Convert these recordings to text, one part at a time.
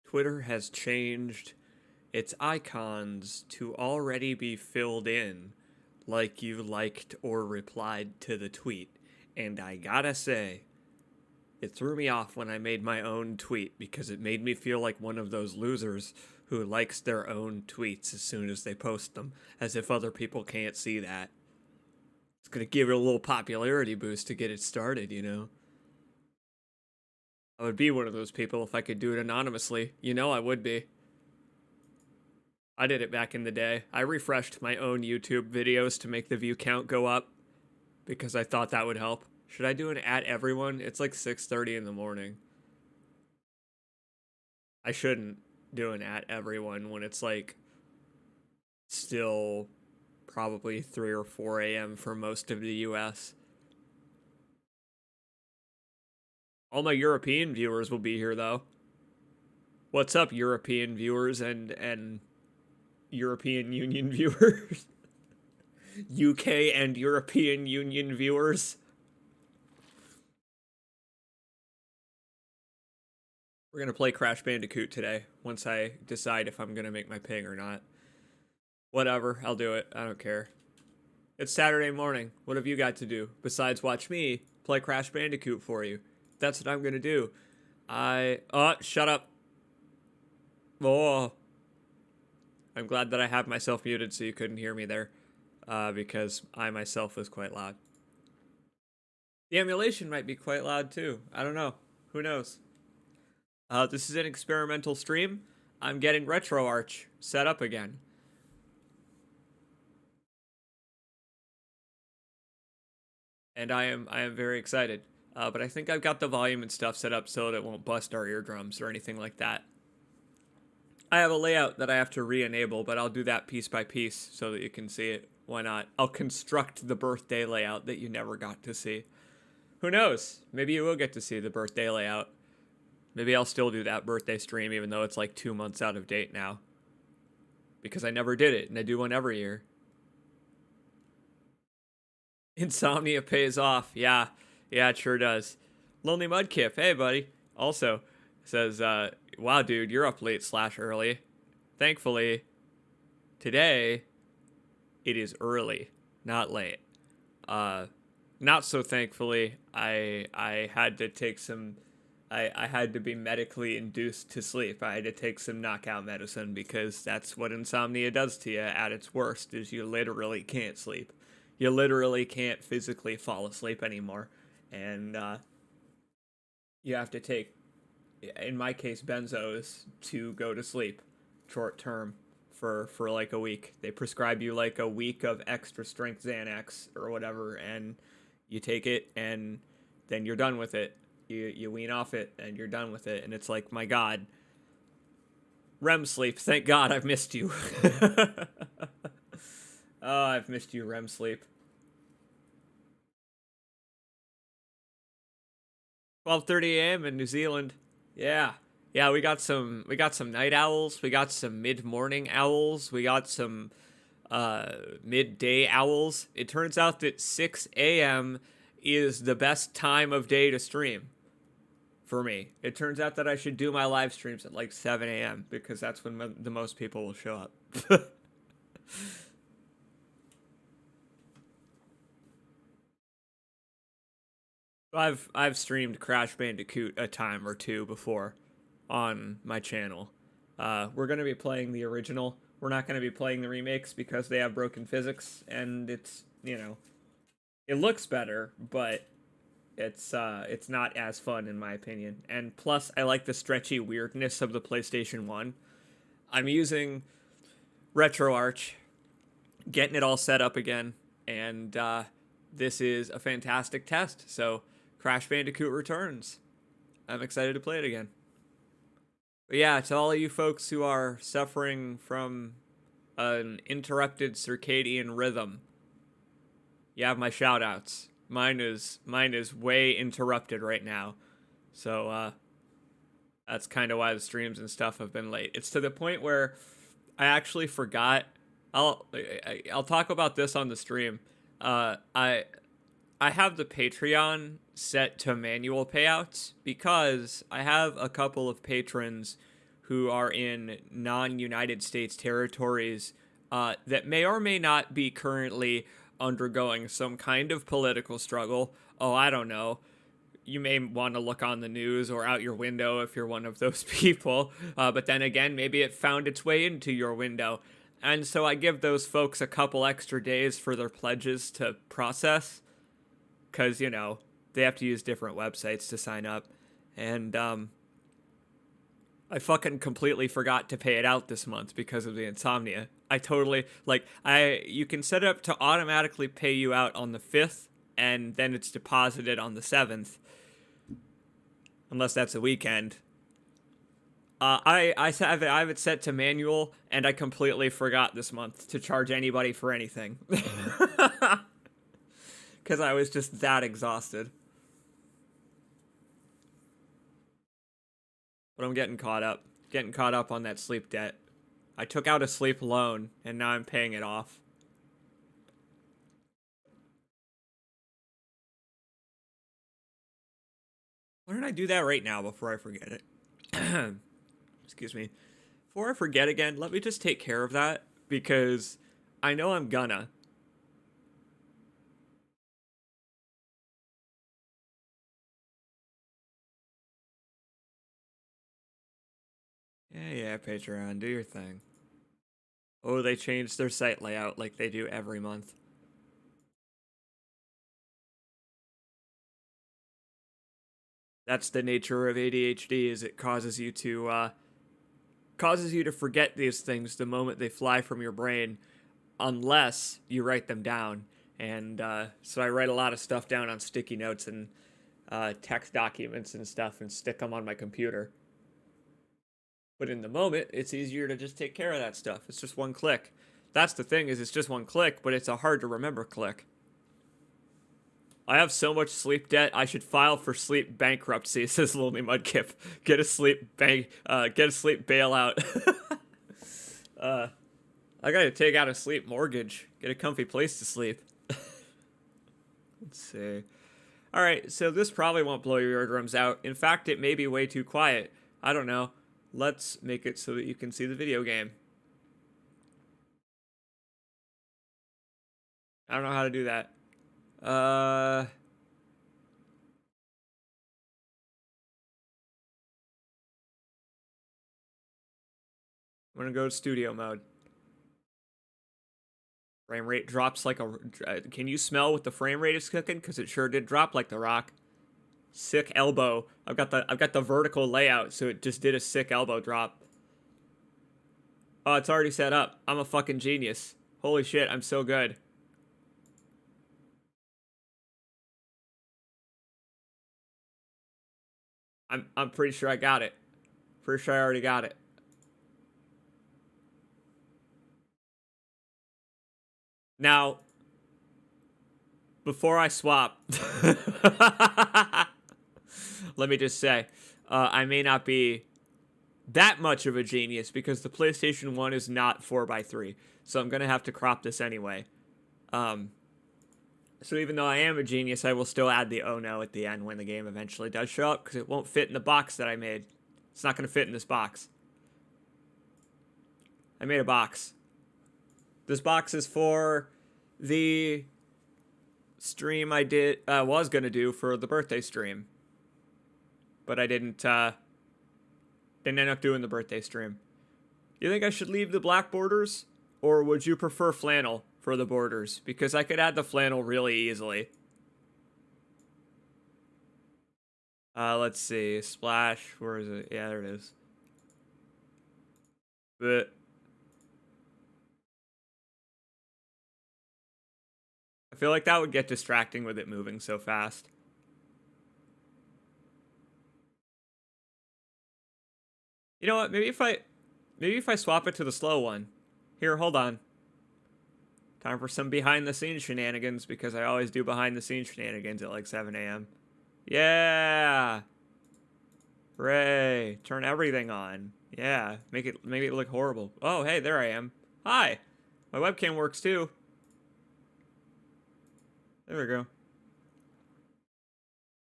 Twitter has changed its icons to already be filled in like you liked or replied to the tweet. And I gotta say, it threw me off when I made my own tweet because it made me feel like one of those losers who likes their own tweets as soon as they post them, as if other people can't see that. It's gonna give it a little popularity boost to get it started, you know? I would be one of those people if I could do it anonymously. You know I would be. I did it back in the day. I refreshed my own YouTube videos to make the view count go up because I thought that would help. Should I do an at everyone? It's like 6:30 in the morning. I shouldn't do an at everyone when it's like still probably 3 or 4 a.m. for most of the US. All my European viewers will be here though. What's up, European viewers and European Union viewers? UK and European Union viewers. We're gonna play Crash Bandicoot today, once I decide if I'm gonna make my ping or not. Whatever, I'll do it. I don't care. It's Saturday morning. What have you got to do besides watch me play Crash Bandicoot for you? That's what I'm gonna do. Shut up. Oh. I'm glad that I have myself muted so you couldn't hear me there, because I myself was quite loud. The emulation might be quite loud too. I don't know. Who knows? This is an experimental stream. I'm getting RetroArch set up again. And I am very excited. But I think I've got the volume and stuff set up so that it won't bust our eardrums or anything like that. I have a layout that I have to re-enable, but I'll do that piece by piece so that you can see it. Why not? I'll construct the birthday layout that you never got to see. Who knows? Maybe you will get to see the birthday layout. Maybe I'll still do that birthday stream even though it's like 2 months out of date now. Because I never did it, and I do one every year. Insomnia pays off. Yeah, it sure does. Lonely Mudkip, hey buddy. Also says, wow dude, you're up late / early. Thankfully, today, it is early, not late. Not so thankfully, I had to take some... I had to be medically induced to sleep. I had to take some knockout medicine because that's what insomnia does to you at its worst, is you literally can't sleep. You literally can't physically fall asleep anymore. And you have to take, in my case, benzos to go to sleep short term for like a week. They prescribe you like a week of extra strength Xanax or whatever, and you take it and then you're done with it. You wean off it and you're done with it. And it's like, my God, REM sleep. Thank God I've missed you. Oh, I've missed you, REM sleep. 12:30 a.m. in New Zealand. Yeah. Yeah, we got some night owls, we got some mid-morning owls, we got some midday owls. It turns out that 6 a.m. is the best time of day to stream. For me, it turns out that I should do my live streams at like 7 a.m. because that's when the most people will show up. I've streamed Crash Bandicoot a time or two before on my channel. We're going to be playing the original. We're not going to be playing the remakes because they have broken physics, and it's, you know, it looks better, but it's not as fun in my opinion. And plus, I like the stretchy weirdness of the PlayStation 1. I'm using RetroArch, getting it all set up again, and this is a fantastic test. So, Crash Bandicoot returns. I'm excited to play it again. But yeah, to all of you folks who are suffering from an interrupted circadian rhythm, you have my shoutouts. Mine is way interrupted right now. So that's kind of why the streams and stuff have been late. It's to the point where I actually forgot. I'll talk about this on the stream. I have the Patreon set to manual payouts because I have a couple of patrons who are in non-United States territories that may or may not be currently undergoing some kind of political struggle. Oh, I don't know. You may want to look on the news or out your window if you're one of those people. But then again, maybe it found its way into your window. And so I give those folks a couple extra days for their pledges to process. Because, you know, they have to use different websites to sign up. And I fucking completely forgot to pay it out this month because of the insomnia. I totally, you can set it up to automatically pay you out on the 5th, and then it's deposited on the 7th. Unless that's a weekend. I have it set to manual, and I completely forgot this month to charge anybody for anything. Because I was just that exhausted. But I'm getting caught up. Getting caught up on that sleep debt. I took out a sleep loan, and now I'm paying it off. Why don't I do that right now before I forget it? Excuse me. Before I forget again, let me just take care of that, because I know I'm gonna. Yeah, Patreon, do your thing. Oh, they changed their site layout like they do every month. That's the nature of ADHD, is it causes you to forget these things the moment they fly from your brain, unless you write them down. And so I write a lot of stuff down on sticky notes and text documents and stuff and stick them on my computer. But in the moment, it's easier to just take care of that stuff. It's just one click. That's the thing, is it's just one click, but it's a hard to remember click. I have so much sleep debt, I should file for sleep bankruptcy, says Lonely Mudkip. Get a sleep bailout. I gotta take out a sleep mortgage. Get a comfy place to sleep. Let's see. Alright, so this probably won't blow your eardrums out. In fact, it may be way too quiet. I don't know. Let's make it so that you can see the video game. I don't know how to do that. I'm gonna go to studio mode. Frame rate drops like a... Can you smell what the frame rate is cooking? Because it sure did drop like The Rock. Sick elbow. I've got the vertical layout, so it just did a sick elbow drop. Oh, it's already set up. I'm a fucking genius. Holy shit, I'm so good. I'm pretty sure I got it. Pretty sure I already got it. Now, before I swap, let me just say, I may not be that much of a genius because the PlayStation 1 is not 4:3, so I'm going to have to crop this anyway. So even though I am a genius, I will still add the oh no at the end when the game eventually does show up, because it won't fit in the box that I made. It's not going to fit in this box. I made a box. This box is for the stream I was going to do for the birthday stream. But I didn't end up doing the birthday stream. You think I should leave the black borders? Or would you prefer flannel for the borders? Because I could add the flannel really easily. Let's see. Splash. Where is it? Yeah, there it is. But I feel like that would get distracting with it moving so fast. You know what? Maybe if I swap it to the slow one. Here, hold on. Time for some behind-the-scenes shenanigans, because I always do behind-the-scenes shenanigans at like 7 a.m. Yeah! Hooray! Turn everything on. Yeah, make it look horrible. Oh, hey, there I am. Hi! My webcam works too. There we go.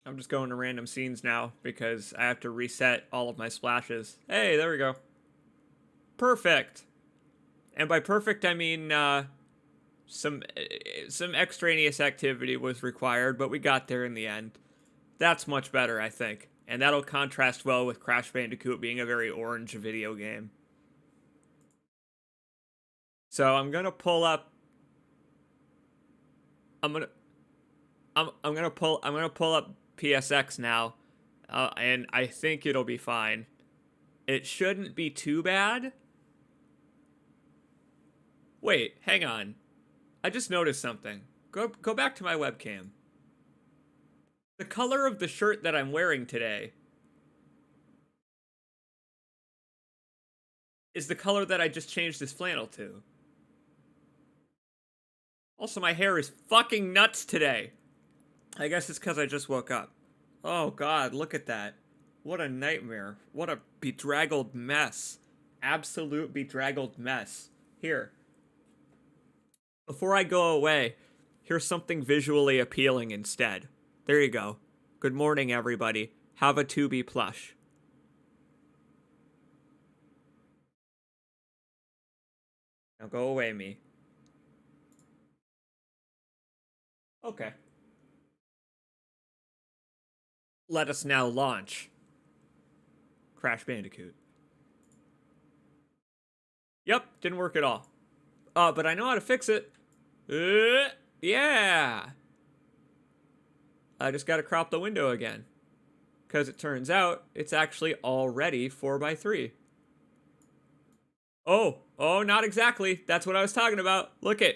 I'm just going to random scenes now because I have to reset all of my splashes. Hey, there we go. Perfect. And by perfect, I mean some extraneous activity was required, but we got there in the end. That's much better, I think. And that'll contrast well with Crash Bandicoot being a very orange video game. So I'm gonna pull up. I'm gonna pull up PSX now, and I think it'll be fine. It shouldn't be too bad. Wait, hang on. I just noticed something. Go back to my webcam. The color of the shirt that I'm wearing today is the color that I just changed this flannel to. Also, my hair is fucking nuts today. I guess it's because I just woke up. Oh god, look at that. What a nightmare. What a bedraggled mess. Absolute bedraggled mess. Here. Before I go away, here's something visually appealing instead. There you go. Good morning, everybody. Have a 2B plush. Now go away, me. Okay. Let us now launch Crash Bandicoot. Yep, didn't work at all. But I know how to fix it. Yeah. I just gotta crop the window again. Because it turns out it's actually already 4x3. Oh, not exactly. That's what I was talking about. Look at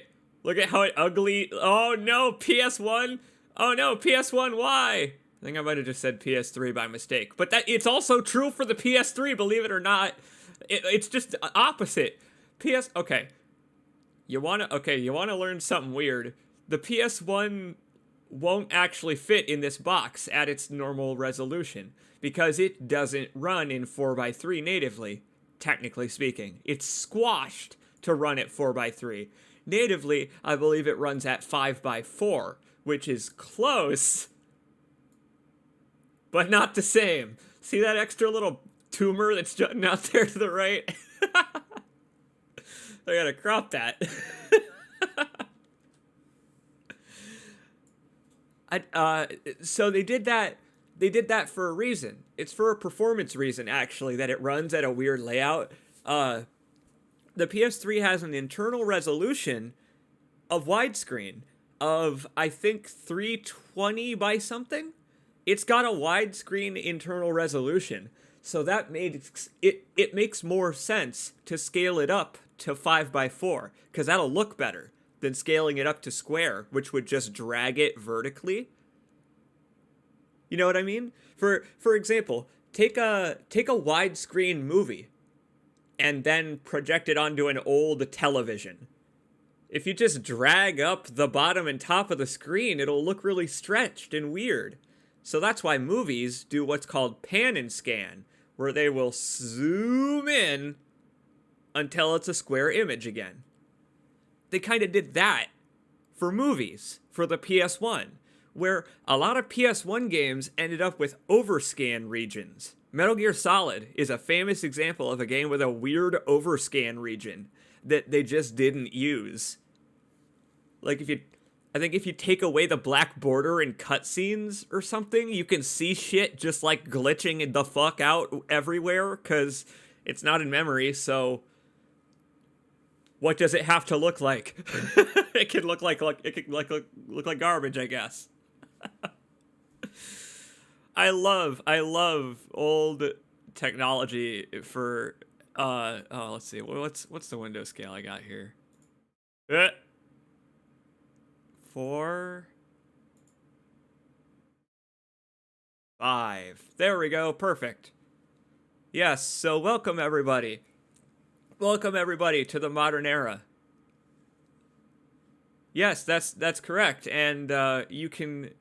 how it ugly. Oh no, PS1. Oh no, PS1, why? I think I might have just said PS3 by mistake. But it's also true for the PS3, believe it or not. It's just opposite. Okay. You wanna learn something weird. The PS1 won't actually fit in this box at its normal resolution because it doesn't run in 4x3 natively, technically speaking. It's squashed to run at 4x3. Natively, I believe it runs at 5x4, which is close, but not the same. See that extra little tumor that's jutting out there to the right? I gotta crop that. So they did that. They did that for a reason. It's for a performance reason, actually, that it runs at a weird layout. The PS3 has an internal resolution of widescreen of, I think, 320 by something. It's got a widescreen internal resolution, so that made it makes more sense to scale it up to 5x4, because that'll look better than scaling it up to square, which would just drag it vertically. You know what I mean? For example, take a widescreen movie and then project it onto an old television. If you just drag up the bottom and top of the screen, it'll look really stretched and weird. So that's why movies do what's called pan and scan, where they will zoom in until it's a square image again. They kind of did that for movies, for the PS1, where a lot of PS1 games ended up with overscan regions. Metal Gear Solid is a famous example of a game with a weird overscan region that they just didn't use. Like I think if you take away the black border in cutscenes or something, you can see shit just like glitching the fuck out everywhere because it's not in memory, so what does it have to look like? It can look like garbage, I guess. I love old technology for let's see. What's the window scale I got here? 4 5. There we go. Perfect. Yes, so welcome everybody. Welcome everybody to the modern era. Yes, that's correct, and you can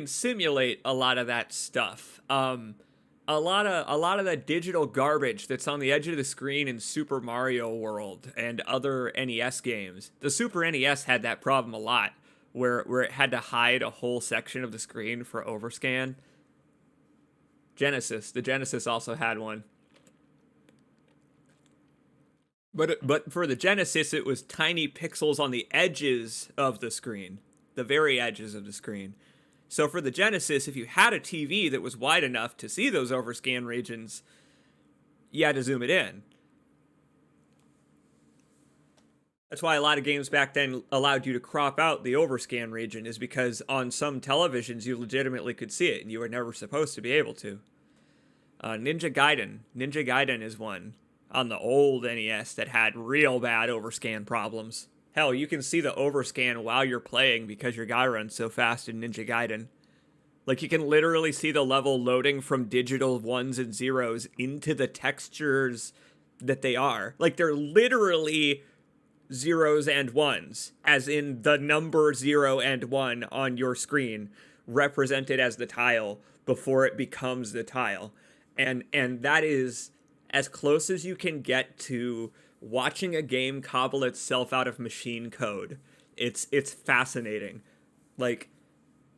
simulate a lot of that stuff. A lot of that digital garbage that's on the edge of the screen in Super Mario World and other NES games. The Super NES had that problem a lot, where it had to hide a whole section of the screen for overscan. The Genesis also had one. But for the Genesis, it was tiny pixels on the edges of the screen, the very edges of the screen. So for the Genesis, if you had a TV that was wide enough to see those overscan regions, you had to zoom it in. That's why a lot of games back then allowed you to crop out the overscan region, is because on some televisions you legitimately could see it, and you were never supposed to be able to. Ninja Gaiden is one on the old NES that had real bad overscan problems. Hell, you can see the overscan while you're playing because your guy runs so fast in Ninja Gaiden. Like, you can literally see the level loading from digital ones and zeros into the textures that they are. Like, they're literally zeros and ones, as in the number 0 and 1 on your screen, represented as the tile before it becomes the tile. And that is as close as you can get to watching a game cobble itself out of machine code. It's fascinating. Like,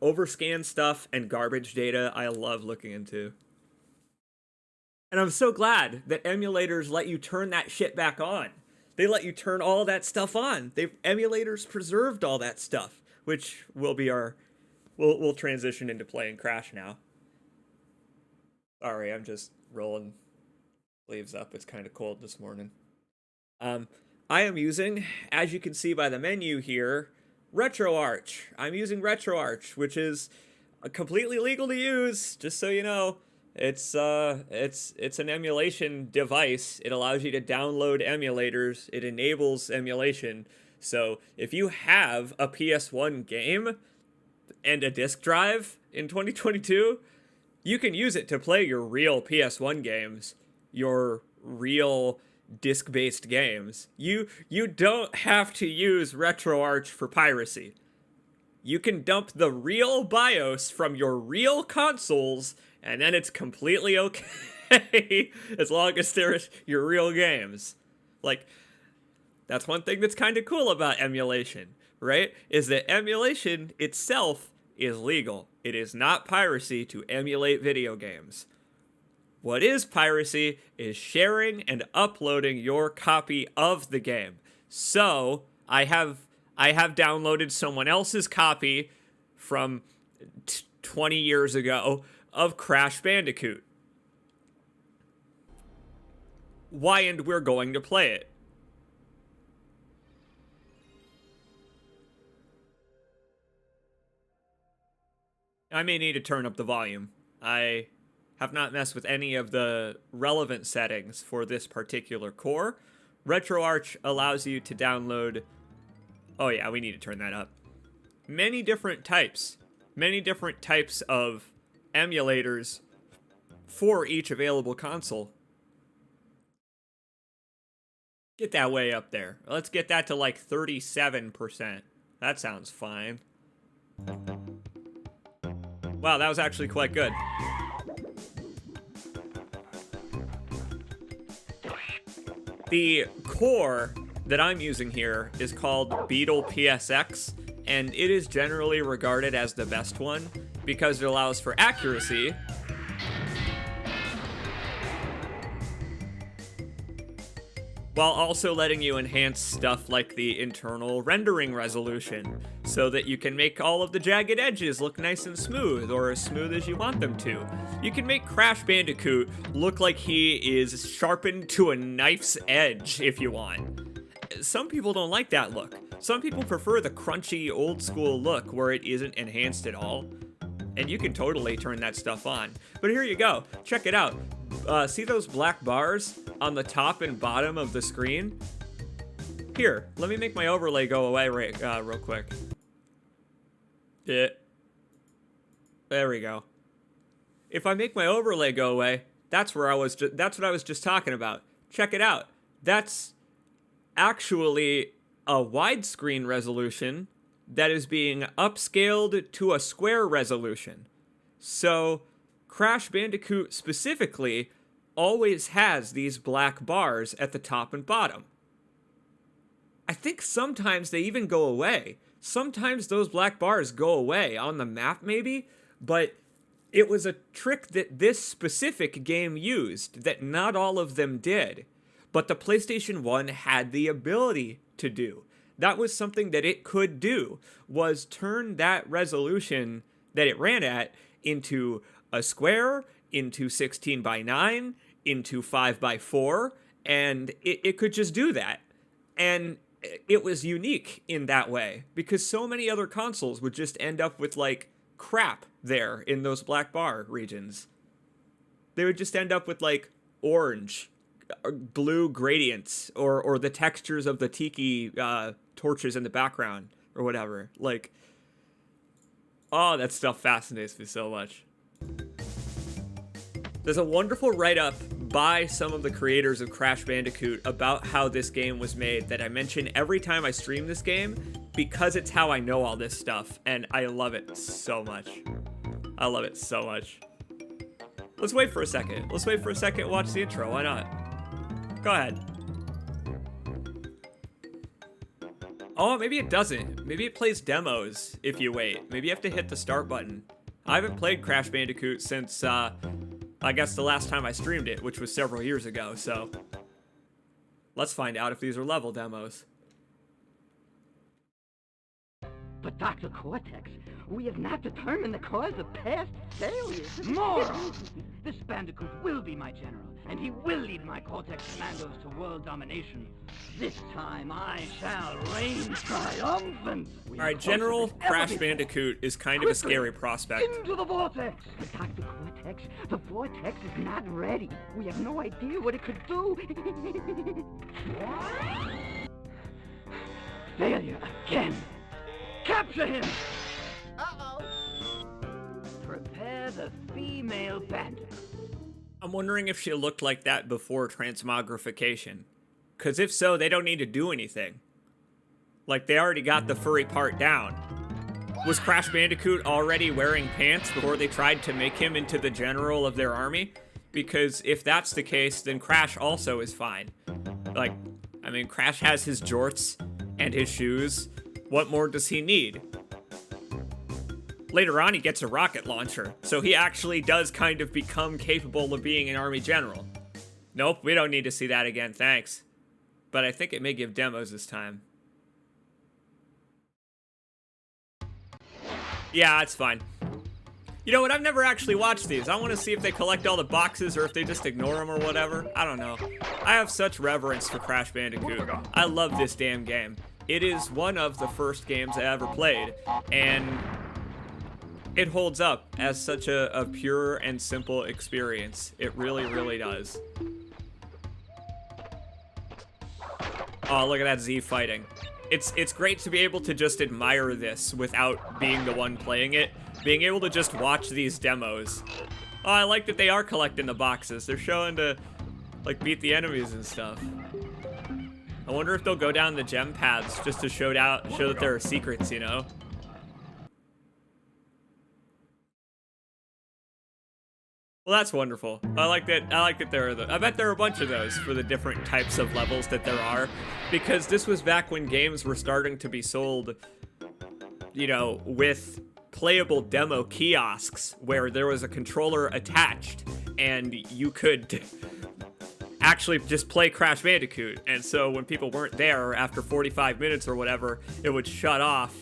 overscan stuff and garbage data, I love looking into. And I'm so glad that emulators let you turn that shit back on. They let you turn all that stuff on. Emulators preserved all that stuff, which will be we'll transition into playing Crash now. Sorry, I'm just rolling sleeves up. It's kind of cold this morning. I am using, as you can see by the menu here, RetroArch. I'm using RetroArch, which is completely legal to use, just so you know. It's an emulation device. It allows you to download emulators. It enables emulation. So if you have a PS1 game and a disk drive in 2022, you can use it to play your real PS1 games, your real disc-based games. You don't have to use RetroArch for piracy. You can dump the real BIOS from your real consoles, and then it's completely okay as long as they're your real games. Like, that's one thing that's kind of cool about emulation, right? Is that emulation itself is legal. It is not piracy to emulate video games. What is piracy is sharing and uploading your copy of the game. So, I have downloaded someone else's copy from 20 years ago of Crash Bandicoot. Why, and we're going to play it. I may need to turn up the volume. I have not messed with any of the relevant settings for this particular core. RetroArch allows you to download... Oh yeah, we need to turn that up. Many different types of emulators for each available console. Get that way up there. Let's get that to like 37%. That sounds fine. Wow, that was actually quite good. The core that I'm using here is called Beetle PSX, and it is generally regarded as the best one because it allows for accuracy, while also letting you enhance stuff like the internal rendering resolution, so that you can make all of the jagged edges look nice and smooth, or as smooth as you want them to. You can make Crash Bandicoot look like he is sharpened to a knife's edge if you want. Some people don't like that look. Some people prefer the crunchy, old school look where it isn't enhanced at all. And you can totally turn that stuff on. But here you go. Check it out. See those black bars on the top and bottom of the screen? Here, let me make my overlay go away real quick. There we go. If I make my overlay go away, that's what I was just talking about. Check it out. That's actually a widescreen resolution that is being upscaled to a square resolution. So Crash Bandicoot specifically always has these black bars at the top and bottom. I think sometimes they even go away, sometimes those black bars go away on the map maybe, but it was a trick that this specific game used that not all of them did, but the PlayStation 1 had the ability to do. That was something that it could do, was turn that resolution that it ran at into a square, into 16 by 9, into 5 by 4, and it could just do that. And it was unique in that way, because so many other consoles would just end up with, like, crap there in those black bar regions. They would just end up with, like, orange, blue gradients, or the textures of the tiki torches in the background, or whatever. Like, oh, that stuff fascinates me so much. There's a wonderful write-up by some of the creators of Crash Bandicoot about how this game was made that I mention every time I stream this game, because it's how I know all this stuff, and I love it so much. I love it so much. Let's wait for a second. Let's wait for a second and watch the intro. Why not? Go ahead. Oh, maybe it doesn't. Maybe it plays demos if you wait. Maybe you have to hit the start button. I haven't played Crash Bandicoot since, I guess the last time I streamed it, which was several years ago, so let's find out if these are level demos. But Dr. Cortex, we have not determined the cause of past failures. Morons! This Bandicoot will be my general, and he will lead my Cortex commandos to world domination. This time I shall reign triumphant. Alright, General Crash Bandicoot is kind of a scary prospect. Into the vortex! But Dr. Cortex, the vortex is not ready. We have no idea what it could do. Failure again. Capture him! Uh-oh. Prepare the female bandit. I'm wondering if she looked like that before transmogrification. Because if so, they don't need to do anything. Like, they already got the furry part down. Was Crash Bandicoot already wearing pants before they tried to make him into the general of their army? Because if that's the case, then Crash also is fine. Like, I mean, Crash has his jorts and his shoes. What more does he need? Later on, he gets a rocket launcher, so he actually does kind of become capable of being an army general. Nope, we don't need to see that again, thanks. But I think it may give demos this time. Yeah, it's fine. You know what, I've never actually watched these. I want to see if they collect all the boxes or if they just ignore them or whatever. I don't know. I have such reverence for Crash Bandicoot. I love this damn game. It is one of the first games I ever played, and it holds up as such a pure and simple experience. It really, really does. Oh, look at that Z fighting. It's great to be able to just admire this without being the one playing it. Being able to just watch these demos. Oh, I like that they are collecting the boxes. They're showing to, like, beat the enemies and stuff. I wonder if they'll go down the gem paths just to show that there are secrets, you know? Well, that's wonderful. I like that there are I bet there are a bunch of those for the different types of levels that there are, because this was back when games were starting to be sold, you know, with playable demo kiosks where there was a controller attached and you could actually just play Crash Bandicoot. And so when people weren't there after 45 minutes or whatever, it would shut off,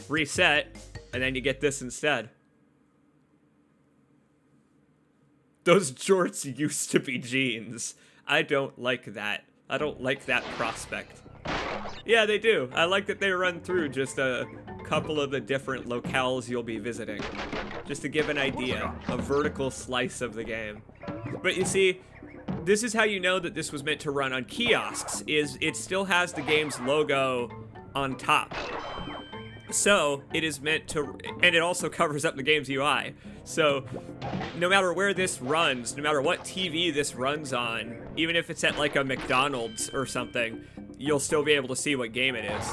reset, and then you get this instead. Those jorts used to be jeans. I don't like that. I don't like that prospect. Yeah, they do. I like that they run through just a couple of the different locales you'll be visiting. Just to give an idea, a vertical slice of the game. But you see, this is how you know that this was meant to run on kiosks, is it still has the game's logo on top. So, it is meant to, and it also covers up the game's UI. So, no matter where this runs, no matter what TV this runs on, even if it's at like a McDonald's or something, you'll still be able to see what game it is.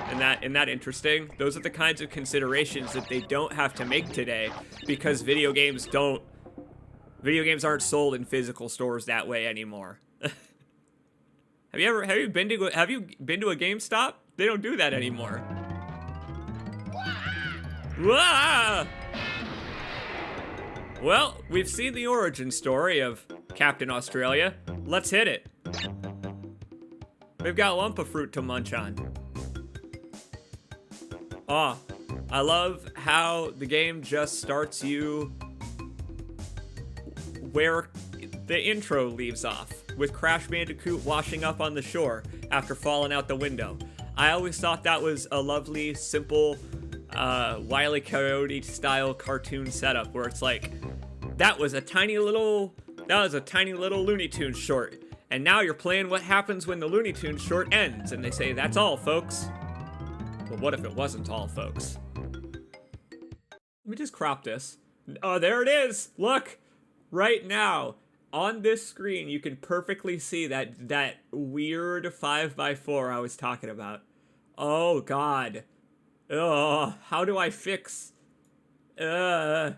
Isn't that interesting? Those are the kinds of considerations that they don't have to make today, because video games aren't sold in physical stores that way anymore. Have you been to a GameStop? They don't do that anymore. Wah! Well, we've seen the origin story of Captain Australia. Let's hit it. We've got a lump of fruit to munch on. Aw, I love how the game just starts you where the intro leaves off, with Crash Bandicoot washing up on the shore after falling out the window. I always thought that was a lovely, simple, Wile E. Coyote style cartoon setup where it's like, that was a tiny little Looney Tunes short, and now you're playing what happens when the Looney Tunes short ends, and they say, that's all, folks. But what if it wasn't all, folks? Let me just crop this. Oh, there it is! Look! Right now, on this screen, you can perfectly see that weird 5x4 I was talking about. Oh, God. Oh, how do I fix... Just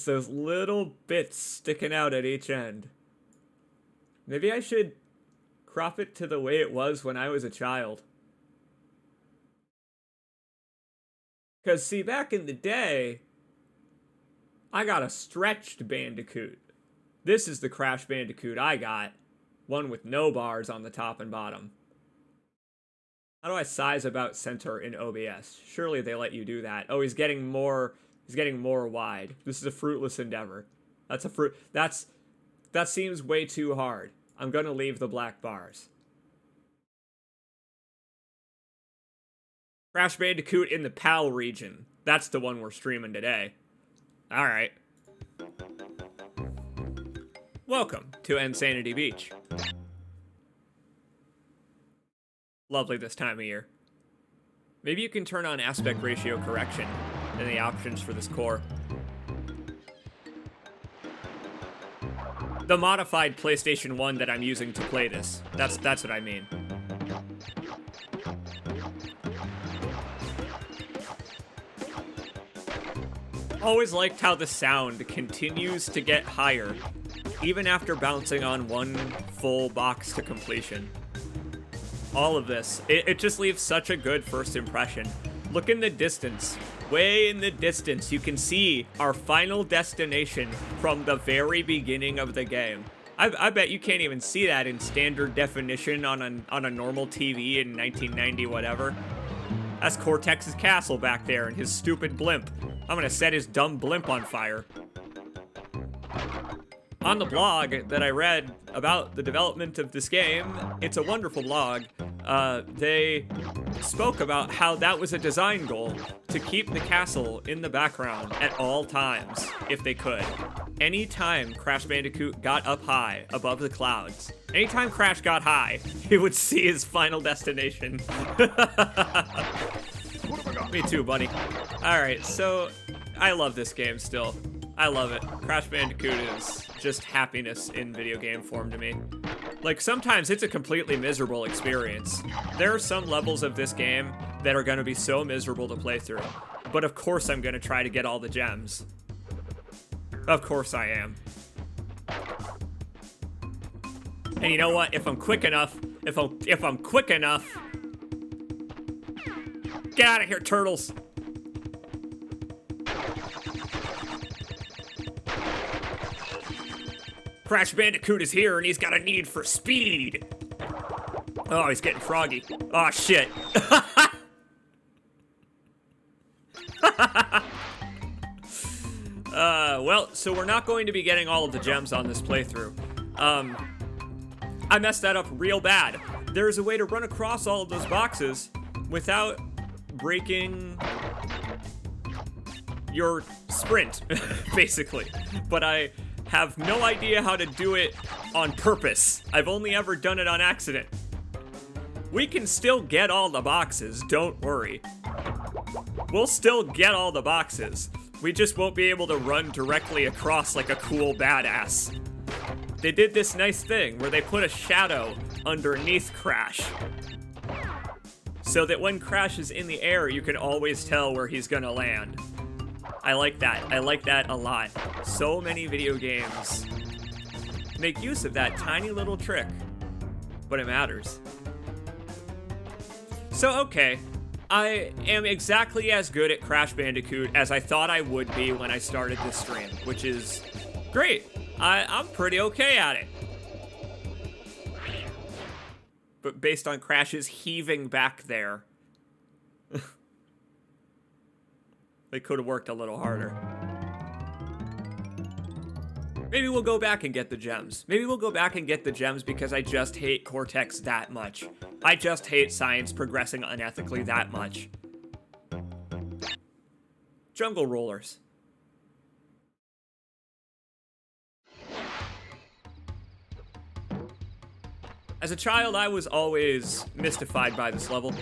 those little bits sticking out at each end. Maybe I should crop it to the way it was when I was a child. Because, see, back in the day, I got a stretched Bandicoot. This is the Crash Bandicoot I got. One with no bars on the top and bottom. How do I size about center in OBS? Surely they let you do that. Oh, he's getting more wide. This is a fruitless endeavor. That seems way too hard. I'm gonna leave the black bars. Crash Bandicoot in the PAL region. That's the one we're streaming today. Alright. Welcome to Insanity Beach. Lovely this time of year. Maybe you can turn on aspect ratio correction in the options for this core. The modified PlayStation 1 that I'm using to play this. That's what I mean. Always liked how the sound continues to get higher, even after bouncing on one full box to completion. All of this, it just leaves such a good first impression. Look in the distance. Way in the distance, you can see our final destination from the very beginning of the game. I bet you can't even see that in standard definition on a normal TV in 1990 whatever. That's Cortex's castle back there and his stupid blimp. I'm gonna set his dumb blimp on fire. On the blog that I read about the development of this game, it's a wonderful blog, they spoke about how that was a design goal, to keep the castle in the background at all times, if they could. Anytime Crash Bandicoot got up high, above the clouds, anytime Crash got high, he would see his final destination. Me too, buddy. Alright, so, I love this game still. I love it. Crash Bandicoot is just happiness in video game form to me. Like, sometimes it's a completely miserable experience. There are some levels of this game that are gonna be so miserable to play through. But of course I'm gonna try to get all the gems. Of course I am. And you know what? If I'm quick enough, if I'm quick enough... Get out of here, turtles! Crash Bandicoot is here and he's got a need for speed. Oh, he's getting froggy. Oh, shit. Well, so we're not going to be getting all of the gems on this playthrough. I messed that up real bad. There's a way to run across all of those boxes without breaking your sprint, basically. But I have no idea how to do it on purpose. I've only ever done it on accident. We can still get all the boxes, don't worry. We'll still get all the boxes. We just won't be able to run directly across like a cool badass. They did this nice thing where they put a shadow underneath Crash, so that when Crash is in the air, you can always tell where he's gonna land. I like that. I like that a lot. So many video games make use of that tiny little trick, but it matters. So, okay, I am exactly as good at Crash Bandicoot as I thought I would be when I started this stream, which is great. I'm pretty okay at it. But based on Crash's heaving back there, they could have worked a little harder. Maybe we'll go back and get the gems. Maybe we'll go back and get the gems because I just hate Cortex that much. I just hate science progressing unethically that much. Jungle rollers. As a child, I was always mystified by this level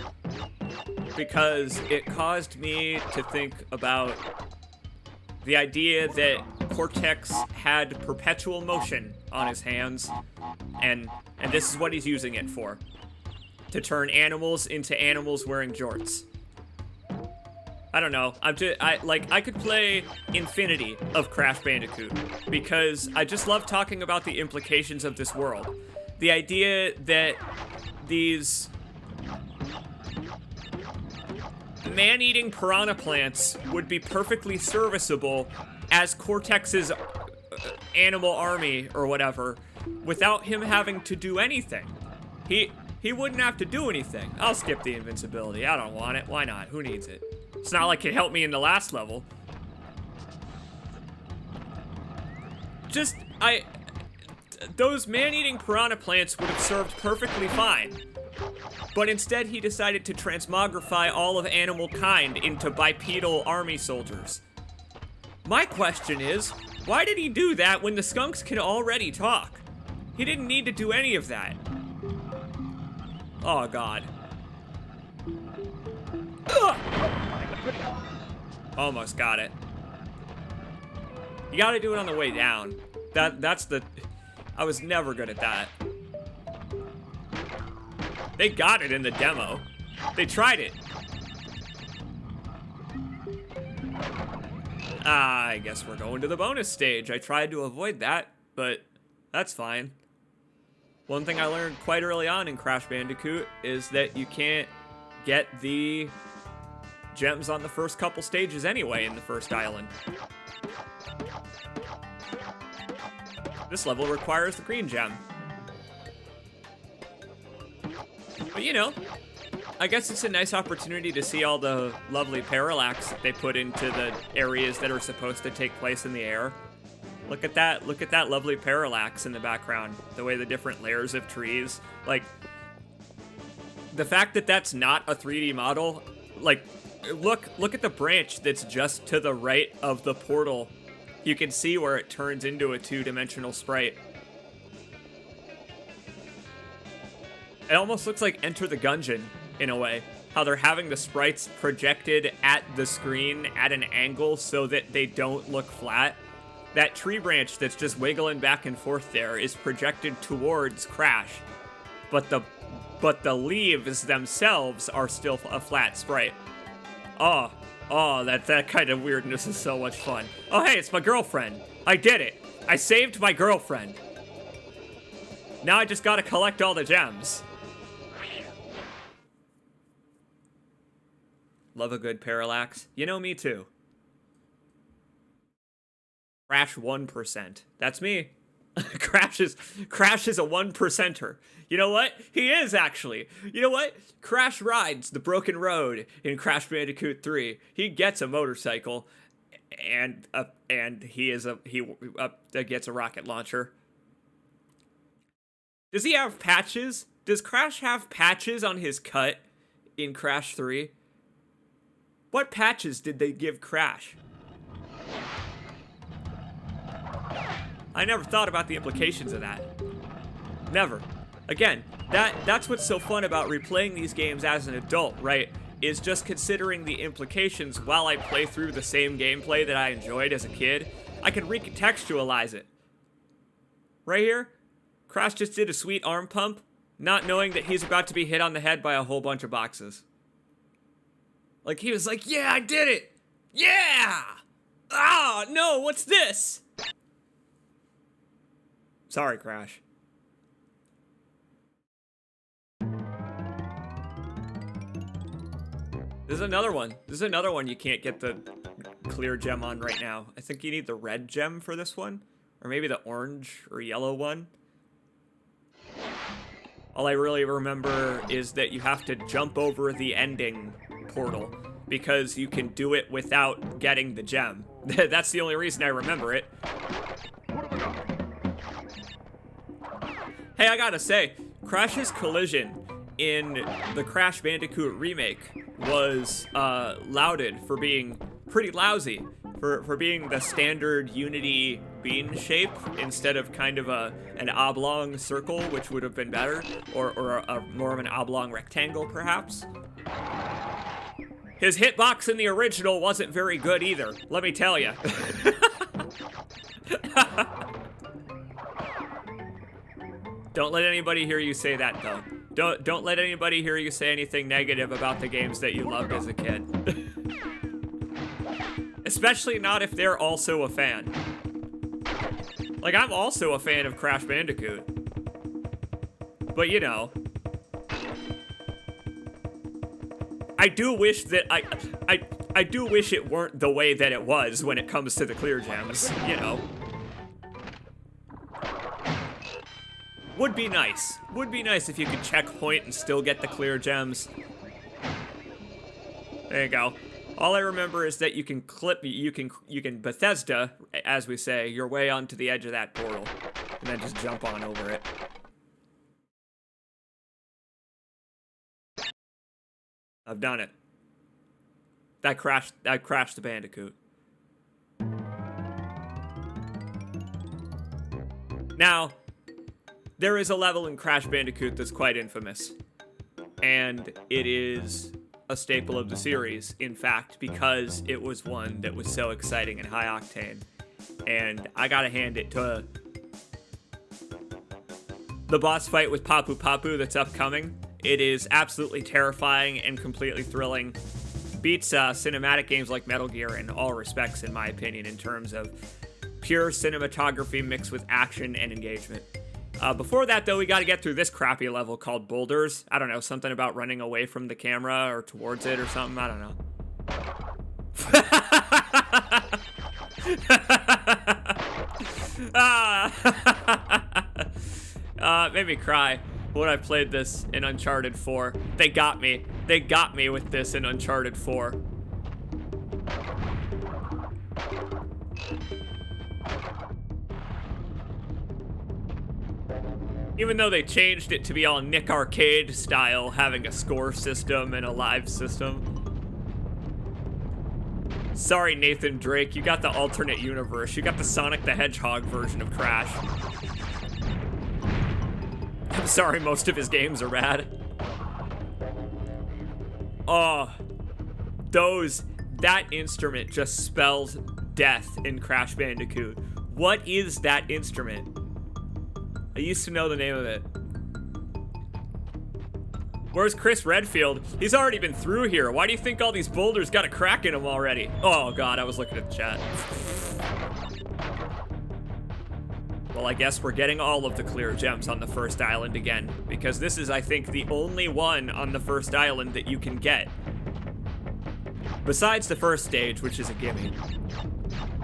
because it caused me to think about the idea that Cortex had perpetual motion on his hands, and this is what he's using it for. To turn animals into animals wearing jorts. I don't know. I could play infinity of Crash Bandicoot because I just love talking about the implications of this world. The idea that these man-eating piranha plants would be perfectly serviceable as Cortex's animal army or whatever without him having to do anything. He wouldn't have to do anything. I'll skip the invincibility. I don't want it. Why not? Who needs it? It's not like it helped me in the last level. Those man-eating piranha plants would have served perfectly fine. But instead he decided to transmogrify all of animal kind into bipedal army soldiers. My question is, why did he do that when the skunks can already talk? He didn't need to do any of that. Oh god. Ugh! Almost got it. You gotta do it on the way down. I was never good at that. They got it in the demo. They tried it. I guess we're going to the bonus stage. I tried to avoid that, but that's fine. One thing I learned quite early on in Crash Bandicoot is that you can't get the gems on the first couple stages anyway in the first island. This level requires the green gem. But you know, I guess it's a nice opportunity to see all the lovely parallax that they put into the areas that are supposed to take place in the air. Look at that lovely parallax in the background. The way the different layers of trees, like, the fact that that's not a 3D model, like, look at the branch that's just to the right of the portal. You can see where it turns into a two-dimensional sprite. It almost looks like Enter the Gungeon, in a way. How they're having the sprites projected at the screen at an angle so that they don't look flat. That tree branch that's just wiggling back and forth there is projected towards Crash. But the leaves themselves are still a flat sprite. Oh, that kind of weirdness is so much fun. Oh, hey, it's my girlfriend. I did it. I saved my girlfriend. Now I just gotta collect all the gems. Love a good parallax. You know me too. Crash 1%. That's me. Crash is a 1%er. You know what? He is, actually. You know what? Crash rides the broken road in Crash Bandicoot 3. He gets a motorcycle, and he gets a rocket launcher. Does he have patches? Does Crash have patches on his cut in Crash 3? What patches did they give Crash? I never thought about the implications of that. Never. Again, that's what's so fun about replaying these games as an adult, right? Is just considering the implications while I play through the same gameplay that I enjoyed as a kid. I can recontextualize it. Right here, Crash just did a sweet arm pump, not knowing that he's about to be hit on the head by a whole bunch of boxes. Like, he was like, yeah, I did it! Yeah! Ah, no, what's this? Sorry, Crash. This is another one. This is another one you can't get the clear gem on right now. I think you need the red gem for this one. Or maybe the orange or yellow one. All I really remember is that you have to jump over the ending portal because you can do it without getting the gem. That's the only reason I remember it. Hey, I gotta say, Crash's collision in the Crash Bandicoot remake was lauded for being pretty lousy, for being the standard Unity bean shape instead of kind of an oblong circle, which would have been better, or a more of an oblong rectangle, perhaps. His hitbox in the original wasn't very good either, let me tell you. Don't let anybody hear you say that, though. Don't let anybody hear you say anything negative about the games that you loved as a kid. Especially not if they're also a fan. Like, I'm also a fan of Crash Bandicoot. But, you know. I do wish that I do wish it weren't the way that it was when it comes to the clear gems, you know. Would be nice. Would be nice if you could checkpoint and still get the clear gems. There you go. All I remember is that you can Bethesda, as we say, your way onto the edge of that portal, and then just jump on over it. I've done it. That crashed the Bandicoot. Now, there is a level in Crash Bandicoot that's quite infamous, and it is a staple of the series, in fact, because it was one that was so exciting and high octane. And I gotta hand it to the boss fight with Papu Papu that's upcoming. It is absolutely terrifying and completely thrilling. Beats cinematic games like Metal Gear in all respects, in my opinion, in terms of pure cinematography mixed with action and engagement. Before that, though, we got to get through this crappy level called Boulders. I don't know, something about running away from the camera or towards it or something. I don't know. Made me cry when I played this in Uncharted 4. They got me. They got me with this in Uncharted 4. Even though they changed it to be all Nick Arcade style, having a score system and a live system. Sorry, Nathan Drake, you got the alternate universe. You got the Sonic the Hedgehog version of Crash. I'm sorry, most of his games are bad. Oh, that instrument just spells death in Crash Bandicoot. What is that instrument? I used to know the name of it. Where's Chris Redfield? He's already been through here. Why do you think all these boulders got a crack in them already? Oh god, I was looking at the chat. Well, I guess we're getting all of the clear gems on the first island again, because this is, I think, the only one on the first island that you can get. Besides the first stage, which is a gimme.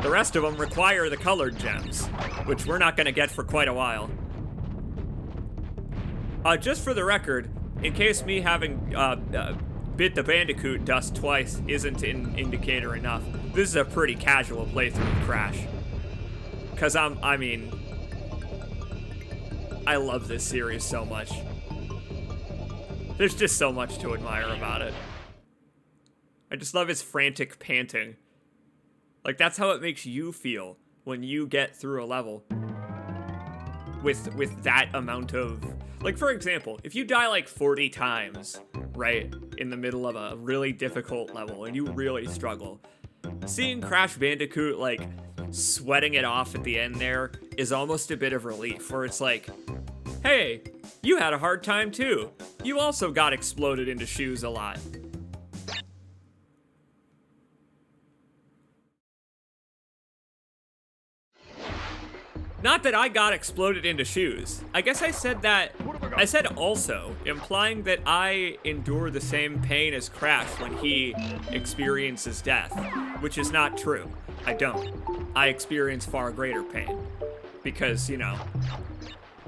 The rest of them require the colored gems, which we're not gonna get for quite a while. Just for the record, in case me having bit the Bandicoot dust twice isn't an indicator enough, this is a pretty casual playthrough of Crash. Because I mean, I love this series so much. There's just so much to admire about it. I just love his frantic panting. Like, that's how it makes you feel when you get through a level. With that amount of... Like, for example, if you die like 40 times, right, in the middle of a really difficult level, and you really struggle, seeing Crash Bandicoot, like, sweating it off at the end there is almost a bit of relief, where it's like, hey, you had a hard time too. You also got exploded into shoes a lot. Not that I got exploded into shoes. I guess I said that. I said also, implying that I endure the same pain as Crash when he experiences death, which is not true. I don't. I experience far greater pain. Because, you know,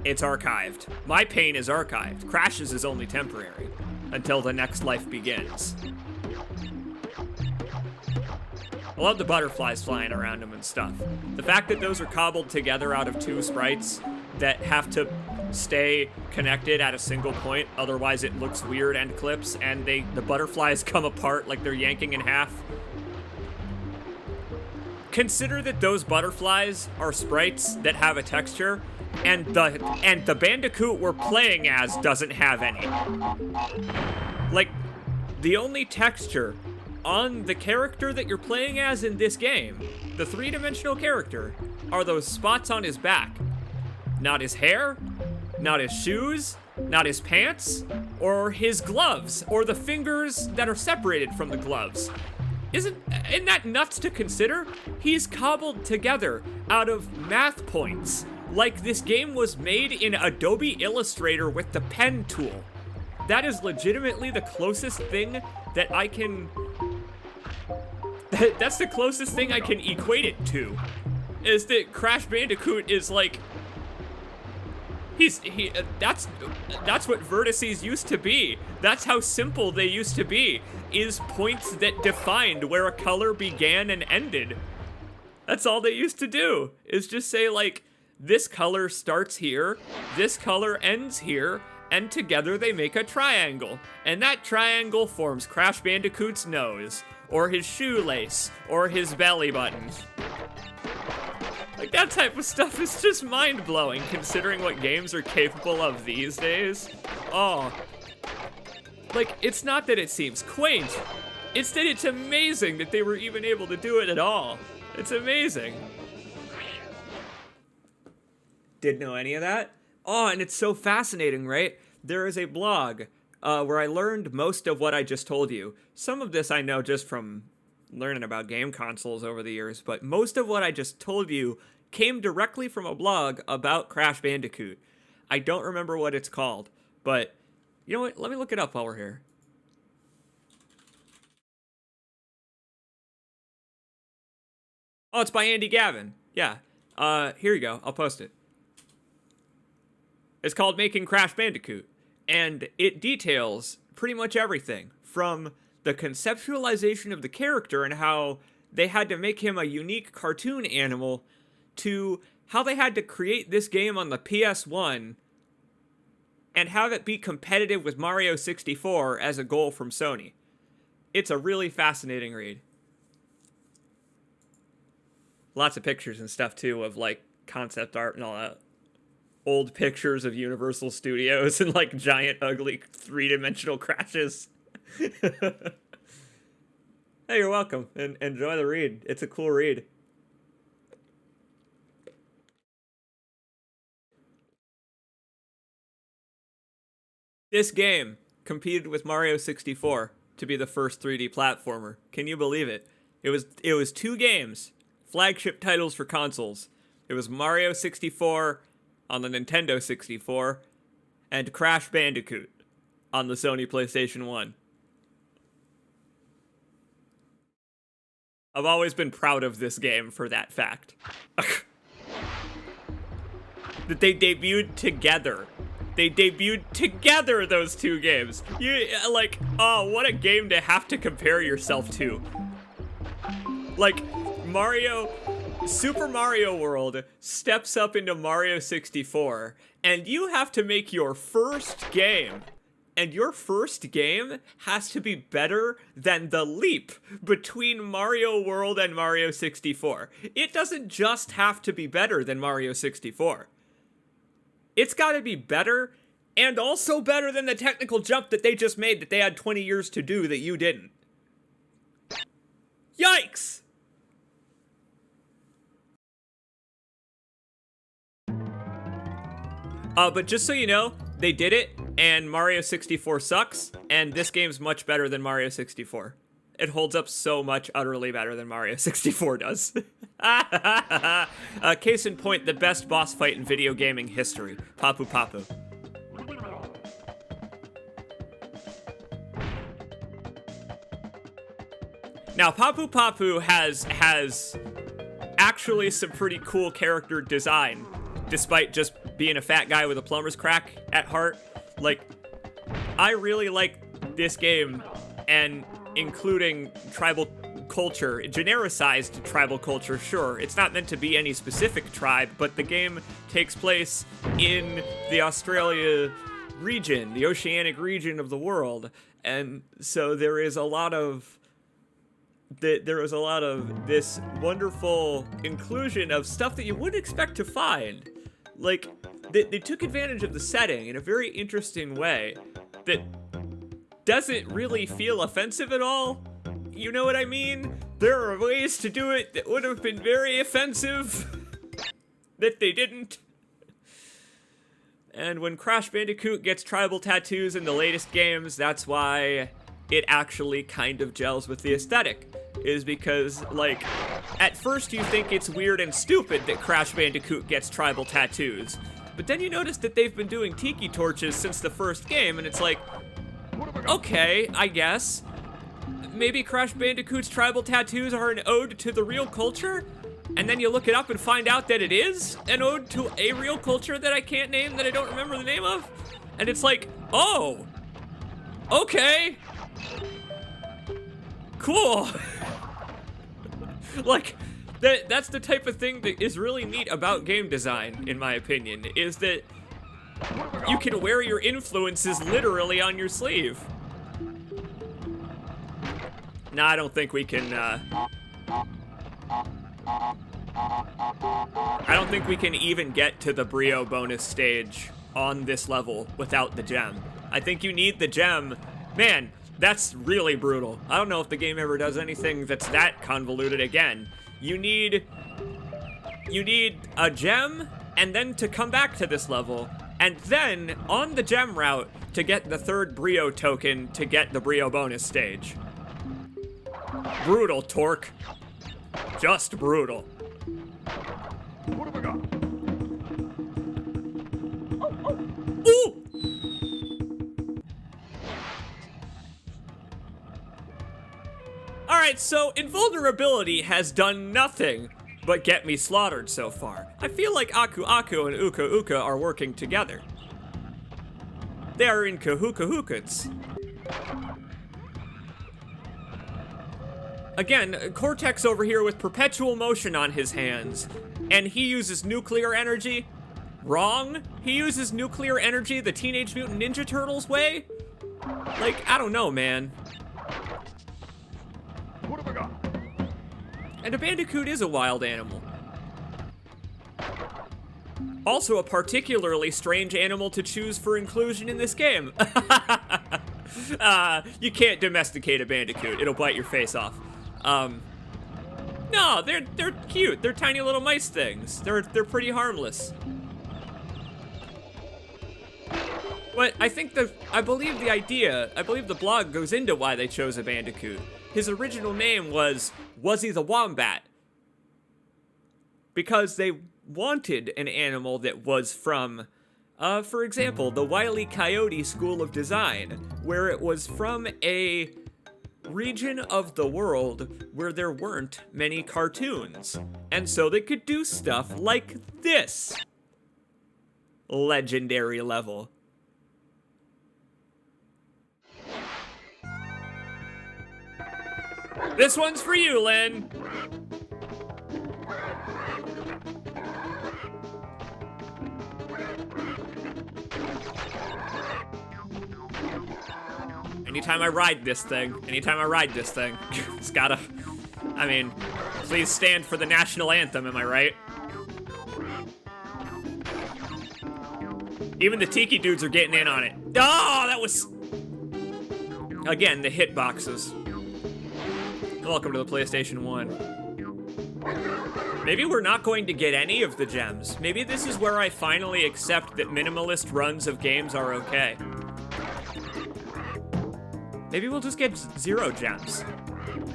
it's archived. My pain is archived. Crash's is only temporary until the next life begins. I love the butterflies flying around him and stuff. The fact that those are cobbled together out of two sprites that have to stay connected at a single point, otherwise it looks weird and clips, and the butterflies come apart like they're yanking in half. Consider that those butterflies are sprites that have a texture, and the Bandicoot we're playing as doesn't have any. Like, the only texture on the character that you're playing as in this game, the three-dimensional character, are those spots on his back. Not his hair, not his shoes, not his pants, or his gloves, or the fingers that are separated from the gloves. Isn't that nuts to consider? He's cobbled together out of math points, like this game was made in Adobe Illustrator with the pen tool. That is legitimately the closest thing that I can... That's the closest thing I can equate it to, is that Crash Bandicoot is like, that's what vertices used to be. That's how simple they used to be, is points that defined where a color began and ended. That's all they used to do, is just say like, this color starts here, this color ends here, and together they make a triangle. And that triangle forms Crash Bandicoot's nose, or his shoelace, or his belly button. Like, that type of stuff is just mind-blowing, considering what games are capable of these days. Oh. Like, it's not that it seems quaint, it's that it's amazing that they were even able to do it at all. It's amazing. Didn't know any of that? Oh, and it's so fascinating, right? There is a blog where I learned most of what I just told you. Some of this I know just from learning about game consoles over the years, but most of what I just told you came directly from a blog about Crash Bandicoot. I don't remember what it's called, but you know what? Let me look it up while we're here. Oh, it's by Andy Gavin. Yeah. Here you go. I'll post it. It's called Making Crash Bandicoot, and it details pretty much everything from the conceptualization of the character and how they had to make him a unique cartoon animal to how they had to create this game on the PS1 and have it be competitive with Mario 64 as a goal from Sony. It's a really fascinating read. Lots of pictures and stuff too of like concept art and all that. Old pictures of Universal Studios and like giant ugly three-dimensional crashes. Hey, you're welcome, and enjoy the read. It's a cool read. This game competed with Mario 64 to be the first 3D platformer. Can you believe it? It was two games, flagship titles for consoles. It was Mario 64 on the Nintendo 64 and Crash Bandicoot on the Sony PlayStation 1. I've always been proud of this game for that fact. That they debuted together. They debuted together, those two games. You, like, oh, what a game to have to compare yourself to. Like, Super Mario World steps up into Mario 64, and you have to make your first game. And your first game has to be better than the leap between Mario World and Mario 64. It doesn't just have to be better than Mario 64. It's got to be better, and also better than the technical jump that they just made that they had 20 years to do that you didn't. Yikes! But just so you know, they did it, and Mario 64 sucks, and this game's much better than Mario 64. It holds up so much utterly better than Mario 64 does. Case in point, the best boss fight in video gaming history. Papu Papu. Now, Papu Papu has actually some pretty cool character design, despite just being a fat guy with a plumber's crack at heart. Like, I really like this game, and including tribal culture, genericized tribal culture, sure. It's not meant to be any specific tribe, but the game takes place in the Australia region, the oceanic region of the world, and so there is a lot of this wonderful inclusion of stuff that you wouldn't expect to find. Like, they took advantage of the setting in a very interesting way that doesn't really feel offensive at all. You know what I mean? There are ways to do it that would have been very offensive that they didn't. And when Crash Bandicoot gets tribal tattoos in the latest games, that's why it actually kind of gels with the aesthetic. Is because, like, at first you think it's weird and stupid that Crash Bandicoot gets tribal tattoos, but then you notice that they've been doing tiki torches since the first game, and it's like, okay, I guess. Maybe Crash Bandicoot's tribal tattoos are an ode to the real culture? And then you look it up and find out that it is an ode to a real culture that I can't name, that I don't remember the name of? And it's like, oh, okay, cool. Like, that's the type of thing that is really neat about game design, in my opinion, is that you can wear your influences literally on your sleeve. Nah, I don't think we can, I don't think we can even get to the Brio bonus stage on this level without the gem. I think you need the gem. Man, that's really brutal. I don't know if the game ever does anything that's that convoluted again. You need a gem, and then to come back to this level, and then on the gem route to get the third Brio token to get the Brio bonus stage. Brutal, Torque. Just brutal. What have I got? Ooh! Alright, so invulnerability has done nothing but get me slaughtered so far. I feel like Aku Aku and Uka Uka are working together. They are in cahoots. Again, Cortex over here with perpetual motion on his hands, and he uses nuclear energy. Wrong? He uses nuclear energy the Teenage Mutant Ninja Turtles way? Like, I don't know, man. What have I got? And a Bandicoot is a wild animal. Also a particularly strange animal to choose for inclusion in this game. You can't domesticate a Bandicoot. It'll bite your face off. No, they're cute. They're tiny little mice things. They're pretty harmless. But I believe the blog goes into why they chose a Bandicoot. His original name was Wuzzy the Wombat, because they wanted an animal that was from, for example, the Wile E. Coyote School of Design, where it was from a region of the world where there weren't many cartoons, and so they could do stuff like this. Legendary level. This one's for you, Lynn. Anytime I ride this thing, it's gotta, I mean, please stand for the national anthem, am I right? Even the Tiki dudes are getting in on it. Oh, that was, again, the hitboxes. Welcome to the PlayStation 1. Maybe we're not going to get any of the gems. Maybe this is where I finally accept that minimalist runs of games are okay. Maybe we'll just get 0 gems.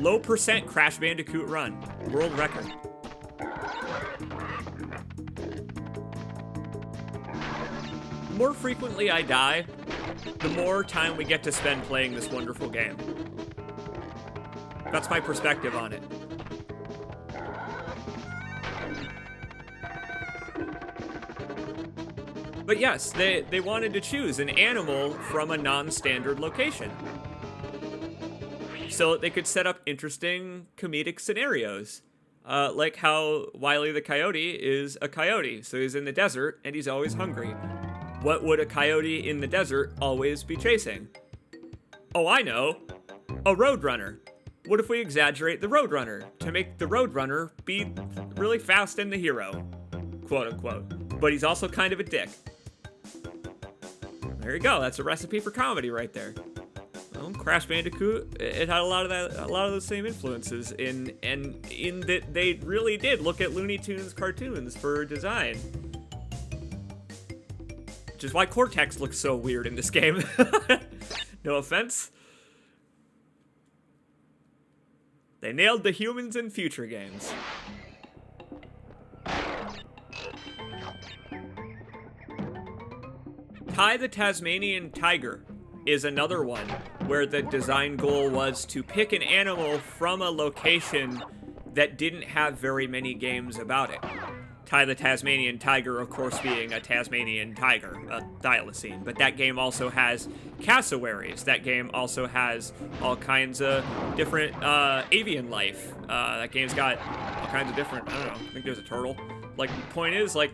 Low percent Crash Bandicoot run. World record. The more frequently I die, the more time we get to spend playing this wonderful game. That's my perspective on it. But yes, they wanted to choose an animal from a non-standard location, so they could set up interesting comedic scenarios. Like how Wile the Coyote is a coyote, so he's in the desert and he's always hungry. What would a coyote in the desert always be chasing? Oh, I know. A roadrunner. What if we exaggerate the roadrunner to make the roadrunner be really fast and the hero? Quote unquote. But he's also kind of a dick. There you go. That's a recipe for comedy right there. Well, Crash Bandicoot, it had a lot of those same influences in that they really did look at Looney Tunes cartoons for design. Which is why Cortex looks so weird in this game. No offense. They nailed the humans in future games. Ty the Tasmanian Tiger is another one where the design goal was to pick an animal from a location that didn't have very many games about it. Ty the Tasmanian Tiger, of course, being a Tasmanian tiger, a thylacine. But that game also has cassowaries. That game also has all kinds of different avian life. That game's got all kinds of different, I don't know, I think there's a turtle. Like, the point is, like,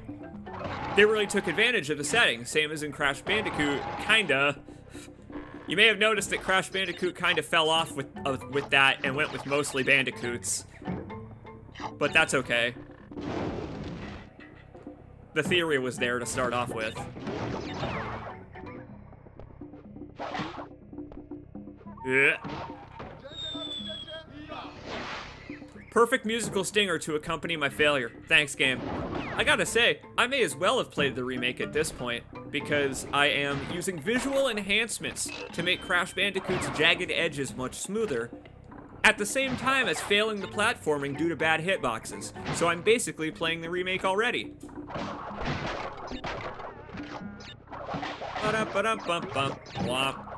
they really took advantage of the setting, same as in Crash Bandicoot, kinda. You may have noticed that Crash Bandicoot kind of fell off with that and went with mostly Bandicoots. But that's okay. The theory was there to start off with. Yeah. Perfect musical stinger to accompany my failure. Thanks, game. I gotta say, I may as well have played the remake at this point, because I am using visual enhancements to make Crash Bandicoot's jagged edges much smoother, at the same time as failing the platforming due to bad hitboxes. So I'm basically playing the remake already. Ba-da-ba-da-bum-bum. Womp.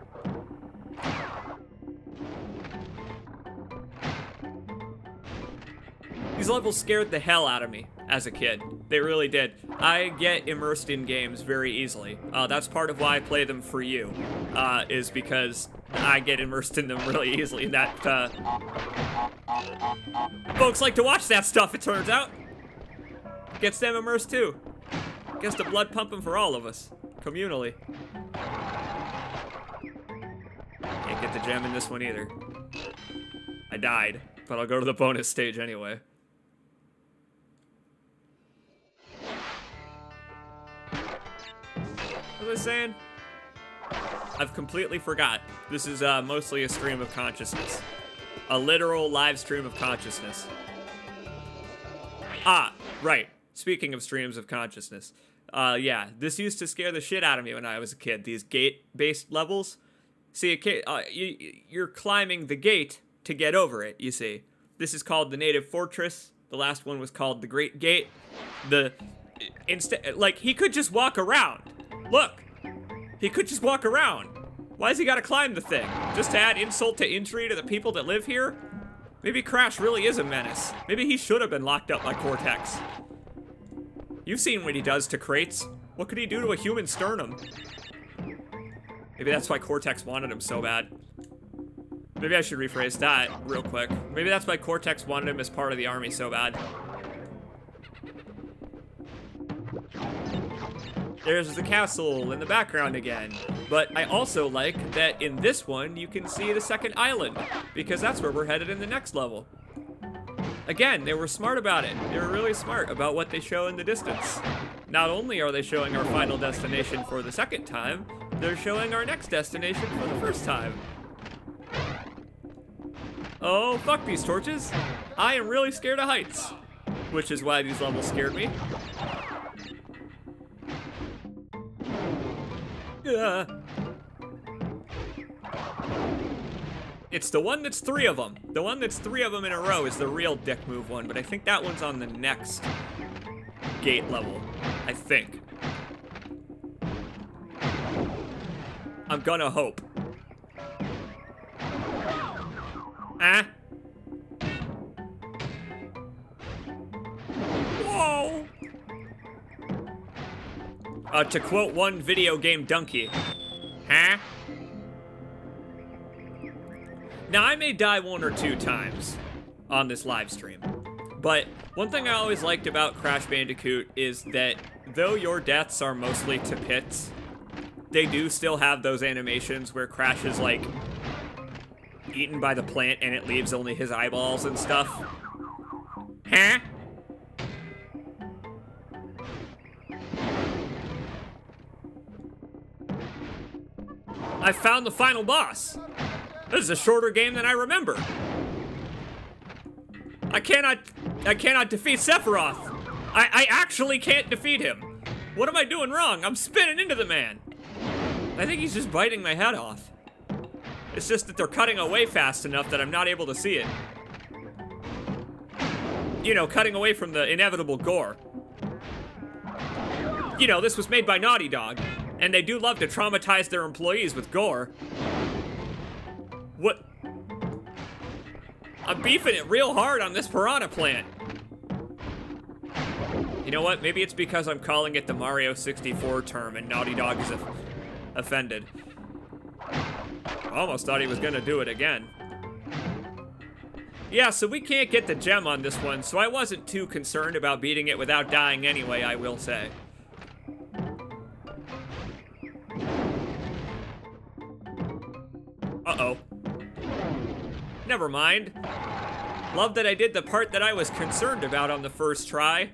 These levels scared the hell out of me as a kid. They really did. I get immersed in games very easily. That's part of why I play them for you, is because I get immersed in them really easily. That, folks like to watch that stuff, it turns out. Gets them immersed too. Gets the blood pumping for all of us, communally. Can't get the gem in this one either. I died, but I'll go to the bonus stage anyway. What was I saying? I've completely forgot. This is mostly a stream of consciousness. A literal live stream of consciousness. Ah, right. Speaking of streams of consciousness. Yeah, this used to scare the shit out of me when I was a kid. These gate-based levels. See, you're climbing the gate to get over it, you see. This is called the Native Fortress. The last one was called the Great Gate. Like, he could just walk around. Look, he could just walk around. Why has he got to climb the thing? Just to add insult to injury to the people that live here? Maybe Crash really is a menace. Maybe he should have been locked up by Cortex. You've seen what he does to crates. What could he do to a human sternum? Maybe that's why Cortex wanted him so bad. Maybe I should rephrase that real quick. Maybe that's why Cortex wanted him as part of the army so bad. There's the castle in the background again. But I also like that in this one, you can see the second island, because that's where we're headed in the next level. Again, they were smart about it. They were really smart about what they show in the distance. Not only are they showing our final destination for the second time, they're showing our next destination for the first time. Oh, fuck these torches. I am really scared of heights, which is why these levels scared me. It's the one that's 3 of them. The one that's 3 of them in a row is the real dick move one, but I think that one's on the next gate level. I think. I'm gonna hope. Ah. Whoa. To quote one video game donkey. Huh? Now, I may die 1 or 2 times on this live stream, but one thing I always liked about Crash Bandicoot is that though your deaths are mostly to pits, they do still have those animations where Crash is, like, eaten by the plant and it leaves only his eyeballs and stuff. Huh? I found the final boss. This is a shorter game than I remember. I cannot defeat Sephiroth. I actually can't defeat him. What am I doing wrong? I'm spinning into the man. I think he's just biting my head off. It's just that they're cutting away fast enough that I'm not able to see it. You know, cutting away from the inevitable gore. You know, this was made by Naughty Dog, and they do love to traumatize their employees with gore. What? I'm beefing it real hard on this piranha plant. You know what? Maybe it's because I'm calling it the Mario 64 term and Naughty Dog is offended. I almost thought he was gonna do it again. Yeah, so we can't get the gem on this one, so I wasn't too concerned about beating it without dying anyway, I will say. Uh-oh. Never mind. Love that I did the part that I was concerned about on the first try.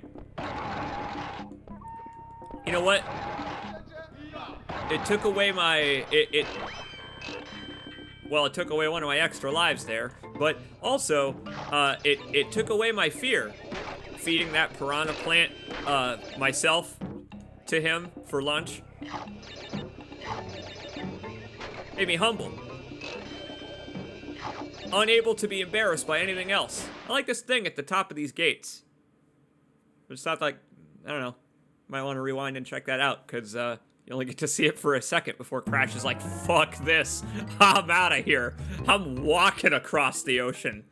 You know what? It took away my... Well, it took away one of my extra lives there, but also, it took away my fear. Feeding that piranha plant, myself to him for lunch. Made me humble. Unable to be embarrassed by anything else. I like this thing at the top of these gates. I just thought, like, I don't know, might want to rewind and check that out, because, you only get to see it for a second before Crash is like, fuck this, I'm out of here. I'm walking across the ocean.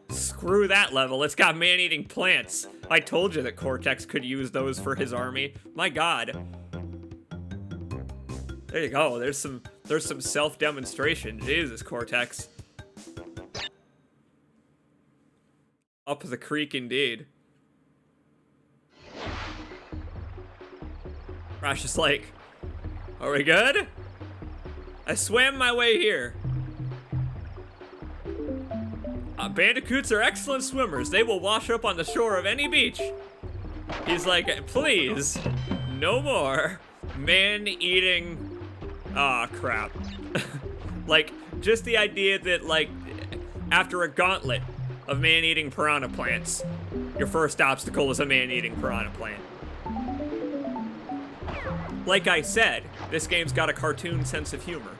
Screw that level, it's got man-eating plants. I told you that Cortex could use those for his army. My god. There you go, there's some self-demonstration. Jesus, Cortex. Up the creek indeed. Crash is like, are we good? I swam my way here. Bandicoots are excellent swimmers. They will wash up on the shore of any beach. He's like, please, no more man-eating. Aw, crap. Like, just the idea that, like, after a gauntlet of man-eating piranha plants, your first obstacle is a man-eating piranha plant. Like I said, this game's got a cartoon sense of humor.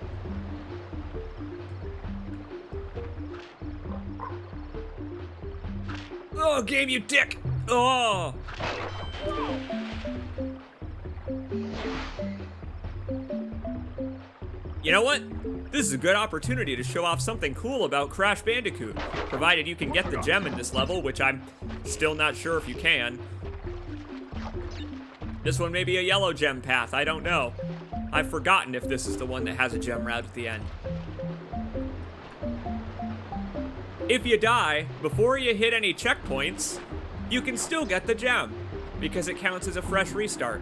Oh, game, you dick! Oh! You know what? This is a good opportunity to show off something cool about Crash Bandicoot, provided you can get the gem in this level, which I'm still not sure if you can. This one may be a yellow gem path, I don't know. I've forgotten if this is the one that has a gem route at the end. If you die before you hit any checkpoints, you can still get the gem, because it counts as a fresh restart.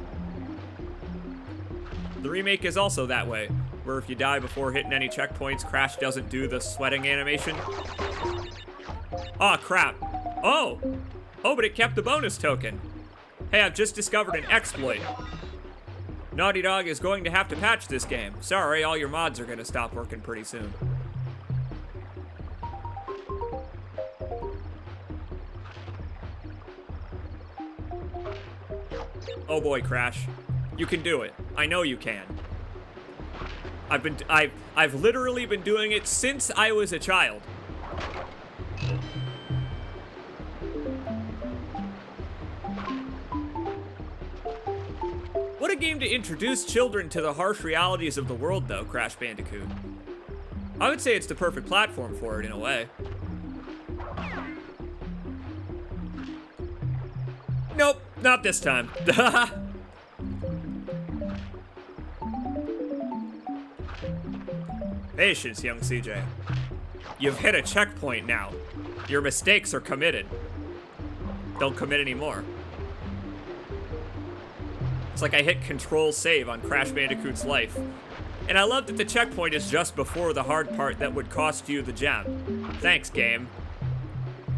The remake is also that way, where if you die before hitting any checkpoints, Crash doesn't do the sweating animation. Aw, crap. Oh! Oh, but it kept the bonus token. Hey, I've just discovered an exploit. Naughty Dog is going to have to patch this game. Sorry, all your mods are gonna stop working pretty soon. Oh boy, Crash. You can do it. I know you can. I've literally been doing it since I was a child. What a game to introduce children to the harsh realities of the world, though, Crash Bandicoot. I would say it's the perfect platform for it, in a way. Nope, not this time. Patience, young CJ. You've hit a checkpoint now. Your mistakes are committed. Don't commit anymore. It's like I hit Control Save on Crash Bandicoot's life. And I love that the checkpoint is just before the hard part that would cost you the gem. Thanks, game.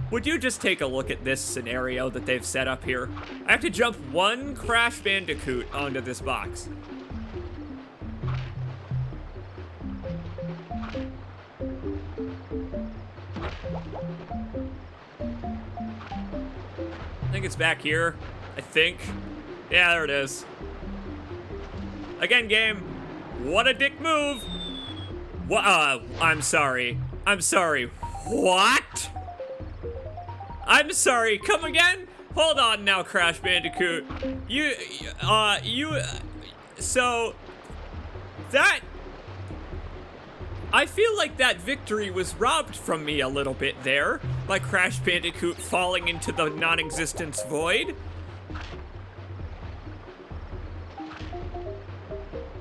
Would you just take a look at this scenario that they've set up here? I have to jump one Crash Bandicoot onto this box. I think it's back here. I think. Yeah, there it is. Again, game. What a dick move. What? I'm sorry. I'm sorry. What? I'm sorry. Come again? Hold on now, Crash Bandicoot. So that, I feel like that victory was robbed from me a little bit there by Crash Bandicoot falling into the non-existence void.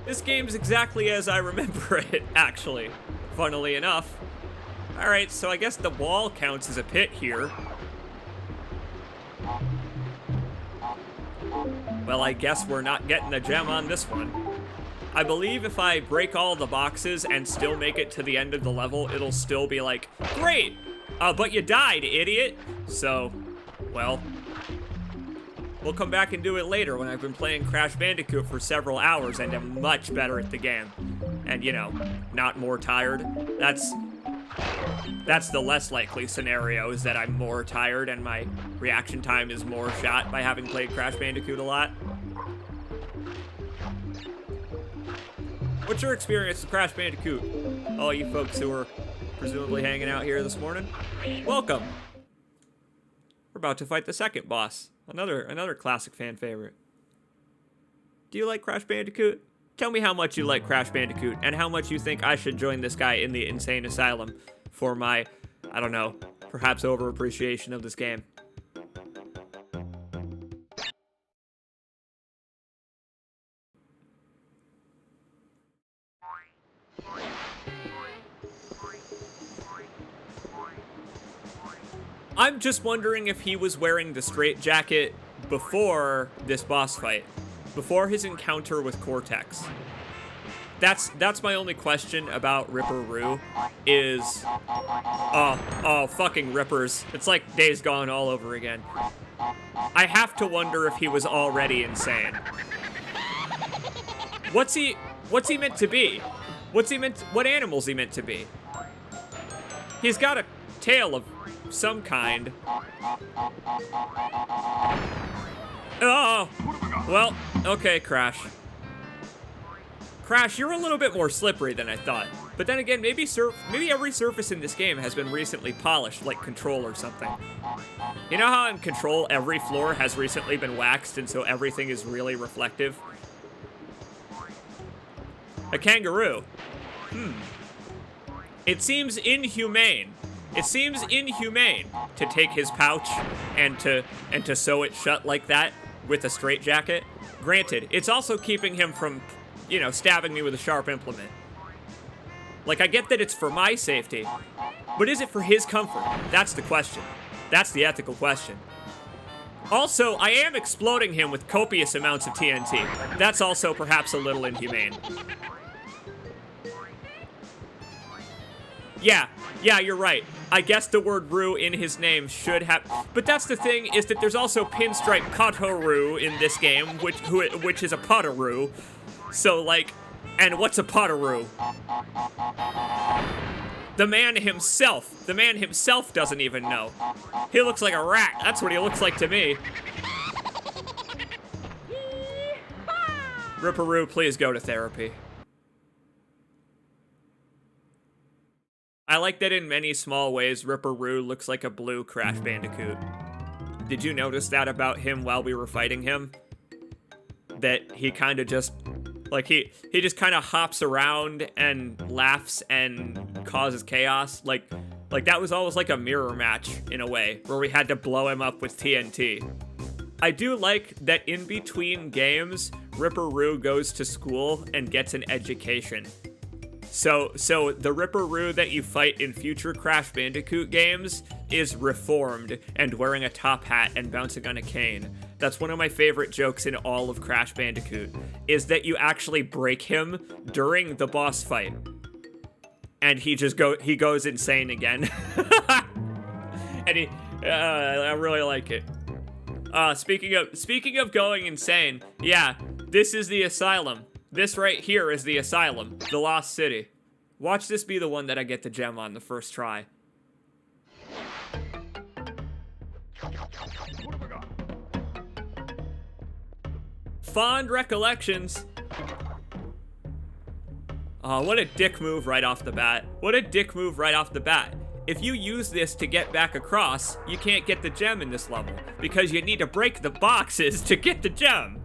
This game's exactly as I remember it, actually, funnily enough. Alright, so I guess the wall counts as a pit here. Well, I guess we're not getting a gem on this one. I believe if I break all the boxes and still make it to the end of the level, it'll still be like, great, but you died, idiot. So, well, we'll come back and do it later when I've been playing Crash Bandicoot for several hours and am much better at the game. And, you know, not more tired. That's the less likely scenario, is that I'm more tired and my reaction time is more shot by having played Crash Bandicoot a lot. What's your experience with Crash Bandicoot? All you folks who are presumably hanging out here this morning, welcome. We're about to fight the second boss. Another classic fan favorite. Do you like Crash Bandicoot? Tell me how much you like Crash Bandicoot and how much you think I should join this guy in the insane asylum for my, I don't know, perhaps overappreciation of this game. I'm just wondering if he was wearing the straitjacket before this boss fight, before his encounter with Cortex. That's my only question about Ripper Roo, is, oh, fucking Rippers. It's like Days Gone all over again. I have to wonder if he was already insane. What's he meant to be? What animal's he meant to be? He's got a tail of some kind. Oh, well, okay, Crash. Crash, you're a little bit more slippery than I thought. But then again, maybe every surface in this game has been recently polished, like Control or something. You know how in Control, every floor has recently been waxed, and so everything is really reflective? A kangaroo. It seems inhumane. It seems inhumane to take his pouch and to sew it shut like that with a straitjacket. Granted, it's also keeping him from, you know, stabbing me with a sharp implement. Like, I get that it's for my safety, but is it for his comfort? That's the question. That's the ethical question. Also, I am exploding him with copious amounts of TNT. That's also perhaps a little inhumane. Yeah, you're right. I guess the word Roo in his name should have... But that's the thing, is that there's also Pinstripe Kotoroo in this game, which is a Potteroo. So, like, and what's a Potteroo? The man himself doesn't even know. He looks like a rat. That's what he looks like to me. Ripperoo, please go to therapy. I like that in many small ways, Ripperoo looks like a blue Crash Bandicoot. Did you notice that about him while we were fighting him? That he kind of just, like, he just kind of hops around and laughs and causes chaos. Like that was always like a mirror match in a way, where we had to blow him up with TNT. I do like that in between games, Ripperoo goes to school and gets an education. So the Ripperoo that you fight in future Crash Bandicoot games is reformed and wearing a top hat and bouncing on a cane. That's one of my favorite jokes in all of Crash Bandicoot, is that you actually break him during the boss fight. And he goes insane again. And I really like it. Speaking of going insane, yeah, this is the asylum. This right here is the asylum, the Lost City. Watch this be the one that I get the gem on the first try. Fond recollections. Oh, what a dick move right off the bat. What a dick move right off the bat. If you use this to get back across, you can't get the gem in this level, because you need to break the boxes to get the gem.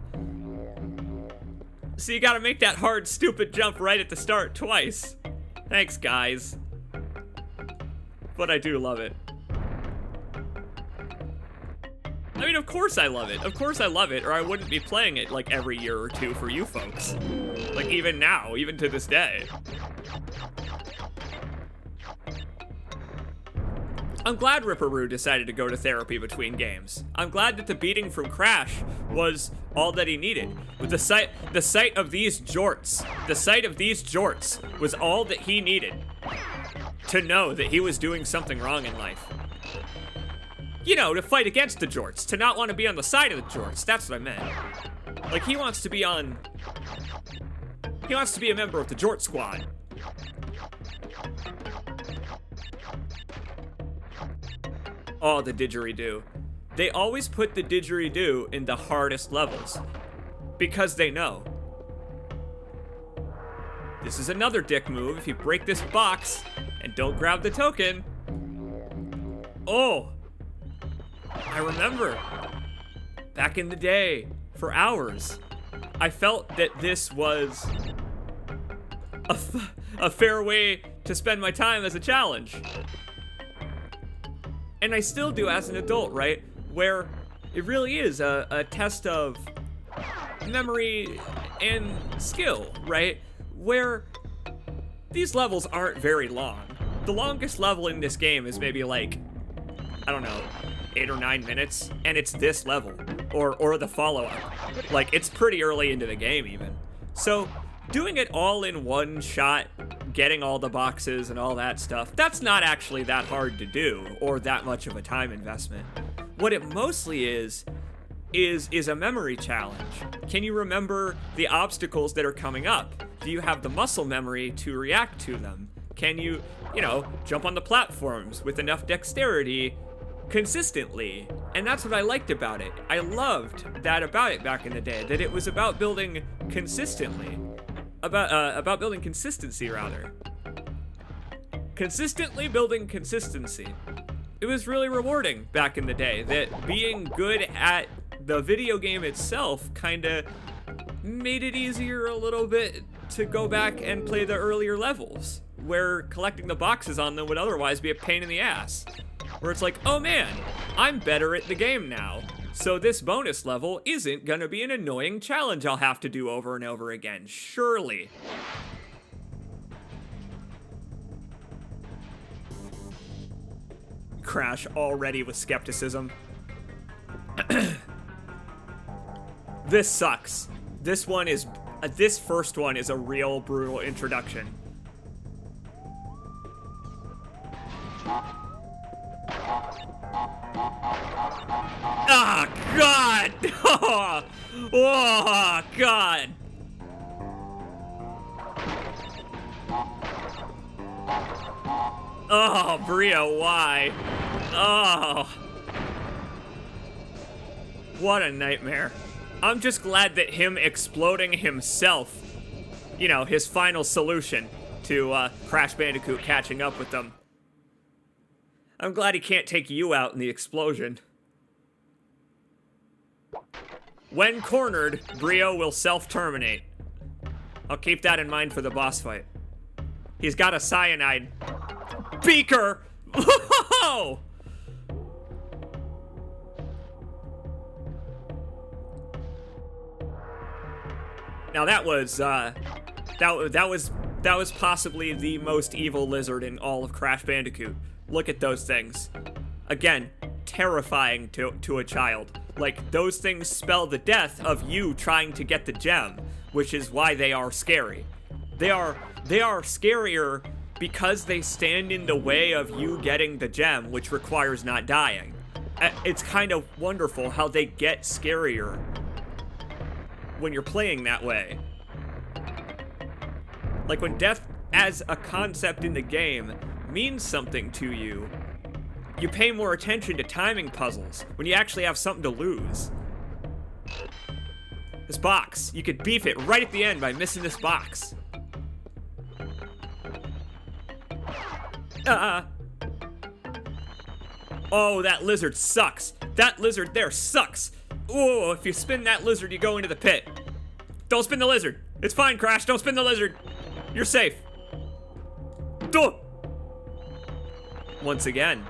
So you gotta make that hard, stupid jump right at the start twice. Thanks, guys. But I do love it. I mean, of course I love it. Of course I love it, or I wouldn't be playing it like every year or two for you folks. Like even now, even to this day. I'm glad Ripperoo decided to go to therapy between games. I'm glad that the beating from Crash was all that he needed. With the sight of these jorts, was all that he needed to know that he was doing something wrong in life. You know, to fight against the jorts, to not want to be on the side of the jorts. That's what I meant. Like, he wants to be a member of the Jort Squad. Oh, the didgeridoo. They always put the didgeridoo in the hardest levels, because they know. This is another dick move. If you break this box and don't grab the token. Oh, I remember. Back in the day, for hours, I felt that this was a fair way to spend my time as a challenge. And I still do as an adult, right? Where it really is a test of memory and skill, right? Where these levels aren't very long. The longest level in this game is maybe like, I don't know, 8 or 9 minutes, and it's this level, or the follow-up. Like, it's pretty early into the game even. So, doing it all in one shot, getting all the boxes and all that stuff, that's not actually that hard to do, or that much of a time investment. What it mostly is a memory challenge. Can you remember the obstacles that are coming up? Do you have the muscle memory to react to them? Can you jump on the platforms with enough dexterity consistently? And that's what I liked about it. I loved that about it back in the day, that it was about building consistently. About building consistency, rather. Consistently building consistency. It was really rewarding back in the day, that being good at the video game itself kinda made it easier a little bit to go back and play the earlier levels, where collecting the boxes on them would otherwise be a pain in the ass. Where it's like, oh man, I'm better at the game now, so this bonus level isn't gonna be an annoying challenge I'll have to do over and over again, surely. Crash already with skepticism. This sucks. This first one is a real brutal introduction. Ah, God! Oh, God! Oh, Bria, why? Oh. What a nightmare. I'm just glad that him exploding himself, his final solution to Crash Bandicoot catching up with them, I'm glad he can't take you out in the explosion. When cornered, Brio will self-terminate. I'll keep that in mind for the boss fight. He's got a cyanide beaker! Whoa! Now that was possibly the most evil lizard in all of Crash Bandicoot. Look at those things. Again, terrifying to a child. Like, those things spell the death of you trying to get the gem, which is why they are scary. They are scarier because they stand in the way of you getting the gem, which requires not dying. It's kind of wonderful how they get scarier when you're playing that way. Like, when death as a concept in the game means something to you, you pay more attention to timing puzzles when you actually have something to lose. This box, you could beef it right at the end by missing this box. Oh, that lizard sucks. That lizard there sucks. Oh, if you spin that lizard, you go into the pit. Don't spin the lizard. It's fine, Crash. Don't spin the lizard. You're safe. Duh. Once again,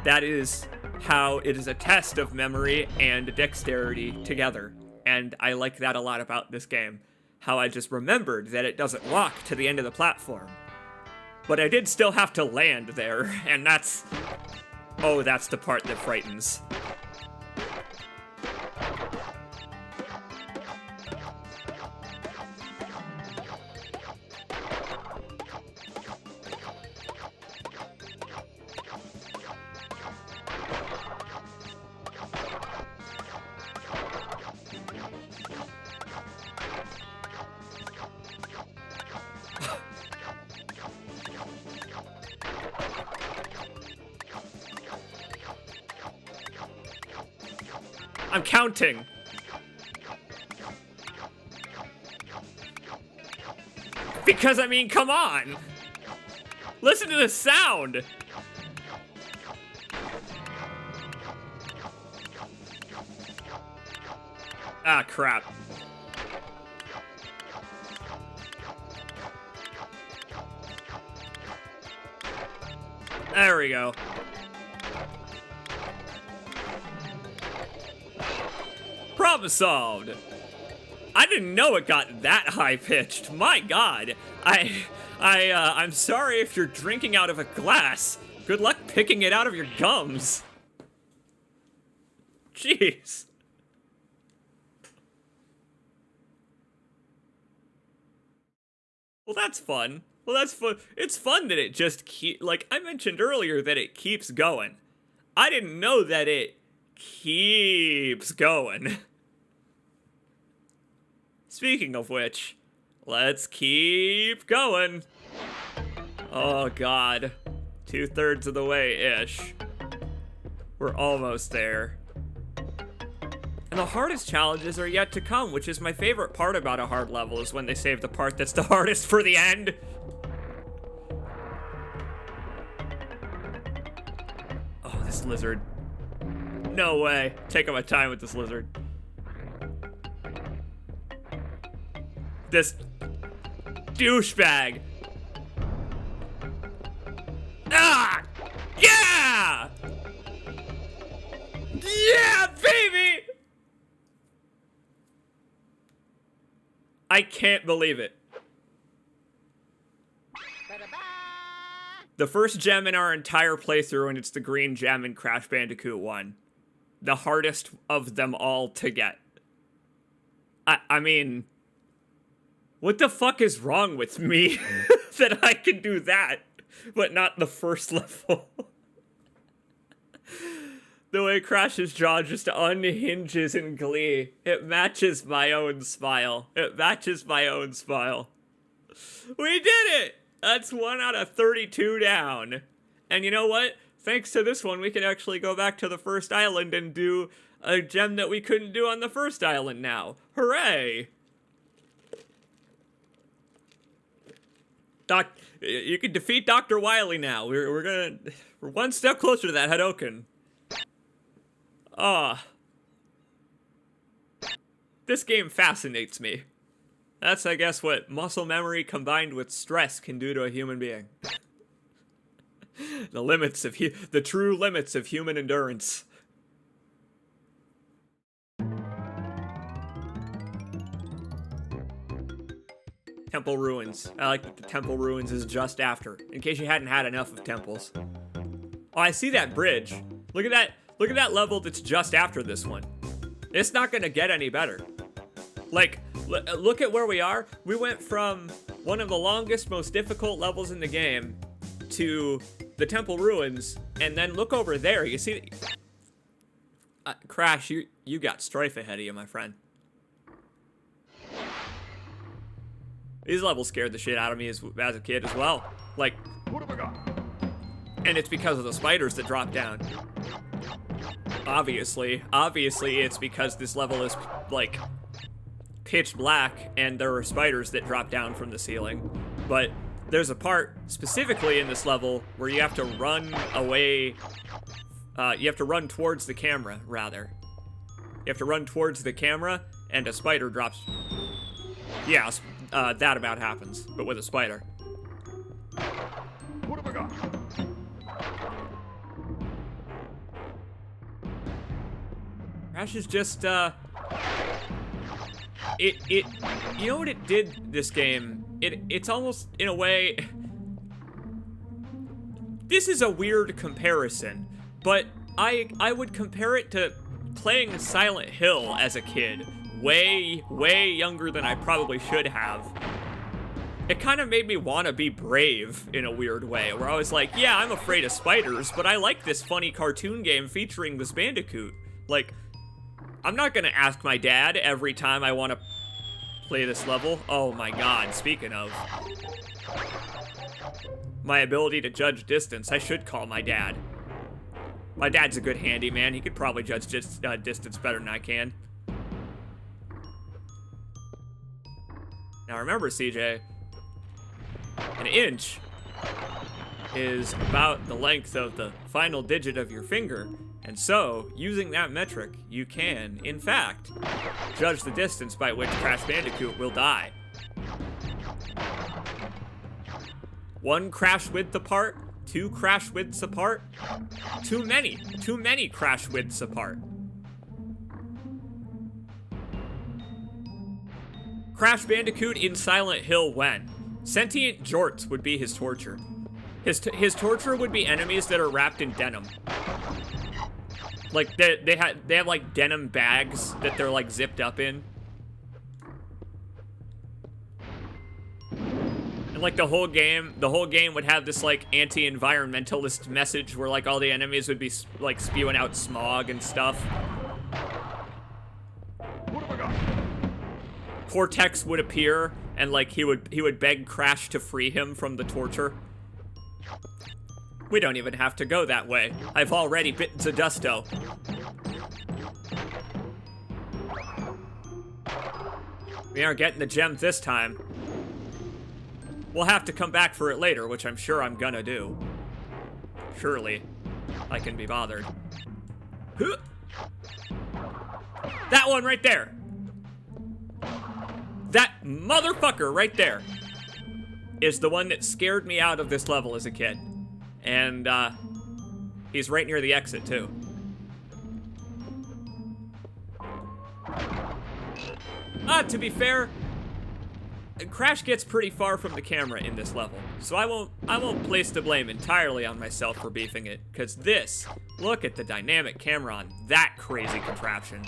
that is how it is a test of memory and dexterity together. And I like that a lot about this game. How I just remembered that it doesn't walk to the end of the platform. But I did still have to land there, and that's... Oh, that's the part that frightens. I'm counting. Because, I mean, come on. Listen to the sound. Ah, crap. There we go. Problem solved. I didn't know it got that high-pitched. My God. I'm sorry if you're drinking out of a glass. Good luck picking it out of your gums. Jeez. Well, that's fun. Well, that's fun. It's fun that it just like I mentioned earlier, that it keeps going. I didn't know that it keeps going. Speaking of which, let's keep going. Oh God, 2/3 of the way-ish. We're almost there. And the hardest challenges are yet to come, which is my favorite part about a hard level, is when they save the part that's the hardest for the end. Oh, this lizard. No way. Taking my time with this lizard. This douchebag. Ah! Yeah! Yeah, baby! I can't believe it. The first gem in our entire playthrough, and it's the green gem in Crash Bandicoot 1. The hardest of them all to get. I mean... What the fuck is wrong with me that I can do that, but not the first level? The way Crash's jaw just unhinges in glee. It matches my own smile. It matches my own smile. We did it! That's 1 out of 32 down. And you know what? Thanks to this one, we can actually go back to the first island and do a gem that we couldn't do on the first island now. Hooray! You can defeat Dr. Wily now. We're one step closer to that Hadoken. This game fascinates me. That's, I guess, what muscle memory combined with stress can do to a human being. The true limits of human endurance. Temple Ruins. I like that the Temple Ruins is just after, in case you hadn't had enough of temples. Oh, I see that bridge. Look at that. Look at that level that's just after this one. It's not gonna get any better. Like, look at where we are. We went from one of the longest, most difficult levels in the game to the Temple Ruins, and then look over there. You see, Crash, you got strife ahead of you, my friend. These levels scared the shit out of me as a kid as well. Like, what have I got? And it's because of the spiders that drop down. Obviously, it's because this level is, like, pitch black, and there are spiders that drop down from the ceiling. But there's a part, specifically in this level, where you have to run away, you have to run towards the camera, rather. You have to run towards the camera, and a spider drops. Yeah, that about happens, but with a spider. What have I got? Crash is just, you know what it did, this game? It's almost, in a way, this is a weird comparison, but I would compare it to playing Silent Hill as a kid, way younger than I probably should have. It kind of made me want to be brave in a weird way, where I was like, yeah, I'm afraid of spiders, but I like this funny cartoon game featuring this Bandicoot. Like, I'm not gonna ask my dad every time I want to play this level. Oh my god, speaking of my ability to judge distance, I should call my dad. My dad's a good handyman. He could probably judge distance better than I can. Now remember, CJ, an inch is about the length of the final digit of your finger. And so, using that metric, you can, in fact, judge the distance by which Crash Bandicoot will die. One crash width apart, two crash widths apart, too many crash widths apart. Crash Bandicoot in Silent Hill when? Sentient jorts would be his torture. His torture would be enemies that are wrapped in denim. Like, they have like denim bags that they're like zipped up in. And like the whole game would have this like anti-environmentalist message where like all the enemies would be like spewing out smog and stuff. What have I got? Cortex would appear and like he would beg Crash to free him from the torture. We don't even have to go that way. I've already bitten Zadusto. We aren't getting the gem this time. We'll have to come back for it later, which I'm sure I'm gonna do. Surely, I can be bothered. That one right there. That motherfucker right there is the one that scared me out of this level as a kid. And, he's right near the exit, too. To be fair, Crash gets pretty far from the camera in this level, so I won't place the blame entirely on myself for beefing it, because look at the dynamic camera on that crazy contraption.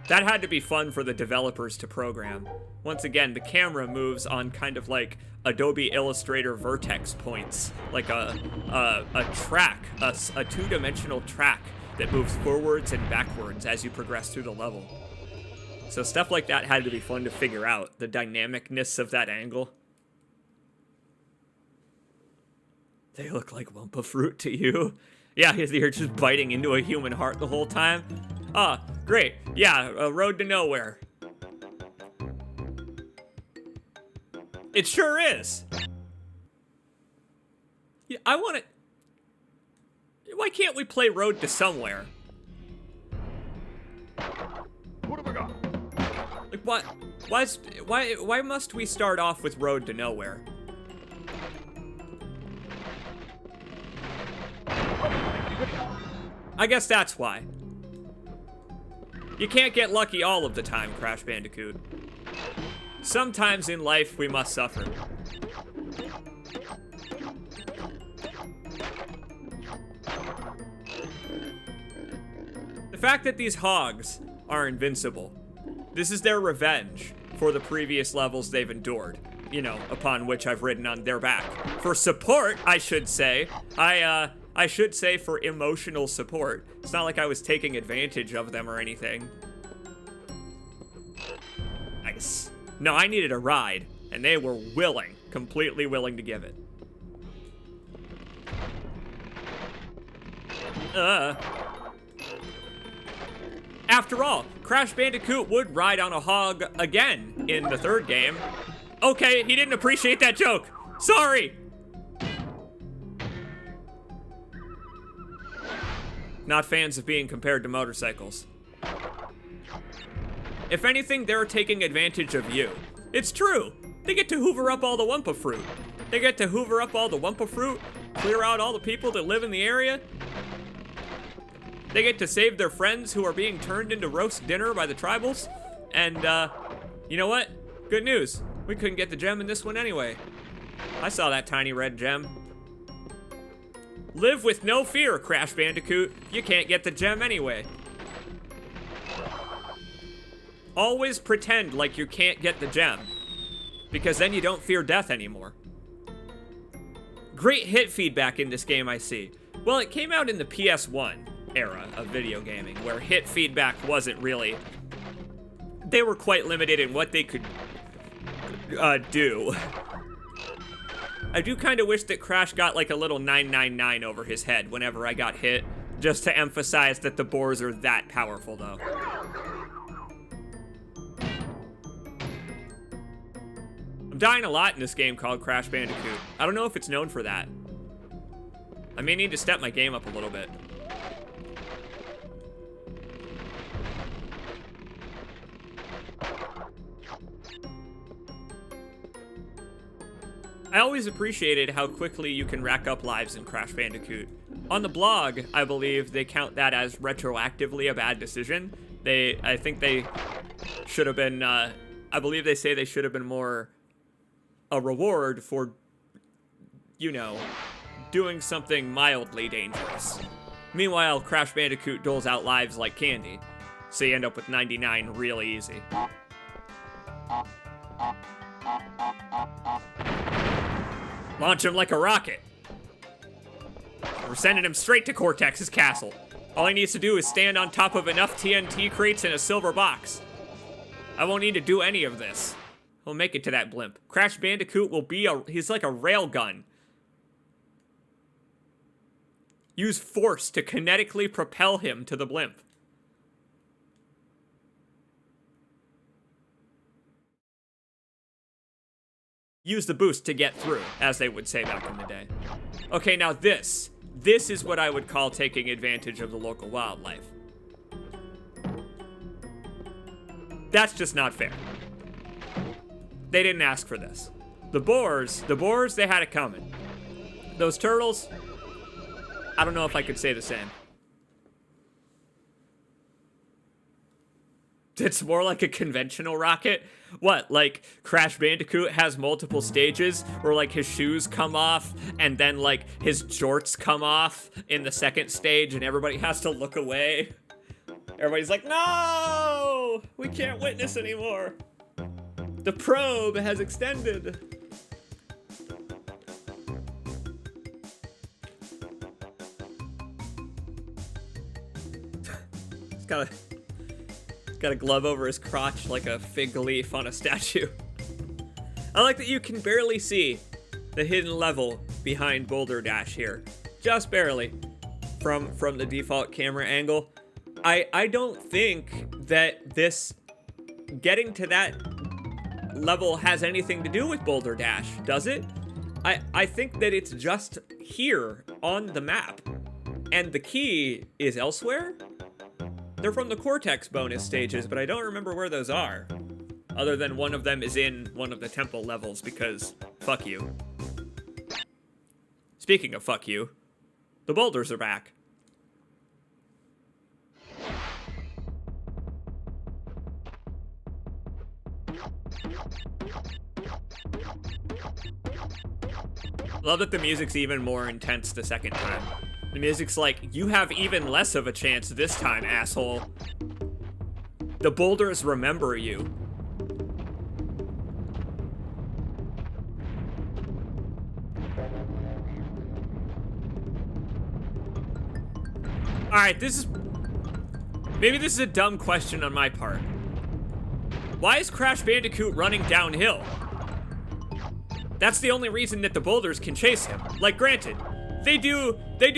That had to be fun for the developers to program. Once again, the camera moves on kind of like Adobe Illustrator vertex points, like a track, a two-dimensional track that moves forwards and backwards as you progress through the level. So stuff like that had to be fun to figure out, the dynamicness of that angle. They look like Wumpa fruit to you. Yeah, you're just biting into a human heart the whole time. Ah, great. Yeah, a road to nowhere. It sure is. Yeah, I want to... Why can't we play Road to Somewhere? What have I got? Like, what? Why must we start off with Road to Nowhere? I guess that's why. You can't get lucky all of the time, Crash Bandicoot. Sometimes in life, we must suffer. The fact that these hogs are invincible, this is their revenge for the previous levels they've endured, you know, upon which I've ridden on their back. For support, I should say. I should say for emotional support. It's not like I was taking advantage of them or anything. Nice. No, I needed a ride, and they were willing, completely willing to give it. After all, Crash Bandicoot would ride on a hog again in the third game. Okay, he didn't appreciate that joke. Sorry. Not fans of being compared to motorcycles. If anything, they're taking advantage of you. It's true. They get to hoover up all the Wumpa fruit. They get to hoover up all the Wumpa fruit, clear out all the people that live in the area. They get to save their friends who are being turned into roast dinner by the tribals. And, you know what? Good news. We couldn't get the gem in this one anyway. I saw that tiny red gem. Live with no fear, Crash Bandicoot. You can't get the gem anyway. Always pretend like you can't get the gem, because then you don't fear death anymore. Great hit feedback in this game, I see. Well, it came out in the PS1 era of video gaming, where hit feedback wasn't really... They were quite limited in what they could do. I do kind of wish that Crash got like a little 999 over his head whenever I got hit, just to emphasize that the boars are that powerful, though. I'm dying a lot in this game called Crash Bandicoot. I don't know if it's known for that. I may need to step my game up a little bit. I always appreciated how quickly you can rack up lives in Crash Bandicoot. On the blog, I believe they count that as retroactively a bad decision. I think they should have been, I believe they say they should have been more a reward for, you know, doing something mildly dangerous. Meanwhile, Crash Bandicoot doles out lives like candy, so you end up with 99 really easy. Launch him like a rocket. We're sending him straight to Cortex's castle. All he needs to do is stand on top of enough TNT crates in a silver box. I won't need to do any of this. He'll make it to that blimp. Crash Bandicoot will be he's like a railgun. Use force to kinetically propel him to the blimp. Use the boost to get through, as they would say back in the day. Okay, now this is what I would call taking advantage of the local wildlife. That's just not fair. They didn't ask for this. The boars, they had it coming. Those turtles, I don't know if I could say the same. It's more like a conventional rocket. What, like Crash Bandicoot has multiple stages where like his shoes come off and then like his jorts come off in the second stage and everybody has to look away. Everybody's like, no, we can't witness anymore. The probe has extended. It's got a glove over his crotch like a fig leaf on a statue. I like that you can barely see the hidden level behind Boulder Dash here. Just barely. From the default camera angle. I don't think that this... Getting to that level has anything to do with Boulder Dash, does it? I think that it's just here on the map. And the key is elsewhere? They're from the Cortex bonus stages, but I don't remember where those are. Other than one of them is in one of the temple levels, because fuck you. Speaking of fuck you, the boulders are back. Love that the music's even more intense the second time. The music's like, you have even less of a chance this time, asshole. The boulders remember you. Alright, maybe this is a dumb question on my part. Why is Crash Bandicoot running downhill? That's the only reason that the boulders can chase him. Like, granted, they do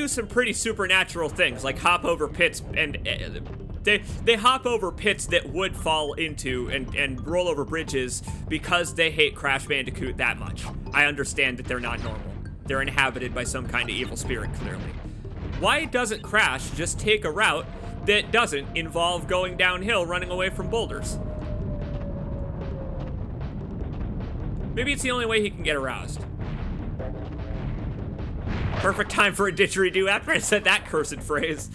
some pretty supernatural things, like hop over pits, and they hop over pits that would fall into and roll over bridges because they hate Crash Bandicoot that much. I understand that they're not normal. They're inhabited by some kind of evil spirit, clearly. Why doesn't Crash just take a route that doesn't involve going downhill running away from boulders? Maybe it's the only way he can get aroused. Perfect time for a didgeridoo after I said that cursed phrase.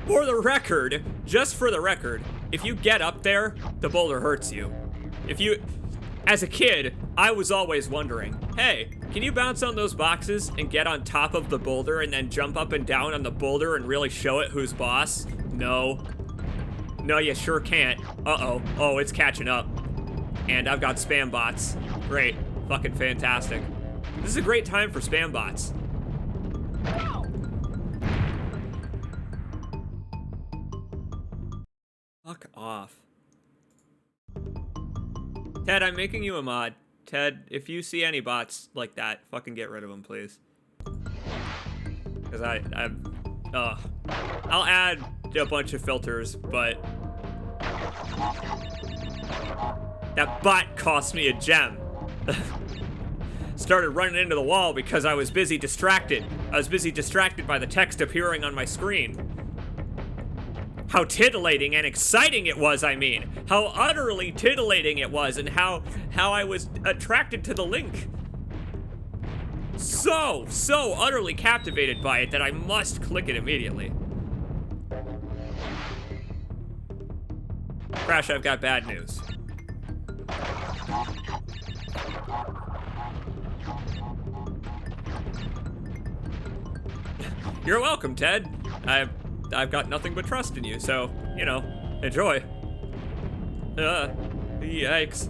For the record, just for the record, if you get up there, the boulder hurts you. As a kid, I was always wondering, hey, can you bounce on those boxes and get on top of the boulder and then jump up and down on the boulder and really show it who's boss? No. No, you sure can't. Uh-oh. Oh, it's catching up. And I've got spam bots. Great. Fucking fantastic. This is a great time for spam bots. Fuck off. Ted, I'm making you a mod. Ted, if you see any bots like that, fucking get rid of them, please. Because I'll add a bunch of filters, but that bot cost me a gem. Started running into the wall because I was busy distracted. I was busy distracted by the text appearing on my screen. How titillating and exciting it was, I mean. How utterly titillating it was, and how I was attracted to the link. So utterly captivated by it that I must click it immediately. Crash, I've got bad news. You're welcome, Ted. I've got nothing but trust in you, so, you know, enjoy. Yikes.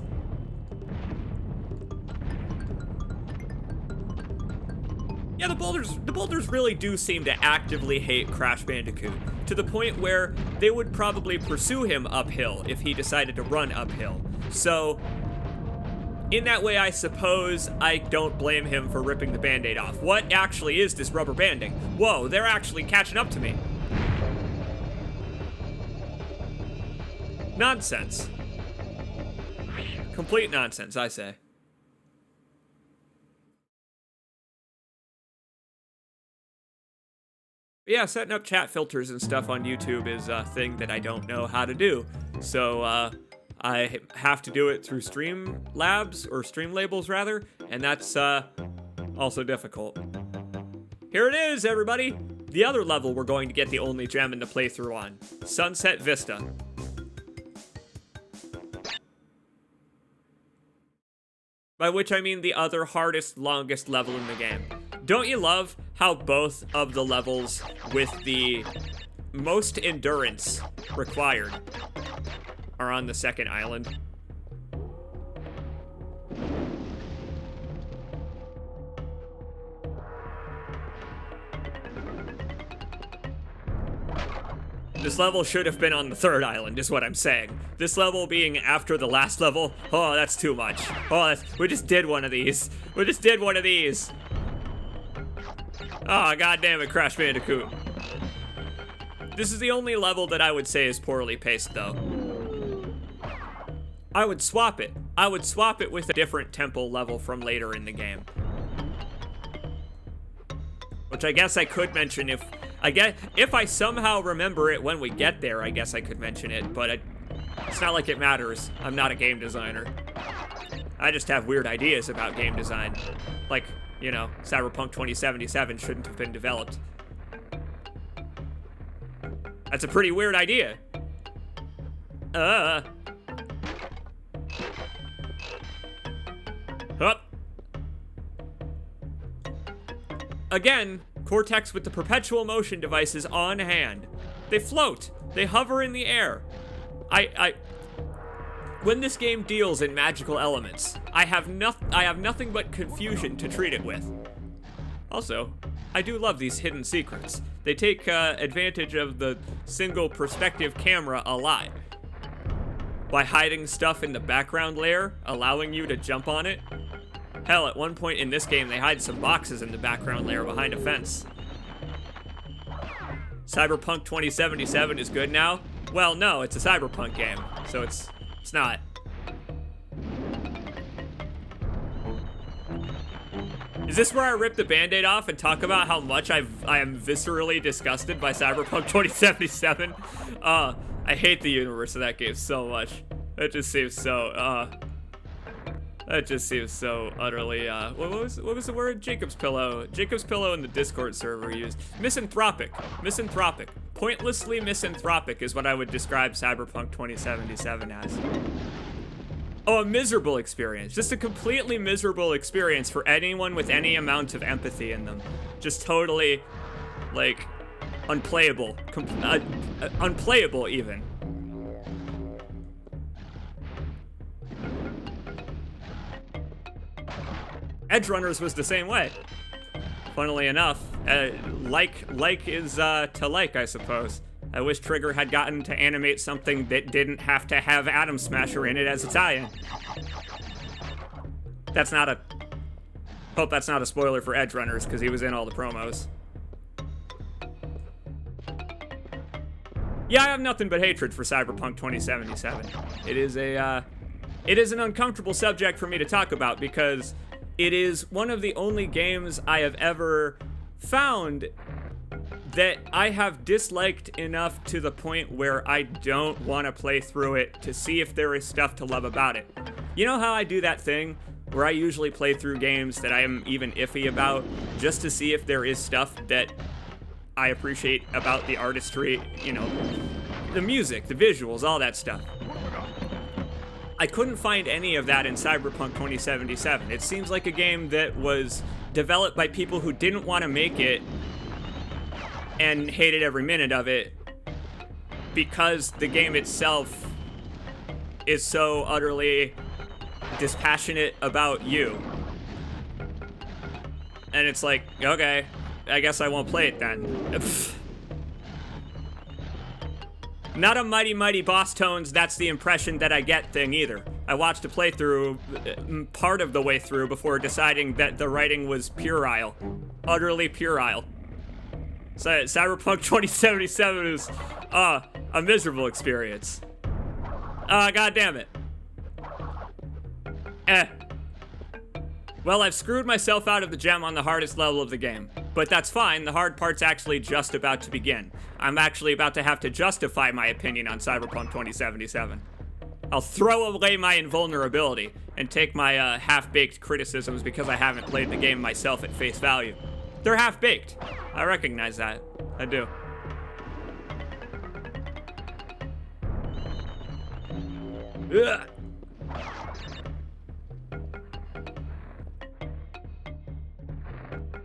Yeah, the boulders really do seem to actively hate Crash Bandicoot, to the point where they would probably pursue him uphill if he decided to run uphill. So, in that way, I suppose I don't blame him for ripping the Band-Aid off. What actually is this rubber banding? Whoa, they're actually catching up to me. Nonsense. Complete nonsense, I say. But yeah, setting up chat filters and stuff on YouTube is a thing that I don't know how to do. So, I have to do it through Streamlabs, or Streamlabels rather, and that's, also difficult. Here it is, everybody! The other level we're going to get the only gem in the playthrough on. Sunset Vista. By which I mean the other hardest, longest level in the game. Don't you love how both of the levels with the most endurance required are on the second island? This level should have been on the third island, is what I'm saying. This level being after the last level, oh, that's too much. Oh, we just did one of these. We just did one of these. Oh, god damn it, Crash Bandicoot. This is the only level that I would say is poorly paced, though. I would swap it. I would swap it with a different tempo level from later in the game. Which I guess I could mention if I somehow remember it when we get there, I guess I could mention it, but it's not like it matters. I'm not a game designer. I just have weird ideas about game design. Like, you know, Cyberpunk 2077 shouldn't have been developed. That's a pretty weird idea. Up. Again, Cortex with the perpetual motion devices on hand. They float. They hover in the air. When this game deals in magical elements, I have nothing but confusion to treat it with. Also, I do love these hidden secrets. They take advantage of the single perspective camera a lot. By hiding stuff in the background layer, allowing you to jump on it. Hell, at one point in this game, they hide some boxes in the background layer behind a fence. Cyberpunk 2077 is good now? Well, no, it's a Cyberpunk game, so it's not. Is this where I rip the Band-Aid off and talk about how much I am viscerally disgusted by Cyberpunk 2077? I hate the universe of that game so much. It just seems so, that just seems so utterly, what was the word? Jacob's Pillow. Jacob's Pillow in the Discord server used. Misanthropic. Misanthropic. Pointlessly misanthropic is what I would describe Cyberpunk 2077 as. Oh, a miserable experience. Just a completely miserable experience for anyone with any amount of empathy in them. Just totally, like, unplayable. Unplayable, even. Edge Runners was the same way. Funnily enough, like is to like, I suppose. I wish Trigger had gotten to animate something that didn't have to have Atom Smasher in it as a tie-in. Hope that's not a spoiler for Edge Runners, because he was in all the promos. Yeah, I have nothing but hatred for Cyberpunk 2077. It is an uncomfortable subject for me to talk about, because it is one of the only games I have ever found that I have disliked enough to the point where I don't want to play through it to see if there is stuff to love about it. You know how I do that thing where I usually play through games that I am even iffy about just to see if there is stuff that I appreciate about the artistry, you know, the music, the visuals, all that stuff. I couldn't find any of that in Cyberpunk 2077. It seems like a game that was developed by people who didn't want to make it and hated every minute of it because the game itself is so utterly dispassionate about you. And it's like, okay, I guess I won't play it then. Not a Mighty Mighty Boss Tones, that's the impression that I get thing either. I watched a playthrough part of the way through before deciding that the writing was puerile. Utterly puerile. So Cyberpunk 2077 is a miserable experience. God damn it. Well, I've screwed myself out of the gem on the hardest level of the game. But that's fine, the hard part's actually just about to begin. I'm actually about to have to justify my opinion on Cyberpunk 2077. I'll throw away my invulnerability and take my half-baked criticisms because I haven't played the game myself at face value. They're half-baked. I recognize that. I do. Ugh.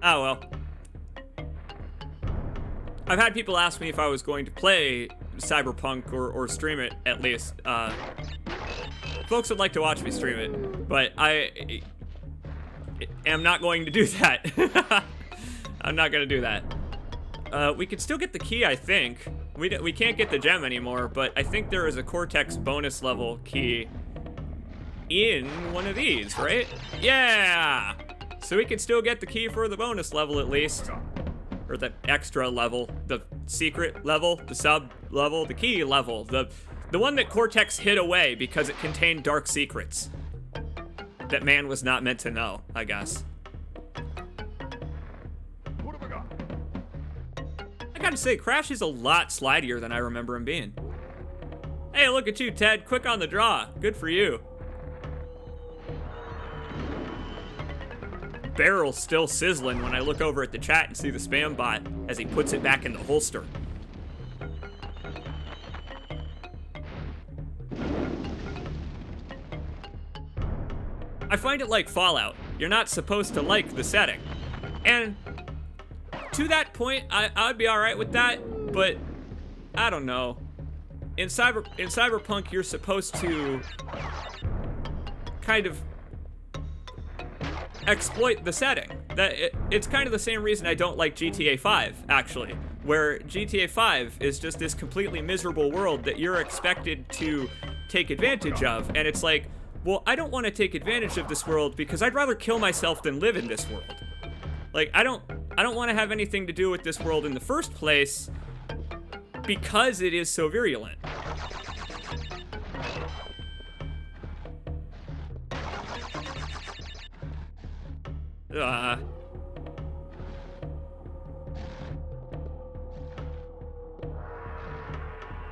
Oh well. I've had people ask me if I was going to play Cyberpunk or stream it, at least. Folks would like to watch me stream it, but I am not going to do that. I'm not going to do that. We could still get the key, I think. We can't get the gem anymore, but I think there is a Cortex bonus level key in one of these, right? Yeah! So we can still get the key for the bonus level, at least. or the extra level, the secret level, the sub level, the key level, the one that Cortex hid away because it contained dark secrets that man was not meant to know, I guess. What have I got? I gotta say, Crash is a lot slidier than I remember him being. Hey, look at you, Ted. Quick on the draw. Good for you. Barrel's still sizzling when I look over at the chat and see the spam bot as he puts it back in the holster. I find it like Fallout. You're not supposed to like the setting. And to that point, I'd be alright with that, but I don't know. In Cyberpunk, you're supposed to kind of exploit the setting. It's kind of the same reason I don't like GTA 5, actually, where GTA 5 is just this completely miserable world that you're expected to take advantage of, and it's like, well, I don't want to take advantage of this world because I'd rather kill myself than live in this world. Like, I don't want to have anything to do with this world in the first place because it is so virulent.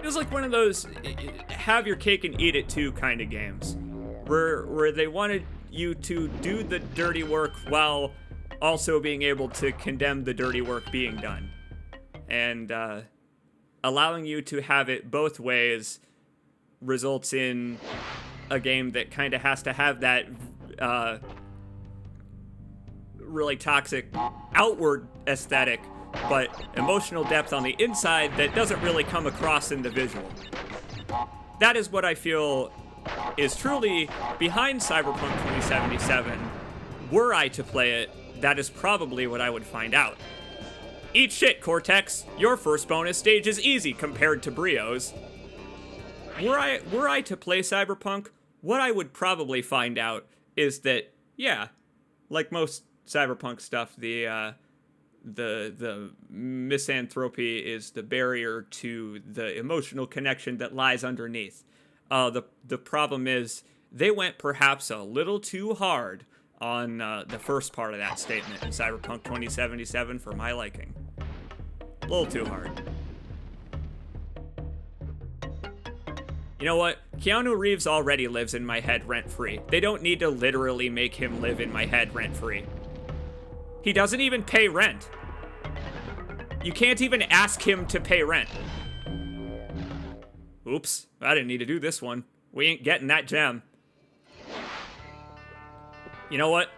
Feels like one of those have your cake and eat it too kind of games, where they wanted you to do the dirty work while also being able to condemn the dirty work being done, and allowing you to have it both ways results in a game that kind of has to have that really toxic outward aesthetic, but emotional depth on the inside that doesn't really come across in the visual. That is what I feel is truly behind Cyberpunk 2077. Were I to play it, that is probably what I would find out. Eat shit, Cortex. Your first bonus stage is easy compared to Brio's. Were I to play Cyberpunk, what I would probably find out is that, yeah, like most Cyberpunk stuff, the misanthropy is the barrier to the emotional connection that lies underneath. The problem is they went perhaps a little too hard on the first part of that statement in Cyberpunk 2077 for my liking. A little too hard. You know what? Keanu Reeves already lives in my head rent-free. They don't need to literally make him live in my head rent-free. He doesn't even pay rent. You can't even ask him to pay rent. Oops, I didn't need to do this one. We ain't getting that gem. You know what?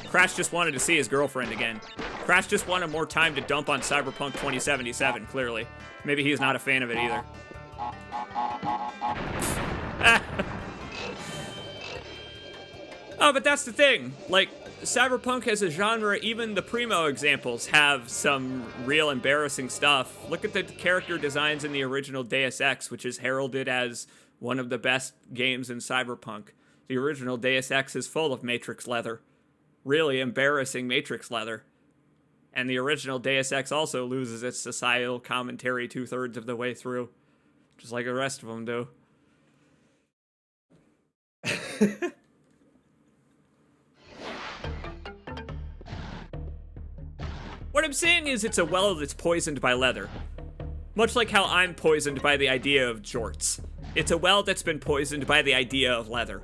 Crash just wanted to see his girlfriend again. Crash just wanted more time to dump on Cyberpunk 2077, clearly. Maybe he's not a fan of it either. Oh, but that's the thing. Like, Cyberpunk as a genre, even the primo examples have some real embarrassing stuff. Look at the character designs in the original Deus Ex, which is heralded as one of the best games in Cyberpunk. The original Deus Ex is full of Matrix leather. Really embarrassing Matrix leather. And the original Deus Ex also loses its societal commentary 2/3 of the way through. Just like the rest of them do. What I'm saying is it's a well that's poisoned by leather. Much like how I'm poisoned by the idea of jorts. It's a well that's been poisoned by the idea of leather.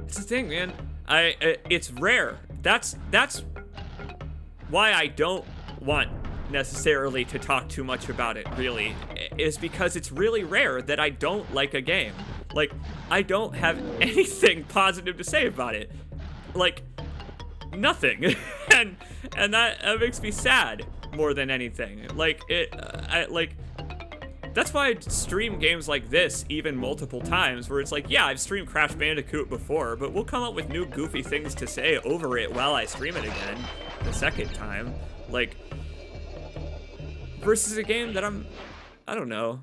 It's the thing, man. It's rare. That's why I don't want necessarily to talk too much about it, really, is because it's really rare that I don't like a game. Like, I don't have anything positive to say about it. Like, nothing. and that makes me sad more than anything. Like, that's why I stream games like this even multiple times, where it's like, yeah, I've streamed Crash Bandicoot before, but we'll come up with new goofy things to say over it while I stream it again the second time. Like, versus a game that I don't know.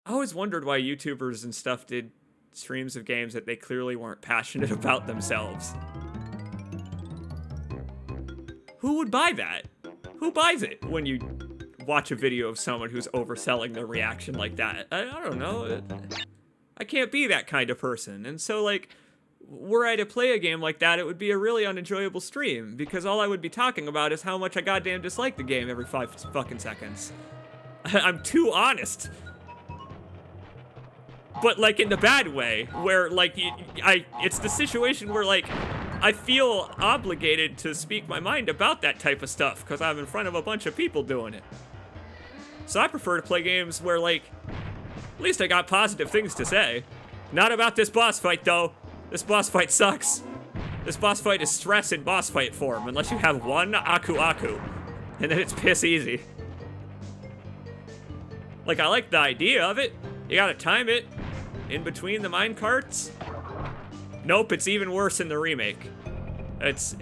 I always wondered why YouTubers and stuff did streams of games that they clearly weren't passionate about themselves. Who would buy that? Who buys it when you watch a video of someone who's overselling their reaction like that? I don't know. I can't be that kind of person. And so, like, were I to play a game like that, it would be a really unenjoyable stream, because all I would be talking about is how much I goddamn dislike the game every 5 fucking seconds. I'm too honest. But, like, in the bad way, where, like, it's the situation where, like, I feel obligated to speak my mind about that type of stuff, because I'm in front of a bunch of people doing it. So I prefer to play games where, like, at least I got positive things to say. Not about this boss fight, though. This boss fight sucks. This boss fight is stress in boss fight form, unless you have one Aku Aku. And then it's piss easy. Like, I like the idea of it. You gotta time it in between the mine carts. Nope, it's even worse in the remake. It's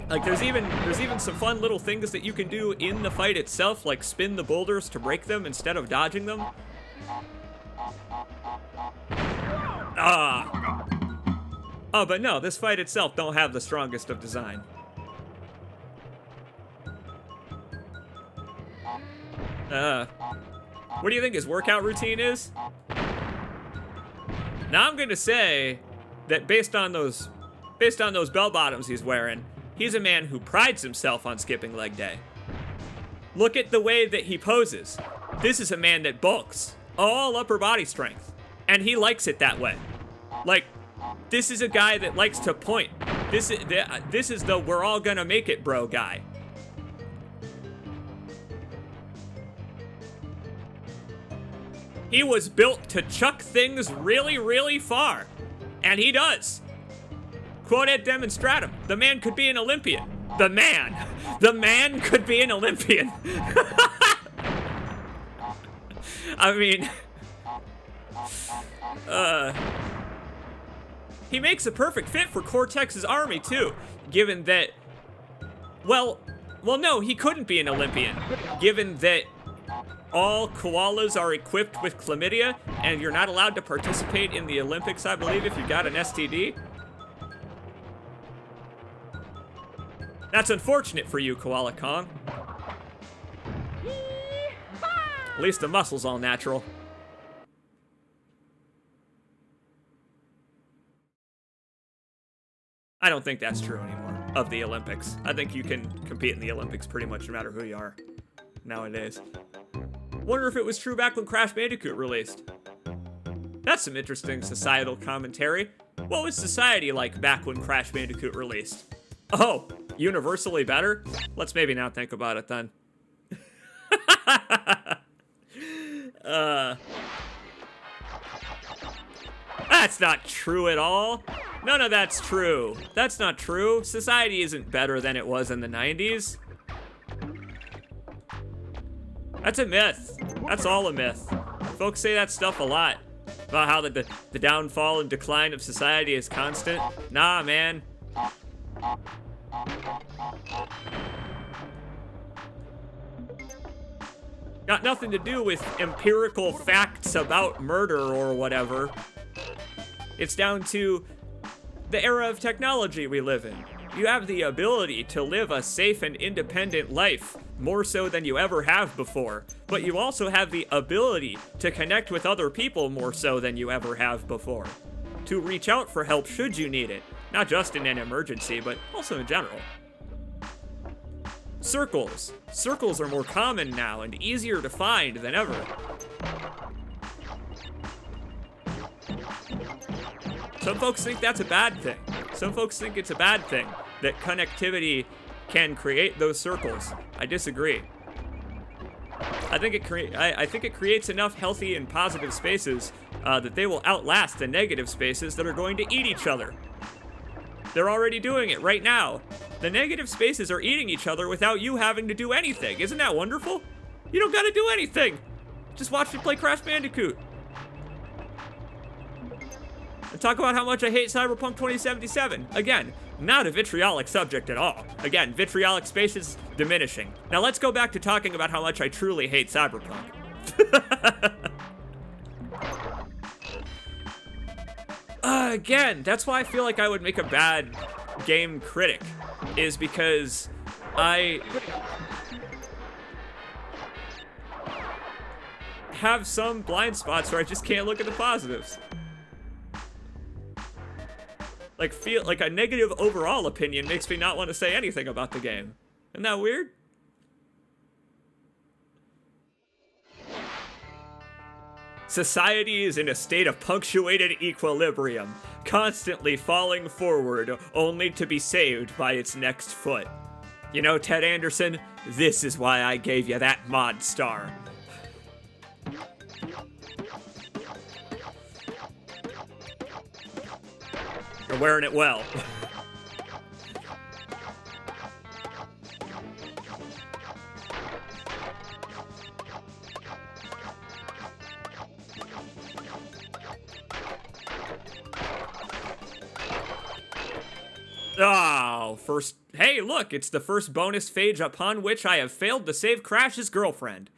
like there's even some fun little things that you can do in the fight itself, like spin the boulders to break them instead of dodging them. Oh, but no, this fight itself don't have the strongest of design. What do you think his workout routine is? Now I'm gonna say that based on those bell bottoms he's wearing, he's a man who prides himself on skipping leg day. Look at the way that he poses. This is a man that bulks, all upper body strength, and he likes it that way. Like, this is a guy that likes to point. This is the we're all gonna make it bro guy. He was built to chuck things really, really far. And he does. Quod ad demonstratum. The man could be an Olympian. The man could be an Olympian. I mean, he makes a perfect fit for Cortex's army too, given that, well, no, he couldn't be an Olympian, given that all koalas are equipped with chlamydia, and you're not allowed to participate in the Olympics, I believe, if you got an STD. That's unfortunate for you, Koala Kong. At least the muscle's all natural. I don't think that's true anymore, of the Olympics. I think you can compete in the Olympics pretty much no matter who you are nowadays. Wonder if it was true back when Crash Bandicoot released. That's some interesting societal commentary. What was society like back when Crash Bandicoot released? Oh, universally better? Let's maybe not think about it then. That's not true at all. None of that's true. That's not true. Society isn't better than it was in the 90s. That's a myth. That's all a myth. Folks say that stuff a lot. About how the downfall and decline of society is constant. Nah, man. Got nothing to do with empirical facts about murder or whatever. It's down to the era of technology we live in. You have the ability to live a safe and independent life, more so than you ever have before. But you also have the ability to connect with other people more so than you ever have before. To reach out for help should you need it, not just in an emergency, but also in general. Circles. Circles are more common now and easier to find than ever. Some folks think that's a bad thing. Some folks think it's a bad thing that connectivity can create those circles. I disagree. I think it creates enough healthy and positive spaces that they will outlast the negative spaces that are going to eat each other. They're already doing it right now. The negative spaces are eating each other without you having to do anything. Isn't that wonderful? You don't gotta do anything. Just watch me play Crash Bandicoot. and talk about how much I hate Cyberpunk 2077. Again, not a vitriolic subject at all. Again, vitriolic space is diminishing. Now let's go back to talking about how much I truly hate Cyberpunk. Again, that's why I feel like I would make a bad game critic, is because I have some blind spots where I just can't look at the positives. Like, feel like a negative overall opinion makes me not want to say anything about the game. Isn't that weird? Society is in a state of punctuated equilibrium, constantly falling forward, only to be saved by its next foot. You know, Ted Anderson, this is why I gave you that mod star. You're wearing it well. Oh, first... Hey, look, it's the first bonus phase upon which I have failed to save Crash's girlfriend.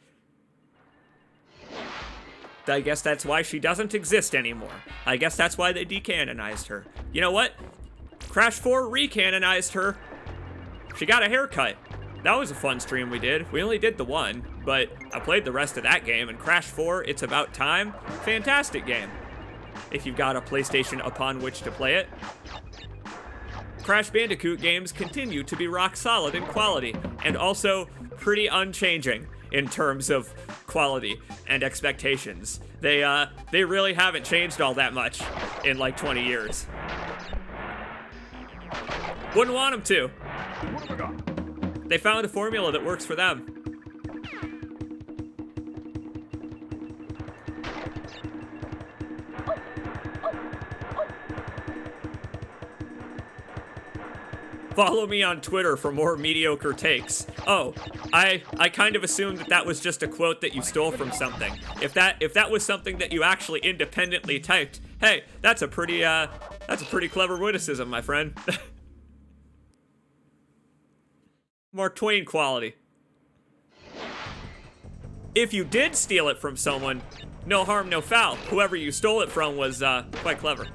I guess that's why she doesn't exist anymore. I guess that's why they decanonized her. You know what? Crash 4 recanonized her. She got a haircut. That was a fun stream we did. We only did the one, but I played the rest of that game, and Crash 4, It's About Time, fantastic game. If you've got a PlayStation upon which to play it. Crash Bandicoot games continue to be rock solid in quality, and also pretty unchanging in terms of quality and expectations. They really haven't changed all that much in like 20 years. Wouldn't want them to. What have I got? They found a formula that works for them. Follow me on Twitter for more mediocre takes. Oh, I kind of assumed that that was just a quote that you stole from something. If that was something that you actually independently typed, hey, that's a pretty clever witticism, my friend. Mark Twain quality. If you did steal it from someone, no harm, no foul. Whoever you stole it from was quite clever.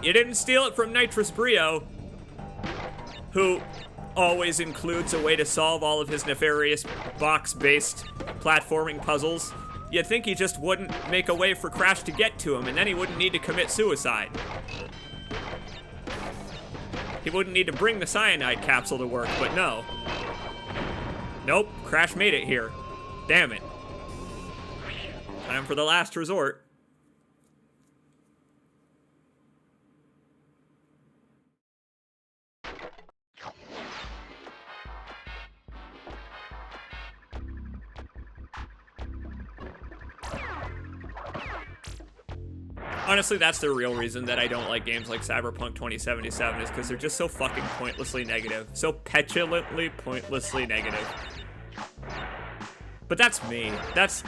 You didn't steal it from Nitrous Brio, who always includes a way to solve all of his nefarious box-based platforming puzzles. You'd think he just wouldn't make a way for Crash to get to him, and then he wouldn't need to commit suicide. He wouldn't need to bring the cyanide capsule to work, but no. Nope, Crash made it here. Damn it. Time for the last resort. Honestly, that's the real reason that I don't like games like Cyberpunk 2077 is because they're just so fucking pointlessly negative. So petulantly, pointlessly negative. But that's me. That's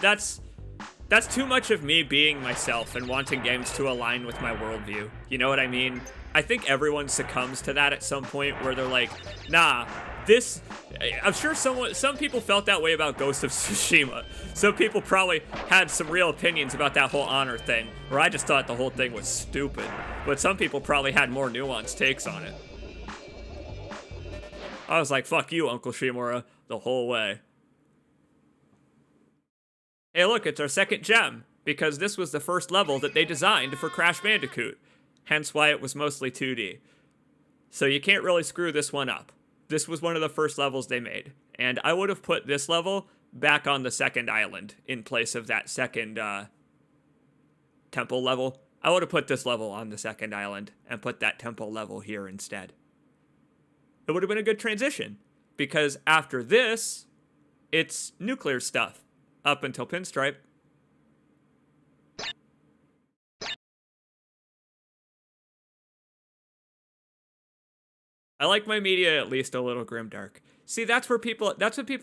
too much of me being myself and wanting games to align with my worldview. You know what I mean? I think everyone succumbs to that at some point where they're like, nah, this... I'm sure some people felt that way about Ghost of Tsushima. Some people probably had some real opinions about that whole honor thing, where I just thought the whole thing was stupid. But some people probably had more nuanced takes on it. I was like, fuck you, Uncle Shimura, the whole way. Hey, look, it's our second gem, because this was the first level that they designed for Crash Bandicoot, hence why it was mostly 2D. So you can't really screw this one up. This was one of the first levels they made, and I would have put this level back on the second island in place of that second temple level. I would have put this level on the second island and put that temple level here instead. It would have been a good transition, because after this, it's nuclear stuff. Up until Pinstripe. I like my media at least a little grimdark. See, that's what people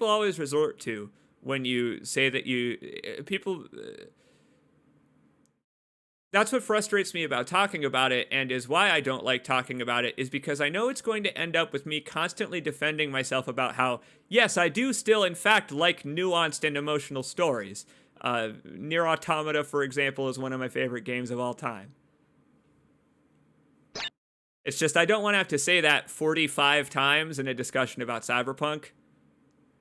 always resort to when you say that That's what frustrates me about talking about it, and is why I don't like talking about it, is because I know it's going to end up with me constantly defending myself about how, yes, I do still, in fact, like nuanced and emotional stories. Nier Automata, for example, is one of my favorite games of all time. It's just I don't want to have to say that 45 times in a discussion about Cyberpunk.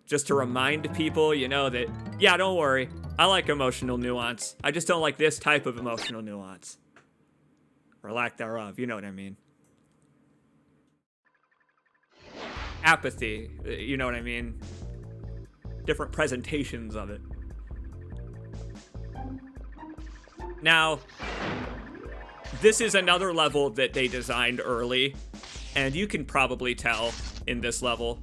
Just to remind people, that, yeah, don't worry, I like emotional nuance. I just don't like this type of emotional nuance. Or lack thereof, you know what I mean. Apathy, you know what I mean. Different presentations of it. Now, this is another level that they designed early, and you can probably tell in this level.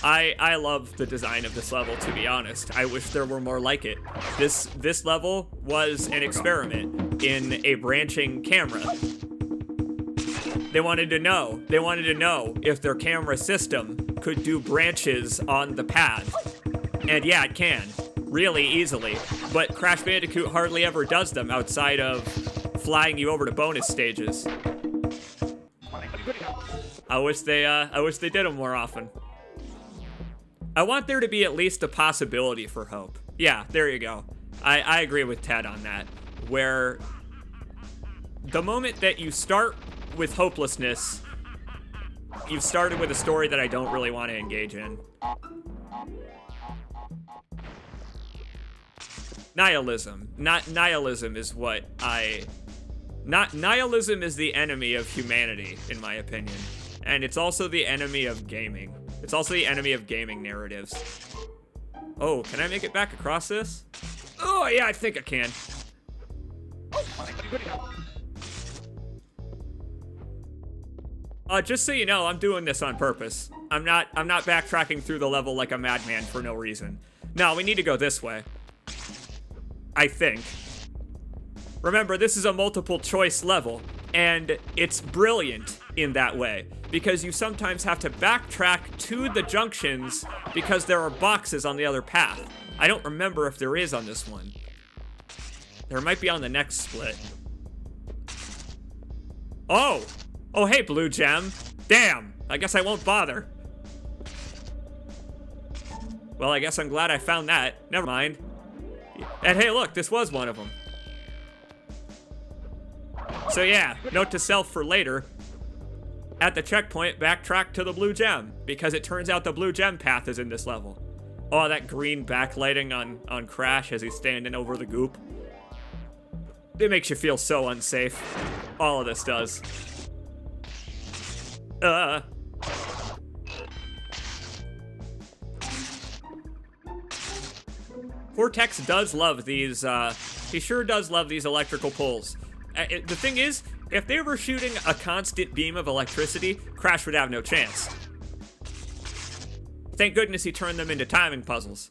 I love the design of this level, to be honest. I wish there were more like it. This level was an experiment in a branching camera. They wanted to know if their camera system could do branches on the path. And yeah, it can, really easily. But Crash Bandicoot hardly ever does them outside of flying you over to bonus stages. I wish they did them more often. I want there to be at least a possibility for hope. Yeah, there you go. I agree with Ted on that. Where the moment that you start with hopelessness, you've started with a story that I don't really want to engage in. Nihilism. Nihilism is what nihilism is the enemy of humanity, in my opinion. And it's also the enemy of gaming. It's also the enemy of gaming narratives. Oh, can I make it back across this? Oh, yeah, I think I can. Just so you know, I'm doing this on purpose. I'm not backtracking through the level like a madman for no reason. No, we need to go this way. I think. Remember, this is a multiple choice level, and it's brilliant in that way, because you sometimes have to backtrack to the junctions because there are boxes on the other path. I don't remember if there is on this one. There might be on the next split. Oh! Oh, hey, Blue Gem. Damn, I guess I won't bother. Well, I guess I'm glad I found that. Never mind. And hey, look, this was one of them. So yeah, note to self for later. At the checkpoint, backtrack to the Blue Gem, because it turns out the Blue Gem path is in this level. Oh, that green backlighting on Crash as he's standing over the goop. It makes you feel so unsafe. All of this does. Cortex does love these, he sure does love these electrical poles. The thing is, if they were shooting a constant beam of electricity, Crash would have no chance. Thank goodness he turned them into timing puzzles.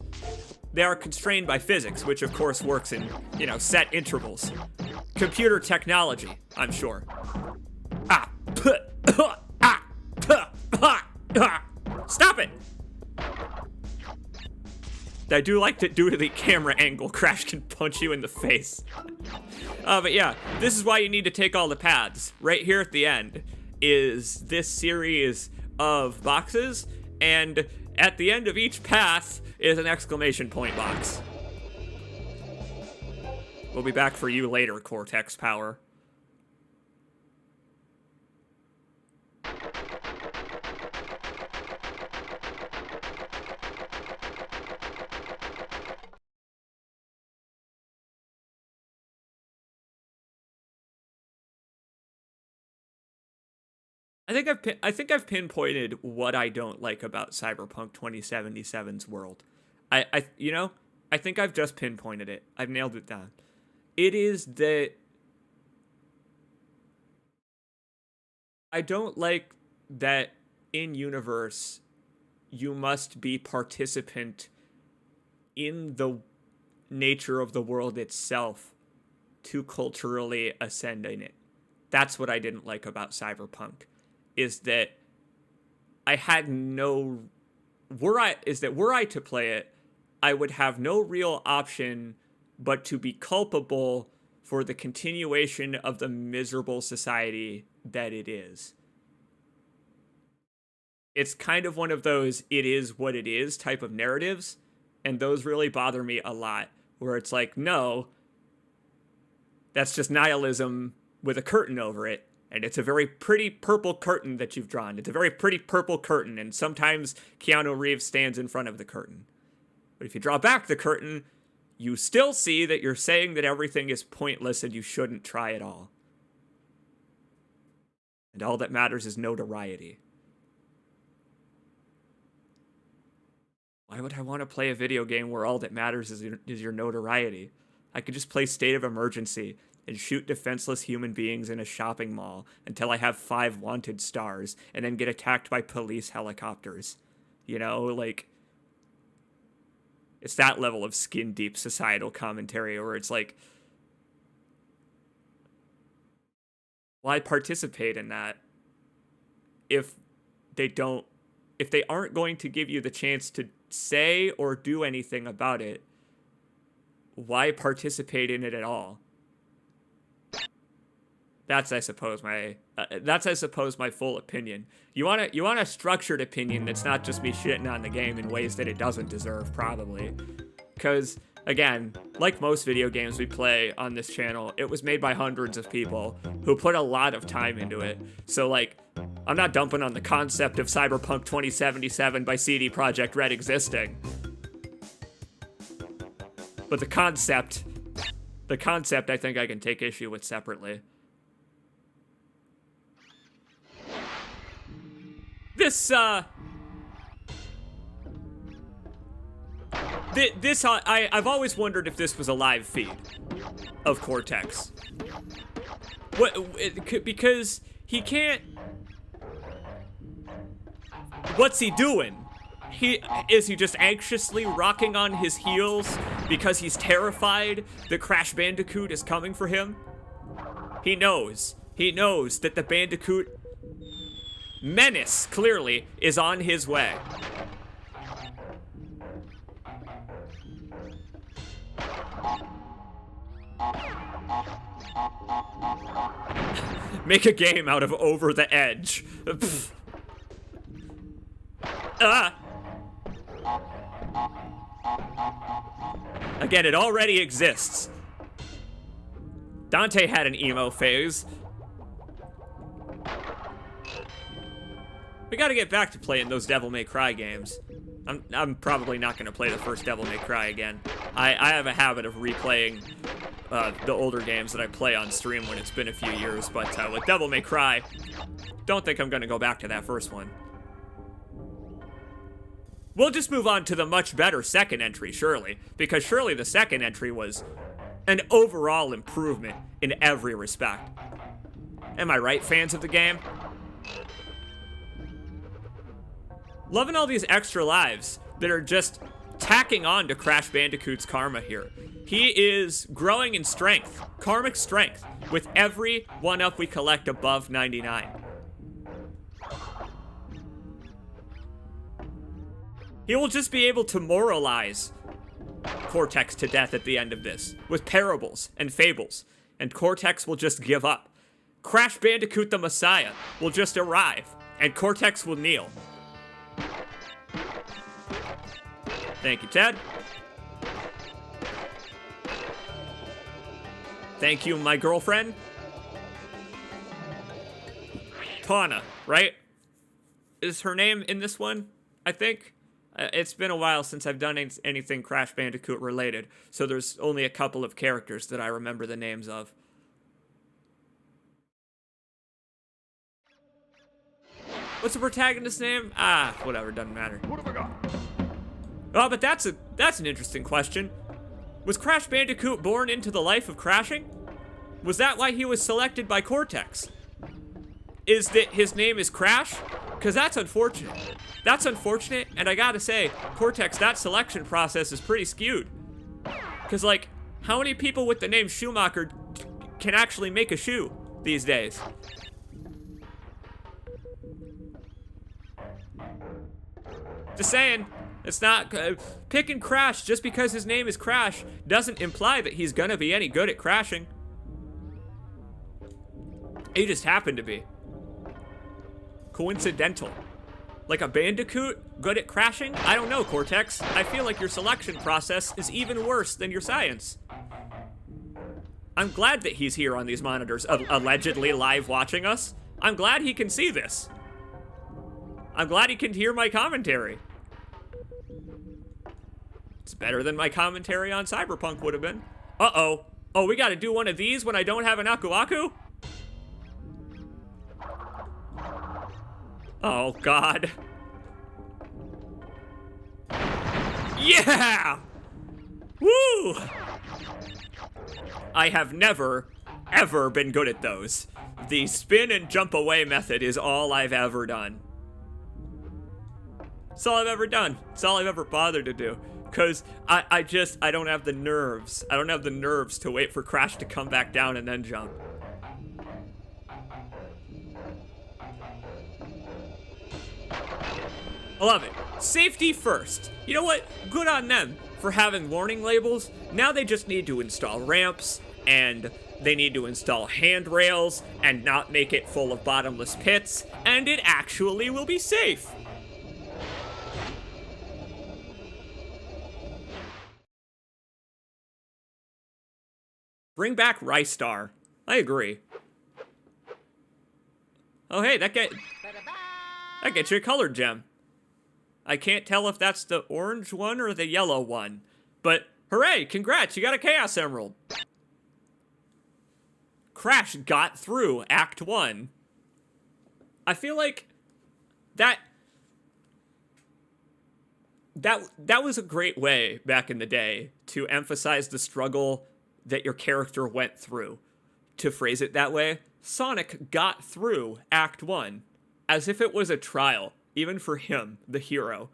They are constrained by physics, which of course works in, set intervals. Computer technology, I'm sure. Stop it! I do like that due to the camera angle, Crash can punch you in the face. But yeah, this is why you need to take all the paths. Right here at the end is this series of boxes, and at the end of each path is an exclamation point box. We'll be back for you later, Cortex Power. I think I've pinpointed what I don't like about Cyberpunk 2077's world. I think I've just pinpointed it. I've nailed it down. It is that I don't like that in universe you must be participant in the nature of the world itself to culturally ascend in it. That's what I didn't like about Cyberpunk. Is that I had no... Were I to play it, I would have no real option but to be culpable for the continuation of the miserable society that it is. It's kind of one of those it is what it is type of narratives, and those really bother me a lot, where it's like, no, that's just nihilism with a curtain over it, and it's a very pretty purple curtain that you've drawn. It's a very pretty purple curtain, and sometimes Keanu Reeves stands in front of the curtain. But if you draw back the curtain, you still see that you're saying that everything is pointless and you shouldn't try at all. And all that matters is notoriety. Why would I want to play a video game where all that matters is your notoriety? I could just play State of Emergency and shoot defenseless human beings in a shopping mall until I have 5 wanted stars and then get attacked by police helicopters. You know, like, it's that level of skin-deep societal commentary where it's like, why participate in that if they aren't going to give you the chance to say or do anything about it? Why participate in it at all? That's I suppose my full opinion. You want a structured opinion that's not just me shitting on the game in ways that it doesn't deserve, probably. Because again, like most video games we play on this channel, it was made by hundreds of people who put a lot of time into it. So like, I'm not dumping on the concept of Cyberpunk 2077 by CD Projekt Red existing. But the concept I think I can take issue with separately. I've always wondered if this was a live feed of Cortex. Because he can't. What's he doing? Is he just anxiously rocking on his heels because he's terrified that Crash Bandicoot is coming for him? He knows that the Bandicoot menace, clearly, is on his way. Make a game out of Over the Edge. Again, it already exists. Dante had an emo phase. We gotta get back to playing those Devil May Cry games. I'm probably not gonna play the first Devil May Cry again. I have a habit of replaying the older games that I play on stream when it's been a few years, but with Devil May Cry, don't think I'm gonna go back to that first one. We'll just move on to the much better second entry, surely, because surely the second entry was an overall improvement in every respect. Am I right, fans of the game? Loving all these extra lives that are just tacking on to Crash Bandicoot's karma here. He is growing in strength, karmic strength, with every one-up we collect above 99. He will just be able to moralize Cortex to death at the end of this, with parables and fables, and Cortex will just give up. Crash Bandicoot the Messiah will just arrive, and Cortex will kneel. Thank you, Ted. Thank you, my girlfriend. Tawna, right? Is her name in this one, I think? It's been a while since I've done anything Crash Bandicoot related, so there's only a couple of characters that I remember the names of. What's the protagonist's name? Whatever, doesn't matter. What have I got? Oh, but that's an interesting question. Was Crash Bandicoot born into the life of crashing? Was that why he was selected by Cortex? Is that his name is Crash? Because that's unfortunate. That's unfortunate, and I gotta say, Cortex, that selection process is pretty skewed. Because, like, how many people with the name Schumacher can actually make a shoe these days? Just saying. It's not picking Crash just because his name is Crash doesn't imply that he's gonna be any good at crashing. He just happened to be. Coincidental. Like a Bandicoot good at crashing? I don't know, Cortex. I feel like your selection process is even worse than your science. I'm glad that he's here on these monitors, allegedly live watching us. I'm glad he can see this. I'm glad he can hear my commentary. It's better than my commentary on Cyberpunk would have been. Uh-oh. Oh, we gotta do one of these when I don't have an Aku Aku? Oh, God. Yeah! Woo! I have never, ever been good at those. The spin and jump away method is all I've ever done. It's all I've ever done. It's all I've ever bothered to do. Because I don't have the nerves. I don't have the nerves to wait for Crash to come back down and then jump. I love it. Safety first. You know what? Good on them for having warning labels. Now they just need to install ramps, and they need to install handrails, and not make it full of bottomless pits, and it actually will be safe. Bring back Rice Star. I agree. Oh hey, that gets you a colored gem. I can't tell if that's the orange one or the yellow one. But, hooray, congrats, you got a Chaos Emerald. Crash got through Act 1. I feel like that was a great way back in the day to emphasize the struggle that your character went through. To phrase it that way, Sonic got through Act 1 as if it was a trial. Even for him, the hero.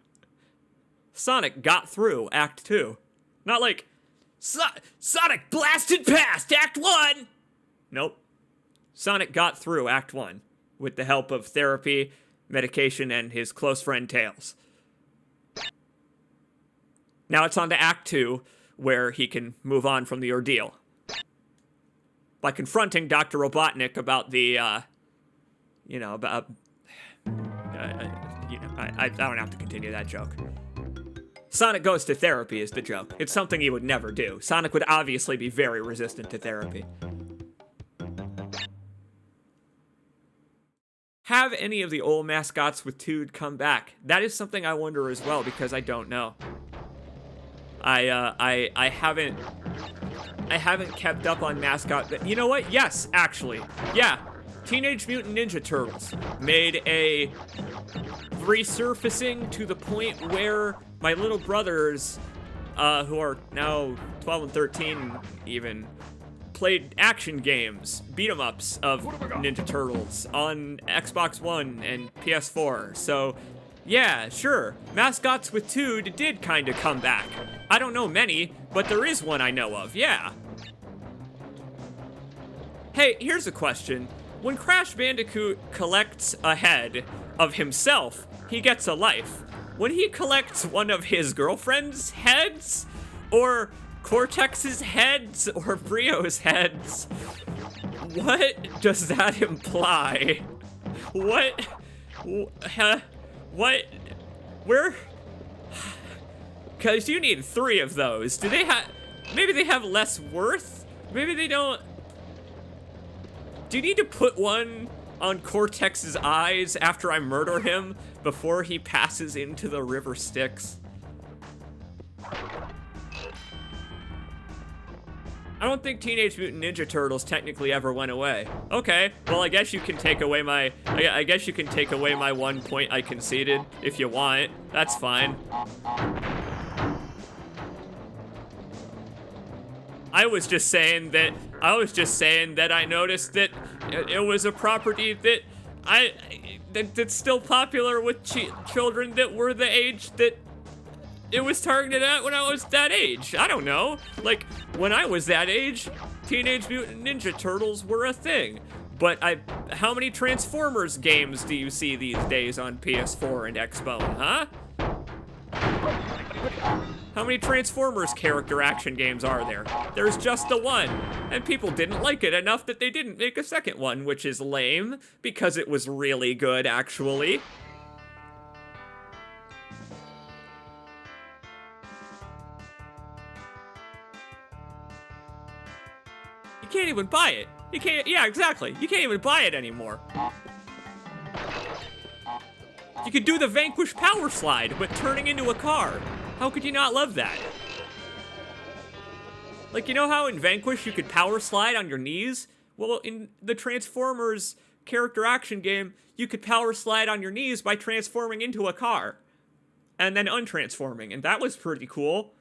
Sonic got through Act 2. Not like, Sonic blasted past Act 1! Nope. Sonic got through Act 1 with the help of therapy, medication, and his close friend Tails. Now it's on to Act 2, where he can move on from the ordeal. By confronting Dr. Robotnik about the, I don't have to continue that joke. Sonic goes to therapy is the joke. It's something he would never do. Sonic would obviously be very resistant to therapy. Have any of the old mascots with Toad come back? That is something I wonder as well, because I don't know. I haven't kept up on mascot. You know what? Yes, actually. Yeah. Teenage Mutant Ninja Turtles made a resurfacing to the point where my little brothers, who are now 12 and 13 even, played action games, beat-em-ups of Ninja Turtles on Xbox One and PS4. So, yeah, sure, mascots with Toad did kind of come back. I don't know many, but there is one I know of, yeah. Hey, here's a question. When Crash Bandicoot collects a head of himself, he gets a life. When he collects one of his girlfriend's heads, or Cortex's heads, or Brio's heads, what does that imply? What? What? Where? Because you need 3 of those. Do they have... Maybe they have less worth? Maybe they don't... Do you need to put one on Cortex's eyes after I murder him before he passes into the river Styx? I don't think Teenage Mutant Ninja Turtles technically ever went away. Okay, well I guess you can take away my, I guess you can take away my 1 point I conceded if you want. That's fine. I was just saying that I noticed that it was a property that that's still popular with children that were the age that it was targeted at when I was that age. I don't know. Like, when I was that age, Teenage Mutant Ninja Turtles were a thing. But how many Transformers games do you see these days on PS4 and Xbone, huh? How many Transformers character action games are there? There's just the one, and people didn't like it enough that they didn't make a second one, which is lame, because it was really good, actually. You can't even buy it. You can't, yeah, exactly. You can't even buy it anymore. You could do the Vanquish power slide, but turning into a car. How could you not love that? Like, you know how in Vanquish you could power slide on your knees? Well, in the Transformers character action game, you could power slide on your knees by transforming into a car. And then untransforming, and that was pretty cool.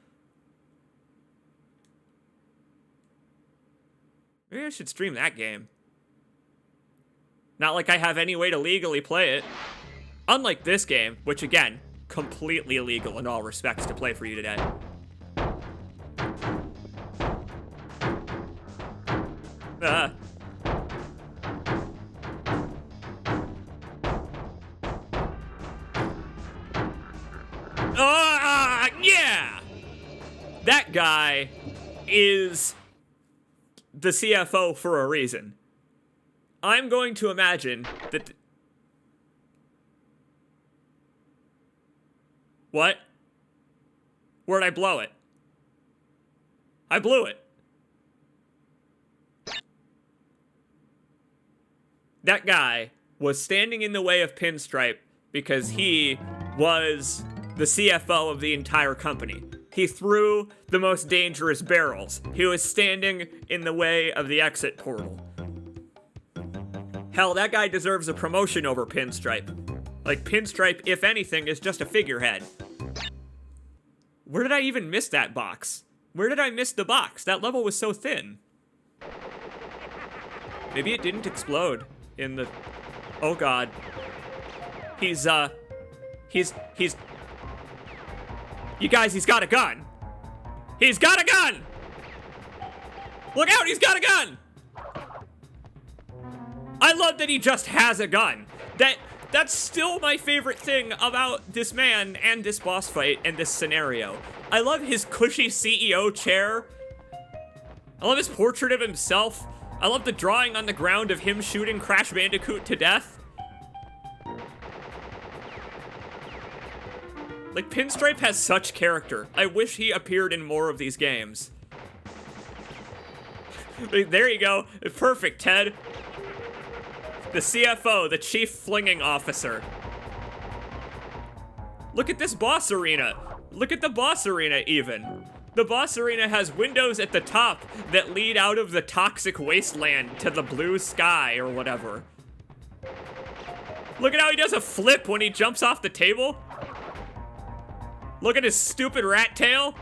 Maybe I should stream that game. Not like I have any way to legally play it. Unlike this game, which again, completely illegal in all respects to play for you today. Yeah! That guy is the CFO for a reason. I'm going to imagine that... What? Where'd I blow it? I blew it. That guy was standing in the way of Pinstripe because he was the CFO of the entire company. He threw the most dangerous barrels. He was standing in the way of the exit portal. Hell, that guy deserves a promotion over Pinstripe. Like, Pinstripe, if anything, is just a figurehead. Where did I even miss that box? Where did I miss the box? That level was so thin. Maybe it didn't explode in the... Oh, God. He's... You guys, he's got a gun. He's got a gun! Look out, he's got a gun! I love that he just has a gun. That's still my favorite thing about this man and this boss fight and this scenario. I love his cushy CEO chair. I love his portrait of himself. I love the drawing on the ground of him shooting Crash Bandicoot to death. Like, Pinstripe has such character. I wish he appeared in more of these games. There you go. Perfect, Ted. The CFO, the Chief Flinging Officer. Look at this boss arena. Look at the boss arena, even. The boss arena has windows at the top that lead out of the toxic wasteland to the blue sky or whatever. Look at how he does a flip when he jumps off the table. Look at his stupid rat tail.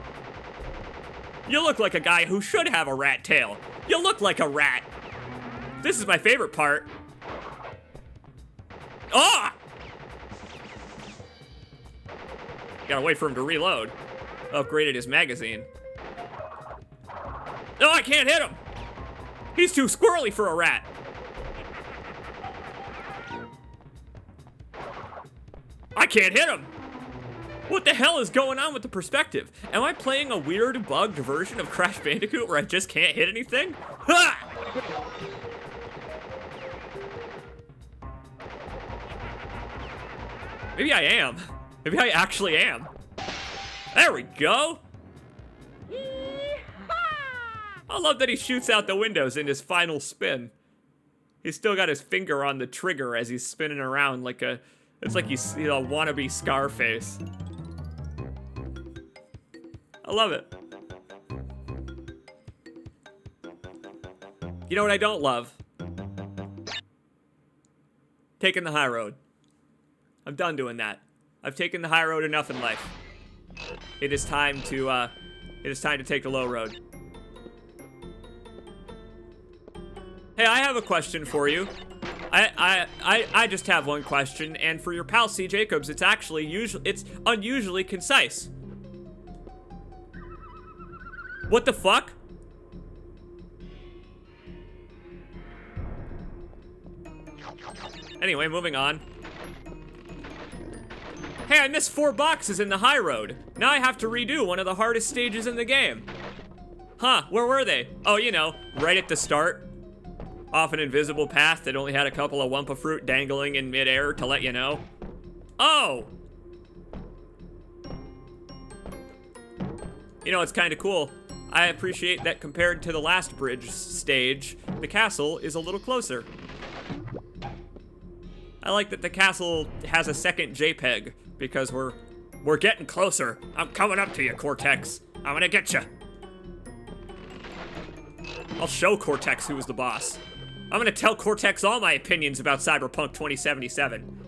You look like a guy who should have a rat tail. You look like a rat. This is my favorite part. Ah! Gotta wait for him to reload. Upgraded his magazine. Oh, I can't hit him! He's too squirrely for a rat. I can't hit him! What the hell is going on with the perspective? Am I playing a weird, bugged version of Crash Bandicoot where I just can't hit anything? Ha! Maybe I am. Maybe I actually am. There we go. I love that he shoots out the windows in his final spin. He's still got his finger on the trigger as he's spinning around like a... It's like he's, you know, wannabe Scarface. I love it. You know what I don't love? Taking the high road. I'm done doing that. I've taken the high road enough in life. It is time to take the low road. Hey, I have a question for you. I just have one question, and for your pal C. Jacobs, it's actually it's unusually concise. What the fuck? Anyway, moving on. Hey, I missed 4 boxes in the high road. Now I have to redo one of the hardest stages in the game. Huh, where were they? Oh, you know, right at the start. Off an invisible path that only had a couple of Wumpa fruit dangling in midair to let you know. Oh! You know, it's kind of cool. I appreciate that compared to the last bridge stage, the castle is a little closer. I like that the castle has a second JPEG, because we're getting closer. I'm coming up to you, Cortex. I'm gonna get you. I'll show Cortex who was the boss. I'm gonna tell Cortex all my opinions about Cyberpunk 2077.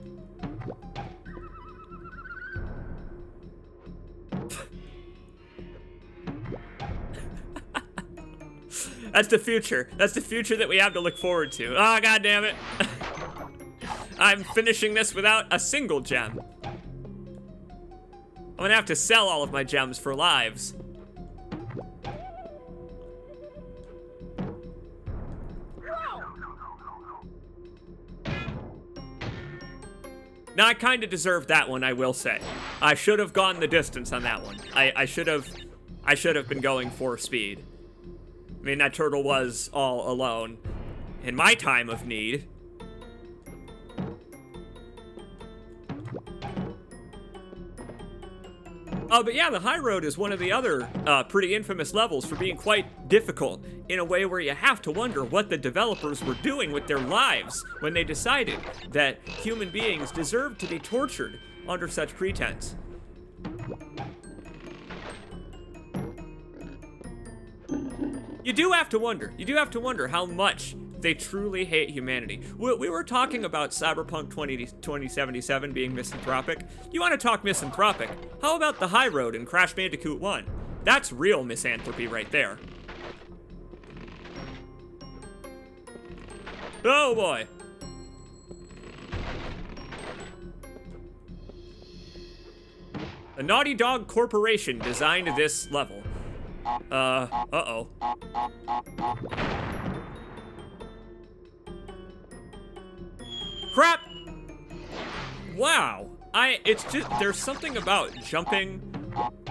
That's the future. That's the future that we have to look forward to. Oh, God damn it. I'm finishing this without a single gem. I'm gonna have to sell all of my gems for lives. Now, I kind of deserved that one, I will say. I should have gone the distance on that one. I should have been going for speed. I mean, that turtle was all alone in my time of need. But yeah, the high road is one of the other pretty infamous levels for being quite difficult, in a way where you have to wonder what the developers were doing with their lives when they decided that human beings deserved to be tortured under such pretense. You do have to wonder how much they truly hate humanity. We were talking about Cyberpunk 2077 being misanthropic. You want to talk misanthropic? How about the high road in Crash Bandicoot 1? That's real misanthropy right there. Oh boy. A Naughty Dog Corporation designed this level. Uh-oh. Crap! Wow. It's just, there's something about jumping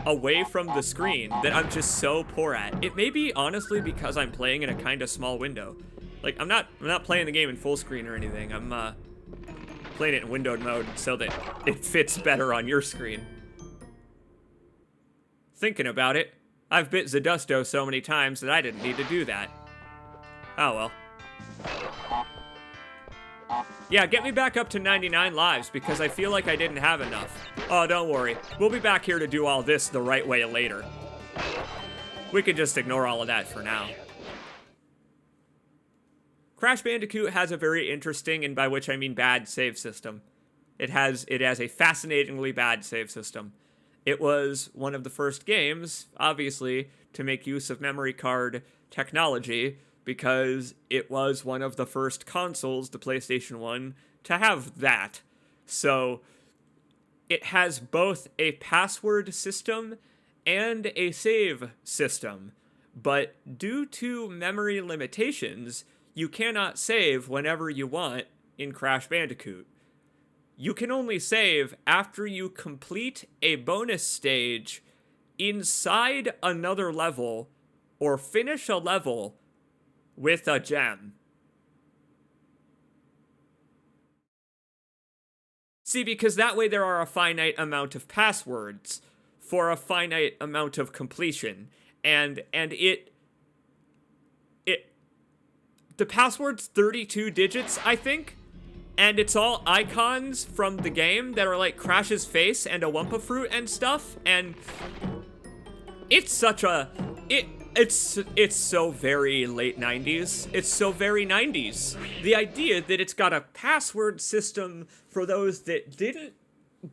away from the screen that I'm just so poor at. It may be honestly because I'm playing in a kind of small window. Like, I'm not playing the game in full screen or anything. I'm, playing it in windowed mode so that it fits better on your screen. Thinking about it, I've bit Zadusto so many times that I didn't need to do that. Oh well. Yeah, get me back up to 99 lives, because I feel like I didn't have enough. Oh, don't worry. We'll be back here to do all this the right way later. We could just ignore all of that for now. Crash Bandicoot has a very interesting, and by which I mean bad, save system. It has a fascinatingly bad save system. It was one of the first games, obviously, to make use of memory card technology, because it was one of the first consoles, the PlayStation 1, to have that. So it has both a password system and a save system, but due to memory limitations, you cannot save whenever you want in Crash Bandicoot. You can only save after you complete a bonus stage inside another level or finish a level with a gem. See, because that way there are a finite amount of passwords for a finite amount of completion. And the password's 32 digits, I think. And it's all icons from the game that are like Crash's face and a Wumpa fruit and stuff. And it's such a... It's so very late 90s. It's so very 90s. The idea that it's got a password system for those that didn't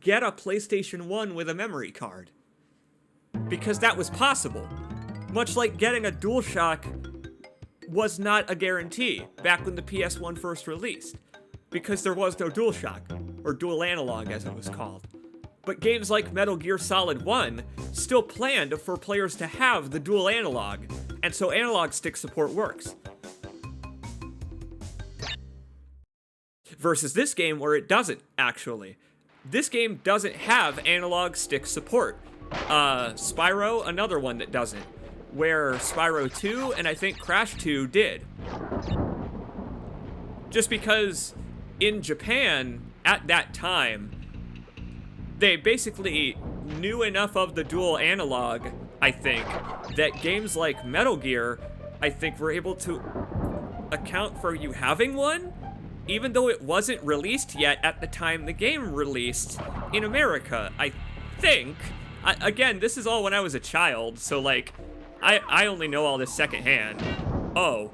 get a PlayStation 1 with a memory card. Because that was possible. Much like getting a DualShock was not a guarantee back when the PS1 first released. Because there was no DualShock, or Dual Analog as it was called. But games like Metal Gear Solid 1 still planned for players to have the dual analog, and so analog stick support works. Versus this game where it doesn't, actually. this game doesn't have analog stick support. Spyro, another one that doesn't. Where Spyro 2 and I think Crash 2 did. Just because in Japan, at that time, they basically knew enough of the dual analog, I think, that games like Metal Gear, I think, were able to account for you having one, even though it wasn't released yet at the time the game released in America, I think. Again, this is all when I was a child, so, like, I only know all this secondhand. Oh.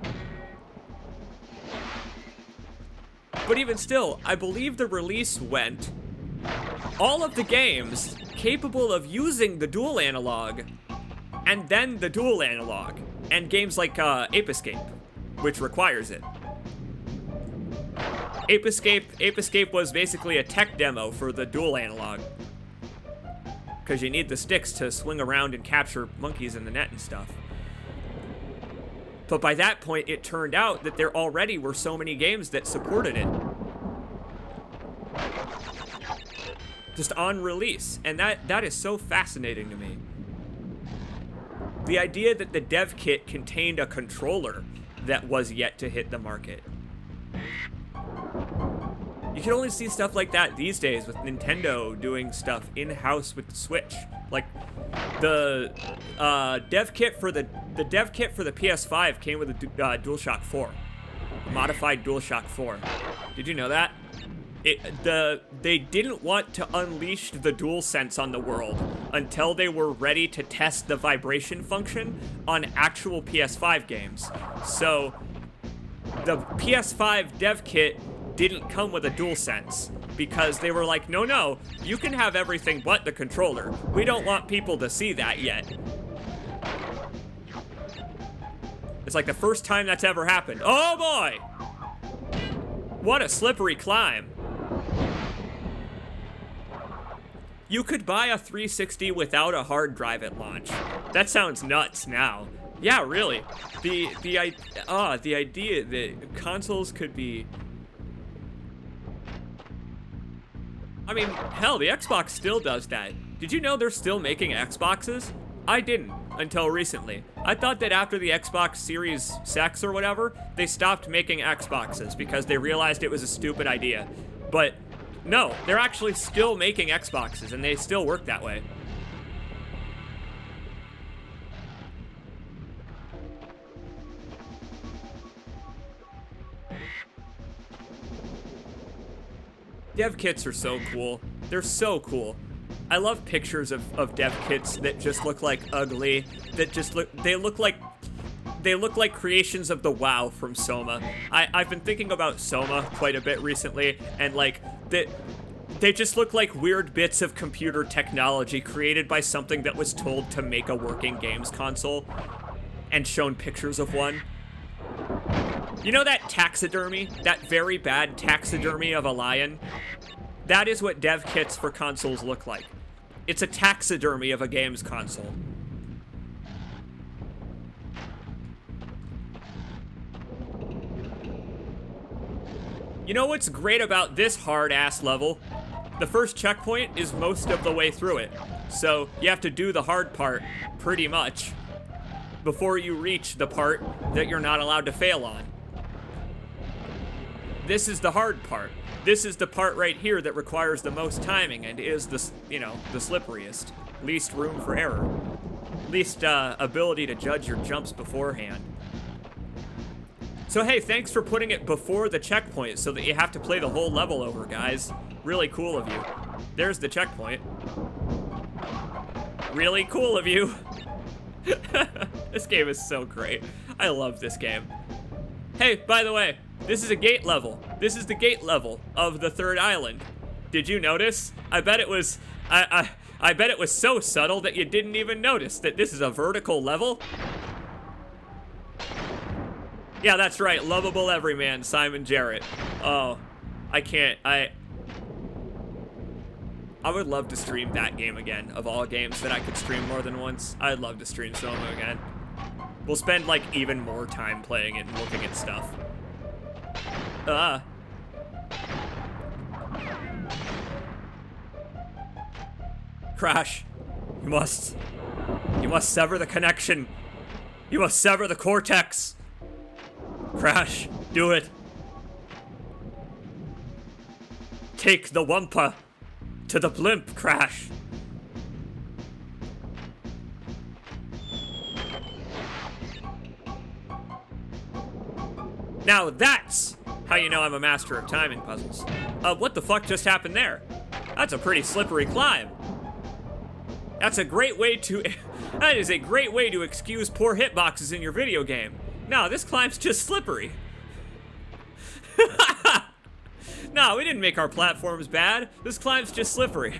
But even still, I believe the release went, all of the games capable of using the dual analog, and then the dual analog, and games like Ape Escape, which requires it. Ape Escape was basically a tech demo for the dual analog, because you need the sticks to swing around and capture monkeys in the net and stuff. But by that point, it turned out that there already were so many games that supported it. Just on release. And that is so fascinating to me. The idea that the dev kit contained a controller that was yet to hit the market. You can only see stuff like that these days with Nintendo doing stuff in-house with the Switch. Like, the dev kit for the PS5 came with a DualShock 4, a modified DualShock 4. Did you know that? They didn't want to unleash the DualSense on the world until they were ready to test the vibration function on actual PS5 games. So the PS5 dev kit didn't come with a DualSense because they were like, no, you can have everything but the controller. We don't want people to see that yet. It's like the first time that's ever happened. Oh boy! What a slippery climb. You could buy a 360 without a hard drive at launch. That sounds nuts now. Yeah, really. The idea that consoles could be... I mean, hell, the Xbox still does that. Did you know they're still making Xboxes? I didn't until recently. I thought that after the Xbox Series X or whatever, they stopped making Xboxes because they realized it was a stupid idea. But no, they're actually still making Xboxes and they still work that way. Dev kits are so cool. They're so cool. I love pictures of dev kits that just look like ugly, that just they look like creations of the WoW from Soma. I've been thinking about Soma quite a bit recently, and like they just look like weird bits of computer technology created by something that was told to make a working games console and shown pictures of one. You know that taxidermy? That very bad taxidermy of a lion? That is what dev kits for consoles look like. It's a taxidermy of a games console. You know what's great about this hard-ass level? The first checkpoint is most of the way through it. So you have to do the hard part, pretty much, before you reach the part that you're not allowed to fail on. This is the hard part. This is the part right here that requires the most timing and is the slipperiest. Least room for error. Least ability to judge your jumps beforehand. So hey, thanks for putting it before the checkpoint so that you have to play the whole level over, guys. Really cool of you. There's the checkpoint. Really cool of you. This game is so great. I love this game. Hey, by the way, this is a gate level. This is the gate level of the third island. Did you notice? I bet it was I bet it was so subtle that you didn't even notice that this is a vertical level. Yeah, that's right. Lovable everyman, Simon Jarrett. Oh, I can't. I would love to stream that game again. Of all games that I could stream more than once, I'd love to stream Soma again. We'll spend like even more time playing it and looking at stuff. Crash, you must sever the connection. You must sever the cortex. Crash, do it. Take the Wumpa to the blimp, Crash. Now that's how you know I'm a master of timing puzzles. What the fuck just happened there? That's a pretty slippery climb. That is a great way to excuse poor hitboxes in your video game. No, this climb's just slippery. No, we didn't make our platforms bad. This climb's just slippery.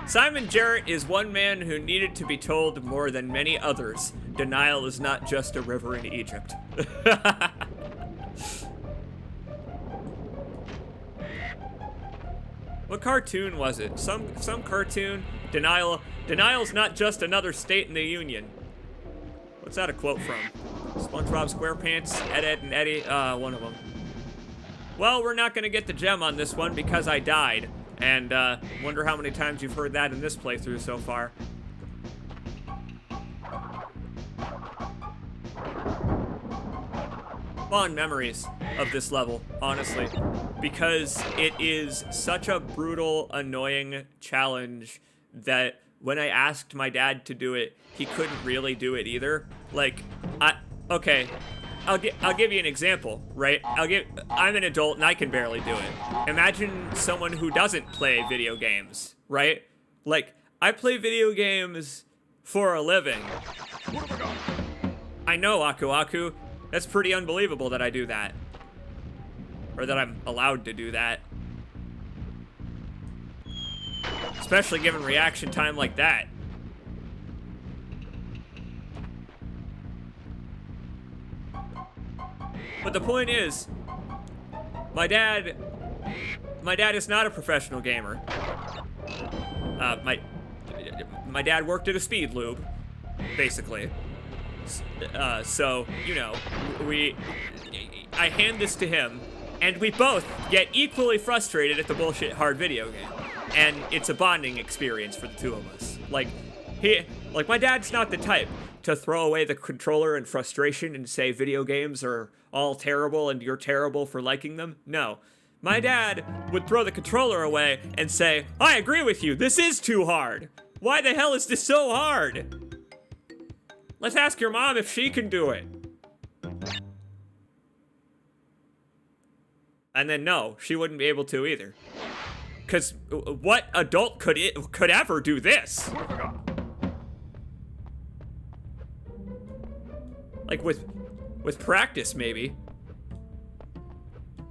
Simon Jarrett is one man who needed to be told more than many others. Denial is not just a river in Egypt. What cartoon was it? Some cartoon? Denial's not just another state in the union. What's that a quote from? SpongeBob SquarePants, Ed, and Eddie? One of them. Well, we're not gonna get the gem on this one because I died. And, wonder how many times you've heard that in this playthrough so far. Fond memories of this level, honestly. Because it is such a brutal, annoying challenge that when I asked my dad to do it, he couldn't really do it either. Like, okay. I'll give you an example, right? I'm an adult and I can barely do it. Imagine someone who doesn't play video games, right? Like, I play video games for a living. I know, Aku Aku. That's pretty unbelievable that I do that. Or that I'm allowed to do that. Especially given reaction time like that. But the point is, my dad is not a professional gamer. My dad worked at a speed lube, basically. So, you know, I hand this to him, and we both get equally frustrated at the bullshit hard video game. And it's a bonding experience for the two of us. Like, my dad's not the type to throw away the controller in frustration and say video games are all terrible and you're terrible for liking them. No. My dad would throw the controller away and say, I agree with you, this is too hard. Why the hell is this so hard? Let's ask your mom if she can do it. And then no, she wouldn't be able to either. Because what adult could ever do this? Like with practice, maybe.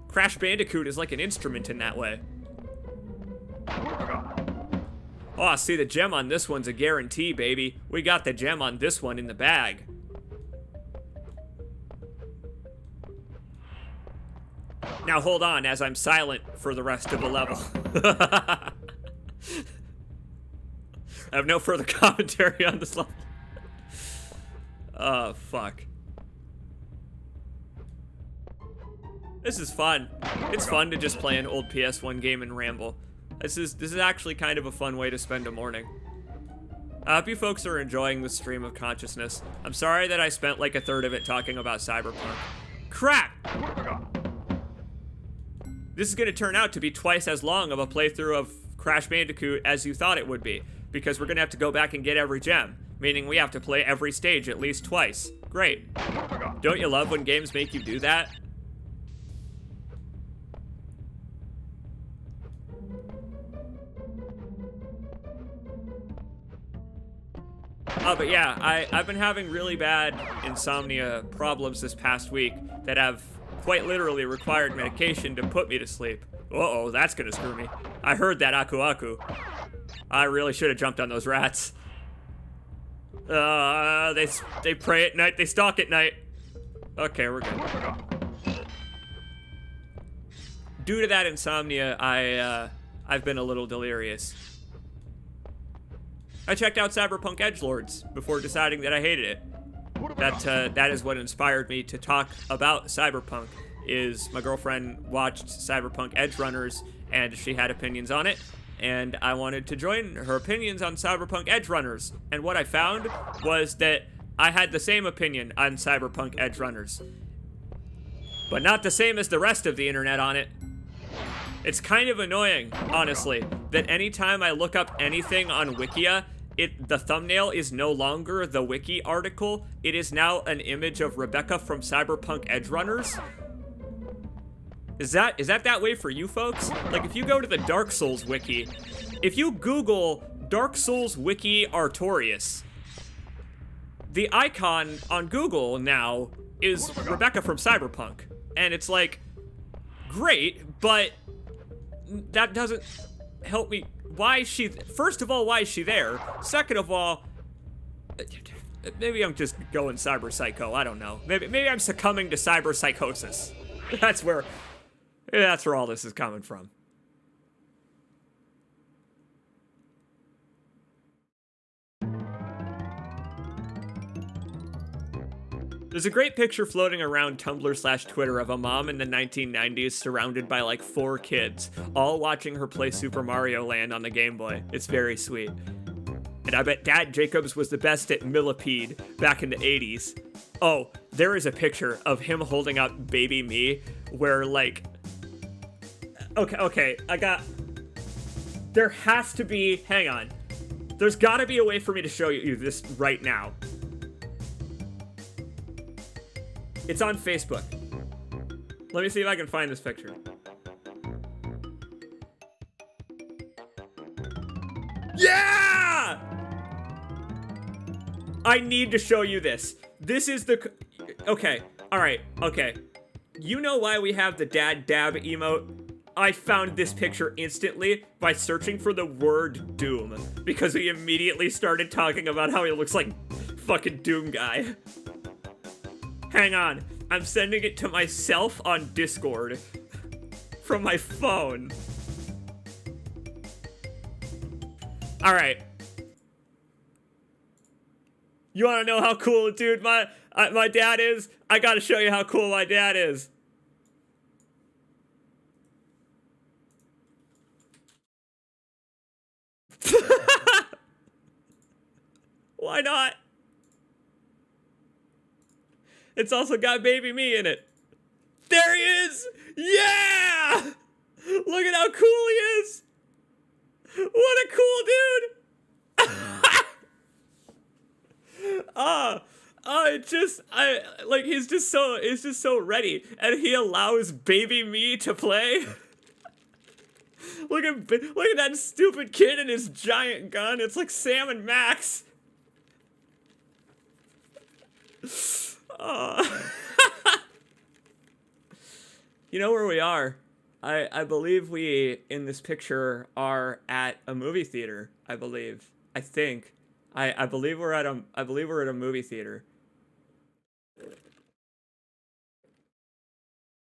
Crash Bandicoot is like an instrument in that way. Oh, see, the gem on this one's a guarantee, baby. We got the gem on this one in the bag. Now hold on as I'm silent for the rest of the level. I have no further commentary on this level. Oh, fuck. This is fun. It's fun to just play an old PS1 game and ramble. This is actually kind of a fun way to spend a morning. I hope you folks are enjoying the stream of consciousness. I'm sorry that I spent like a third of it talking about Cyberpunk. Crap! This is gonna turn out to be twice as long of a playthrough of Crash Bandicoot as you thought it would be, because we're gonna have to go back and get every gem, meaning we have to play every stage at least twice. Great. Don't you love when games make you do that? Oh, but yeah, I've been having really bad insomnia problems this past week that have quite literally required medication to put me to sleep. Uh-oh, that's gonna screw me. I heard that, Aku Aku. I really should have jumped on those rats. They pray at night, they stalk at night. Okay, we're good. Due to that insomnia, I've been a little delirious. I checked out Cyberpunk Edgelords before deciding that I hated it. that is what inspired me to talk about Cyberpunk. Is my girlfriend watched Cyberpunk Edge Runners and she had opinions on it, and I wanted to join her opinions on Cyberpunk Edge Runners. And what I found was that I had the same opinion on Cyberpunk Edge Runners, but not the same as the rest of the internet on it. It's kind of annoying, honestly, that anytime I look up anything on Wikia, the thumbnail is no longer the wiki article. It is now an image of Rebecca from Cyberpunk Edge Runners. Is that way for you folks? Like, if you go to the Dark Souls wiki, if you Google Dark Souls wiki Artorias, the icon on Google now is Rebecca from Cyberpunk. And it's like, great, but that doesn't help me. First of all, why is she there? Second of all, maybe I'm just going cyber psycho. I don't know. Maybe I'm succumbing to cyber psychosis. That's where all this is coming from. There's a great picture floating around Tumblr/Twitter of a mom in the 1990s surrounded by like 4 kids, all watching her play Super Mario Land on the Game Boy. It's very sweet. And I bet Dad Jacobs was the best at Millipede back in the 80s. Oh, there is a picture of him holding up Baby Me where like... Okay, there has to be... Hang on. There's gotta be a way for me to show you this right now. It's on Facebook. Let me see if I can find this picture. Yeah! I need to show you this. This is the... Okay, alright, okay. You know why we have the dad dab emote? I found this picture instantly by searching for the word Doom, because we immediately started talking about how he looks like fucking Doom guy. Hang on, I'm sending it to myself on Discord from my phone. All right. You want to know how cool, dude, my dad is? I got to show you how cool my dad is. Why not? It's also got Baby Me in it. There he is! Yeah! Look at how cool he is! What a cool dude! He's just so ready, and he allows Baby Me to play. Look at that stupid kid and his giant gun. It's like Sam and Max. You know where we are? I believe we, in this picture, are at a movie theater. I believe. I think. I believe we're at a movie theater.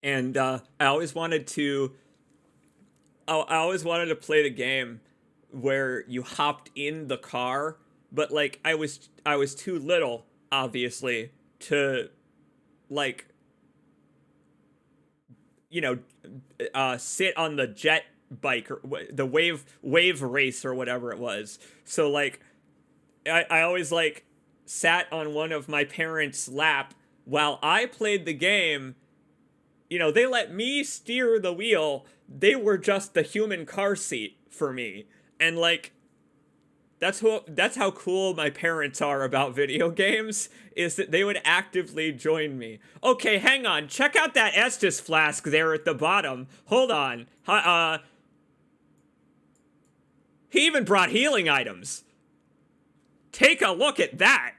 And I always wanted to play the game where you hopped in the car, but like I was too little, obviously, to like, you know, sit on the jet bike or the wave race or whatever it was. So like I always like sat on one of my parents' lap while I played the game. You know, they let me steer the wheel. They were just the human car seat for me. And like, that's how cool my parents are about video games, is that they would actively join me. Okay, hang on. Check out that Estus flask there at the bottom. Hold on. He even brought healing items. Take a look at that.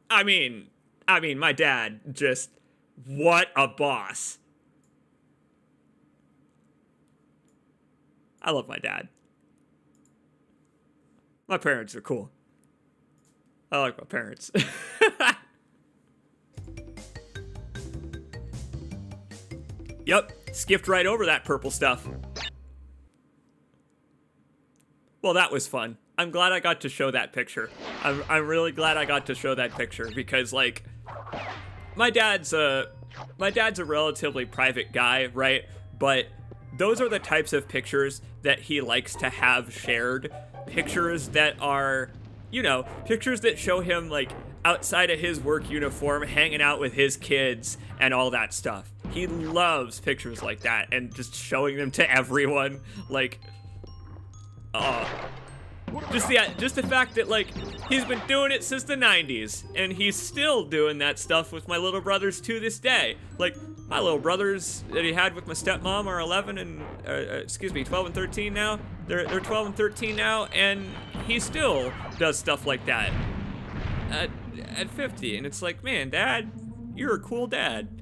I mean, my dad just, what a boss. I love my dad. My parents are cool. I like my parents. Yep, skipped right over that purple stuff. Well, that was fun. I'm glad I got to show that picture. I'm really glad I got to show that picture because, like, my dad's a relatively private guy, right? But those are the types of pictures that he likes to have shared. Pictures that are, you know, pictures that show him, like, outside of his work uniform, hanging out with his kids and all that stuff. He loves pictures like that and just showing them to everyone. Like, just the fact that, like, he's been doing it since the 90s, and he's still doing that stuff with my little brothers to this day. Like, my little brothers that he had with my stepmom are 11 and, 12 and 13 now. They're 12 and 13 now, and he still does stuff like that at 50. And it's like, man, Dad, you're a cool dad.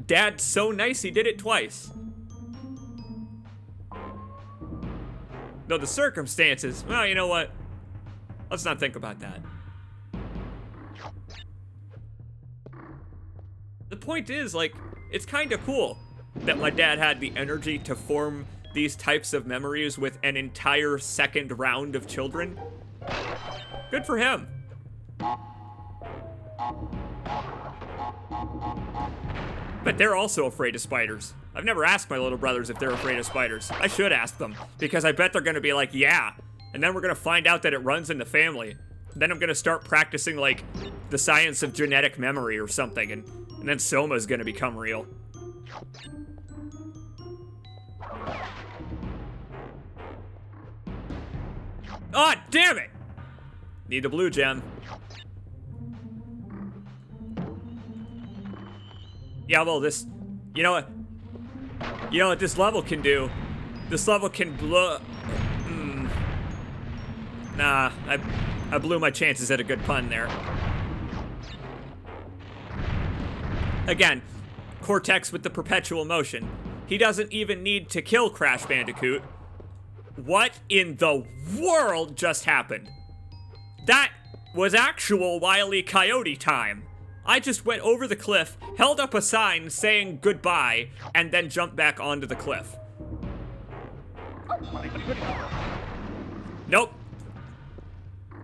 Dad's so nice he did it twice. Though the circumstances, well, you know what? Let's not think about that. The point is, like, it's kind of cool that my dad had the energy to form these types of memories with an entire second round of children. Good for him. But they're also afraid of spiders. I've never asked my little brothers if they're afraid of spiders. I should ask them, because I bet they're gonna be like, yeah. And then we're gonna find out that it runs in the family. Then I'm gonna start practicing, like, the science of genetic memory or something, and then Soma's gonna become real. Ah, damn it! Need the blue gem. Yeah, well, this, you know what this level can do? This level can blow, Nah, I blew my chances at a good pun there. Again, Cortex with the perpetual motion. He doesn't even need to kill Crash Bandicoot. What in the world just happened? That was actual Wile E. Coyote time. I just went over the cliff, held up a sign saying goodbye, and then jumped back onto the cliff. Nope.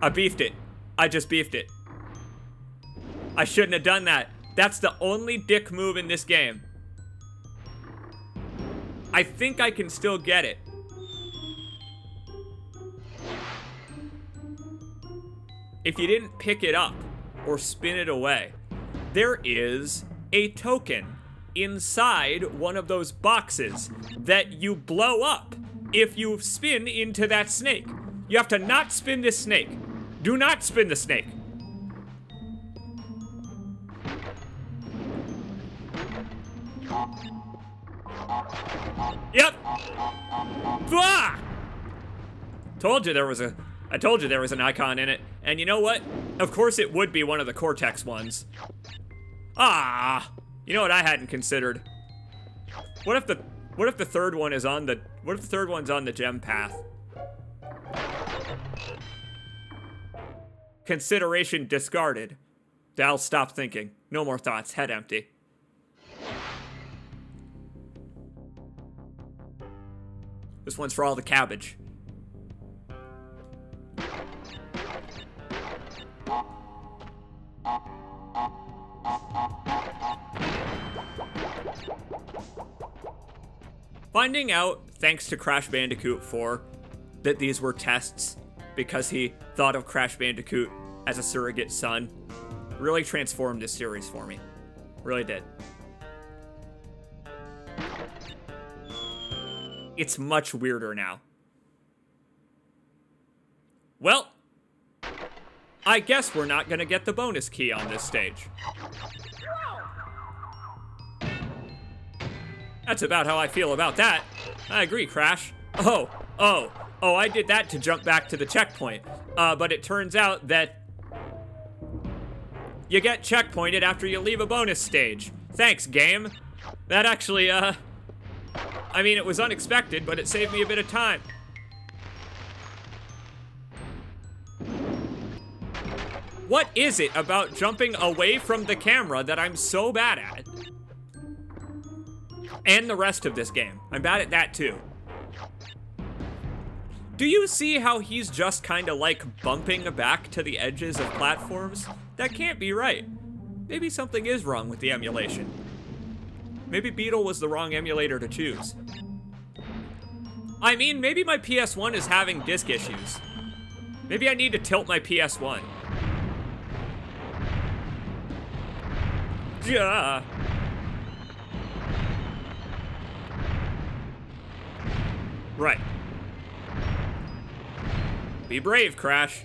I beefed it. I just beefed it. I shouldn't have done that. That's the only dick move in this game. I think I can still get it. If you didn't pick it up or spin it away, there is a token inside one of those boxes that you blow up if you spin into that snake. You have to not spin this snake. Do not spin the snake. Yep. Ah! I told you there was an icon in it. And you know what? Of course it would be one of the Cortex ones. Ah! You know what I hadn't considered? What if the third one is on the third one's on the gem path? Consideration discarded. I'll stop thinking. No more thoughts. Head empty. This one's for all the cabbage. Finding out, thanks to Crash Bandicoot 4, that these were tests because he thought of Crash Bandicoot as a surrogate son really transformed this series for me. Really did. It's much weirder now. Well, I guess we're not gonna get the bonus key on this stage. That's about how I feel about that. I agree, Crash. Oh, I did that to jump back to the checkpoint. But it turns out that you get checkpointed after you leave a bonus stage. Thanks, game. That actually, I mean, it was unexpected, but it saved me a bit of time. What is it about jumping away from the camera that I'm so bad at? And the rest of this game. I'm bad at that too. Do you see how he's just kind of like bumping back to the edges of platforms? That can't be right. Maybe something is wrong with the emulation. Maybe Beetle was the wrong emulator to choose. I mean, maybe my PS1 is having disk issues. Maybe I need to tilt my PS1. Yeah. Right. Be brave, Crash.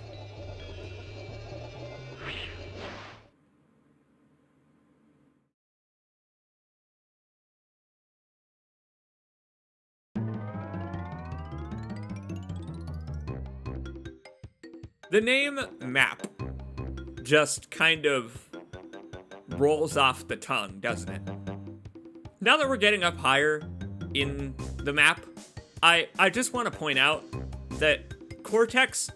The name Map just kind of rolls off the tongue, doesn't it? Now that we're getting up higher in the map, I just want to point out that Cortex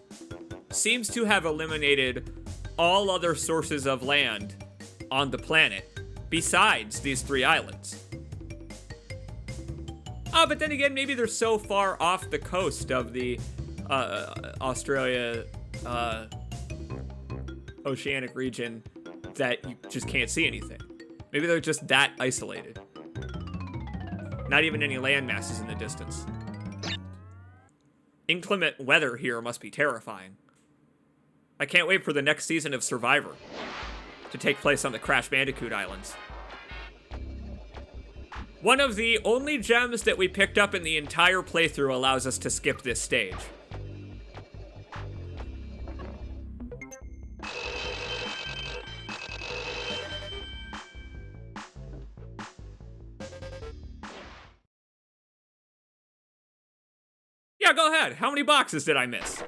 seems to have eliminated all other sources of land on the planet besides these 3 islands. But then again, maybe they're so far off the coast of the Australia oceanic region that you just can't see anything. Maybe they're just that isolated. Not even any land masses in the distance. Inclement weather here must be terrifying. I can't wait for the next season of Survivor to take place on the Crash Bandicoot Islands. One of the only gems that we picked up in the entire playthrough allows us to skip this stage. Yeah, go ahead. How many boxes did I miss?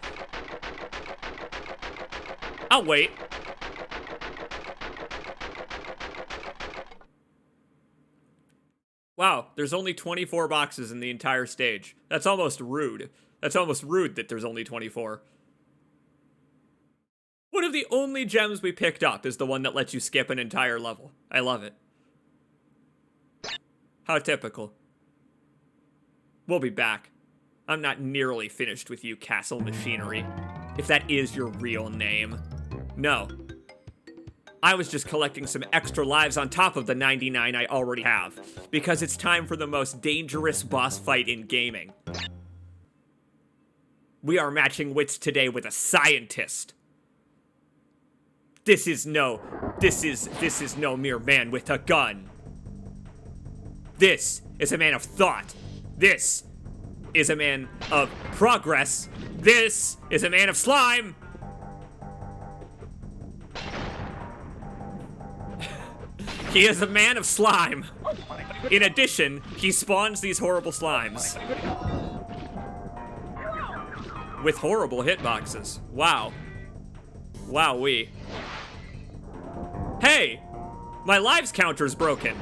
I'll wait. Wow, there's only 24 boxes in the entire stage. That's almost rude. That's almost rude that there's only 24. One of the only gems we picked up is the one that lets you skip an entire level. I love it. How typical. We'll be back. I'm not nearly finished with you, Castle Machinery. If that is your real name. No. I was just collecting some extra lives on top of the 99 I already have, because it's time for the most dangerous boss fight in gaming. We are matching wits today with a scientist. This is no mere man with a gun. This is a man of thought. This is a man of progress. This is a man of slime. He is a man of slime. In addition, he spawns these horrible slimes. With horrible hitboxes. Wow. Wowee. Hey! My lives counter's broken.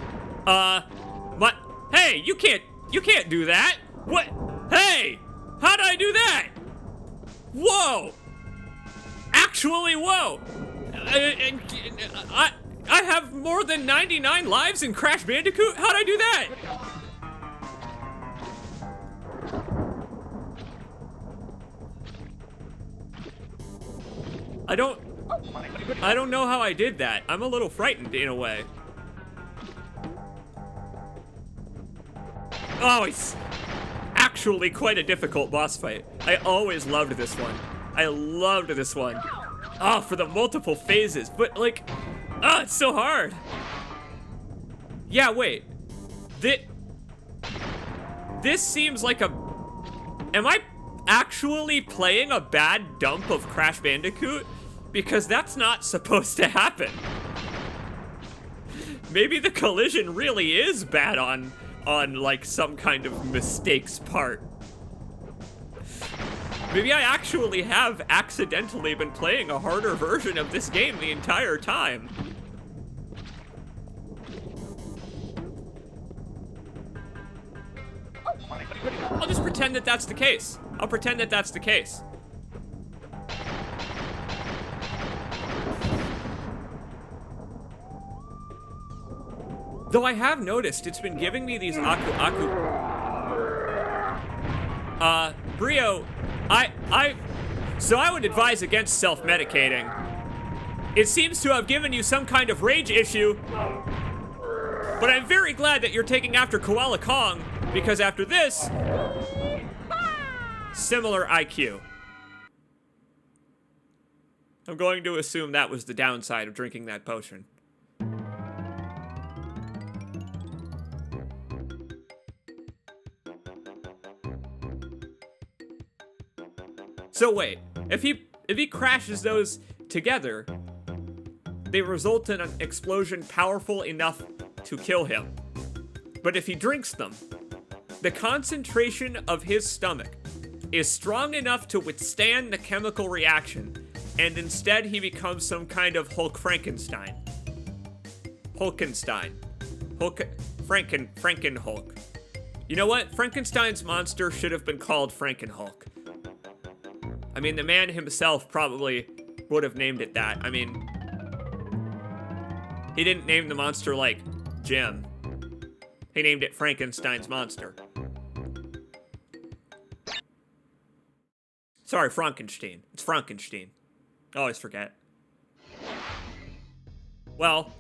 Hey, you can't do that! What? Hey! How did I do that? Whoa! Actually, whoa! I have more than 99 lives in Crash Bandicoot? How'd I do that? I don't know how I did that. I'm a little frightened in a way. Oh, it's actually quite a difficult boss fight. I always loved this one. I loved this one. Oh, for the multiple phases, but like, oh, it's so hard. Yeah, wait. This seems like a... Am I actually playing a bad dump of Crash Bandicoot? Because that's not supposed to happen. Maybe the collision really is bad on like some kind of mistake's part. Maybe I actually have accidentally been playing a harder version of this game the entire time. I'll just pretend that that's the case. I'll pretend that that's the case. Though I have noticed it's been giving me these Brio, So I would advise against self-medicating. It seems to have given you some kind of rage issue, but I'm very glad that you're taking after Koala Kong, because after this, similar IQ. I'm going to assume that was the downside of drinking that potion. So wait, if he crashes those together, they result in an explosion powerful enough to kill him. But if he drinks them, the concentration of his stomach is strong enough to withstand the chemical reaction, and instead he becomes some kind of Hulk Frankenstein. Franken Hulk. You know what? Frankenstein's monster should have been called Franken Hulk. I mean, the man himself probably would have named it that. I mean, he didn't name the monster like Jim. He named it Frankenstein's monster. Sorry, Frankenstein. It's Frankenstein. I always forget. Well,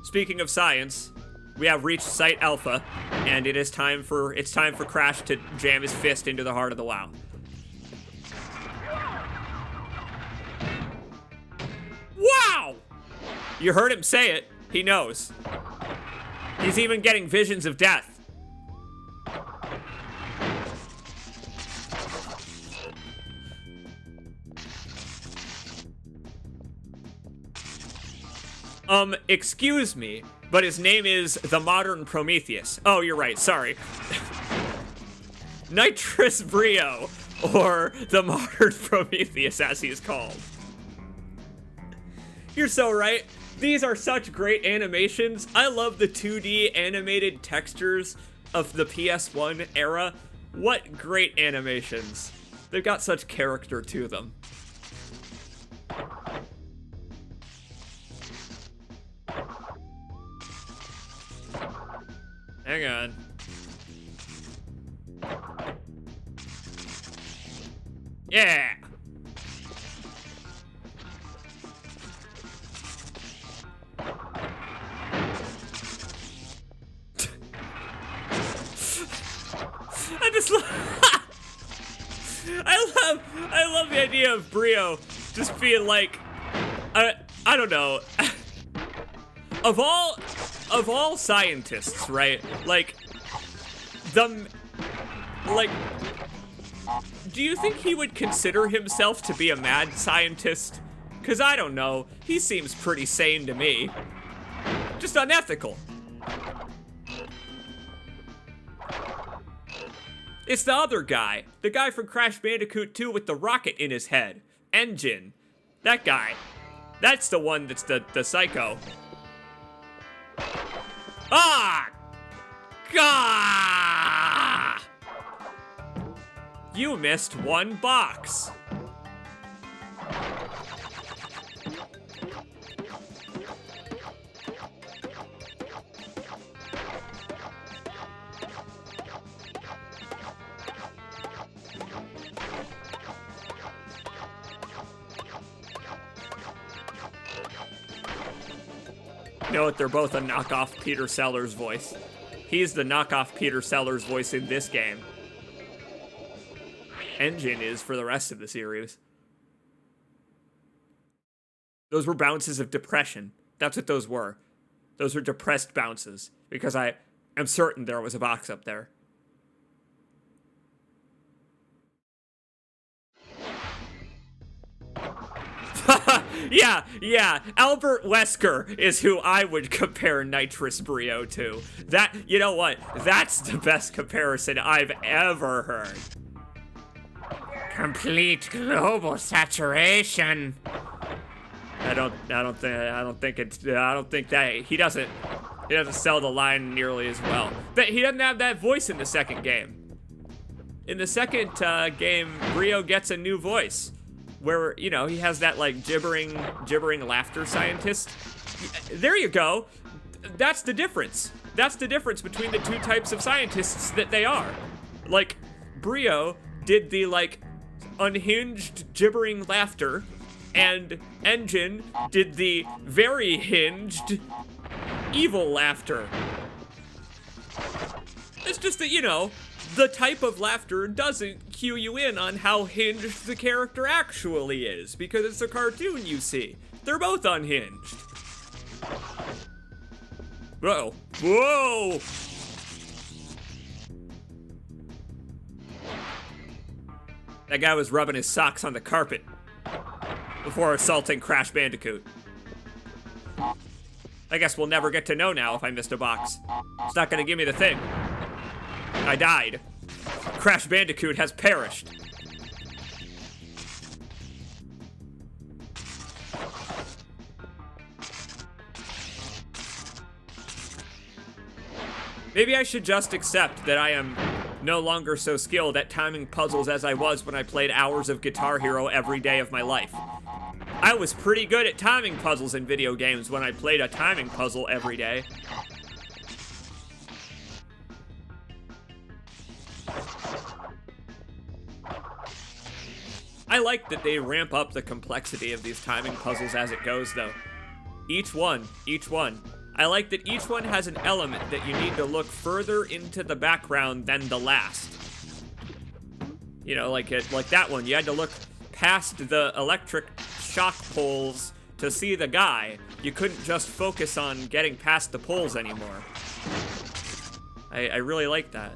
speaking of science, we have reached Site Alpha, and it's time for Crash to jam his fist into the heart of the WoW. Wow! You heard him say it. He knows. He's even getting visions of death. Excuse me, but his name is the Modern Prometheus. Oh, you're right, sorry. Nitrous Brio, or the Modern Prometheus as he's called. You're so right. These are such great animations. I love the 2D animated textures of the PS1 era. What great animations. They've got such character to them. Hang on. Yeah! I love the idea of Brio just being like, I don't know. Of all scientists, right? Do you think he would consider himself to be a mad scientist? 'Cause I don't know, he seems pretty sane to me. Just unethical. It's the other guy. The guy from Crash Bandicoot 2 with the rocket in his head. Engine. That guy. That's the one that's the psycho. Ah! Gah! You missed one box. You know what? They're both a knockoff Peter Sellers voice. He's the knockoff Peter Sellers voice in this game. Engine is for the rest of the series. Those were bounces of depression. That's what those were. Those were depressed bounces. Because I am certain there was a box up there. Yeah, Albert Wesker is who I would compare Nitrous Brio to. That, you know what? That's the best comparison I've ever heard. Complete global saturation. I don't think that he doesn't sell the line nearly as well. But he doesn't have that voice in the second game. In the second game, Brio gets a new voice. Where, you know, he has that, like, gibbering laughter scientist. There you go. That's the difference. That's the difference between the two types of scientists that they are. Like, Brio did the, like, unhinged, gibbering laughter, and Engine did the very hinged, evil laughter. It's just that, you know, the type of laughter doesn't cue you in on how hinged the character actually is, because it's a cartoon, you see. They're both unhinged. Whoa. Whoa! That guy was rubbing his socks on the carpet before assaulting Crash Bandicoot. I guess we'll never get to know now if I missed a box. It's not gonna give me the thing. I died. Crash Bandicoot has perished. Maybe I should just accept that I am no longer so skilled at timing puzzles as I was when I played hours of Guitar Hero every day of my life. I was pretty good at timing puzzles in video games when I played a timing puzzle every day. I like that they ramp up the complexity of these timing puzzles as it goes, though. Each one. I like that each one has an element that you need to look further into the background than the last. You know, like that one, you had to look past the electric shock poles to see the guy. You couldn't just focus on getting past the poles anymore. I really like that.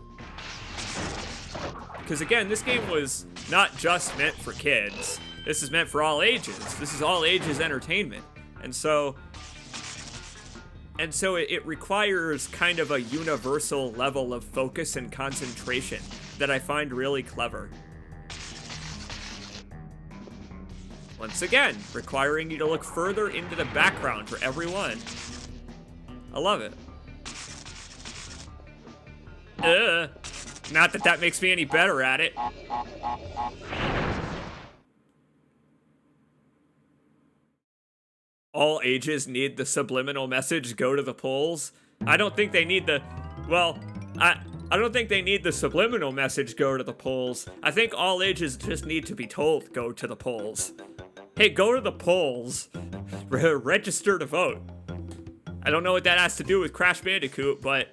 Because again, this game was not just meant for kids. This is meant for all ages. This is all ages entertainment. And so it requires kind of a universal level of focus and concentration that I find really clever. Once again, requiring you to look further into the background for every one. I love it. Not that that makes me any better at it. All ages need the subliminal message, go to the polls. I don't think they need the, well, I don't think they need the subliminal message, go to the polls. I think all ages just need to be told, go to the polls. Hey, go to the polls. Register to vote. I don't know what that has to do with Crash Bandicoot, but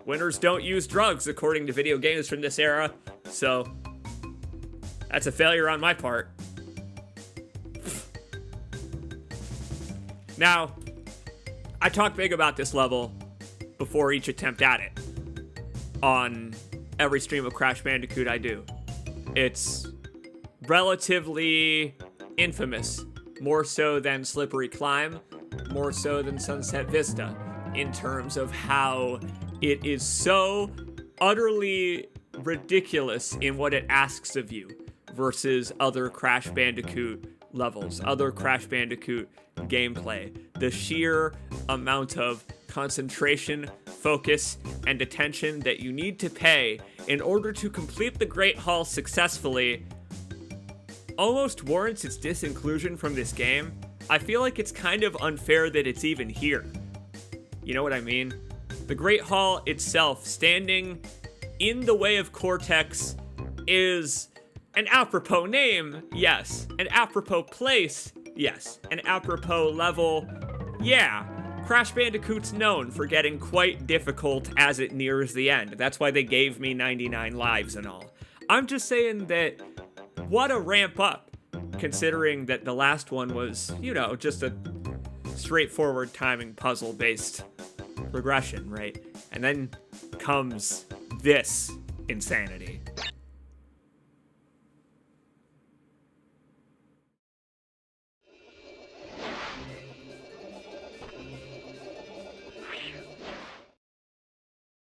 winners don't use drugs according to video games from this era, so that's a failure on my part. Now, I talk big about this level before each attempt at it on every stream of Crash Bandicoot I do. It's relatively infamous, more so than Slippery Climb, more so than Sunset Vista, in terms of how it is so utterly ridiculous in what it asks of you versus other Crash Bandicoot levels, other Crash Bandicoot gameplay. The sheer amount of concentration, focus, and attention that you need to pay in order to complete the Great Hall successfully almost warrants its disinclusion from this game. I feel like it's kind of unfair that it's even here. You know what I mean? The Great Hall itself, standing in the way of Cortex, is an apropos name, yes. An apropos place, yes. An apropos level, yeah. Crash Bandicoot's known for getting quite difficult as it nears the end. That's why they gave me 99 lives and all. I'm just saying that what a ramp up, considering that the last one was, you know, just a straightforward timing puzzle-based progression, right? And then comes this insanity.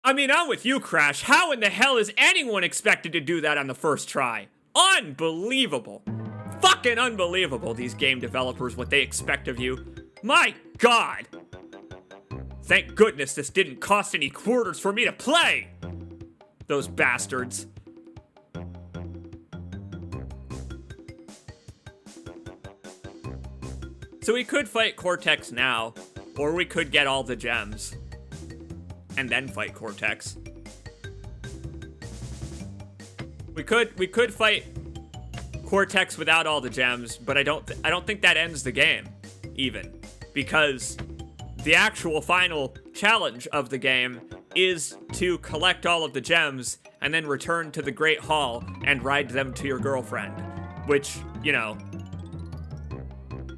I mean, I'm with you, Crash. How in the hell is anyone expected to do that on the first try? Unbelievable. Fucking unbelievable, these game developers, what they expect of you. My God. Thank goodness this didn't cost any quarters for me to play. Those bastards. So we could fight Cortex now, or we could get all the gems and then fight Cortex. We could fight Cortex without all the gems, but I don't think that ends the game, even, because the actual final challenge of the game is to collect all of the gems and then return to the Great Hall and ride them to your girlfriend, which, you know,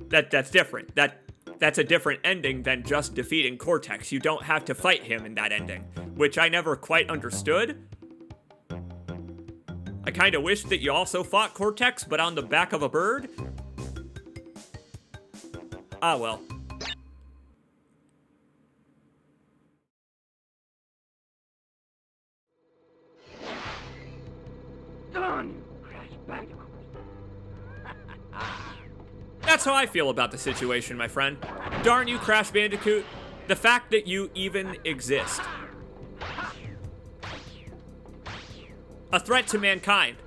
that's different. That's a different ending than just defeating Cortex. You don't have to fight him in that ending, which I never quite understood. I kind of wish that you also fought Cortex, but on the back of a bird. Ah, well. Done, you Crash Bandicoot. That's how I feel about the situation, my friend. Darn you, Crash Bandicoot. The fact that you even exist. A threat to mankind.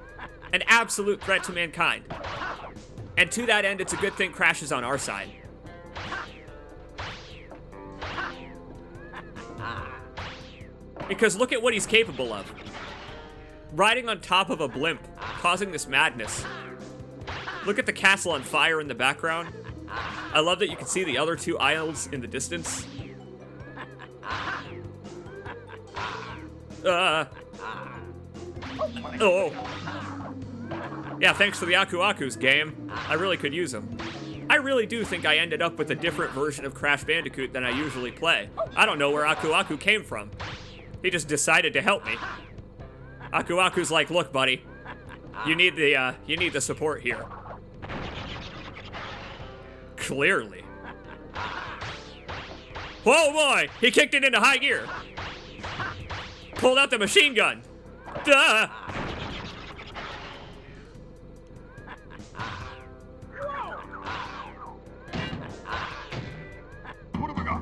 An absolute threat to mankind. And to that end, it's a good thing Crash is on our side. Because look at what he's capable of. Riding on top of a blimp, causing this madness. Look at the castle on fire in the background. I love that you can see the other two isles in the distance. Oh. Yeah, thanks for the Aku Akus, game. I really could use them. I really do think I ended up with a different version of Crash Bandicoot than I usually play. I don't know where Aku Aku came from. He just decided to help me. Aku Aku's like, look, buddy, you need the support here. Clearly. Whoa, boy! He kicked it into high gear. Pulled out the machine gun. Duh! What have we got?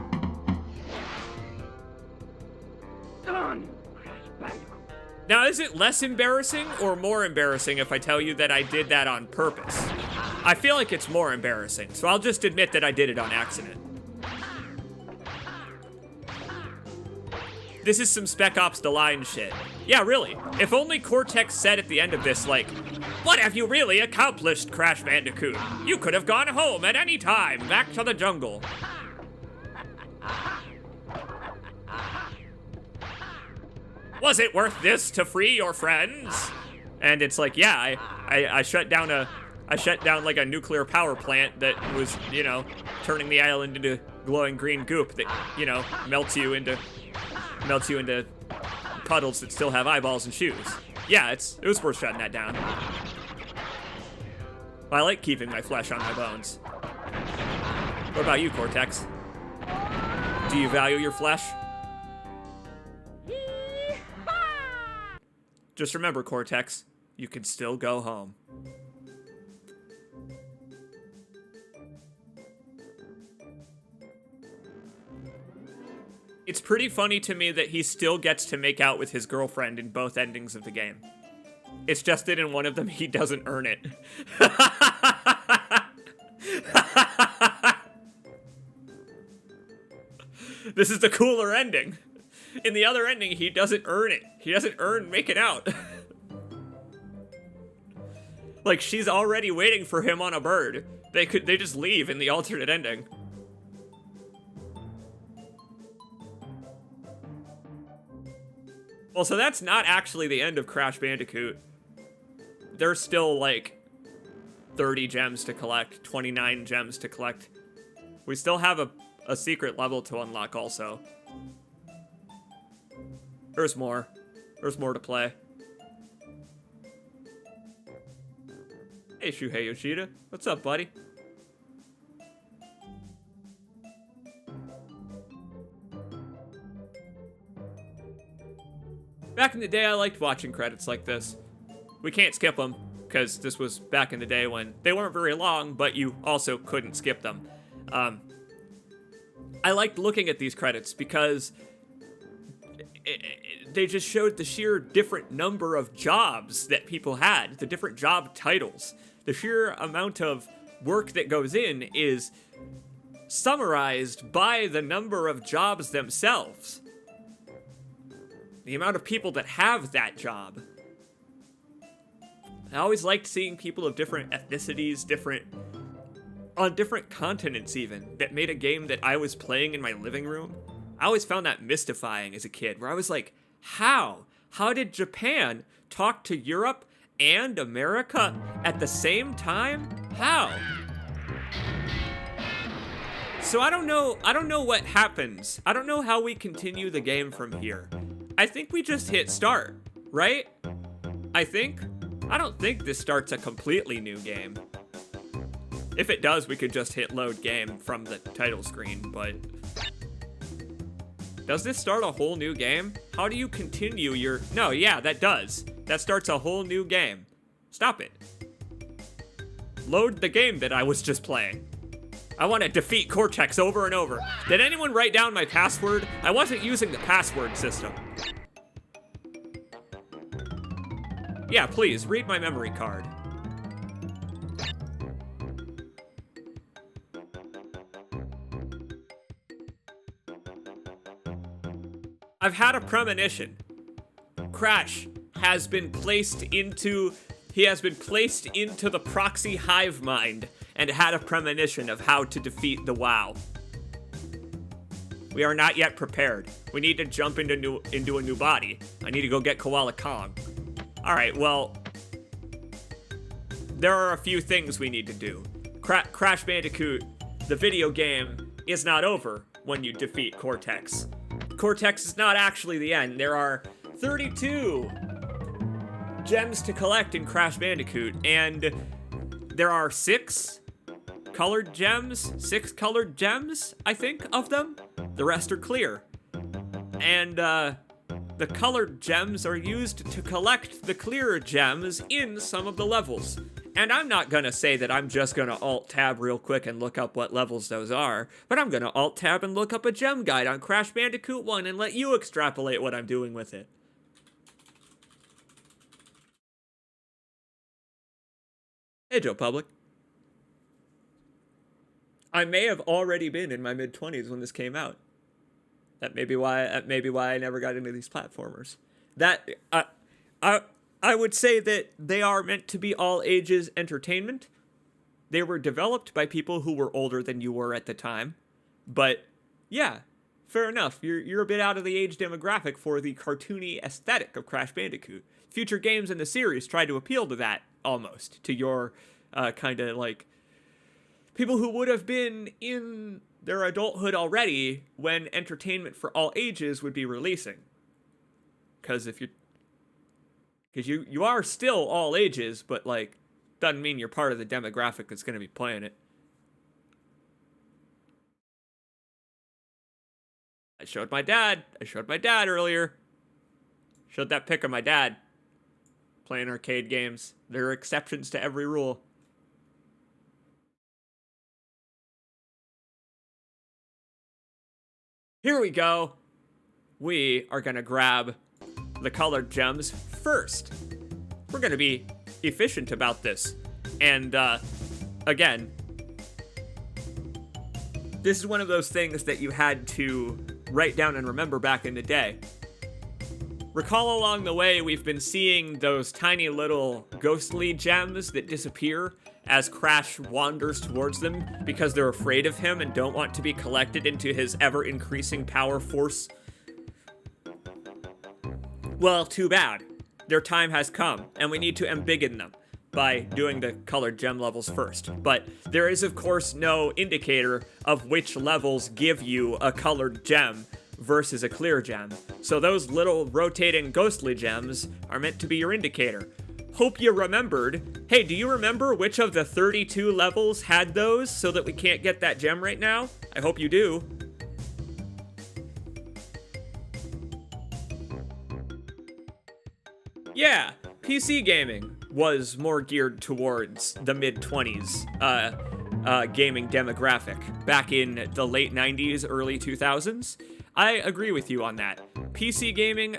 Done, Crash Bandicoot. Now, is it less embarrassing or more embarrassing if I tell you that I did that on purpose? I feel like it's more embarrassing, so I'll just admit that I did it on accident. This is some Spec Ops The Line shit. Yeah, really. If only Cortex said at the end of this, like, what have you really accomplished, Crash Bandicoot? You could have gone home at any time, back to the jungle. Was it worth this to free your friends? And it's like, yeah, I shut down like a nuclear power plant that was, you know, turning the island into glowing green goop that, you know, melts you into puddles that still have eyeballs and shoes. Yeah, it was worth shutting that down. I like keeping my flesh on my bones. What about you, Cortex? Do you value your flesh? Just remember, Cortex, you can still go home. It's pretty funny to me that he still gets to make out with his girlfriend in both endings of the game. It's just that in one of them, he doesn't earn it. This is the cooler ending. In the other ending, he doesn't earn it. He doesn't earn making out. Like, she's already waiting for him on a bird. They just leave in the alternate ending. Well, so that's not actually the end of Crash Bandicoot. There's still, like, 30 gems to collect, 29 gems to collect. We still have a secret level to unlock also. There's more. There's more to play. Hey, Shuhei Yoshida. What's up, buddy? Back in the day, I liked watching credits like this. We can't skip them, because this was back in the day when they weren't very long, but you also couldn't skip them. I liked looking at these credits because they just showed the sheer different number of jobs that people had, the different job titles. The sheer amount of work that goes in is summarized by the number of jobs themselves. The amount of people that have that job. I always liked seeing people of different ethnicities, on different continents even, that made a game that I was playing in my living room. I always found that mystifying as a kid, where I was like, how? How did Japan talk to Europe and America at the same time? How? So I don't know what happens. I don't know how we continue the game from here. I think we just hit start, right? I don't think this starts a completely new game. If it does, we could just hit load game from the title screen, but... Does this start a whole new game? How do you continue your... No, yeah, that does. That starts a whole new game. Stop it. Load the game that I was just playing. I want to defeat Cortex over and over. Did anyone write down my password? I wasn't using the password system. Yeah, please, read my memory card. I've had a premonition. Crash has been placed into... He has been placed into the proxy hive mind and had a premonition of how to defeat the WoW. We are not yet prepared. We need to jump into a new body. I need to go get Koala Kong. Alright, well... There are a few things we need to do. Crash Bandicoot, the video game, is not over when you defeat Cortex. Cortex is not actually the end. There are 32 gems to collect in Crash Bandicoot, and there are 6 colored gems, I think, of them. The rest are clear. And, the colored gems are used to collect the clearer gems in some of the levels. And I'm not gonna say that I'm just gonna Alt-Tab real quick and look up what levels those are, but I'm gonna Alt-Tab and look up a gem guide on Crash Bandicoot 1 and let you extrapolate what I'm doing with it. Hey, Joe Public. I may have already been in my mid-20s when this came out. That may be why I never got into these platformers. I would say that they are meant to be all ages entertainment. They were developed by people who were older than you were at the time. But yeah, fair enough. You're a bit out of the age demographic for the cartoony aesthetic of Crash Bandicoot. Future games in the series try to appeal to that almost, to your kind of like people who would have been in their adulthood already when entertainment for all ages would be releasing. Because you are still all ages, but like doesn't mean you're part of the demographic that's going to be playing it. I showed my dad earlier. Showed that pic of my dad playing arcade games. There are exceptions to every rule. Here we go. We are gonna grab the colored gems first. We're gonna be efficient about this. And, again, this is one of those things that you had to write down and remember back in the day. Recall along the way, we've been seeing those tiny little ghostly gems that disappear as Crash wanders towards them because they're afraid of him and don't want to be collected into his ever-increasing power force. Well, too bad. Their time has come, and we need to embiggen them by doing the colored gem levels first. But there is, of course, no indicator of which levels give you a colored gem versus a clear gem. So those little rotating ghostly gems are meant to be your indicator. Hope you remembered. Hey, do you remember which of the 32 levels had those so that we can't get that gem right now? I hope you do. Yeah, PC gaming was more geared towards the mid-20s gaming demographic back in the late 90s, early 2000s. I agree with you on that. PC gaming,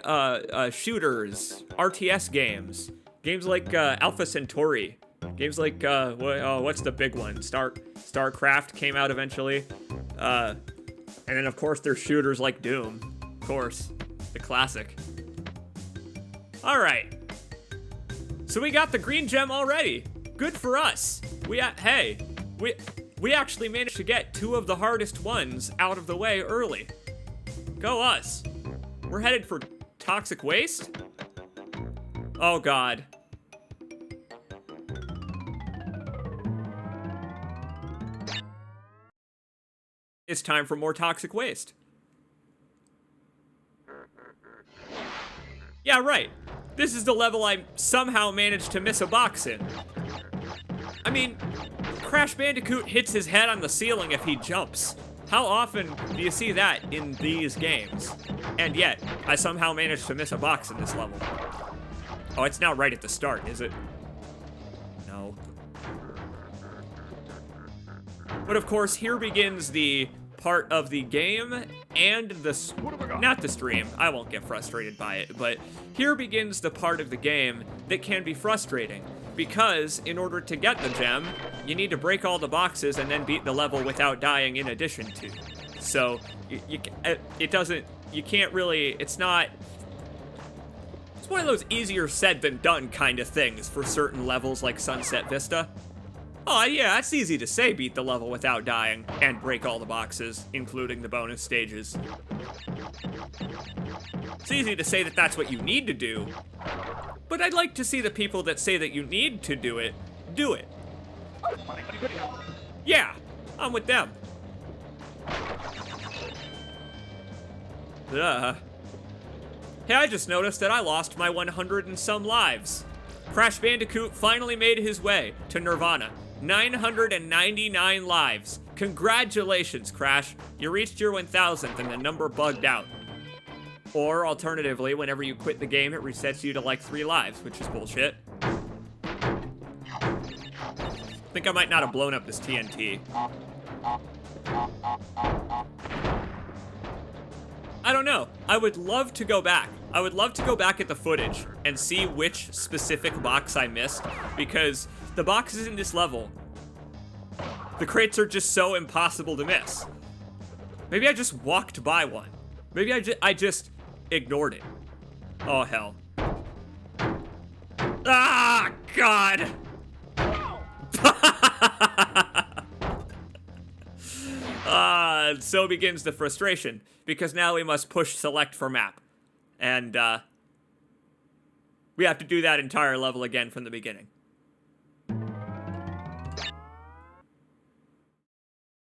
shooters, RTS games, games like Alpha Centauri, games like, what's the big one? StarCraft came out eventually. And then, of course, there's shooters like Doom. Of course, the classic. All right. So we got the green gem already. Good for us. We actually managed to get 2 of the hardest ones out of the way early. Go us. We're headed for toxic waste? Oh god. It's time for more toxic waste. Yeah, right. This is the level I somehow managed to miss a box in. I mean, Crash Bandicoot hits his head on the ceiling if he jumps. How often do you see that in these games? And yet, I somehow managed to miss a box in this level. Oh, it's now right at the start, is it? No. But of course, here begins the part of the game and not the stream. I won't get frustrated by it, but here begins the part of the game that can be frustrating, because in order to get the gem, you need to break all the boxes and then beat the level without dying in addition to. So you can't really, it's one of those easier said than done kind of things for certain levels like Sunset Vista. Oh yeah, it's easy to say beat the level without dying and break all the boxes, including the bonus stages. It's easy to say that that's what you need to do, but I'd like to see the people that say that you need to do it, do it. Yeah, I'm with them. Hey, I just noticed that I lost my 100 and some lives. Crash Bandicoot finally made his way to Nirvana. 999 lives. Congratulations, Crash. You reached your 1000th and the number bugged out. Or alternatively, whenever you quit the game, it resets you to like 3 lives, which is bullshit. I think I might not have blown up this TNT. I don't know. I would love to go back. I would love to go back at the footage and see which specific box I missed, because the boxes in this level, the crates are just so impossible to miss. Maybe I just walked by one. Maybe I just ignored it. Oh, hell. Ah, God! So begins the frustration, because now we must push select for map. And, we have to do that entire level again from the beginning.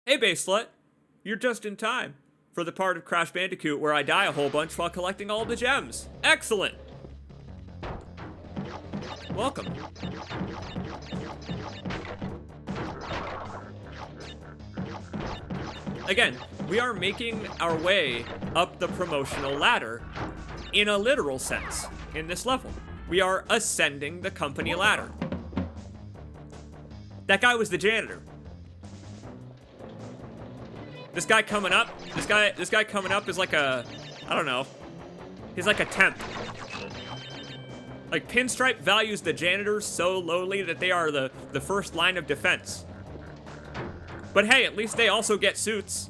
Hey, Baselet. You're just in time for the part of Crash Bandicoot where I die a whole bunch while collecting all the gems. Excellent! Welcome. Again, we are making our way up the promotional ladder in a literal sense in this level. We are ascending the company ladder. That guy was the janitor. This guy coming up, this guy coming up is like a, I don't know. He's like a temp. Like, Pinstripe values the janitors so lowly that they are the first line of defense. But hey, at least they also get suits.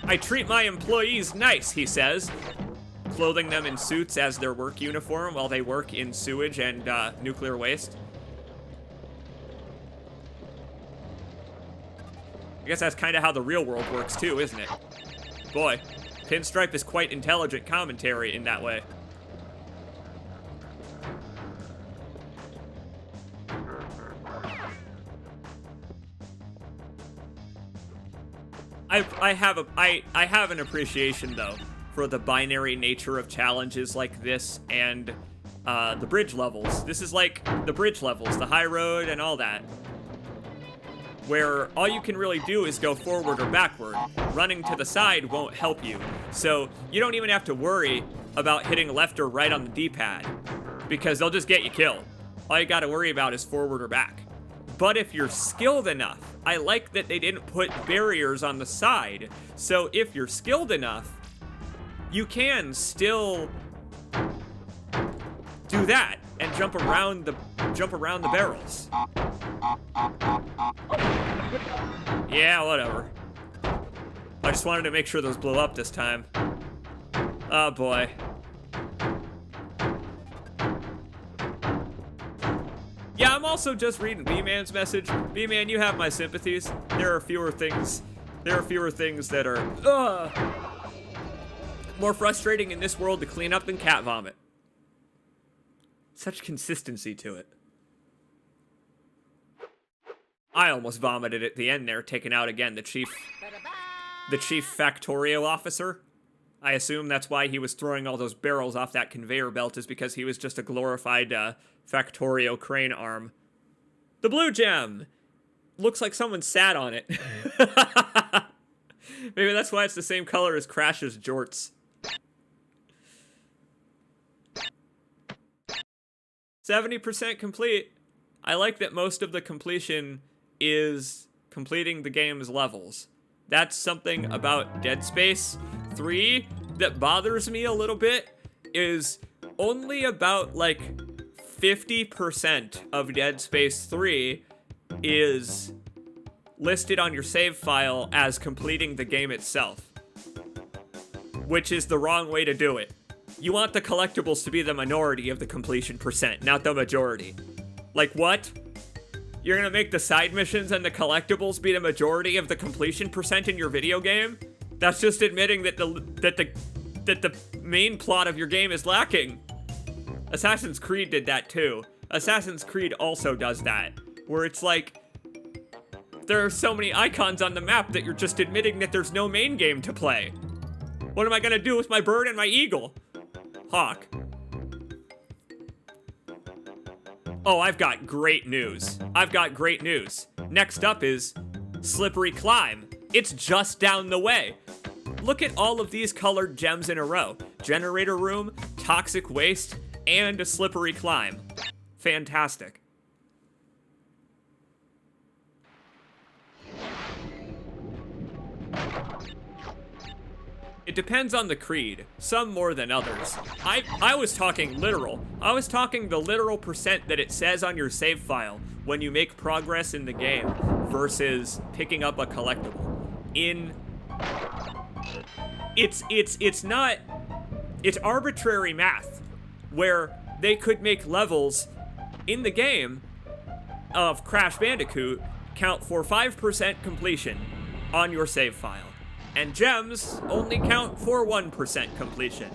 I treat my employees nice, he says, clothing them in suits as their work uniform while they work in sewage and nuclear waste. I guess that's kind of how the real world works too, isn't it? Boy, Pinstripe is quite intelligent commentary in that way. I have an appreciation though for the binary nature of challenges like this and the bridge levels. This is like the bridge levels, the high road and all that, where all you can really do is go forward or backward. Running to the side won't help you. So you don't even have to worry about hitting left or right on the D-pad, because they'll just get you killed. All you gotta worry about is forward or back. But if you're skilled enough, I like that they didn't put barriers on the side. So if you're skilled enough, you can still do that and jump around the barrels. Yeah, whatever. I just wanted to make sure those blew up this time. Oh boy. Yeah, I'm also just reading B-Man's message. B-Man, you have my sympathies. There are fewer things that are more frustrating in this world to clean up than cat vomit. Such consistency to it. I almost vomited at the end there, taking out again the chief Factorio officer. I assume that's why he was throwing all those barrels off that conveyor belt, is because he was just a glorified Factorio crane arm. The blue gem! Looks like someone sat on it. Maybe that's why it's the same color as Crash's jorts. 70% complete. I like that most of the completion is completing the game's levels. That's something about Dead Space 3 that bothers me a little bit, is only about like 50% of Dead Space 3 is listed on your save file as completing the game itself, which is the wrong way to do it. You want the collectibles to be the minority of the completion percent, not the majority. Like what? You're gonna make the side missions and the collectibles be the majority of the completion percent in your video game? That's just admitting that the main plot of your game is lacking. Assassin's Creed did that too. Assassin's Creed also does that, where it's like, there are so many icons on the map that you're just admitting that there's no main game to play. What am I gonna do with my bird and my eagle? Hawk. Oh, I've got great news. Next up is Slippery Climb. It's just down the way. Look at all of these colored gems in a row. Generator room, toxic waste, and a slippery climb. Fantastic. It depends on the creed, some more than others. I was talking literal. I was talking the literal percent that it says on your save file when you make progress in the game versus picking up a collectible. It's arbitrary math where they could make levels in the game of Crash Bandicoot count for 5% completion on your save file. And gems only count for 1% completion,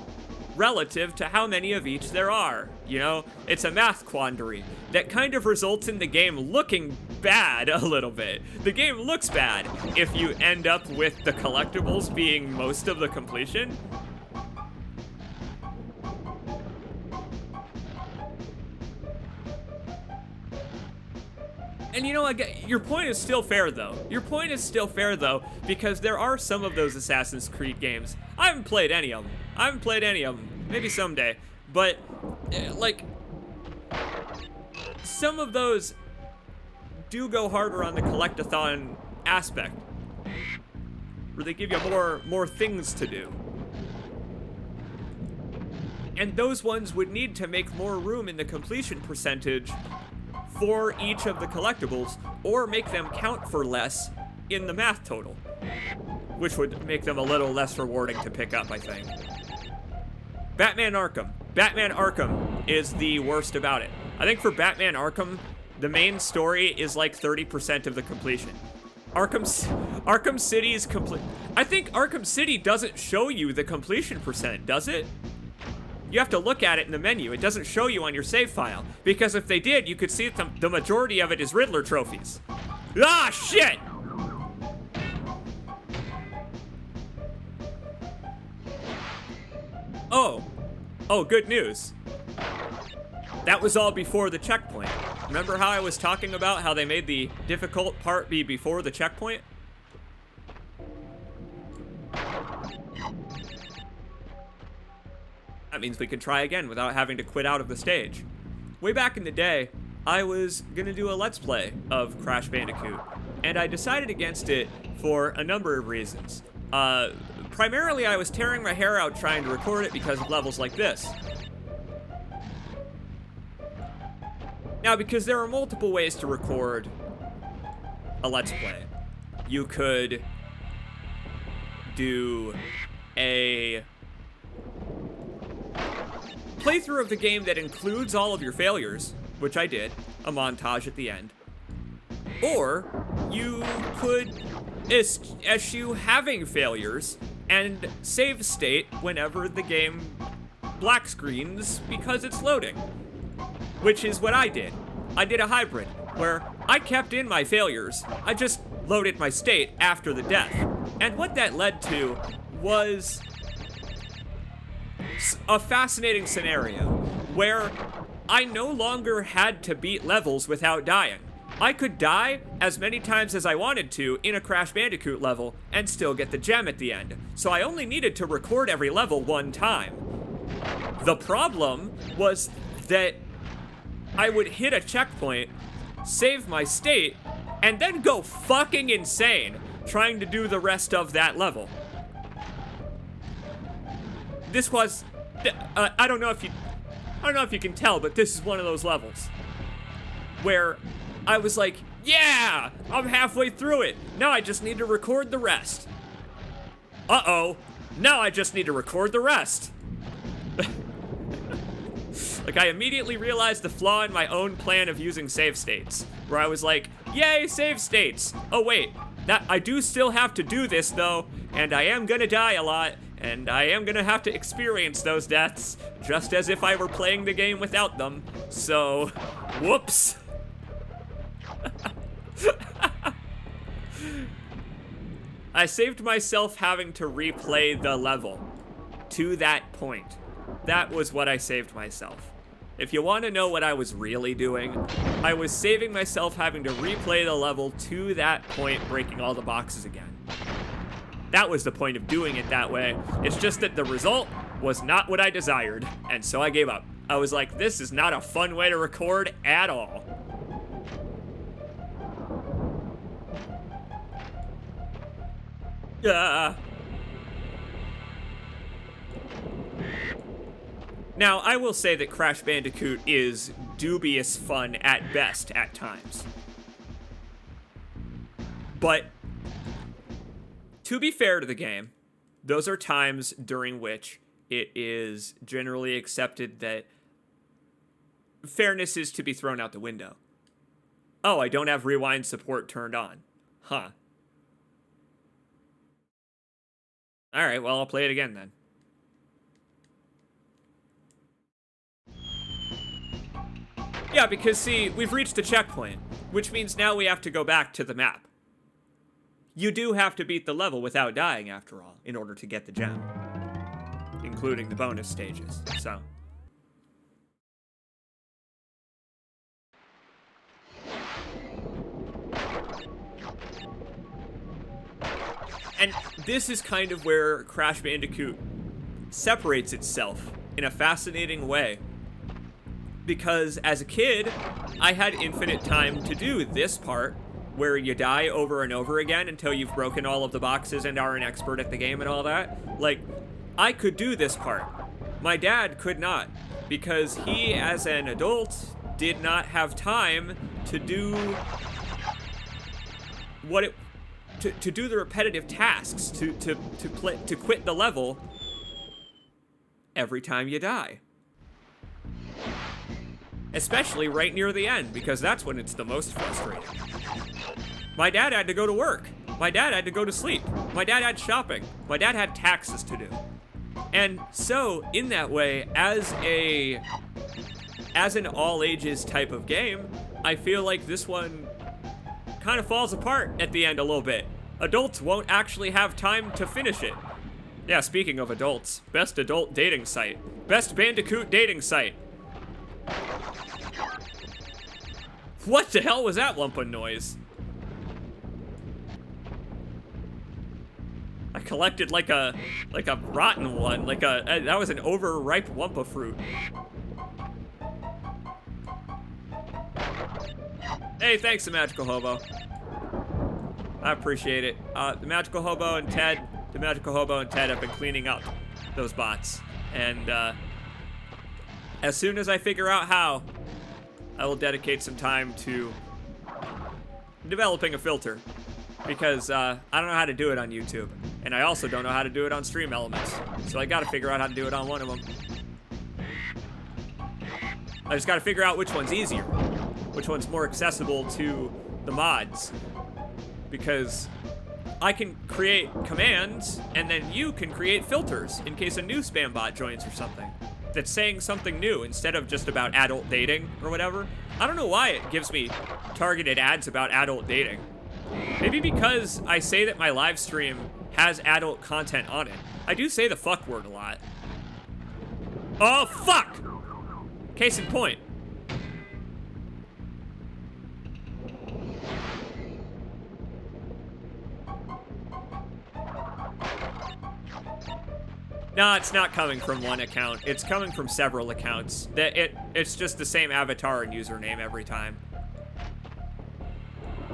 relative to how many of each there are. You know, it's a math quandary that kind of results in the game looking bad a little bit. The game looks bad if you end up with the collectibles being most of the completion. And you know, your point is still fair, though. Because there are some of those Assassin's Creed games. I haven't played any of them. Maybe someday. But, like, some of those do go harder on the collectathon aspect, where they give you more things to do. And those ones would need to make more room in the completion percentage for each of the collectibles, or make them count for less in the math total, which would make them a little less rewarding to pick up, I think. Batman Arkham is the worst about it. I think for Batman Arkham, the main story is like 30% of the completion. Arkham City's complete. I think Arkham City doesn't show you the completion percent, does it? You have to look at it in the menu. It doesn't show you on your save file. Because if they did, you could see that the majority of it is Riddler trophies. Ah, shit! Oh, good news. That was all before the checkpoint. Remember how I was talking about how they made the difficult part be before the checkpoint? That means we can try again without having to quit out of the stage. Way back in the day, I was gonna do a Let's Play of Crash Bandicoot, and I decided against it for a number of reasons. Primarily, I was tearing my hair out trying to record it because of levels like this. Now, because there are multiple ways to record a Let's Play. You could do a playthrough of the game that includes all of your failures, which I did, a montage at the end. Or you could eschew having failures and save state whenever the game black screens because it's loading, which is what I did. I did a hybrid where I kept in my failures. I just loaded my state after the death. And what that led to was a fascinating scenario where I no longer had to beat levels without dying. I could die as many times as I wanted to in a Crash Bandicoot level and still get the gem at the end. So I only needed to record every level one time. The problem was that I would hit a checkpoint, save my state, and then go fucking insane trying to do the rest of that level. This was, I don't know if you can tell, but this is one of those levels where I was like, yeah, I'm halfway through it. Now I just need to record the rest. Uh-oh, now I just need to record the rest. Like, I immediately realized the flaw in my own plan of using save states, where I was like, yay, save states. Oh wait, I do still have to do this though, and I am gonna die a lot, and I am gonna have to experience those deaths, just as if I were playing the game without them. So, whoops. I saved myself having to replay the level to that point. That was what I saved myself. If you want to know what I was really doing, I was saving myself having to replay the level to that point, breaking all the boxes again. That was the point of doing it that way. It's just that the result was not what I desired, and so I gave up. I was like, this is not a fun way to record at all. Now, I will say that Crash Bandicoot is dubious fun at best at times. But, to be fair to the game, those are times during which it is generally accepted that fairness is to be thrown out the window. Oh, I don't have rewind support turned on. Huh. Alright, well, I'll play it again then. Yeah, because see, we've reached the checkpoint, which means now we have to go back to the map. You do have to beat the level without dying, after all, in order to get the gem. Including the bonus stages, so. And this is kind of where Crash Bandicoot separates itself in a fascinating way. Because as a kid, I had infinite time to do this part, where you die over and over again until you've broken all of the boxes and are an expert at the game and all that. Like, I could do this part. My dad could not, because he, as an adult, did not have time to do to do the repetitive tasks, to quit the level every time you die. Especially right near the end, because that's when it's the most frustrating. My dad had to go to work. My dad had to go to sleep. My dad had shopping. My dad had taxes to do. And so, in that way, as an all ages type of game, I feel like this one kind of falls apart at the end a little bit. Adults won't actually have time to finish it. Yeah, speaking of adults, best adult dating site. Best Bandicoot dating site. What the hell was that Wumpa noise? I collected like a rotten one, that was an overripe Wumpa fruit. Hey, thanks, the Magical Hobo. I appreciate it. The Magical Hobo and Ted have been cleaning up those bots, and as soon as I figure out how, I will dedicate some time to developing a filter, because I don't know how to do it on YouTube, and I also don't know how to do it on Stream Elements, so I gotta figure out how to do it on one of them. I just gotta figure out which one's easier. Which one's more accessible to the mods. Because I can create commands, and then you can create filters in case a new spam bot joins or something that's saying something new instead of just about adult dating or whatever. I don't know why it gives me targeted ads about adult dating. Maybe because I say that my live stream has adult content on it. I do say the fuck word a lot. Oh, fuck! Case in point. No, it's not coming from one account. It's coming from several accounts. It's just the same avatar and username every time.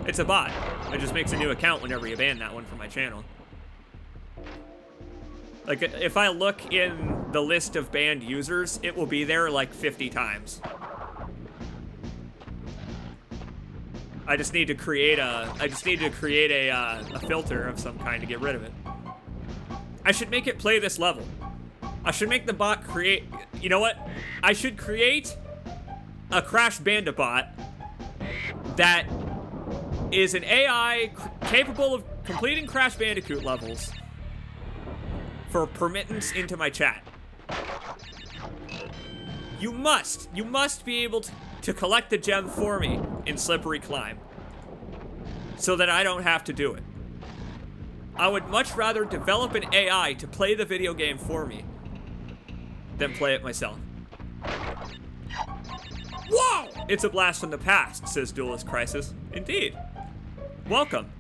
It's a bot. It just makes a new account whenever you ban that one from my channel. Like, if I look in the list of banned users, it will be there like 50 times. I just need to create a filter of some kind to get rid of it. I should make it play this level. I should make the bot create, you know what? I should create a Crash Bandicoot bot that is an AI capable of completing Crash Bandicoot levels for permittance into my chat. You must be able to collect the gem for me in Slippery Climb so that I don't have to do it. I would much rather develop an AI to play the video game for me than play it myself. Whoa! It's a blast from the past, says Duelist Crisis. Indeed. Welcome.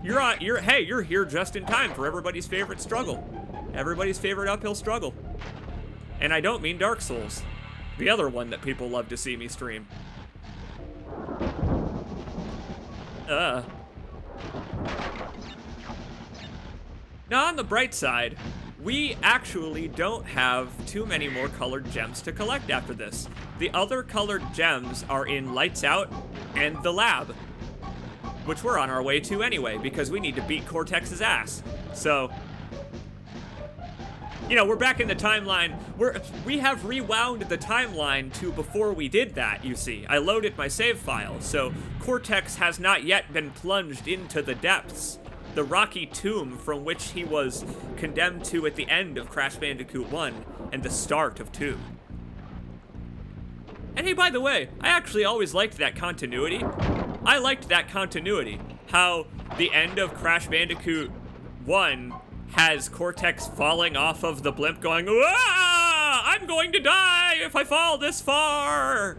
You're here just in time for everybody's favorite struggle. Everybody's favorite uphill struggle. And I don't mean Dark Souls. The other one that people love to see me stream. Now, on the bright side, we actually don't have too many more colored gems to collect after this. The other colored gems are in Lights Out and the lab, which we're on our way to anyway, because we need to beat Cortex's ass. So, you know, we're back in the timeline. We have rewound the timeline to before we did that, you see. I loaded my save file, so Cortex has not yet been plunged into the depths. The rocky tomb from which he was condemned to at the end of Crash Bandicoot 1 and the start of 2. And hey, by the way, I actually always liked that continuity. I liked that continuity. How the end of Crash Bandicoot 1 has Cortex falling off of the blimp going, "Ah, I'm going to die if I fall this far!"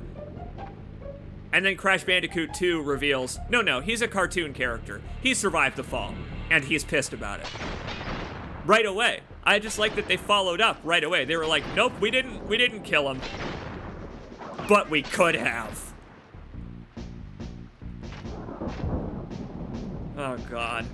And then Crash Bandicoot 2 reveals, no, he's a cartoon character. He survived the fall, and he's pissed about it. Right away. I just like that they followed up right away. They were like, nope, we didn't kill him. But we could have. Oh, God.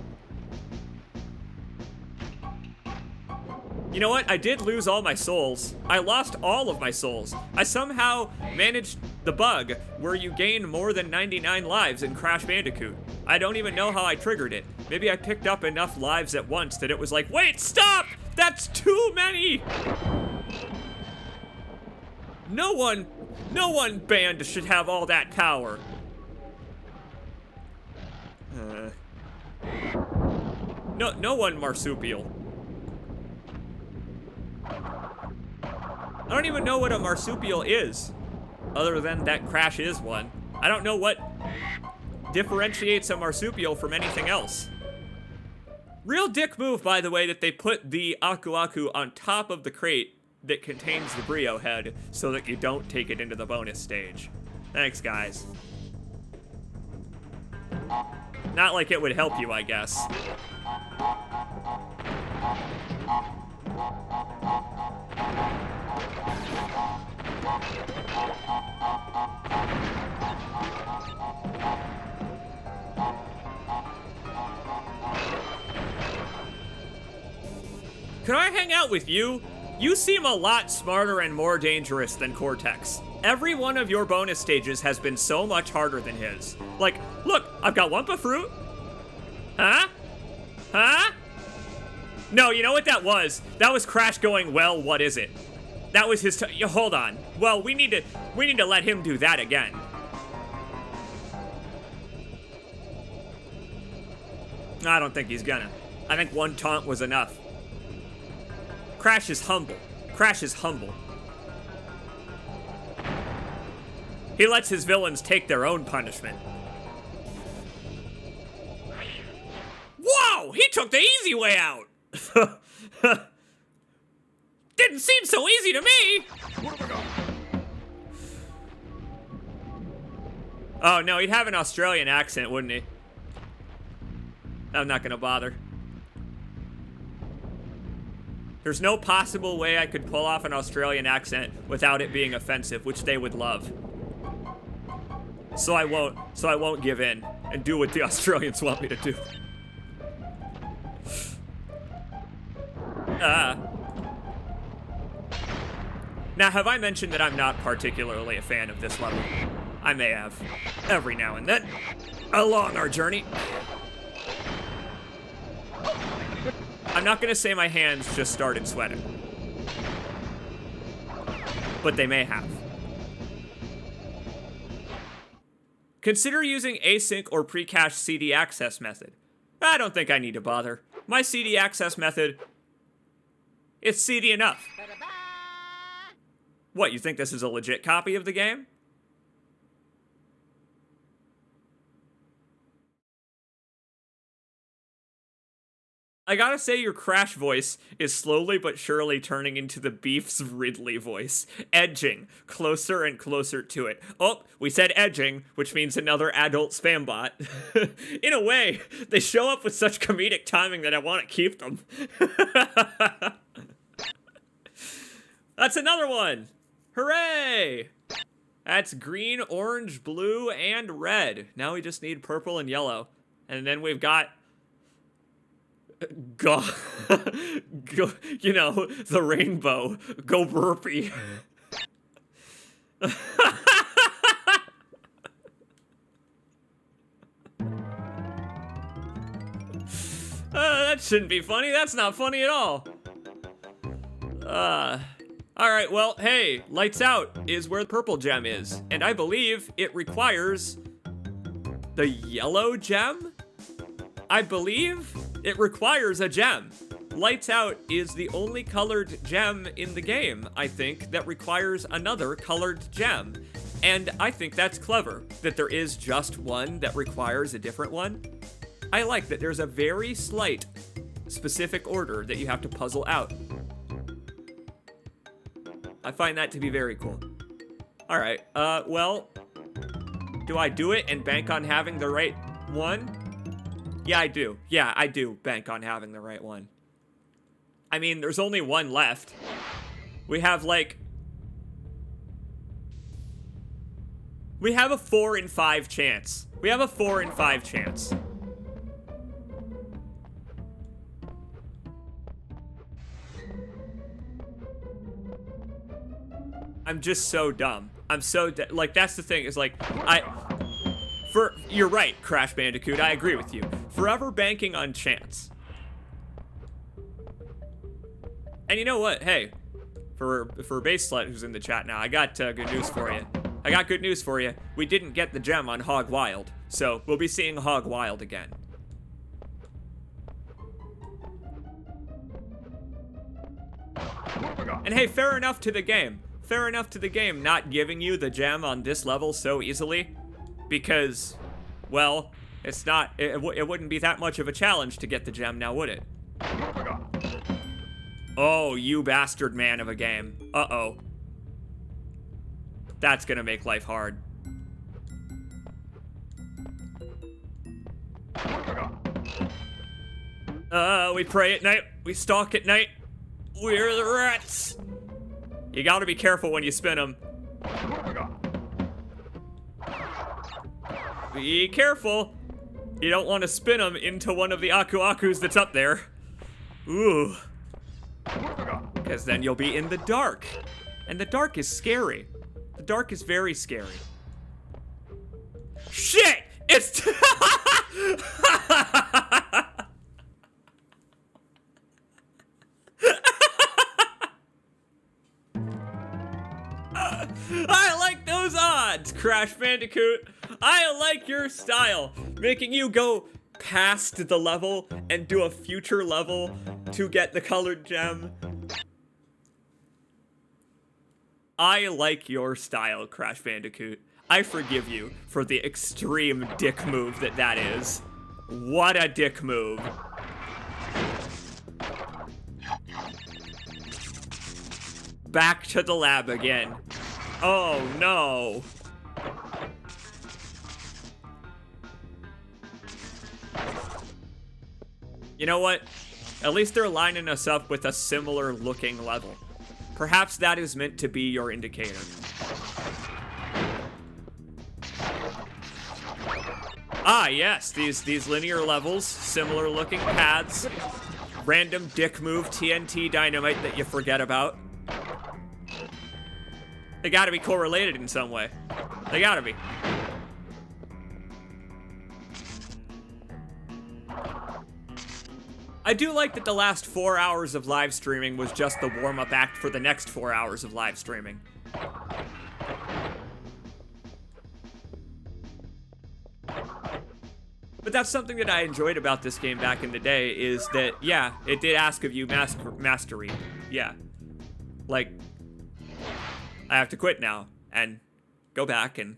You know what? I did lose all my souls. I lost all of my souls. I somehow managed the bug where you gain more than 99 lives in Crash Bandicoot. I don't even know how I triggered it. Maybe I picked up enough lives at once that it was like, wait, stop! That's too many! No one band should have all that power. No one marsupial. I don't even know what a marsupial is, other than that Crash is one. I don't know what differentiates a marsupial from anything else. Real dick move, by the way, that they put the Aku Aku on top of the crate that contains the Brio head so that you don't take it into the bonus stage. Thanks, guys. Not like it would help you, I guess. Could I hang out with you? You seem a lot smarter and more dangerous than Cortex. Every one of your bonus stages has been so much harder than his. Like, look, I've got Wumpa Fruit. Huh? Huh? No, you know what that was? That was Crash going, well, what is it? That was his hold on. Well, we need to let him do that again. I don't think he's gonna. I think one taunt was enough. Crash is humble. Crash is humble. He lets his villains take their own punishment. Whoa! He took the easy way out! Didn't seem so easy to me! What have I got? Oh no, he'd have an Australian accent, wouldn't he? I'm not gonna bother. There's no possible way I could pull off an Australian accent without it being offensive, which they would love. So I won't give in and do what the Australians want me to do. Now, have I mentioned that I'm not particularly a fan of this level? I may have, every now and then, along our journey. I'm not gonna say my hands just started sweating, but they may have. Consider using async or pre-cache CD access method. I don't think I need to bother. My CD access method, it's CD enough. What, you think this is a legit copy of the game? I gotta say your Crash voice is slowly but surely turning into the Beef's Ridley voice, edging closer and closer to it. Oh, we said edging, which means another adult spam bot. In a way, they show up with such comedic timing that I want to keep them. That's another one! Hooray! That's green, orange, blue, and red. Now we just need purple and yellow. And then we've got... Go, you know, the rainbow. Go burpee. That shouldn't be funny. That's not funny at all. Alright, well, hey, lights out is where the purple gem is. And I believe it requires the yellow gem? I believe it requires a gem. Lights out is the only colored gem in the game, I think, that requires another colored gem. And I think that's clever, that there is just one that requires a different one. I like that there's a very slight, specific order that you have to puzzle out. I find that to be very cool. Alright, well, do I do it and bank on having the right one? Yeah, I do. Yeah, I do bank on having the right one. I mean, there's only one left. We have, like... We have a 4 in 5 chance. We have a 4 in 5 chance. I'm just so dumb. I'm so... like, that's the thing, is like, you're right, Crash Bandicoot, I agree with you. Forever banking on chance. And you know what? Hey, for Base Slut who's in the chat now, I got good news for you. I got good news for you. We didn't get the gem on Hog Wild, so we'll be seeing Hog Wild again. And hey, fair enough to the game. Fair enough to the game not giving you the gem on this level so easily. Because, well, it's not, it wouldn't be that much of a challenge to get the gem now, would it? Oh, you bastard man of a game. Uh-oh. That's gonna make life hard. We pray at night, we stalk at night. We're the rats. You gotta be careful when you spin them. Be careful. You don't want to spin them into one of the Aku Akus that's up there. Ooh. Because then you'll be in the dark. And the dark is scary. The dark is very scary. Shit! It's... I like those odds, Crash Bandicoot. I like your style, making you go past the level and do a future level to get the colored gem. I like your style, Crash Bandicoot. I forgive you for the extreme dick move that is. What a dick move. Back to the lab again. Oh no. You know what? At least they're lining us up with a similar looking level. Perhaps that is meant to be your indicator. Ah, yes, these linear levels, similar looking paths, random dick move TNT dynamite that you forget about. They gotta be correlated in some way. They gotta be. I do like that the last 4 hours of live streaming was just the warm-up act for the next 4 hours of live streaming. But that's something that I enjoyed about this game back in the day, is that, yeah, it did ask of you mastery. Yeah. Like, I have to quit now and go back and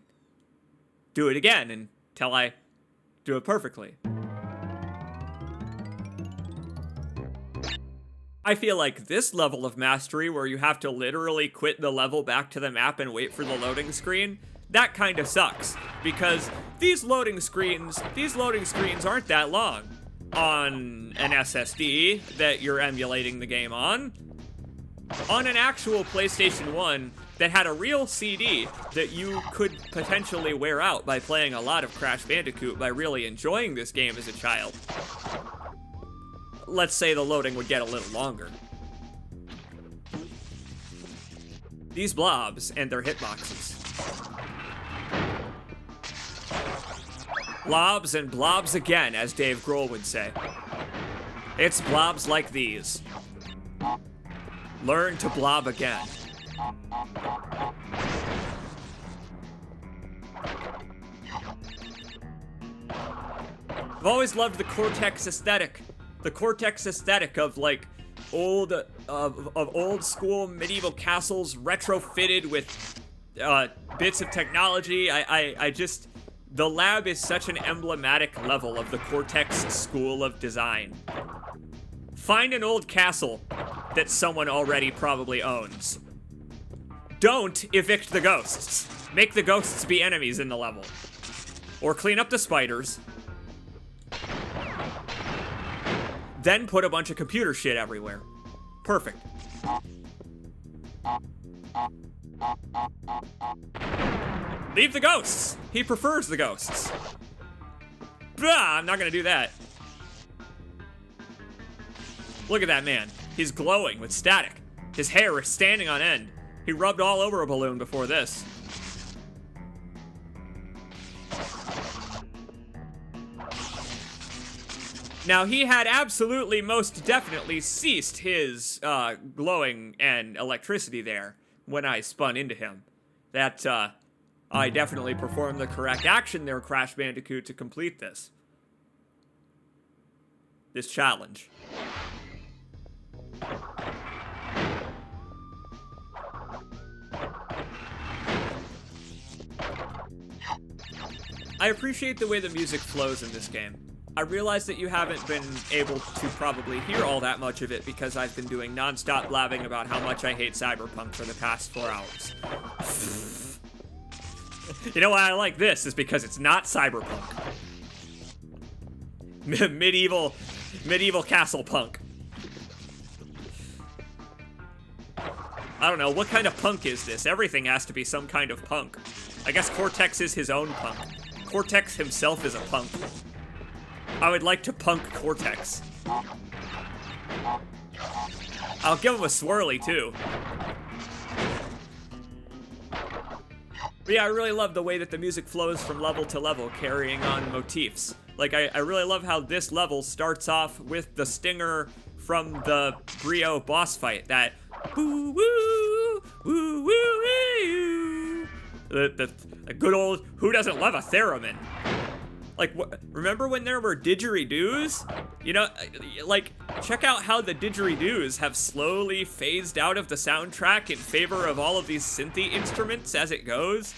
do it again until I do it perfectly. I feel like this level of mastery, where you have to literally quit the level back to the map and wait for the loading screen, that kind of sucks, because these loading screens aren't that long on an SSD that you're emulating the game on. On an actual PlayStation 1 that had a real CD that you could potentially wear out by playing a lot of Crash Bandicoot by really enjoying this game as a child, let's say the loading would get a little longer. These blobs and their hitboxes. Blobs and blobs again, as Dave Grohl would say. It's blobs like these. Learn to blob again. I've always loved the Cortex aesthetic. The Cortex aesthetic of like old school medieval castles retrofitted with bits of technology. I just, the lab is such an emblematic level of the Cortex school of design. Find an old castle that someone already probably owns. Don't evict the ghosts. Make the ghosts be enemies in the level. Or clean up the spiders. Then put a bunch of computer shit everywhere. Perfect. Leave the ghosts! He prefers the ghosts. Bah, I'm not gonna do that. Look at that man. He's glowing with static. His hair is standing on end. He rubbed all over a balloon before this. Now, he had absolutely, most definitely ceased his glowing and electricity there when I spun into him. That, I definitely performed the correct action there, Crash Bandicoot, to complete this. This challenge. I appreciate the way the music flows in this game. I realize that you haven't been able to probably hear all that much of it because I've been doing non-stop blabbing about how much I hate Cyberpunk for the past 4 hours. You know why I like this is because it's not Cyberpunk. medieval castle punk. I don't know, what kind of punk is this? Everything has to be some kind of punk. I guess Cortex is his own punk. Cortex himself is a punk. I would like to punk Cortex. I'll give him a swirly, too. But yeah, I really love the way that the music flows from level to level, carrying on motifs. Like, I really love how this level starts off with the stinger from the Brio boss fight. That woo woo woo woo woo. The good old, who doesn't love a theremin? Like, remember when there were didgeridoos? You know, like, check out how the didgeridoos have slowly phased out of the soundtrack in favor of all of these synthy instruments as it goes.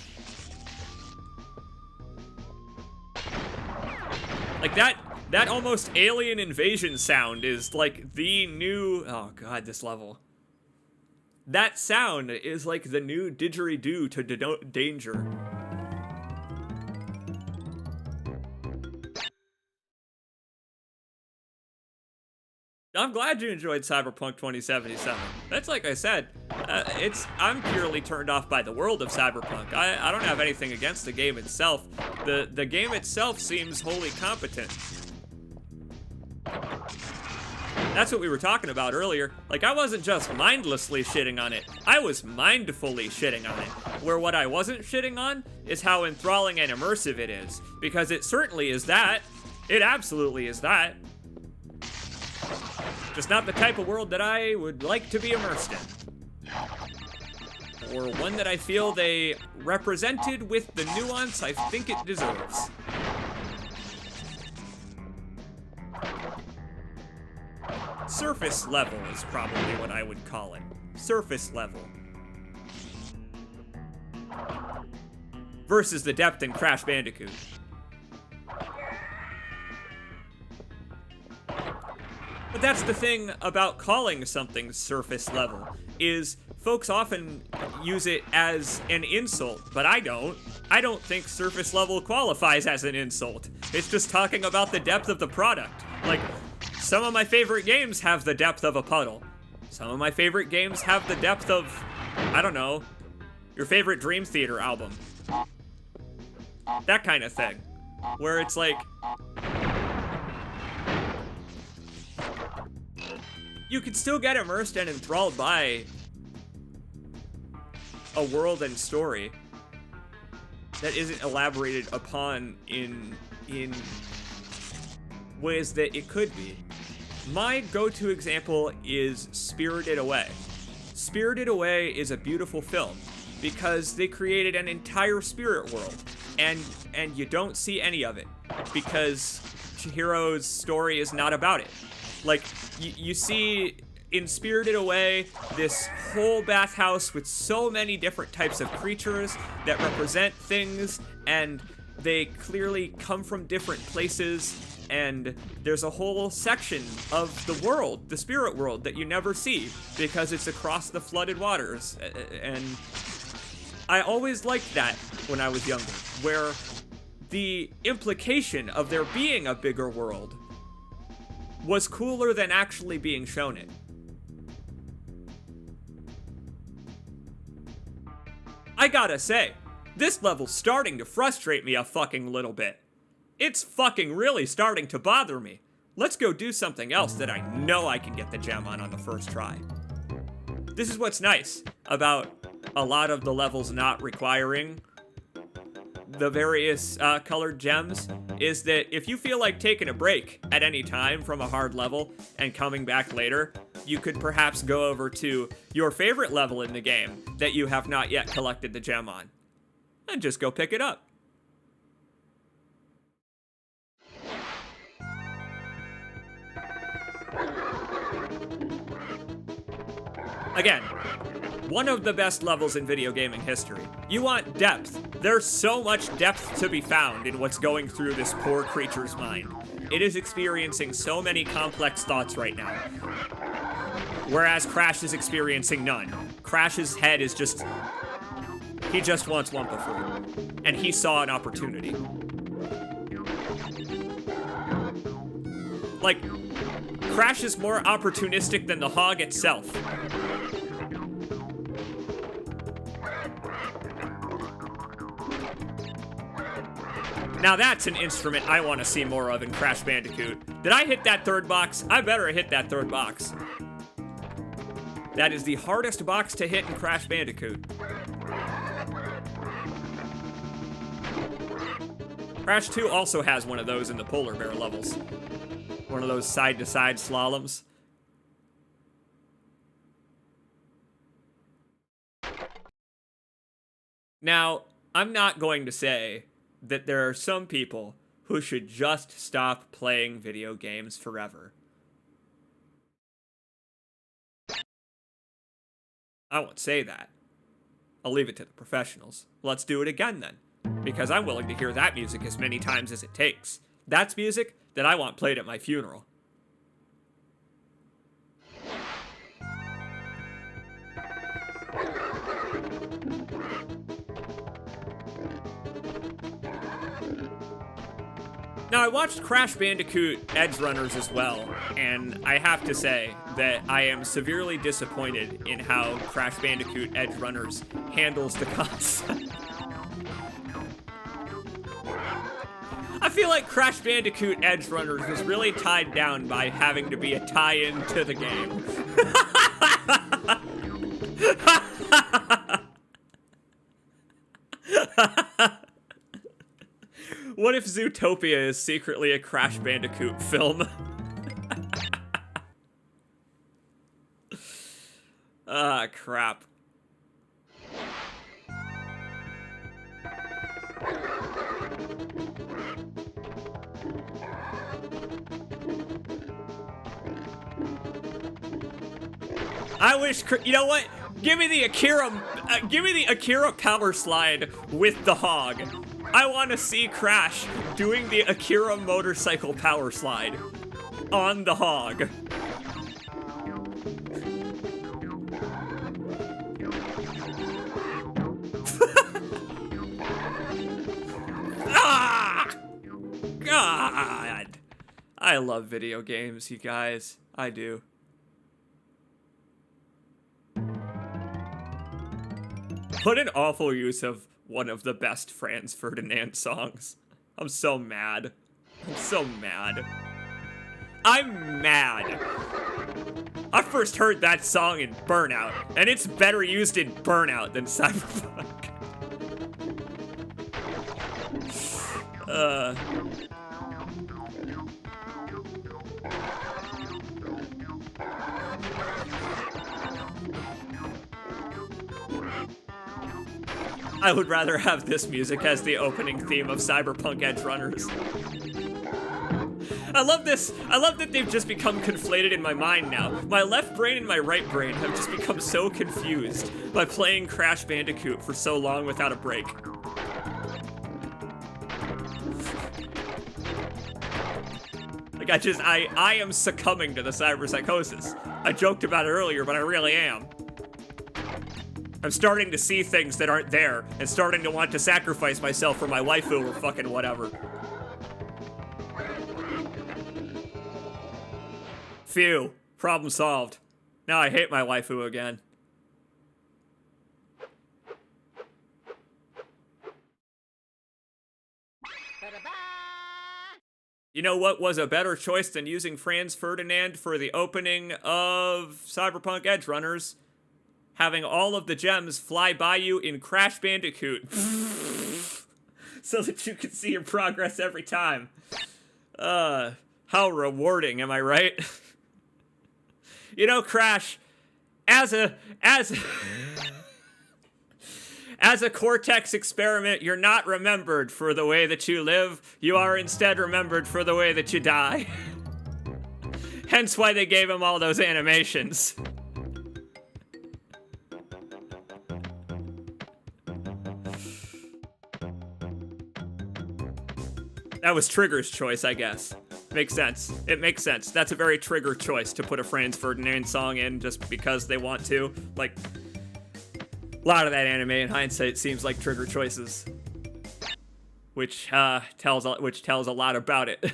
Like, that almost alien invasion sound is like the new, oh god, this level. That sound is like the new didgeridoo to denote danger. I'm glad you enjoyed Cyberpunk 2077. That's like I said, I'm purely turned off by the world of Cyberpunk. I don't have anything against the game itself. The game itself seems wholly competent. That's what we were talking about earlier. Like, I wasn't just mindlessly shitting on it, I was mindfully shitting on it. Where what I wasn't shitting on is how enthralling and immersive it is. Because it certainly is that. It absolutely is that. Just not the type of world that I would like to be immersed in. Or one that I feel they represented with the nuance I think it deserves. Surface level is probably what I would call it. Surface level. Versus the depth in Crash Bandicoot. But that's the thing about calling something surface level, is folks often use it as an insult, but I don't. I don't think surface level qualifies as an insult. It's just talking about the depth of the product. Like, some of my favorite games have the depth of a puddle. Some of my favorite games have the depth of, I don't know, your favorite Dream Theater album. That kind of thing. Where it's like, you can still get immersed and enthralled by a world and story that isn't elaborated upon in ways that it could be. My go-to example is Spirited Away. Spirited Away is a beautiful film because they created an entire spirit world, and you don't see any of it because Chihiro's story is not about it. Like, you see in Spirited Away this whole bathhouse with so many different types of creatures that represent things, and they clearly come from different places, and there's a whole section of the world, the spirit world, that you never see because it's across the flooded waters. And I always liked that when I was younger, where the implication of there being a bigger world was cooler than actually being shown it. I gotta say, this level's starting to frustrate me a fucking little bit. It's fucking really starting to bother me. Let's go do something else that I know I can get the gem on the first try. This is what's nice about a lot of the levels not requiring the various colored gems, is that if you feel like taking a break at any time from a hard level and coming back later, you could perhaps go over to your favorite level in the game that you have not yet collected the gem on, and just go pick it up. Again, one of the best levels in video gaming history. You want depth. There's so much depth to be found in what's going through this poor creature's mind. It is experiencing so many complex thoughts right now. Whereas Crash is experiencing none. Crash's head is just, he just wants Wumpa Fruit. And he saw an opportunity. Like, Crash is more opportunistic than the hog itself. Now that's an instrument I want to see more of in Crash Bandicoot. Did I hit that third box? I better hit that third box. That is the hardest box to hit in Crash Bandicoot. Crash 2 also has one of those in the polar bear levels. One of those side-to-side slaloms. Now, I'm not going to say that there are some people who should just stop playing video games forever. I won't say that. I'll leave it to the professionals. Let's do it again then, because I'm willing to hear that music as many times as it takes. That's music that I want played at my funeral. Now, I watched Crash Bandicoot Edge Runners as well, and I have to say that I am severely disappointed in how Crash Bandicoot Edge Runners handles the concept. I feel like Crash Bandicoot Edge Runners was really tied down by having to be a tie-in to the game. What if Zootopia is secretly a Crash Bandicoot film? Ah, crap. I wish, you know what? Give me the Akira power slide with the hog. I want to see Crash doing the Akira motorcycle power slide on the hog. Ah! God! I love video games, you guys. I do. What an awful use of one of the best Franz Ferdinand songs. I'm so mad. I'm so mad. I'm mad. I first heard that song in Burnout, and it's better used in Burnout than Cyberpunk. I would rather have this music as the opening theme of Cyberpunk Edge Runners. I love this. I love that they've just become conflated in my mind now. My left brain and my right brain have just become so confused by playing Crash Bandicoot for so long without a break. Like, I am succumbing to the cyberpsychosis. I joked about it earlier, but I really am. I'm starting to see things that aren't there, and starting to want to sacrifice myself for my waifu or fucking whatever. Phew. Problem solved. Now I hate my waifu again. You know what was a better choice than using Franz Ferdinand for the opening of Cyberpunk Edge Runners? Having all of the gems fly by you in Crash Bandicoot. So that you can see your progress every time. How rewarding, am I right? You know, Crash, as a Cortex experiment, you're not remembered for the way that you live. You are instead remembered for the way that you die. Hence why they gave him all those animations. That was Trigger's choice, I guess. Makes sense. It makes sense. That's a very Trigger choice to put a Franz Ferdinand song in just because they want to. Like, a lot of that anime in hindsight seems like Trigger choices. Which tells a lot about it.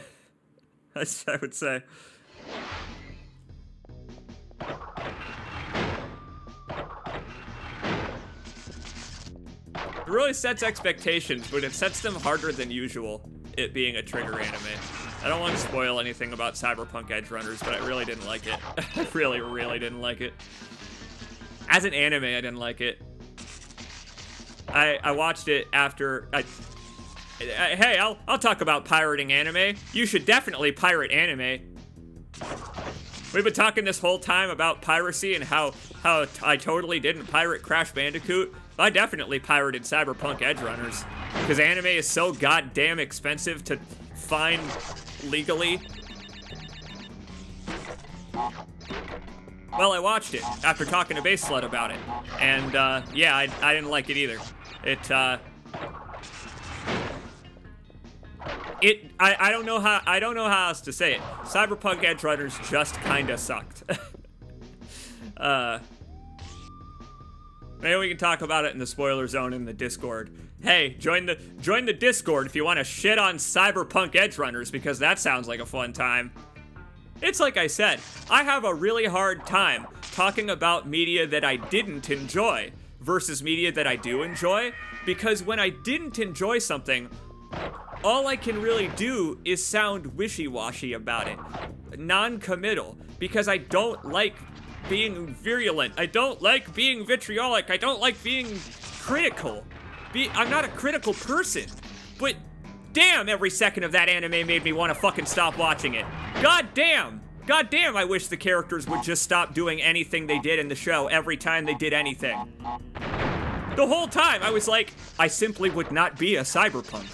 I would say. It really sets expectations, but it sets them harder than usual, it being a Trigger anime. I don't want to spoil anything about Cyberpunk Edge Runners, but I really didn't like it. I really, really didn't like it. As an anime, I didn't like it. I watched it after... hey, I'll talk about pirating anime. You should definitely pirate anime. We've been talking this whole time about piracy and how I totally didn't pirate Crash Bandicoot. I definitely pirated Cyberpunk Edgerunners, because anime is so goddamn expensive to find legally. Well, I watched it after talking to Base Slut about it, and yeah, I didn't like it either. I don't know how else to say it. Cyberpunk Edgerunners just kinda sucked. Maybe we can talk about it in the spoiler zone in the Discord. Hey, join the Discord if you want to shit on Cyberpunk Edgerunners, because that sounds like a fun time. It's like I said, I have a really hard time talking about media that I didn't enjoy versus media that I do enjoy, because when I didn't enjoy something, all I can really do is sound wishy-washy about it, non-committal, because I don't like being virulent, I don't like being vitriolic, I don't like being critical. I'm not a critical person, but damn, every second of that anime made me want to fucking stop watching it. God damn, I wish the characters would just stop doing anything they did in the show every time they did anything. The whole time I was like, I simply would not be a cyberpunk.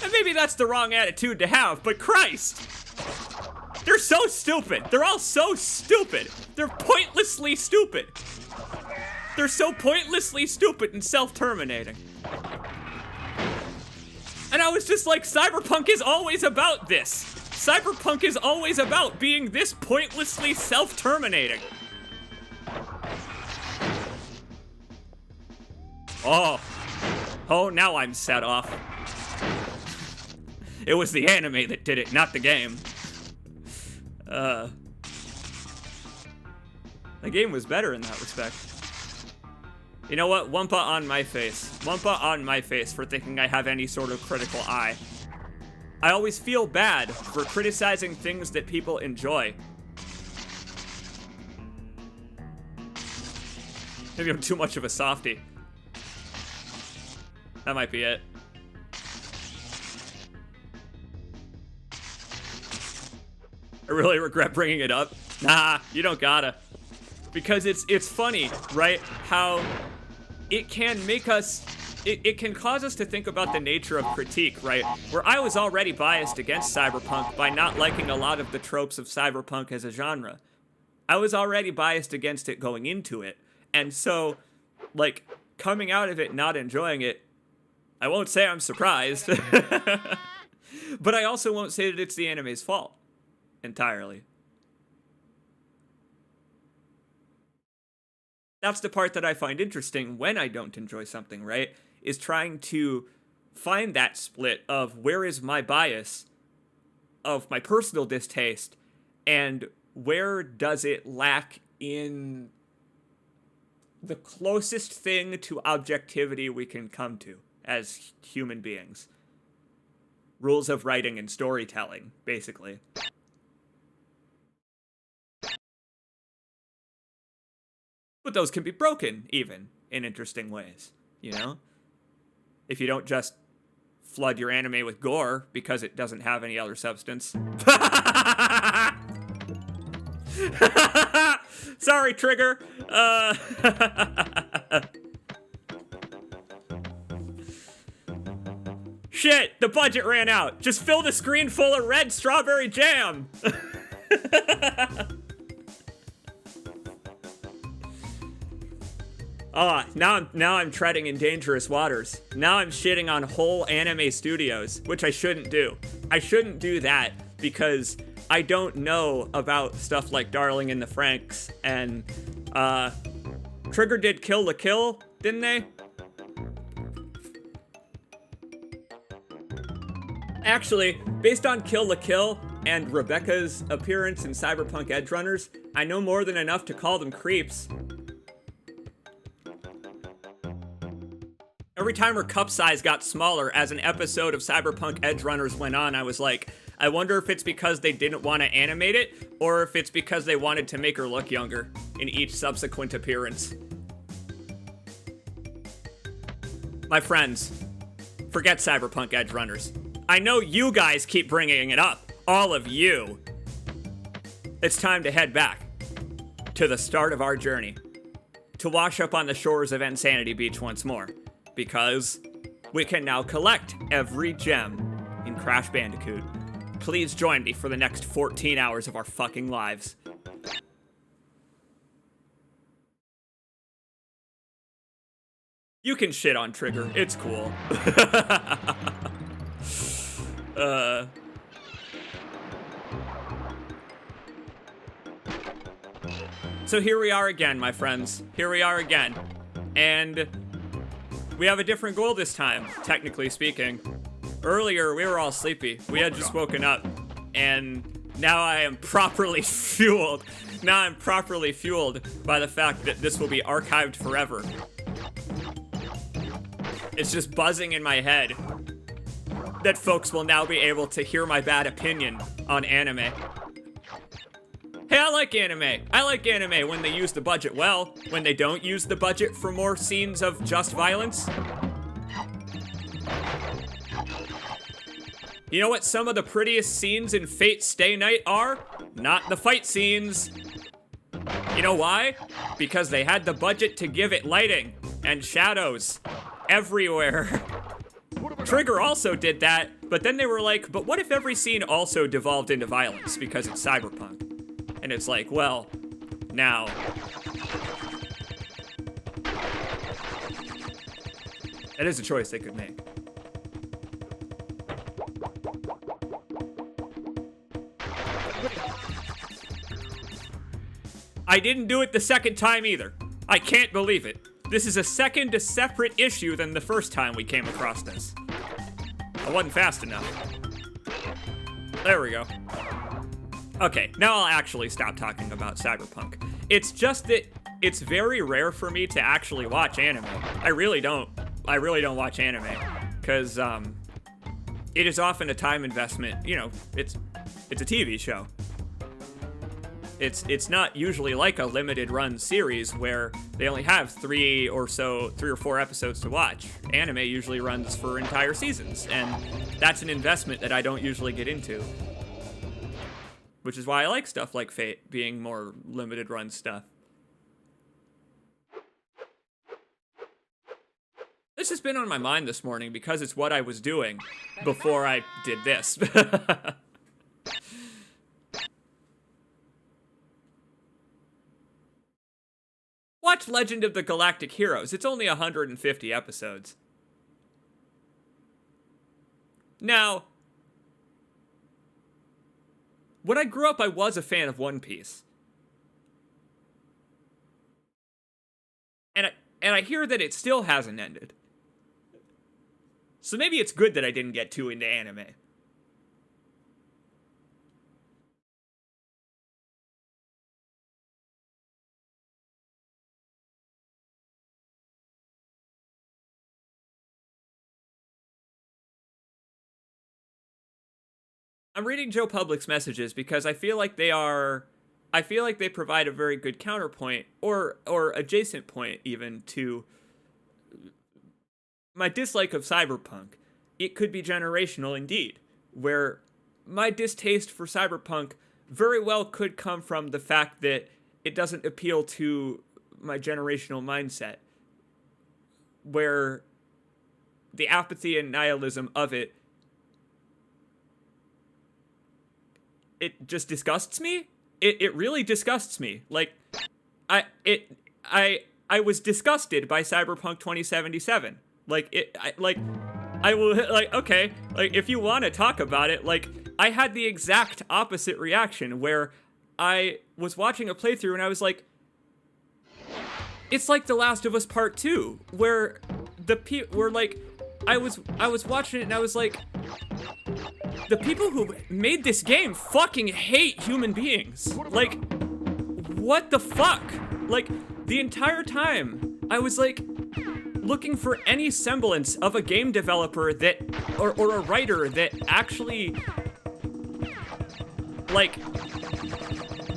And maybe that's the wrong attitude to have, but Christ! They're so stupid. They're all so stupid. They're pointlessly stupid. They're so pointlessly stupid and self-terminating. And I was just like, Cyberpunk is always about this. Cyberpunk is always about being this pointlessly self-terminating. Oh, now I'm set off. It was the anime that did it, not the game. The game was better in that respect. You know what? Wumpa on my face. Wumpa on my face for thinking I have any sort of critical eye. I always feel bad for criticizing things that people enjoy. Maybe I'm too much of a softie. That might be it. I really regret bringing it up. Nah, you don't gotta. Because it's funny, right? How it can make us, it can cause us to think about the nature of critique, right? Where I was already biased against cyberpunk by not liking a lot of the tropes of cyberpunk as a genre. I was already biased against it going into it. And so, like, coming out of it not enjoying it, I won't say I'm surprised. But I also won't say that it's the anime's fault entirely. That's the part that I find interesting when I don't enjoy something, right? Is trying to find that split of where is my bias of my personal distaste and where does it lack in the closest thing to objectivity we can come to as human beings. Rules of writing and storytelling, basically. But those can be broken, even, in interesting ways, you know? If you don't just flood your anime with gore because it doesn't have any other substance. Sorry, Trigger. Shit, the budget ran out. Just fill the screen full of red strawberry jam. Now I'm treading in dangerous waters. Now I'm shitting on whole anime studios, which I shouldn't do. I shouldn't do that because I don't know about stuff like Darling in the Franxx, and Trigger did Kill la Kill, didn't they? Actually, based on Kill la Kill and Rebecca's appearance in Cyberpunk Edgerunners, I know more than enough to call them creeps. Every time her cup size got smaller as an episode of Cyberpunk Edgerunners went on, I was like, I wonder if it's because they didn't want to animate it, or if it's because they wanted to make her look younger in each subsequent appearance. My friends, forget Cyberpunk Edgerunners. I know you guys keep bringing it up all of you, it's time to head back to the start of our journey, to wash up on the shores of Insanity Beach once more, because we can now collect every gem in Crash Bandicoot. Please join me for the next 14 hours of our fucking lives. You can shit on Trigger, it's cool. So here we are again, my friends. Here we are again. And we have a different goal this time, technically speaking. Earlier, we were all sleepy. We had just woken up. And now I am properly fueled. Now I'm properly fueled by the fact that this will be archived forever. It's just buzzing in my head that folks will now be able to hear my bad opinion on anime. Hey, I like anime. I like anime when they use the budget well, when they don't use the budget for more scenes of just violence. You know what some of the prettiest scenes in Fate Stay Night are? Not the fight scenes. You know why? Because they had the budget to give it lighting and shadows everywhere. Trigger also did that, but then they were like, but what if every scene also devolved into violence because it's cyberpunk? And it's like, well, now. That is a choice they could make. I didn't do it the second time either. I can't believe it. This is a second separate issue than the first time we came across this. I wasn't fast enough. There we go. Okay, now I'll actually stop talking about Cyberpunk. It's just that it's very rare for me to actually watch anime. I really don't watch anime, because it is often a time investment. You know, it's a TV show. It's not usually like a limited run series where they only have 3 or 4 episodes to watch. Anime usually runs for entire seasons, and that's an investment that I don't usually get into. Which is why I like stuff like Fate being more limited run stuff. This has been on my mind this morning because it's what I was doing before I did this. Watch Legend of the Galactic Heroes. It's only 150 episodes. Now, when I grew up, I was a fan of One Piece. And I hear that it still hasn't ended. So maybe it's good that I didn't get too into anime. I'm reading Joe Public's messages because I feel like they provide a very good counterpoint or adjacent point even to my dislike of cyberpunk. It could be generational indeed, where my distaste for cyberpunk very well could come from the fact that it doesn't appeal to my generational mindset, where the apathy and nihilism of it just disgusts me. It really disgusts me. Like, I was disgusted by Cyberpunk 2077. Okay, like, if you want to talk about it, like, I had the exact opposite reaction where I was watching a playthrough and I was like, it's like The Last of Us Part 2, where I was watching it and I was like, the people who made this game fucking hate human beings. Like, what the fuck? Like, the entire time, I was like, looking for any semblance of a game developer that, or a writer that actually, like,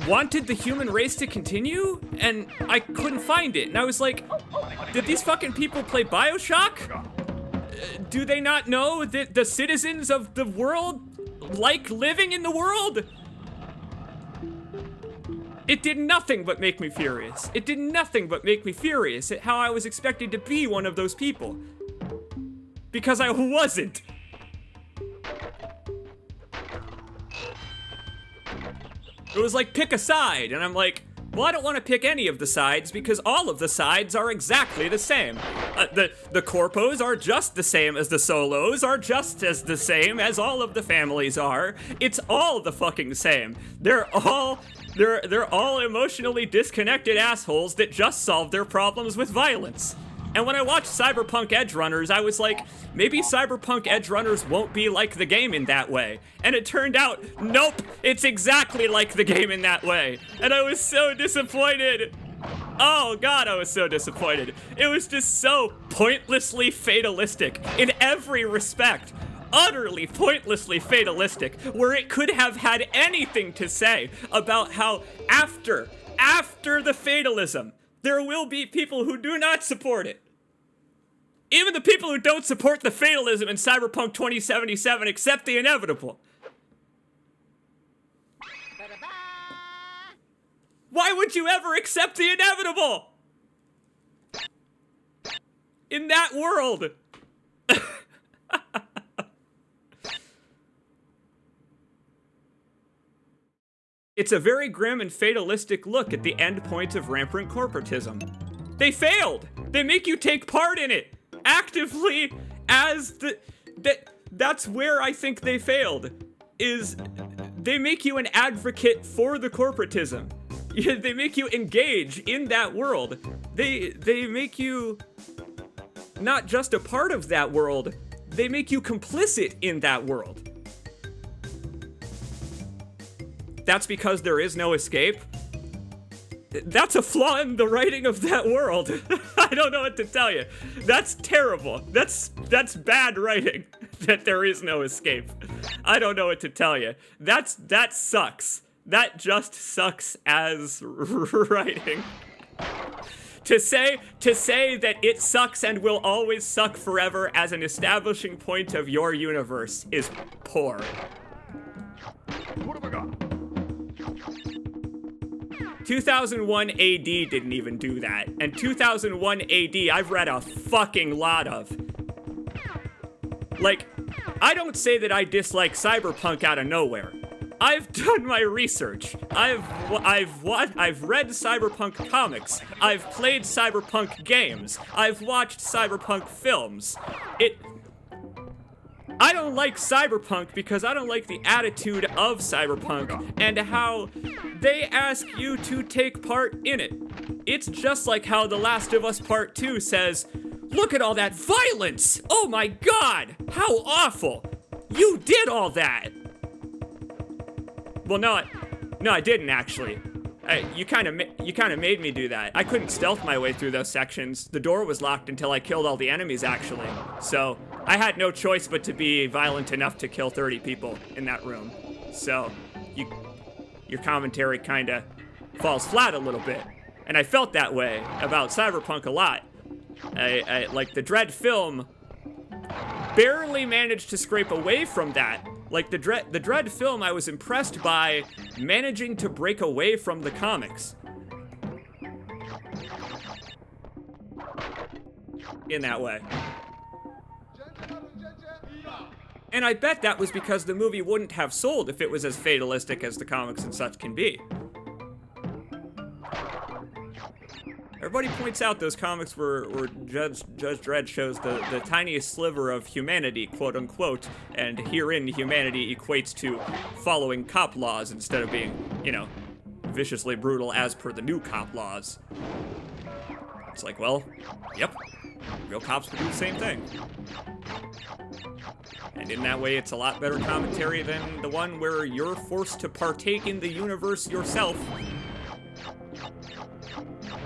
wanted the human race to continue, and I couldn't find it. And I was like, did these fucking people play BioShock? Do they not know that the citizens of the world like living in the world. It did nothing but make me furious. It did nothing but make me furious at how I was expected to be one of those people. Because I wasn't. It was like, pick a side, and I'm like, well, I don't want to pick any of the sides because all of the sides are exactly the same. The corpos are just the same as the solos, are just as the same as all of the families are. It's all the fucking same. They're all emotionally disconnected assholes that just solve their problems with violence. And when I watched Cyberpunk Edgerunners, I was like, maybe Cyberpunk Edgerunners won't be like the game in that way. And it turned out, nope, it's exactly like the game in that way. And I was so disappointed. Oh God, I was so disappointed. It was just so pointlessly fatalistic in every respect. Utterly pointlessly fatalistic, where it could have had anything to say about how after the fatalism, there will be people who do not support it. Even the people who don't support the fatalism in Cyberpunk 2077 accept the inevitable. Why would you ever accept the inevitable? In that world. It's a very grim and fatalistic look at the endpoint of rampant corporatism. They failed! They make you take part in it! Actively as that's where I think they failed, is they make you an advocate for the corporatism. They make you engage in that world. They make you not just a part of that world, they make you complicit in that world. That's because there is no escape. That's a flaw in the writing of that world. I don't know what to tell you. That's terrible. That's bad writing, that there is no escape. I don't know what to tell you. That sucks. That just sucks as writing. To say that it sucks and will always suck forever as an establishing point of your universe is poor. What have I got? 2001 AD didn't even do that. And 2001 AD, I've read a fucking lot of. Like, I don't say that I dislike Cyberpunk out of nowhere. I've done my research. I've read Cyberpunk comics. I've played Cyberpunk games. I've watched Cyberpunk films. I don't like Cyberpunk because I don't like the attitude of Cyberpunk and how they ask you to take part in it. It's just like how The Last of Us Part 2 says, look at all that violence! Oh my God! How awful! You did all that! Well, no, I didn't actually. You kind of made me do that. I couldn't stealth my way through those sections. The door was locked until I killed all the enemies, actually. So I had no choice but to be violent enough to kill 30 people in that room. So your commentary kind of falls flat a little bit. And I felt that way about Cyberpunk a lot. I like the Dread film barely managed to scrape away from that. Like the Dread film, I was impressed by managing to break away from the comics in that way. And I bet that was because the movie wouldn't have sold if it was as fatalistic as the comics and such can be. Everybody points out those comics were Judge Dredd shows the tiniest sliver of humanity, quote unquote, and herein humanity equates to following cop laws instead of being, you know, viciously brutal as per the new cop laws. It's like, well, yep, real cops would do the same thing. And in that way, it's a lot better commentary than the one where you're forced to partake in the universe yourself.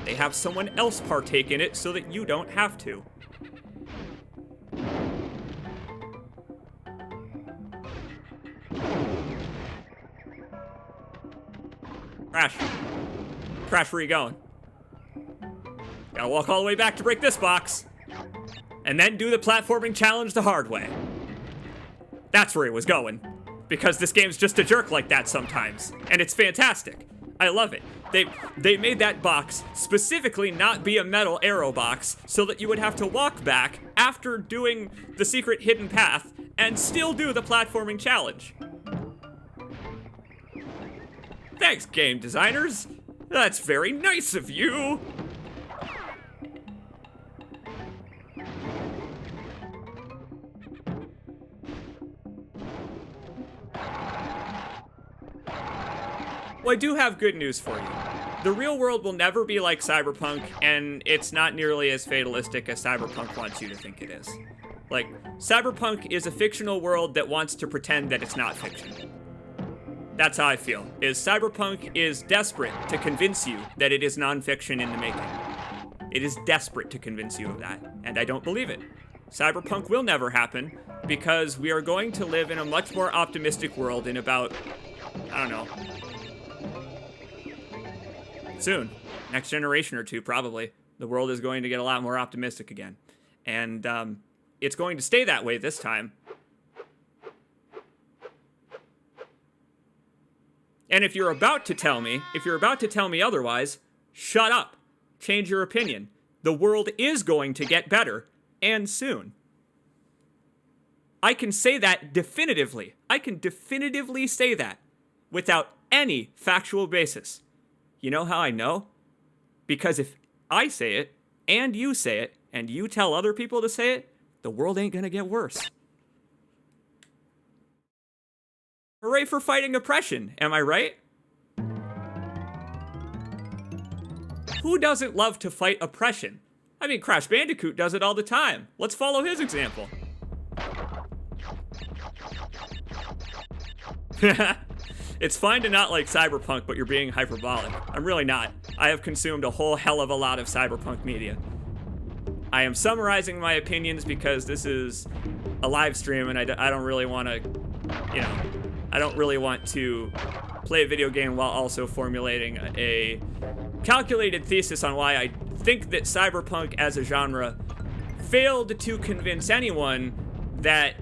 They have someone else partake in it so that you don't have to. Crash. Crash, where are you going? Gotta walk all the way back to break this box. And then do the platforming challenge the hard way. That's where he was going. because this game's just a jerk like that sometimes, and it's fantastic. I love it. They made that box specifically not be a metal arrow box so that you would have to walk back after doing the secret hidden path and still do the platforming challenge. Thanks, game designers. That's very nice of you. Well, I do have good news for you. The real world will never be like Cyberpunk, and it's not nearly as fatalistic as Cyberpunk wants you to think it is. Like, Cyberpunk is a fictional world that wants to pretend that it's not fiction. That's how I feel, is Cyberpunk is desperate to convince you that it is nonfiction in the making. It is desperate to convince you of that, and I don't believe it. Cyberpunk will never happen, because we are going to live in a much more optimistic world in about, I don't know, soon. Next generation or two, probably. The world is going to get a lot more optimistic again. And it's going to stay that way this time. And if you're about to tell me otherwise, shut up. Change your opinion. The world is going to get better, and soon. I can say that definitively. I can definitively say that without any factual basis. You know how I know? Because if I say it, and you say it, and you tell other people to say it, the world ain't gonna get worse. Hooray for fighting oppression, am I right? Who doesn't love to fight oppression? I mean, Crash Bandicoot does it all the time. Let's follow his example. It's fine to not like Cyberpunk, but you're being hyperbolic. I'm really not. I have consumed a whole hell of a lot of Cyberpunk media. I am summarizing my opinions because this is a live stream and I don't really want to, you know, I don't really want to play a video game while also formulating a calculated thesis on why I think that Cyberpunk as a genre failed to convince anyone that...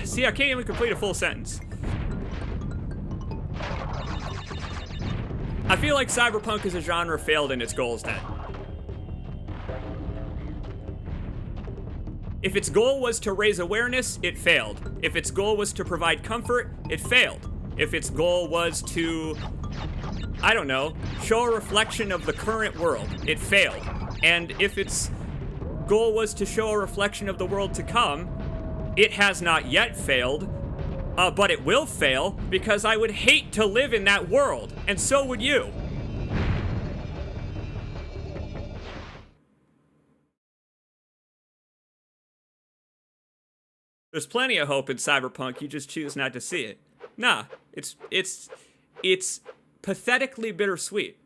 See, I can't even complete a full sentence. I feel like Cyberpunk as a genre failed in its goals then. If its goal was to raise awareness, it failed. If its goal was to provide comfort, it failed. If its goal was to, I don't know, show a reflection of the current world, it failed. And if its goal was to show a reflection of the world to come, it has not yet failed. But it will fail because I would hate to live in that world, and so would you. There's plenty of hope in Cyberpunk, you just choose not to see it. Nah, it's pathetically bittersweet.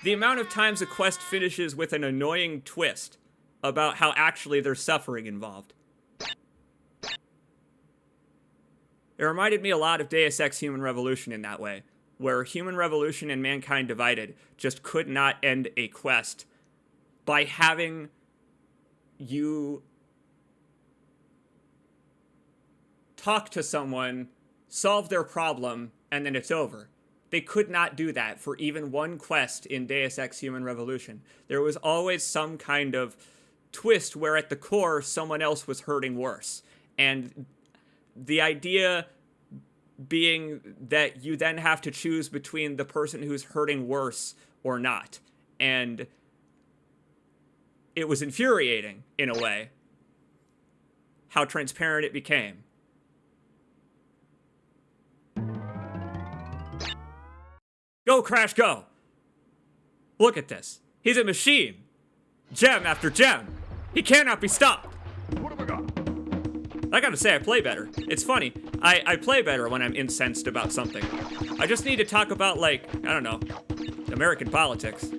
The amount of times a quest finishes with an annoying twist about how actually there's suffering involved. It reminded me a lot of Deus Ex Human Revolution in that way, where Human Revolution and Mankind Divided just could not end a quest by having you talk to someone, solve their problem, and then it's over. They could not do that for even one quest in Deus Ex Human Revolution. There was always some kind of twist where at the core someone else was hurting worse. And the idea being that you then have to choose between the person who's hurting worse or not. And it was infuriating, in a way, how transparent it became. Go, Crash, go! Look at this. He's a machine. Gem after gem. He cannot be stopped. What have I got? I gotta say, I play better. It's funny. I play better when I'm incensed about something. I just need to talk about, like, I don't know, American politics.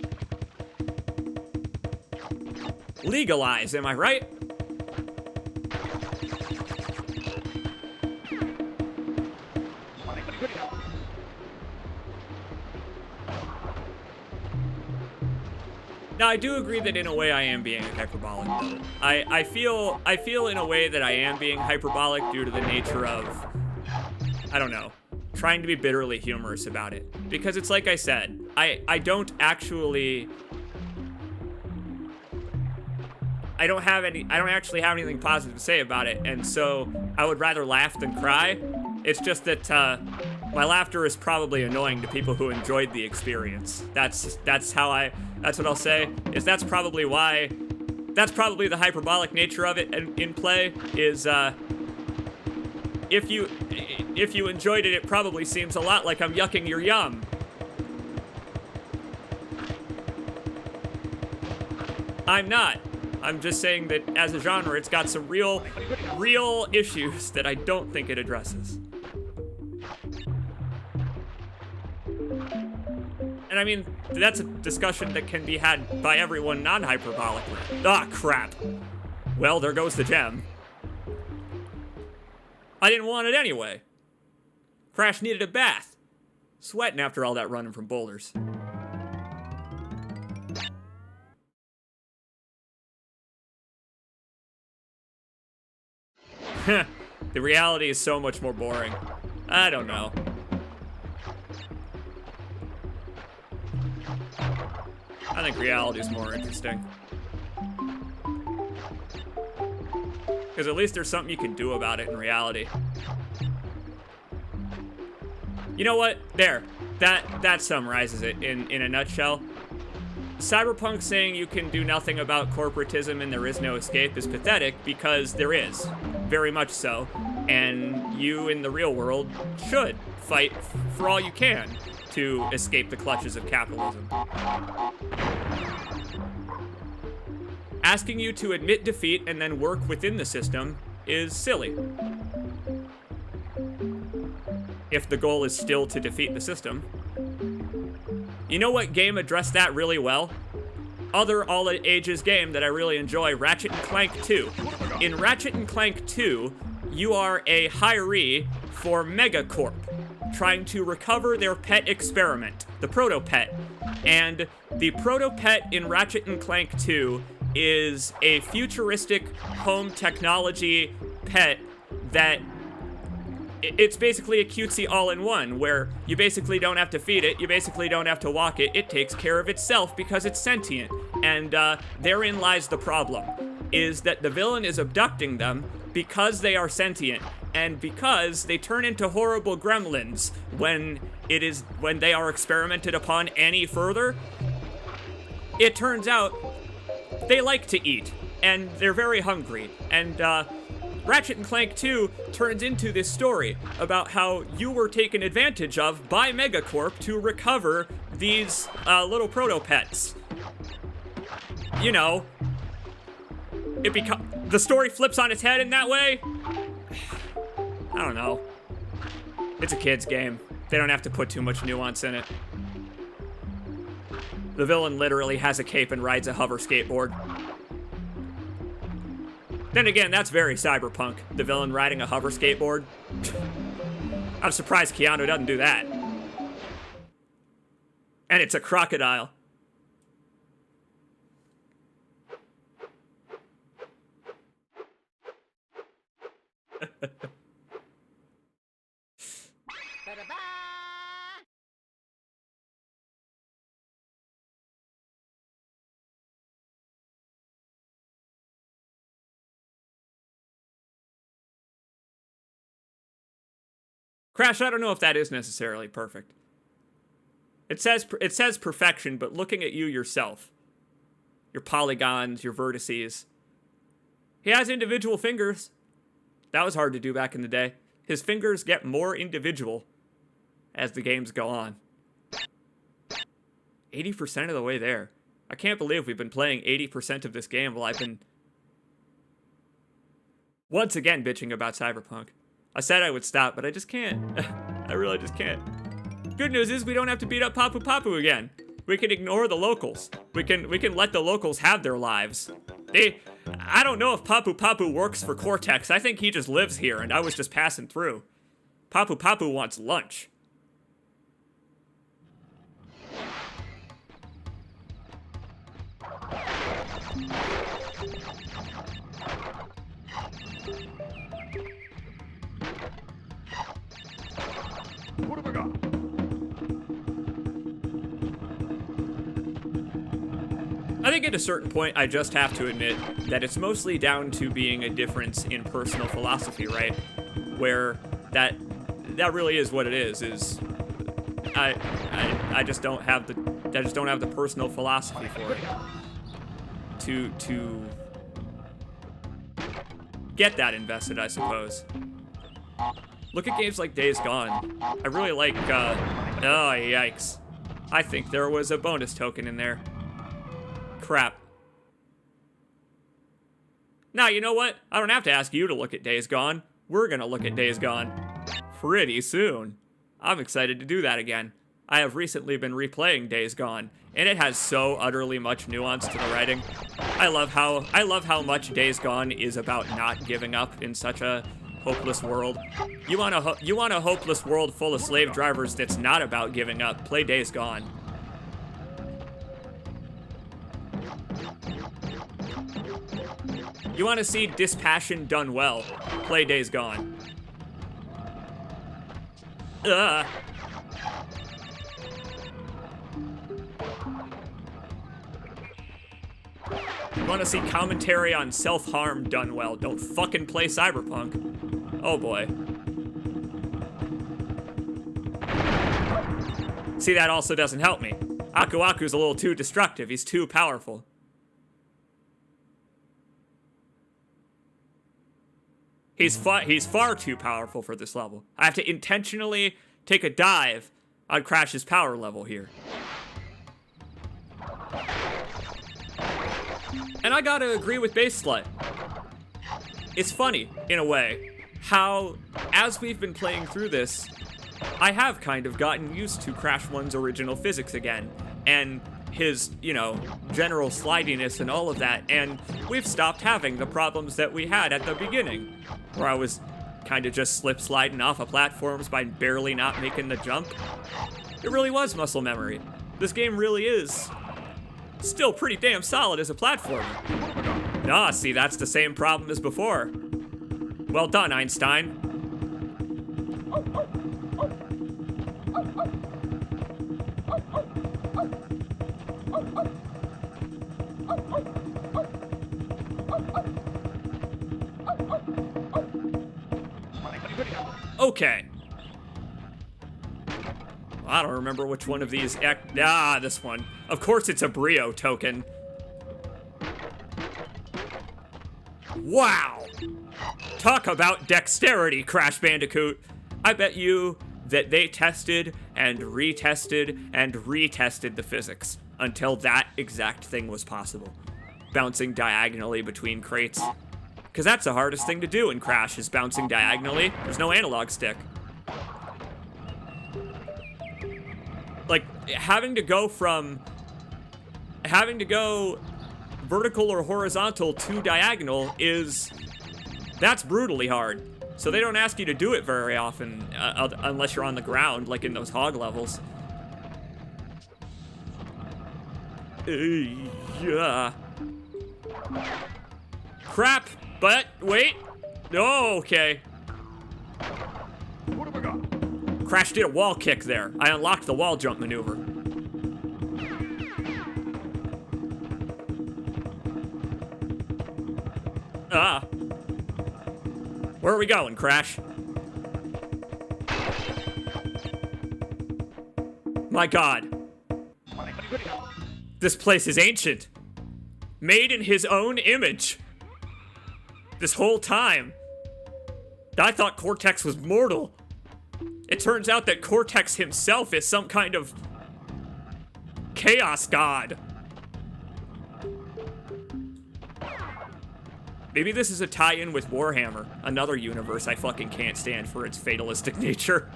Legalize, am I right? Now, I do agree that in a way I am being hyperbolic, though. I feel in a way that I am being hyperbolic due to the nature of I don't know, trying to be bitterly humorous about it. Because it's like I said, I don't actually actually have anything positive to say about it, and so I would rather laugh than cry. It's just that my laughter is probably annoying to people who enjoyed the experience. That's what I'll say, is that's probably the hyperbolic nature of it in play, is if you enjoyed it, it probably seems a lot like I'm yucking your yum. I'm not. I'm just saying that as a genre, it's got some real issues that I don't think it addresses. And I mean, that's a discussion that can be had by everyone non-hyperbolically. Ah, crap. Well, there goes the gem. I didn't want it anyway. Crash needed a bath. Sweating after all that running from boulders. The reality is so much more boring. I don't know. I think reality is more interesting. Because at least there's something you can do about it in reality. You know what? There. That summarizes it in a nutshell. Cyberpunk saying you can do nothing about corporatism and there is no escape is pathetic, because there is. Very much so. And you in the real world should fight for all you can to escape the clutches of capitalism. Asking you to admit defeat and then work within the system is silly. If the goal is still to defeat the system. You know what game addressed that really well? Other all-ages game that I really enjoy, Ratchet & Clank 2. In Ratchet & Clank 2, you are a hiree for Megacorp, trying to recover their pet experiment, the Proto-Pet. And the Proto-Pet in Ratchet & Clank 2 is a futuristic home technology pet that it's basically a cutesy all-in-one, where you basically don't have to feed it, you basically don't have to walk it, it takes care of itself because it's sentient. And therein lies the problem, is that the villain is abducting them because they are sentient, and because they turn into horrible gremlins when they are experimented upon any further. It turns out they like to eat, and they're very hungry, and Ratchet & Clank 2 turns into this story about how you were taken advantage of by Megacorp to recover these little proto-pets. You know, the story flips on its head in that way. I don't know. It's a kid's game. They don't have to put too much nuance in it. The villain literally has a cape and rides a hover skateboard. Then again, that's very cyberpunk, the villain riding a hover skateboard. I'm surprised Keanu doesn't do that. And it's a crocodile. Crash, I don't know if that is necessarily perfect. It says perfection, but looking at you yourself, your polygons, your vertices. He has individual fingers. That was hard to do back in the day. His fingers get more individual as the games go on. 80% of the way there. I can't believe we've been playing 80% of this game while I've been once again bitching about Cyberpunk. I said I would stop, but I just can't. I really just can't. Good news is we don't have to beat up Papu Papu again. We can ignore the locals. We can let the locals have their lives. I don't know if Papu Papu works for Cortex. I think he just lives here and I was just passing through. Papu Papu wants lunch. have I got? I think at a certain point, I just have to admit that it's mostly down to being a difference in personal philosophy, right? Where that really is what it is I just don't have the personal philosophy for it to get that invested, I suppose. Look at games like Days Gone. I really like, oh, yikes. I think there was a bonus token in there. Crap. Now, you know what? I don't have to ask you to look at Days Gone. We're gonna look at Days Gone pretty soon. I'm excited to do that again. I have recently been replaying Days Gone, and it has so utterly much nuance to the writing. I love how much Days Gone is about not giving up in such a hopeless world. You want a hopeless world full of slave drivers that's not about giving up? Play Days Gone. You want to see dispassion done well? Play Days Gone. Ugh. You want to see commentary on self-harm done well? Don't fucking play Cyberpunk. Oh boy. See, that also doesn't help me. Aku Aku's a little too destructive. He's too powerful. He's far too powerful for this level. I have to intentionally take a dive on Crash's power level here. And I gotta agree with Base Slut. It's funny, in a way, how, as we've been playing through this, I have kind of gotten used to Crash 1's original physics again, and his, general slidiness and all of that, and we've stopped having the problems that we had at the beginning, where I was kind of just slip-sliding off of platforms by barely not making the jump. It really was muscle memory. This game really is still pretty damn solid as a platformer. Ah, see, that's the same problem as before. Well done, Einstein. Okay. I don't remember which one of these. This one. Of course it's a Brio token. Wow. Talk about dexterity, Crash Bandicoot. I bet you that they tested and retested and retested the physics until that exact thing was possible. Bouncing diagonally between crates. Because that's the hardest thing to do in Crash, is bouncing diagonally. There's no analog stick. Like, having to go vertical or horizontal to diagonal that's brutally hard. So they don't ask you to do it very often, unless you're on the ground, like in those hog levels. Yeah. Crap, but wait. Oh, okay. What have I got? Crash did a wall kick there. I unlocked the wall jump maneuver. Where are we going, Crash? My God. This place is ancient. Made in his own image. This whole time. I thought Cortex was mortal. It turns out that Cortex himself is some kind of chaos god. Maybe this is a tie-in with Warhammer, another universe I fucking can't stand for its fatalistic nature.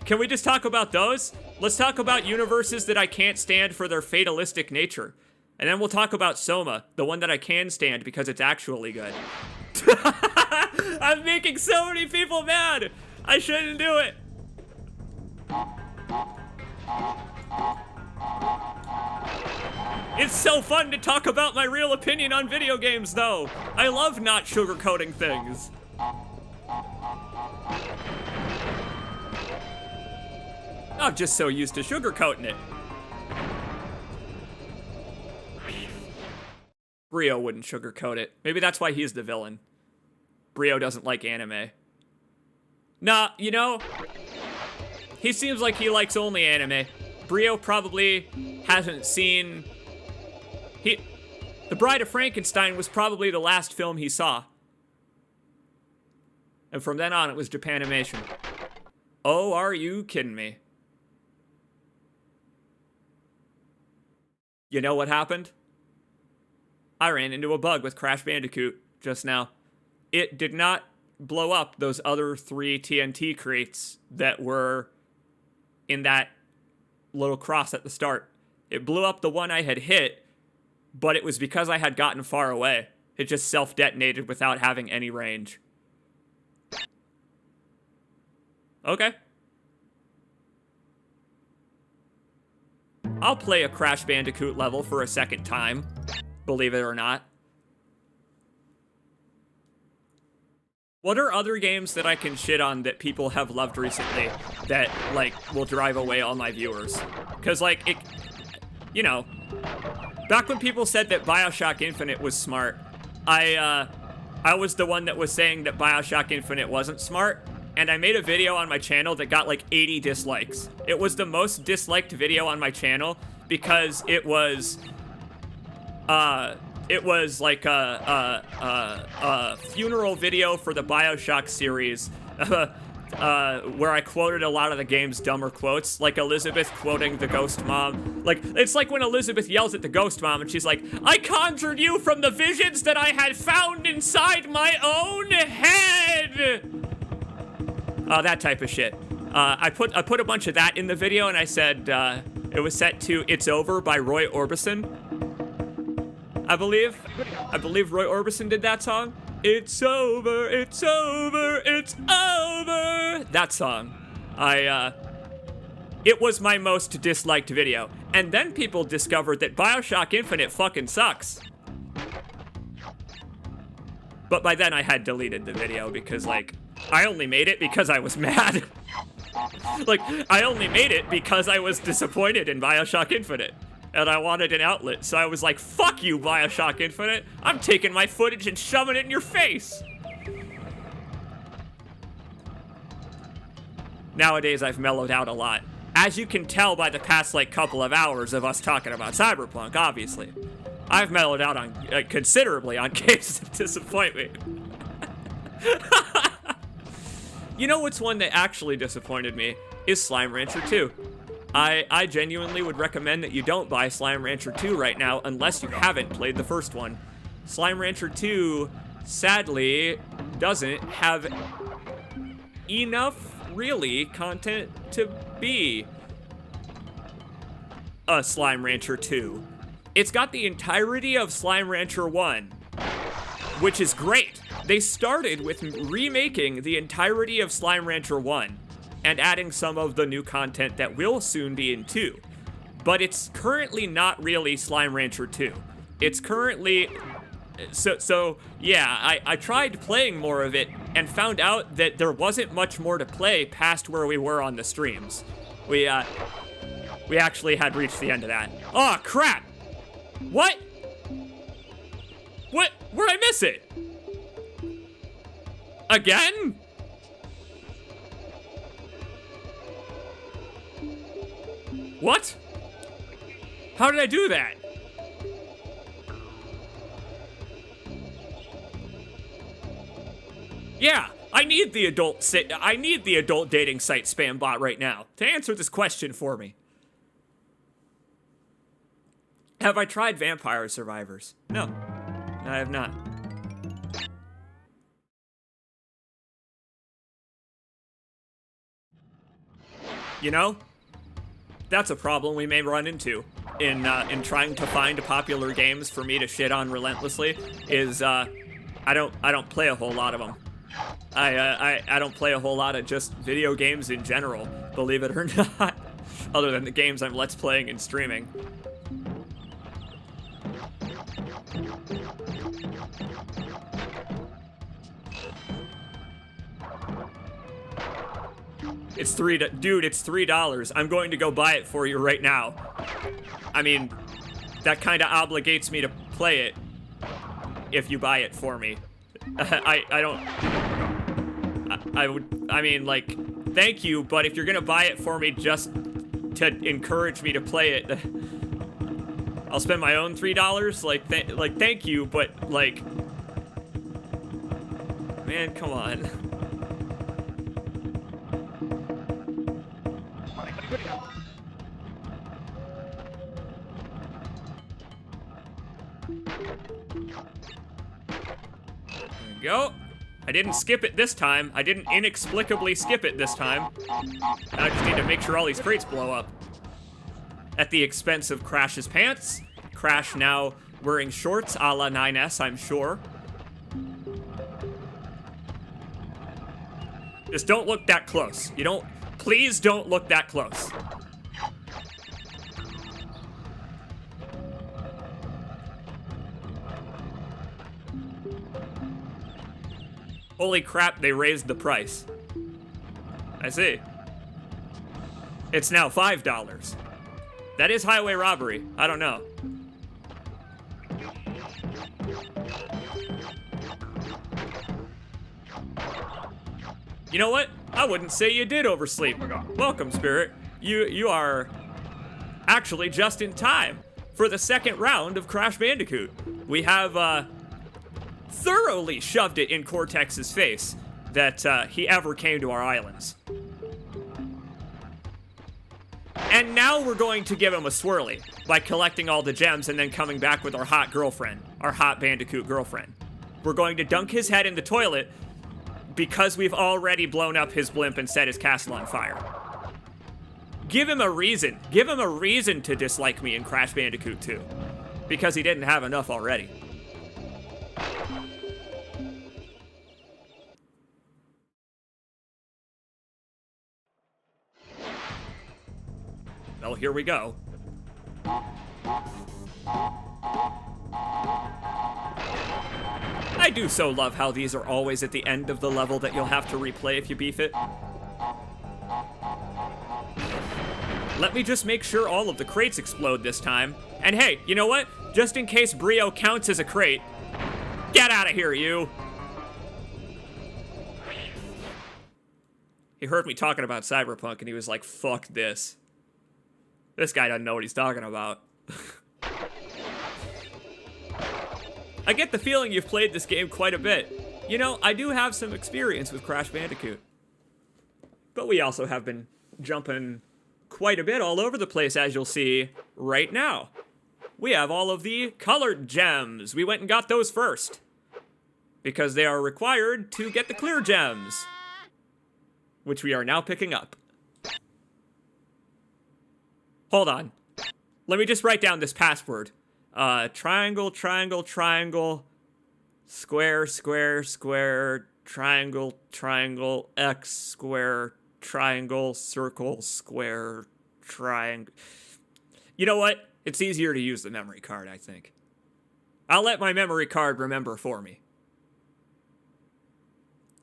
Can we just talk about those? Let's talk about universes that I can't stand for their fatalistic nature. And then we'll talk about Soma, the one that I can stand because it's actually good. I'm making so many people mad! I shouldn't do it! It's so fun to talk about my real opinion on video games, though. I love not sugarcoating things. I'm just so used to sugarcoating it. Brio wouldn't sugarcoat it. Maybe that's why he's the villain. Brio doesn't like anime. Nah, you know, he seems like he likes only anime. Brio probably hasn't seen... The Bride of Frankenstein was probably the last film he saw. And from then on, it was Japanimation. Oh, are you kidding me? You know what happened? I ran into a bug with Crash Bandicoot just now. It did not blow up those other 3 TNT crates that were in that little cross at the start. It blew up the one I had hit, but it was because I had gotten far away. It just self-detonated without having any range. Okay. I'll play a Crash Bandicoot level for a second time, believe it or not. What are other games that I can shit on that people have loved recently that, like, will drive away all my viewers? Because, like, it... You know, back when people said that BioShock Infinite was smart, I was the one that was saying that BioShock Infinite wasn't smart, and I made a video on my channel that got like 80 dislikes. It was the most disliked video on my channel because it was like a funeral video for the BioShock series, where I quoted a lot of the game's dumber quotes, like Elizabeth quoting the ghost mom. Like, it's like when Elizabeth yells at the ghost mom and she's like, "I conjured you from the visions that I had found inside my own head!" That type of shit. I put a bunch of that in the video, and I said it was set to "It's Over" by Roy Orbison. I believe Roy Orbison did that song. It's over, it's over, it's over. That song. It was my most disliked video. And then people discovered that BioShock Infinite fucking sucks. But by then I had deleted the video because, like, I only made it because I was mad. Like, I only made it because I was disappointed in BioShock Infinite. And I wanted an outlet, so I was like, fuck you, BioShock Infinite. I'm taking my footage and shoving it in your face. Nowadays, I've mellowed out a lot. As you can tell by the past, like, couple of hours of us talking about Cyberpunk, obviously. I've mellowed out on considerably on games that disappoint me. You know what's one that actually disappointed me? Is Slime Rancher 2. I genuinely would recommend that you don't buy Slime Rancher 2 right now unless you haven't played the first one. Slime Rancher 2, sadly, doesn't have enough, really, content to be a Slime Rancher 2. It's got the entirety of Slime Rancher 1, which is great. They started with remaking the entirety of Slime Rancher 1. And adding some of the new content that will soon be in 2. But it's currently not really Slime Rancher 2. It's currently... So yeah, I tried playing more of it and found out that there wasn't much more to play past where we were on the streams. We actually had reached the end of that. Oh, crap! What? What? Where'd I miss it? Again? What? How did I do that? Yeah, I need the adult dating site spam bot right now to answer this question for me. Have I tried Vampire Survivors? No, I have not. You know? That's a problem we may run into in trying to find popular games for me to shit on relentlessly. Is I don't play a whole lot of them. I don't play a whole lot of just video games in general, believe it or not, other than the games I'm let's playing and streaming. It's dude, it's $3. I'm going to go buy it for you right now. I mean, that kind of obligates me to play it if you buy it for me. I mean, like, thank you, but if you're gonna buy it for me just to encourage me to play it, I'll spend my own $3. Like, thank you, but like, man, come on. There we go. I didn't skip it this time. I didn't inexplicably skip it this time. I just need to make sure all these crates blow up. At the expense of Crash's pants. Crash now wearing shorts a la 9S, I'm sure. Just don't look that close. Please don't look that close. Holy crap, they raised the price. I see. It's now $5. That is highway robbery. I don't know. You know what? I wouldn't say you did oversleep. Welcome, Spirit. You are actually just in time for the second round of Crash Bandicoot. We have thoroughly shoved it in Cortex's face that he ever came to our islands. And now we're going to give him a swirly by collecting all the gems and then coming back with our hot girlfriend, our hot Bandicoot girlfriend. We're going to dunk his head in the toilet because we've already blown up his blimp and set his castle on fire. Give him a reason. Give him a reason to dislike me in Crash Bandicoot 2. Because he didn't have enough already. Well, here we go. I do so love how these are always at the end of the level that you'll have to replay if you beef it. Let me just make sure all of the crates explode this time. And hey, you know what? Just in case Brio counts as a crate, get out of here, you! He heard me talking about Cyberpunk and he was like, fuck this. This guy doesn't know what he's talking about. I get the feeling you've played this game quite a bit. You know, I do have some experience with Crash Bandicoot. But we also have been jumping quite a bit all over the place, as you'll see right now. We have all of the colored gems. We went and got those first, because they are required to get the clear gems, which we are now picking up. Hold on. Let me just write down this password. Triangle, triangle, triangle, square, square, square, triangle, triangle, X, square, triangle, circle, square, triangle. You know what? It's easier to use the memory card, I think. I'll let my memory card remember for me.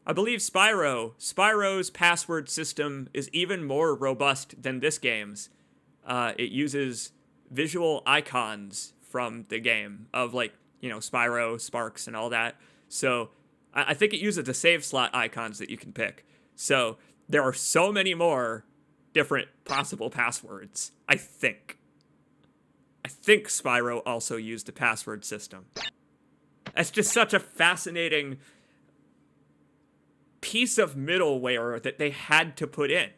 I believe Spyro's password system is even more robust than this game's. It uses visual icons from the game of, like, you know, Spyro, Sparks, and all that. So I think it uses the save slot icons that you can pick. So there are so many more different possible passwords, I think. I think Spyro also used the password system. That's just such a fascinating piece of middleware that they had to put in.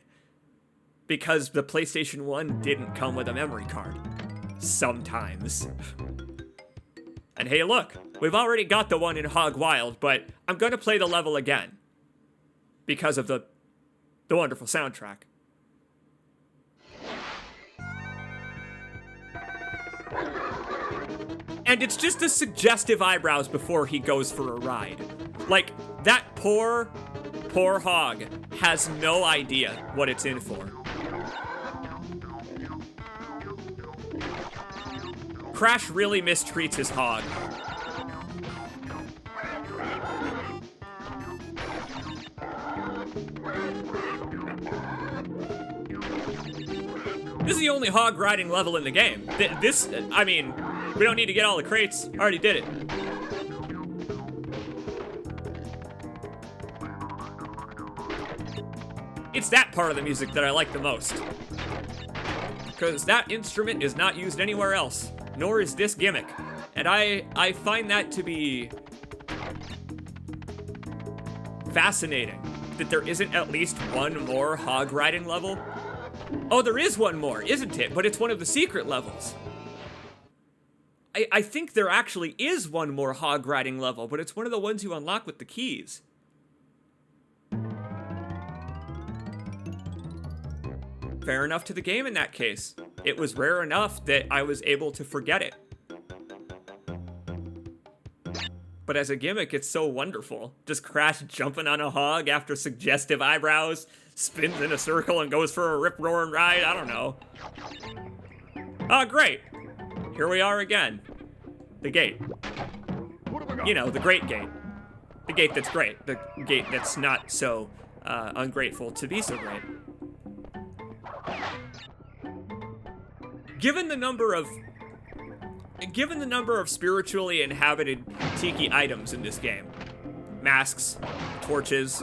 Because the PlayStation 1 didn't come with a memory card. Sometimes. And hey, look, we've already got the one in Hog Wild, but I'm gonna play the level again. Because of the wonderful soundtrack. And it's just the suggestive eyebrows before he goes for a ride. Like, that poor hog has no idea what it's in for. Crash really mistreats his hog. This is the only hog riding level in the game. I mean, we don't need to get all the crates. I already did it. It's that part of the music that I like the most. Because that instrument is not used anywhere else, nor is this gimmick. And I find that to be fascinating, that there isn't at least one more hog riding level. Oh, there is one more, isn't it? But it's one of the secret levels. I think there actually is one more hog riding level, but it's one of the ones you unlock with the keys. Fair enough to the game in that case. It was rare enough that I was able to forget it. But as a gimmick, it's so wonderful. Just Crash jumping on a hog after suggestive eyebrows, spins in a circle and goes for a rip-roaring ride, I don't know. Oh, great. Here we are again. The gate. You know, the great gate. The gate that's great. The gate that's not so ungrateful to be so great. Given the number of spiritually inhabited tiki items in this game, masks, torches,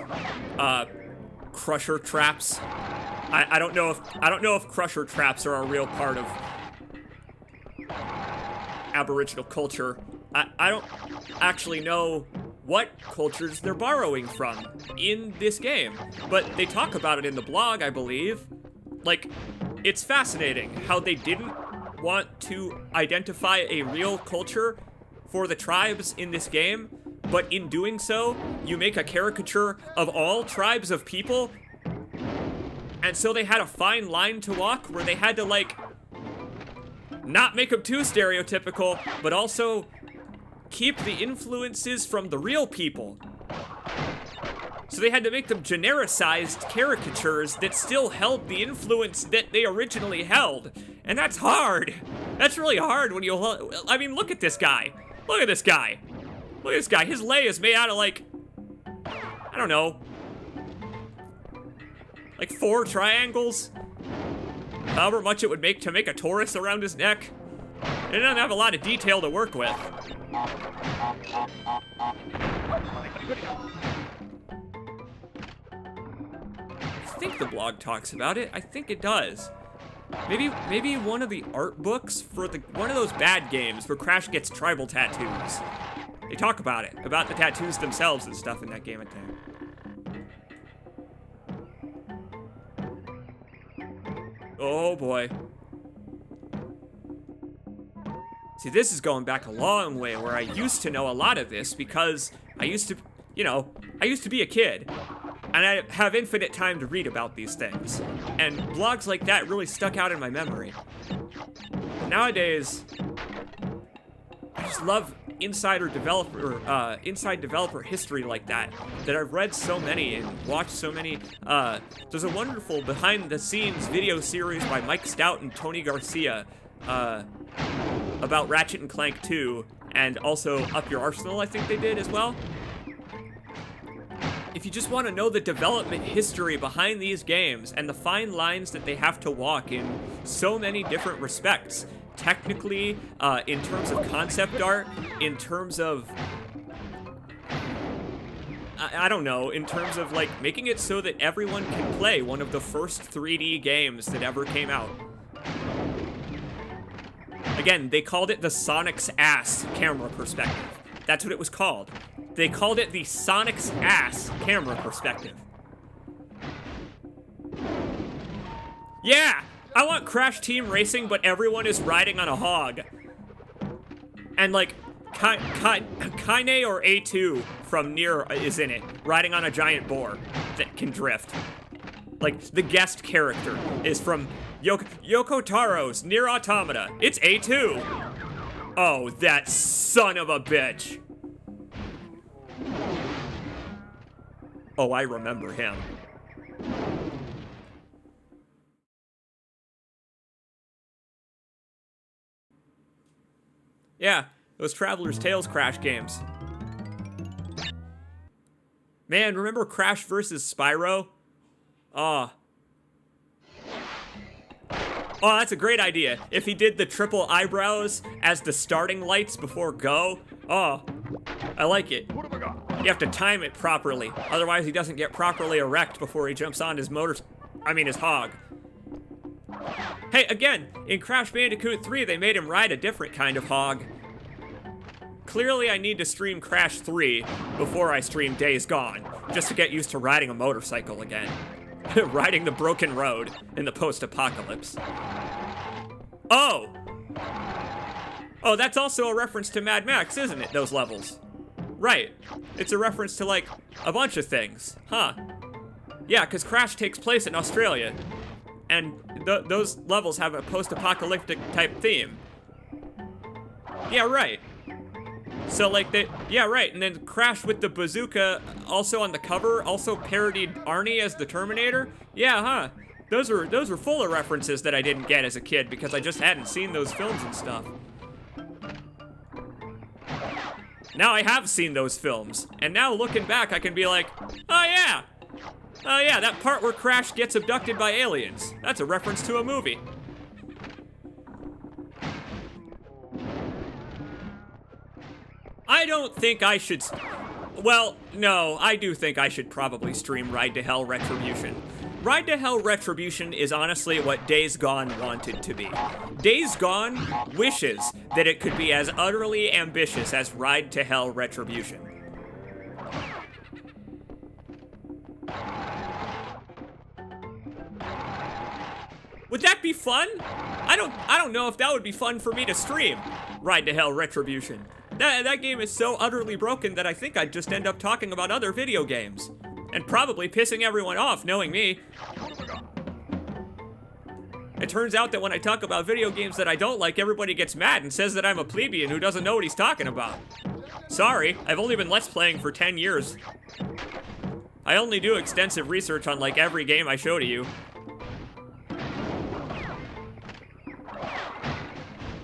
crusher traps. I don't know if crusher traps are a real part of Aboriginal culture. I don't actually know what cultures they're borrowing from in this game, but they talk about it in the blog, I believe. Like, it's fascinating how they didn't want to identify a real culture for the tribes in this game, but in doing so, you make a caricature of all tribes of people, and so they had a fine line to walk where they had to, like, not make them too stereotypical, but also keep the influences from the real people. So they had to make them genericized caricatures that still held the influence that they originally held. And that's hard. That's really hard when you... I mean, look at this guy. Look at this guy. Look at this guy. His lei is made out of, like... I don't know. Like 4 triangles. However much it would make to make a torus around his neck. It doesn't have a lot of detail to work with. I think the blog talks about it. I think it does. Maybe one of the art books for one of those bad games where Crash gets tribal tattoos. They talk about it, about the tattoos themselves and stuff in that game, I think. Oh boy. See, this is going back a long way where I used to know a lot of this because I used to, I used to be a kid. And I have infinite time to read about these things. And blogs like that really stuck out in my memory. But nowadays, I just love inside developer history like that I've read so many and watched so many. There's a wonderful behind-the-scenes video series by Mike Stout and Tony Garcia about Ratchet & Clank 2, and also Up Your Arsenal, I think they did as well. If you just want to know the development history behind these games and the fine lines that they have to walk in so many different respects, technically, in terms of concept art, in terms of, I don't know, in terms of, like, making it so that everyone can play one of the first 3D games that ever came out. Again, they called it the Sonic's Ass camera perspective. That's what it was called. They called it the Sonic's Ass camera perspective. Yeah! I want Crash Team Racing, but everyone is riding on a hog. And, like, Kaine or A2 from Nier is in it, riding on a giant boar that can drift. Like, the guest character is from Yoko Taro's Nier Automata. It's A2. Oh, that son of a bitch. Oh, I remember him. Yeah, those Traveler's Tales Crash games. Man, remember Crash vs. Spyro? Oh, Oh, that's a great idea. If he did the triple eyebrows as the starting lights before go. Oh, I like it. What have I got? You have to time it properly. Otherwise, he doesn't get properly erect before he jumps on his his hog. Hey, again, in Crash Bandicoot 3, they made him ride a different kind of hog. Clearly, I need to stream Crash 3 before I stream Days Gone, just to get used to riding a motorcycle again. Riding the broken road in the post-apocalypse. Oh! Oh, that's also a reference to Mad Max, isn't it, those levels? Right. It's a reference to, like, a bunch of things. Huh. Yeah, because Crash takes place in Australia. And those levels have a post-apocalyptic type theme. Yeah, right. So, like, yeah, right, and then Crash with the bazooka, also on the cover, also parodied Arnie as the Terminator? Yeah, huh. Those were full of references that I didn't get as a kid because I just hadn't seen those films and stuff. Now I have seen those films, and now looking back, I can be like, oh yeah! Oh yeah, that part where Crash gets abducted by aliens. That's a reference to a movie. I don't think I should... Well, no, I do think I should probably stream Ride to Hell Retribution. Ride to Hell Retribution is honestly what Days Gone wanted to be. Days Gone wishes that it could be as utterly ambitious as Ride to Hell Retribution. Would that be fun? I don't know if that would be fun for me to stream. Ride to Hell Retribution. That game is so utterly broken that I think I'd just end up talking about other video games. And probably pissing everyone off, knowing me. It turns out that when I talk about video games that I don't like, everybody gets mad and says that I'm a plebeian who doesn't know what he's talking about. Sorry, I've only been Let's Playing for 10 years. I only do extensive research on, like, every game I show to you.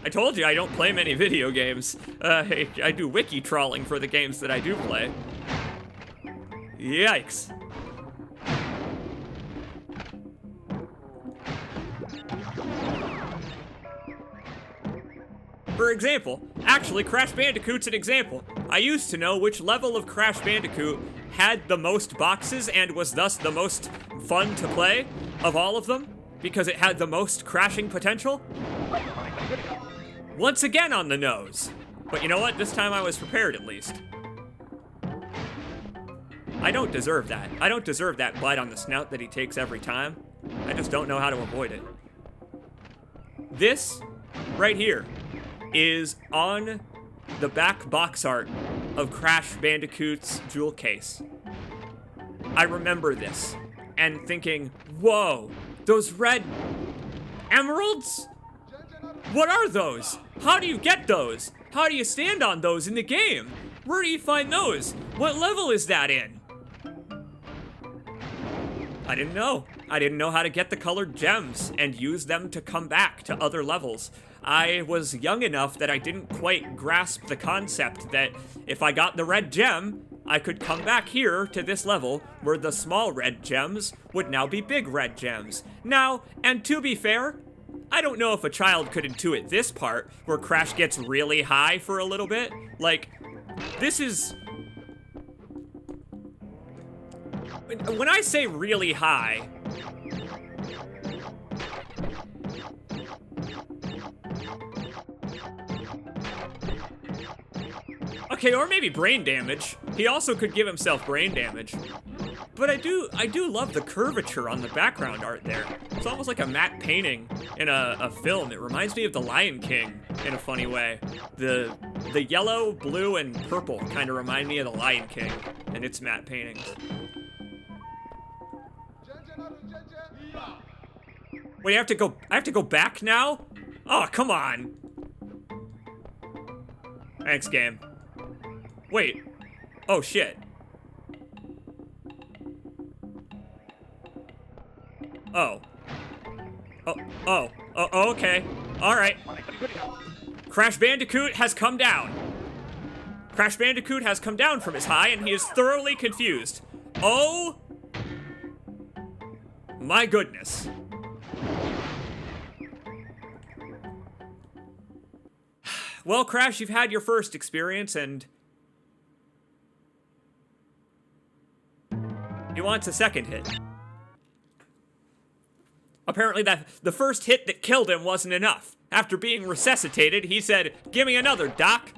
I told you I don't play many video games. I do wiki trawling for the games that I do play. Yikes. For example, actually Crash Bandicoot's an example. I used to know which level of Crash Bandicoot had the most boxes and was thus the most fun to play of all of them, because it had the most crashing potential. Once again on the nose. But you know what? This time I was prepared at least. I don't deserve that. I don't deserve that bite on the snout that he takes every time. I just don't know how to avoid it. This, right here, is on the back box art of Crash Bandicoot's jewel case. I remember this, and thinking, whoa, those red emeralds? What are those? How do you get those? How do you stand on those in the game? Where do you find those? What level is that in? I didn't know. I didn't know how to get the colored gems and use them to come back to other levels. I was young enough that I didn't quite grasp the concept that if I got the red gem, I could come back here to this level where the small red gems would now be big red gems. Now, and to be fair, I don't know if a child could intuit this part where Crash gets really high for a little bit. Like, this is... When I say really high... Okay, or maybe brain damage. He also could give himself brain damage. But I do love the curvature on the background art there. It's almost like a matte painting in a film. It reminds me of The Lion King in a funny way. The yellow, blue, and purple kind of remind me of The Lion King and its matte paintings. Wait, I have to go back now? Oh, come on. Thanks, game. Wait. Oh, shit. Oh. Oh, okay. Alright. Crash Bandicoot has come down. Crash Bandicoot has come down from his high, and he is thoroughly confused. Oh my goodness. Well, Crash, you've had your first experience, and he wants a second hit. Apparently the first hit that killed him wasn't enough. After being resuscitated, he said, "Give me another, Doc."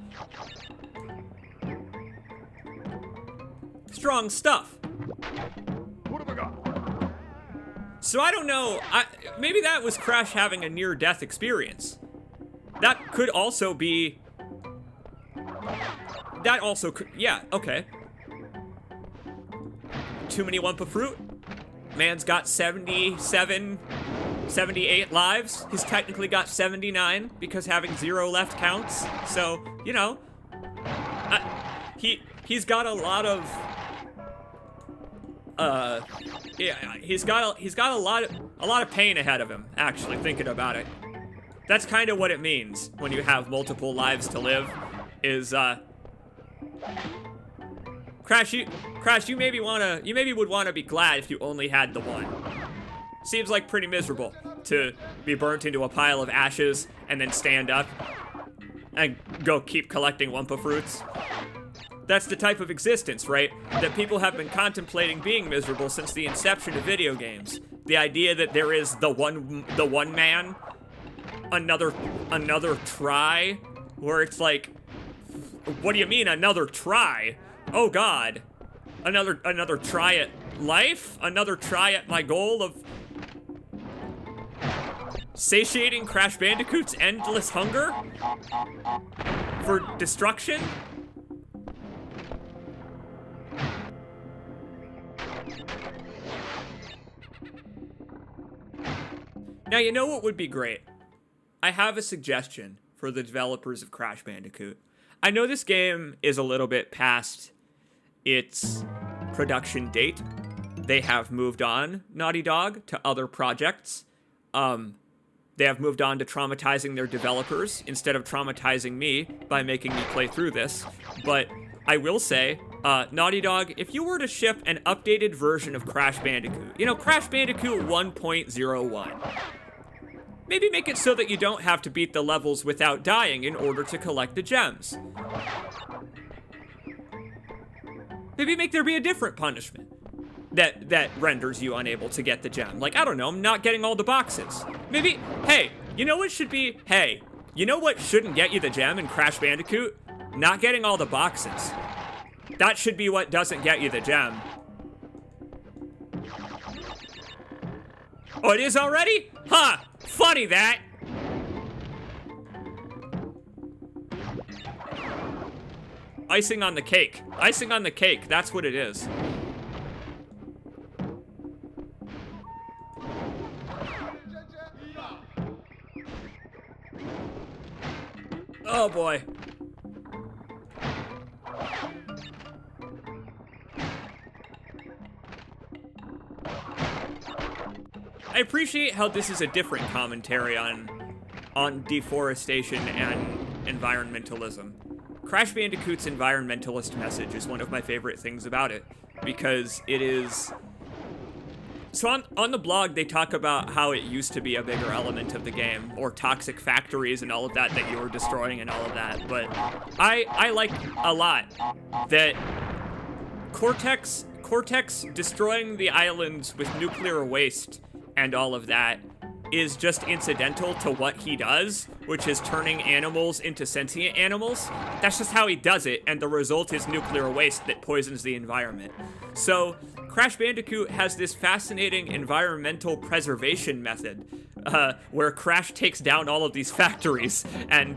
Strong stuff. What have I got? So I don't know, maybe that was Crash having a near-death experience. That could also be... That also could... Yeah, okay. Too many Wumpa Fruit? Man's got 77, 78 lives. He's technically got 79 because having 0 left counts. So, you know, he's got a lot of... yeah, he's got a lot of pain ahead of him, actually, thinking about it. That's kind of what it means when you have multiple lives to live, is, Crash, you maybe would wanna be glad if you only had the one. Seems like pretty miserable to be burnt into a pile of ashes and then stand up and go keep collecting Wumpa Fruits. That's the type of existence, right? That people have been contemplating being miserable since the inception of video games. The idea that there is the one man, another try, where it's like, what do you mean another try? Oh God, another try at life? Another try at my goal of satiating Crash Bandicoot's endless hunger for destruction? Now, you know what would be great? I have a suggestion for the developers of Crash Bandicoot. I know this game is a little bit past its production date. They have moved on, Naughty Dog, to other projects. They have moved on to traumatizing their developers instead of traumatizing me by making me play through this. But I will say, Naughty Dog, if you were to ship an updated version of Crash Bandicoot, you know, Crash Bandicoot 1.01, maybe make it so that you don't have to beat the levels without dying in order to collect the gems. Maybe make there be a different punishment that renders you unable to get the gem. Like, I don't know, not getting all the boxes. Maybe, hey, you know what should be, hey, you know what shouldn't get you the gem in Crash Bandicoot? Not getting all the boxes. That should be what doesn't get you the gem. Oh, it is already? Huh, funny that. Icing on the cake. Icing on the cake, that's what it is. Oh boy. I appreciate how this is a different commentary on deforestation and environmentalism. Crash Bandicoot's environmentalist message is one of my favorite things about it, because it is... So on the blog, they talk about how it used to be a bigger element of the game, or toxic factories and all of that you were destroying and all of that, but I like a lot that Cortex destroying the islands with nuclear waste and all of that is just incidental to what he does, which is turning animals into sentient animals. That's just how he does it, and the result is nuclear waste that poisons the environment. So Crash Bandicoot has this fascinating environmental preservation method, where Crash takes down all of these factories, and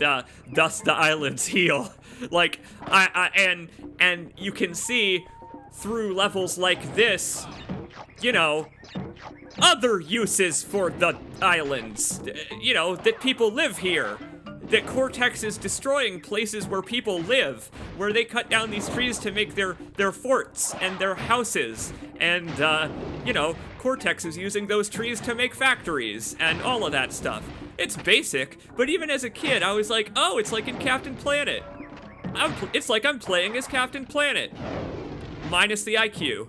thus the islands heal. Like, and you can see through levels like this, you know, other uses for the islands, you know, that people live here. That Cortex is destroying places where people live, where they cut down these trees to make their forts and their houses. And, you know, Cortex is using those trees to make factories and all of that stuff. It's basic, but even as a kid, I was like, oh, it's like in Captain Planet. It's like I'm playing as Captain Planet. Minus the IQ.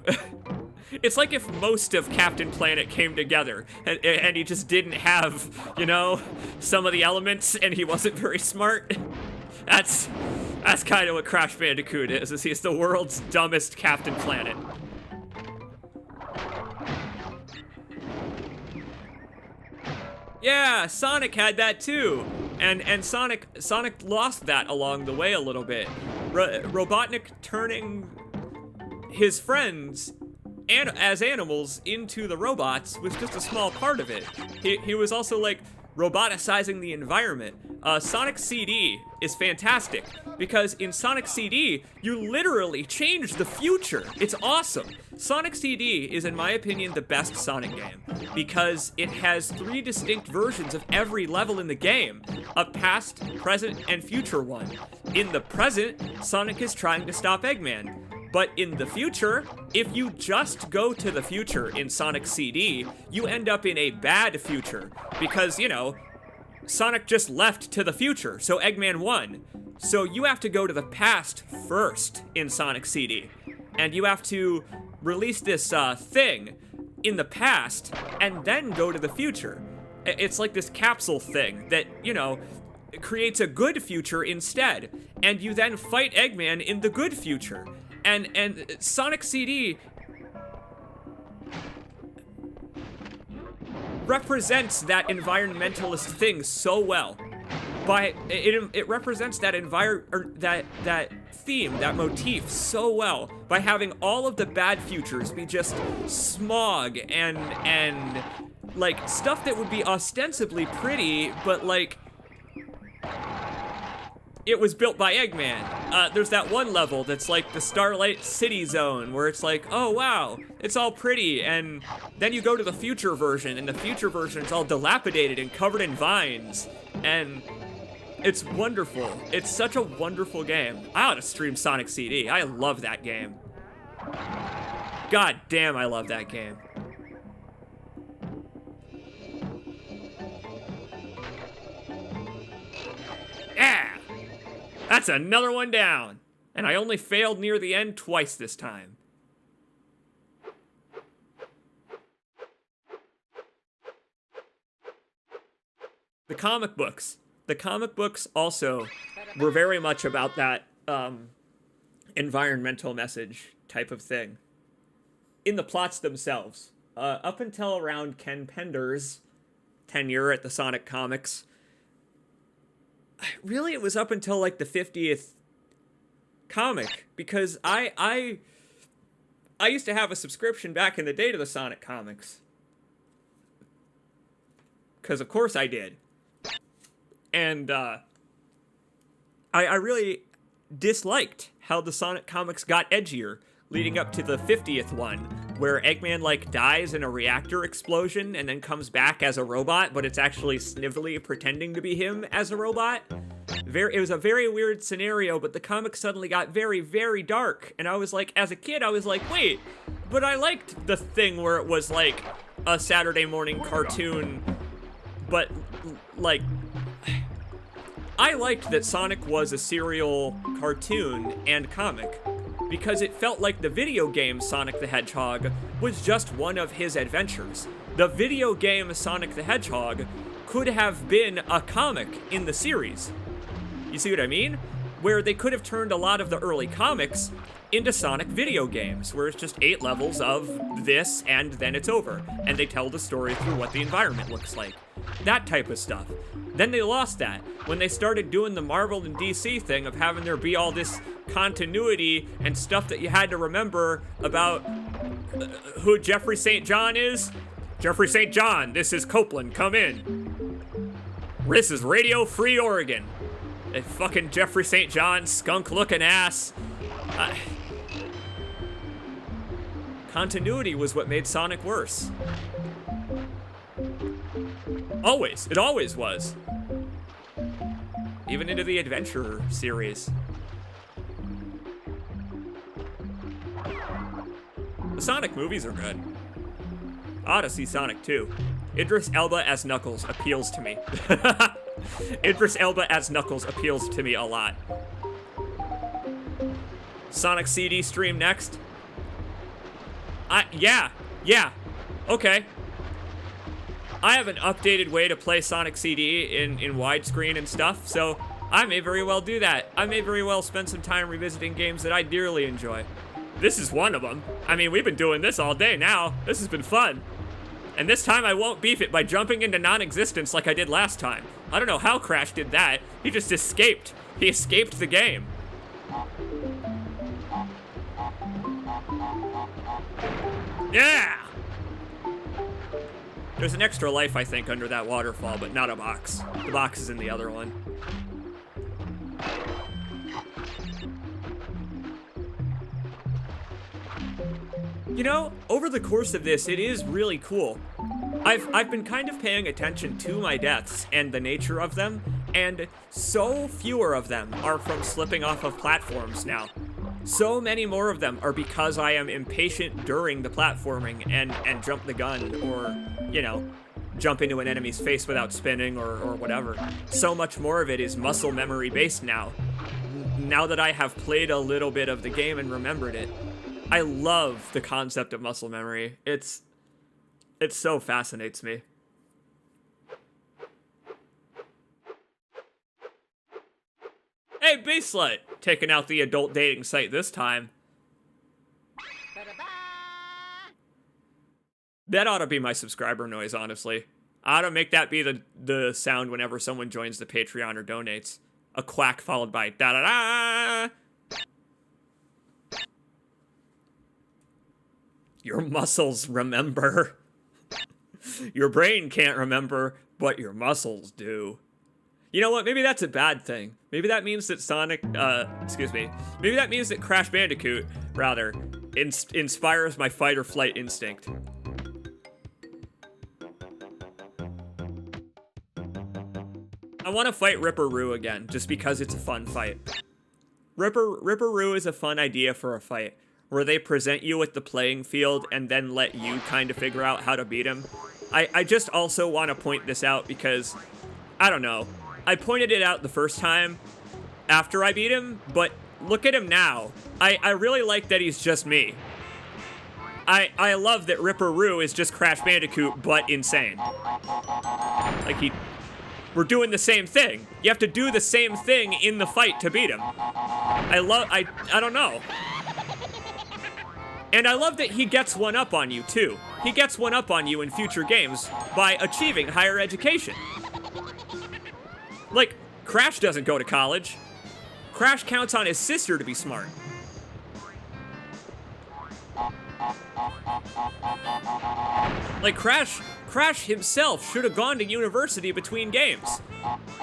It's like if most of Captain Planet came together and he just didn't have, you know, some of the elements and he wasn't very smart. That's kind of what Crash Bandicoot is he's the world's dumbest Captain Planet. Yeah, Sonic had that too. And Sonic lost that along the way a little bit. Robotnik turning his friends as animals into the robots was just a small part of it. He was also like roboticizing the environment. Sonic CD is fantastic because in Sonic CD, you literally change the future. It's awesome. Sonic CD is, in my opinion, the best Sonic game because it has 3 distinct versions of every level in the game, a past, present, and future one. In the present, Sonic is trying to stop Eggman. But in the future, if you just go to the future in Sonic CD, you end up in a bad future because, you know, Sonic just left to the future, so Eggman won. So you have to go to the past first in Sonic CD, and you have to release this thing in the past and then go to the future. It's like this capsule thing that, you know, creates a good future instead, and you then fight Eggman in the good future. And Sonic CD represents that environmentalist thing so well. It represents that that theme, that motif so well by having all of the bad futures be just smog and like stuff that would be ostensibly pretty, but like it was built by Eggman. There's that one level that's like the Starlight City zone where it's like, oh wow, it's all pretty, and then you go to the future version, and the future version is all dilapidated and covered in vines, and it's wonderful. It's such a wonderful game. I ought to stream Sonic CD. I love that game. God damn, I love that game. Yeah! That's another one down. And I only failed near the end twice this time. The comic books. The comic books also were very much about that environmental message type of thing. In the plots themselves. Up until around Ken Pender's tenure at the Sonic Comics, really, it was up until like the 50th comic, because I used to have a subscription back in the day to the Sonic comics. Because of course I did. And I really disliked how the Sonic comics got edgier leading up to the 50th one, where Eggman like dies in a reactor explosion and then comes back as a robot, but it's actually Snively pretending to be him as a robot. It was a very weird scenario, but the comic suddenly got very, very dark. And I was like, as a kid, I was like, wait, but I liked the thing where it was like a Saturday morning cartoon, but like, I liked that Sonic was a serial cartoon and comic, because it felt like the video game Sonic the Hedgehog was just one of his adventures. The video game Sonic the Hedgehog could have been a comic in the series. You see what I mean? Where they could have turned a lot of the early comics into Sonic video games, where it's just 8 levels of this and then it's over, and they tell the story through what the environment looks like. That type of stuff. Then they lost that when they started doing the Marvel and DC thing of having there be all this continuity and stuff that you had to remember about who Jeffrey St. John is. Jeffrey St. John, this is Copeland, come in. This is Radio Free Oregon. A fucking Jeffrey St. John skunk-looking ass. Continuity was what made Sonic worse. Always. It always was. Even into the Adventure series. The Sonic movies are good. I ought to see Sonic 2. Idris Elba as Knuckles appeals to me. Idris Elba as Knuckles appeals to me a lot. Sonic CD stream next? Yeah. Okay. I have an updated way to play Sonic CD in widescreen and stuff, so I may very well do that. I may very well spend some time revisiting games that I dearly enjoy. This is one of them. I mean, we've been doing this all day now. This has been fun. And this time I won't beef it by jumping into non-existence like I did last time. I don't know how Crash did that. He just escaped. He escaped the game. Yeah! There's an extra life, I think, under that waterfall, but not a box. The box is in the other one. You know, over the course of this, it is really cool. I've been kind of paying attention to my deaths and the nature of them, and so fewer of them are from slipping off of platforms now. So many more of them are because I am impatient during the platforming and jump the gun or, you know, jump into an enemy's face without spinning or whatever. So much more of it is muscle memory based now. Now that I have played a little bit of the game and remembered it, I love the concept of muscle memory. It so fascinates me. Hey, Baselet! Taking out the adult dating site this time. That ought to be my subscriber noise, honestly. I ought to make that be the sound whenever someone joins the Patreon or donates. A quack followed by da-da-da! Your muscles remember. Your brain can't remember, but your muscles do. You know what? Maybe that's a bad thing. Maybe that means that Maybe that means that Crash Bandicoot, rather, inspires my fight or flight instinct. I want to fight Ripperoo again, just because it's a fun fight. Ripperoo is a fun idea for a fight, where they present you with the playing field and then let you kind of figure out how to beat him. I just also want to point this out because, I don't know, I pointed it out the first time after I beat him, but look at him now. I really like that he's just me. I love that Ripperoo is just Crash Bandicoot, but insane. Like, we're doing the same thing. You have to do the same thing in the fight to beat him. I don't know. And I love that he gets one up on you, too. He gets one up on you in future games by achieving higher education. Like, Crash doesn't go to college. Crash counts on his sister to be smart. Like, Crash himself should have gone to university between games.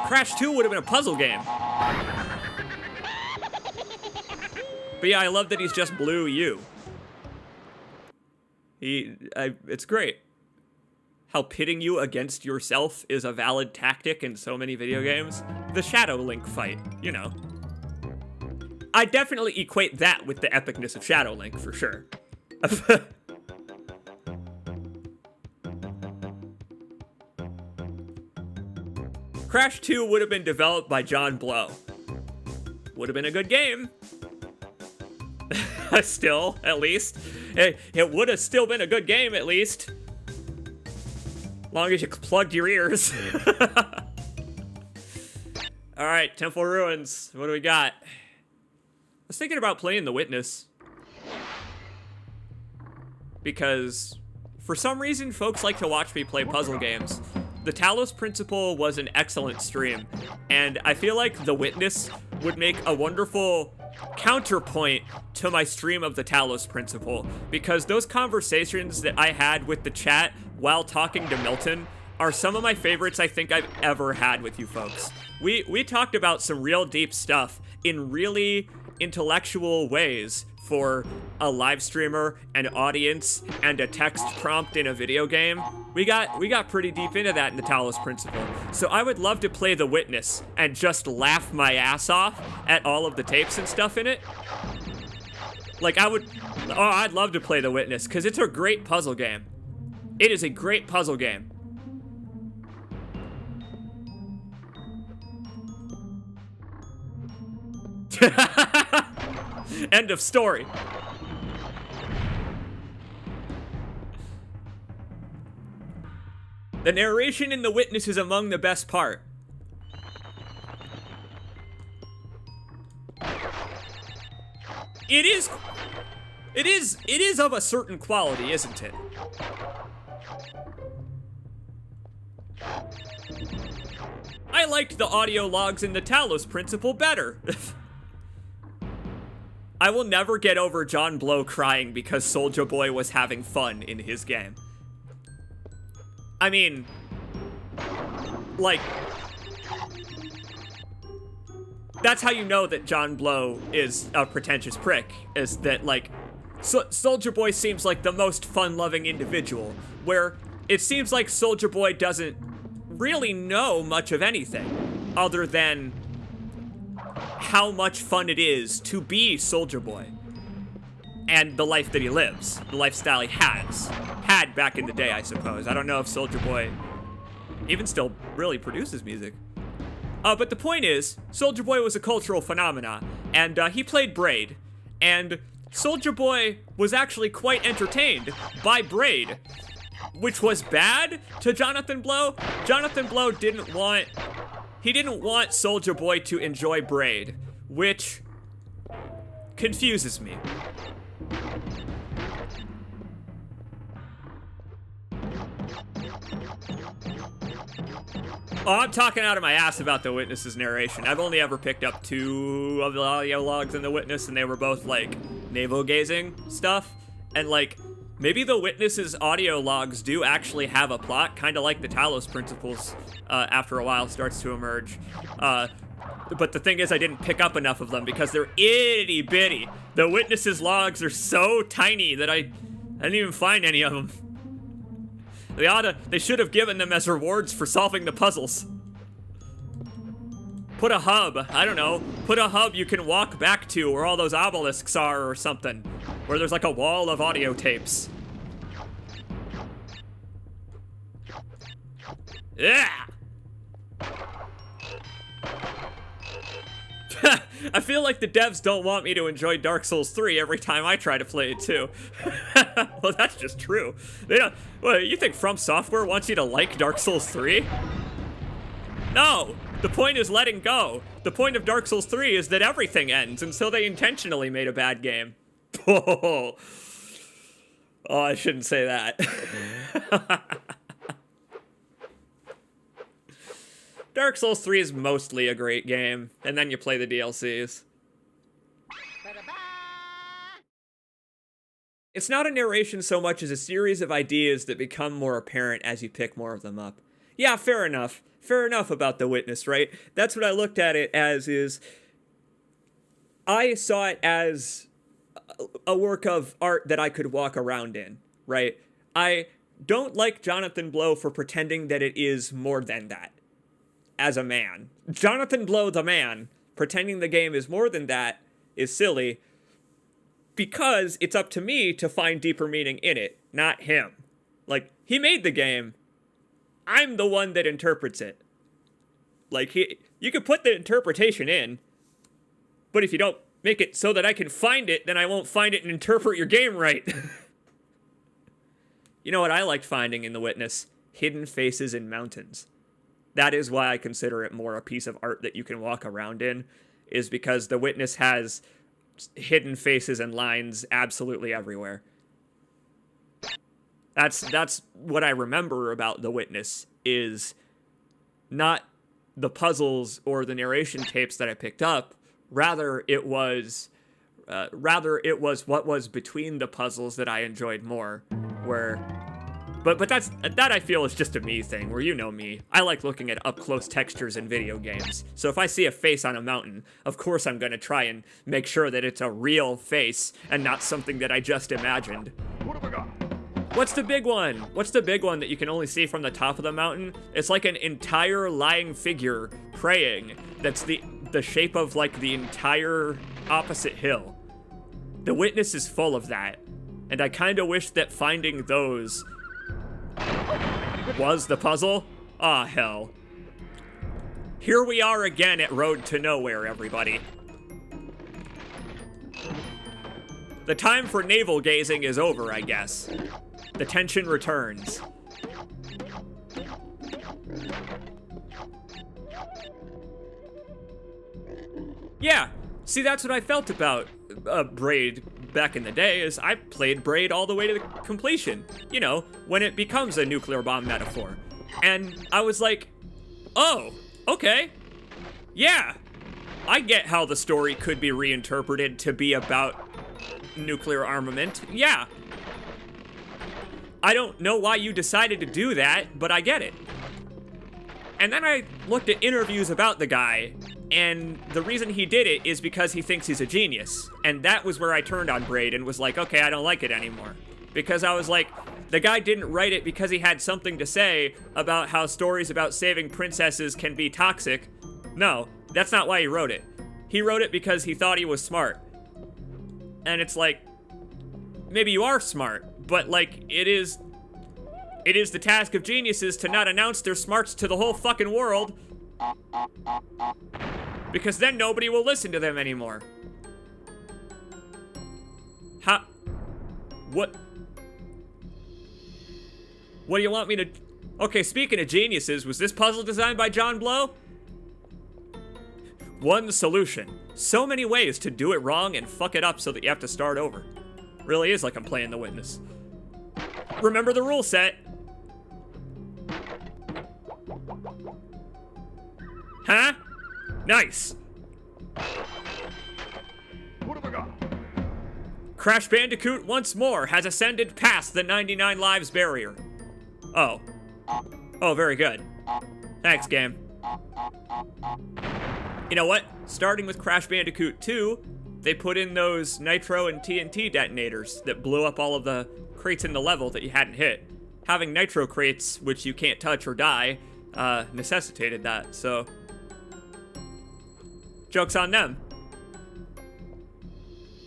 Crash 2 would have been a puzzle game. But yeah, I love that he's just Blue U. It's great. How pitting you against yourself is a valid tactic in so many video games. The Shadow Link fight, you know. I definitely equate that with the epicness of Shadow Link, for sure. Crash 2 would have been developed by John Blow. Would have been a good game. Still, at least. It would have still been a good game, at least. Long as you plugged your ears. Alright, Temple Ruins. What do we got? I was thinking about playing The Witness. Because, for some reason, folks like to watch me play puzzle games. The Talos Principle was an excellent stream, and I feel like The Witness would make a wonderful counterpoint to my stream of the Talos Principle, because those conversations that I had with the chat while talking to Milton are some of my favorites I think I've ever had with you folks. We talked about some real deep stuff in really intellectual ways for a live streamer, an audience, and a text prompt in a video game. We got pretty deep into that in the Talos Principle. So I would love to play The Witness and just laugh my ass off at all of the tapes and stuff in it. Like, I'd love to play The Witness, because it's a great puzzle game. It is a great puzzle game. End of story. The narration in The Witness is among the best part. It is of a certain quality, isn't it? I liked the audio logs in the Talos Principle better. I will never get over John Blow crying because Soulja Boy was having fun in his game. I mean, like, that's how you know that John Blow is a pretentious prick, is that, like, Soulja Boy seems like the most fun-loving individual, where it seems like Soulja Boy doesn't really know much of anything other than how much fun it is to be Soulja Boy and the life that he lives, the lifestyle he had back in the day, I suppose. I don't know if Soulja Boy even still really produces music. But the point is, Soulja Boy was a cultural phenomenon, and he played Braid, and Soulja Boy was actually quite entertained by Braid, which was bad to Jonathan Blow. Jonathan Blow didn't want Soulja Boy to enjoy Braid, which confuses me. Oh, I'm talking out of my ass about The Witness's narration. I've only ever picked up 2 of the audio logs in The Witness, and they were both, like, navel-gazing stuff. And, like, maybe The Witness's audio logs do actually have a plot, kind of like the Talos Principles, after a while starts to emerge. But the thing is, I didn't pick up enough of them because they're itty-bitty. The Witness's logs are so tiny that I didn't even find any of them. They should have given them as rewards for solving the puzzles. Put a hub, I don't know, put a hub you can walk back to where all those obelisks are or something. Where there's like a wall of audio tapes. Yeah! I feel like the devs don't want me to enjoy Dark Souls 3 every time I try to play it too. Well, that's just true. They don't. Well, you think From Software wants you to like Dark Souls 3? No! The point is letting go. The point of Dark Souls 3 is that everything ends, and so they intentionally made a bad game. Oh, I shouldn't say that. Dark Souls 3 is mostly a great game, and then you play the DLCs. It's not a narration so much as a series of ideas that become more apparent as you pick more of them up. Yeah, fair enough. Fair enough about The Witness, right? That's what I looked at it as, is I saw it as a work of art that I could walk around in, right? I don't like Jonathan Blow for pretending that it is more than that. As a man. Jonathan Blow the man, pretending the game is more than that, is silly, because it's up to me to find deeper meaning in it, not him. Like, he made the game, I'm the one that interprets it. Like, you could put the interpretation in, but if you don't make it so that I can find it, then I won't find it and interpret your game right. You know what I liked finding in The Witness? Hidden faces in mountains. That is why I consider it more a piece of art that you can walk around in, is because The Witness has hidden faces and lines absolutely everywhere. That's what I remember about The Witness, is not the puzzles or the narration tapes that I picked up. Rather, it was what was between the puzzles that I enjoyed more, But that I feel is just a me thing, where you know me. I like looking at up-close textures in video games. So if I see a face on a mountain, of course I'm gonna try and make sure that it's a real face and not something that I just imagined. What have I got? What's the big one? What's the big one that you can only see from the top of the mountain? It's like an entire lying figure praying that's the shape of like the entire opposite hill. The Witness is full of that. And I kinda wish that finding those was the puzzle? Ah, hell. Here we are again at Road to Nowhere, everybody. The time for navel gazing is over, I guess. The tension returns. Yeah, see, that's what I felt about Braid back in the day is I played Braid all the way to the completion. You know, when it becomes a nuclear bomb metaphor. And I was like, oh, okay. Yeah, I get how the story could be reinterpreted to be about nuclear armament. Yeah. I don't know why you decided to do that, but I get it. And then I looked at interviews about the guy, and the reason he did it is because he thinks he's a genius. And that was where I turned on Braid and was like, okay, I don't like it anymore. Because I was like, the guy didn't write it because he had something to say about how stories about saving princesses can be toxic. No, that's not why he wrote it. He wrote it because he thought he was smart. And it's like, maybe you are smart, but like, it is the task of geniuses to not announce their smarts to the whole fucking world, because then nobody will listen to them anymore. What do you want me to... Okay, speaking of geniuses, was this puzzle designed by John Blow? One solution. So many ways to do it wrong and fuck it up so that you have to start over. Really is like I'm playing The Witness. Remember the rule set. Huh? Nice. What have I got? Crash Bandicoot once more has ascended past the 99 lives barrier. Oh. Oh, very good. Thanks, game. You know what? Starting with Crash Bandicoot 2, they put in those nitro and TNT detonators that blew up all of the crates in the level that you hadn't hit. Having nitro crates, which you can't touch or die, necessitated that, so... Joke's on them.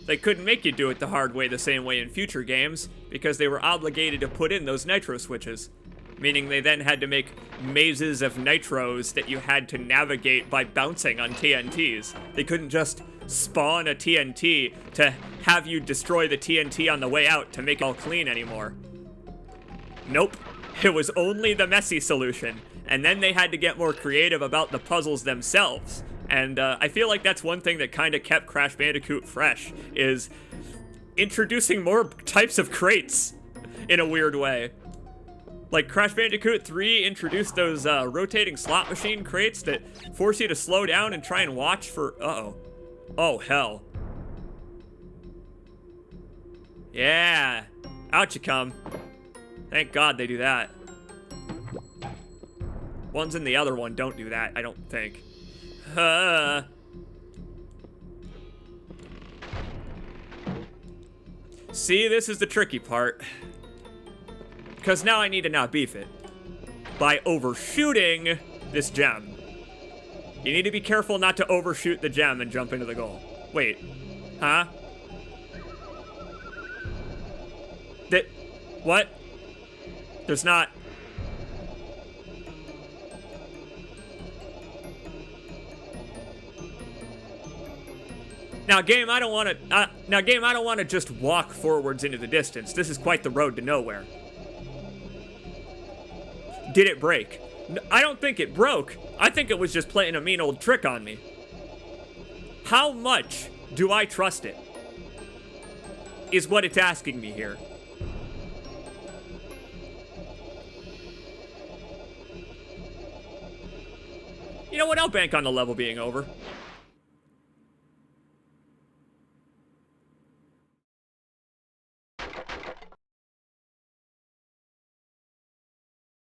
They couldn't make you do it the hard way the same way in future games, because they were obligated to put in those nitro switches. Meaning they then had to make mazes of nitros that you had to navigate by bouncing on TNTs. They couldn't just spawn a TNT to have you destroy the TNT on the way out to make it all clean anymore. Nope. It was only the messy solution. And then they had to get more creative about the puzzles themselves. And I feel like that's one thing that kind of kept Crash Bandicoot fresh, is introducing more types of crates in a weird way. Like, Crash Bandicoot 3 introduced those rotating slot machine crates that force you to slow down and try and watch for... Uh-oh. Oh, hell. Yeah. Out you come. Thank God they do that. Ones in the other one don't do that, I don't think. See, this is the tricky part. Because now I need to not beef it. By overshooting this gem. You need to be careful not to overshoot the gem and jump into the goal. Wait. Huh? What? There's not... Now, game, I don't want to just walk forwards into the distance. This is quite the road to nowhere. Did it break? I don't think it broke. I think it was just playing a mean old trick on me. How much do I trust it? Is what it's asking me here. You know what? I'll bank on the level being over.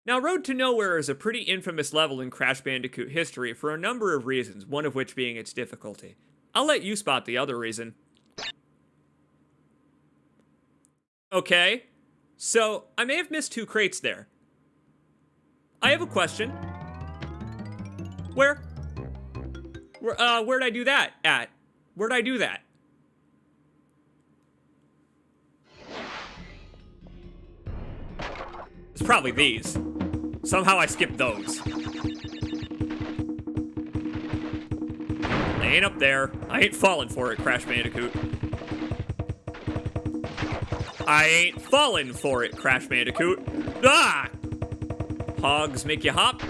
Now, Road to Nowhere is a pretty infamous level in Crash Bandicoot history for a number of reasons, one of which being its difficulty. I'll let you spot the other reason. Okay, so I may have missed 2 crates there. I have a question. Where'd I do that at? Where'd I do that? It's probably these. Somehow I skipped those. They ain't up there. I ain't falling for it, Crash Bandicoot. I ain't falling for it, Crash Bandicoot. Ah! Hogs make you hop?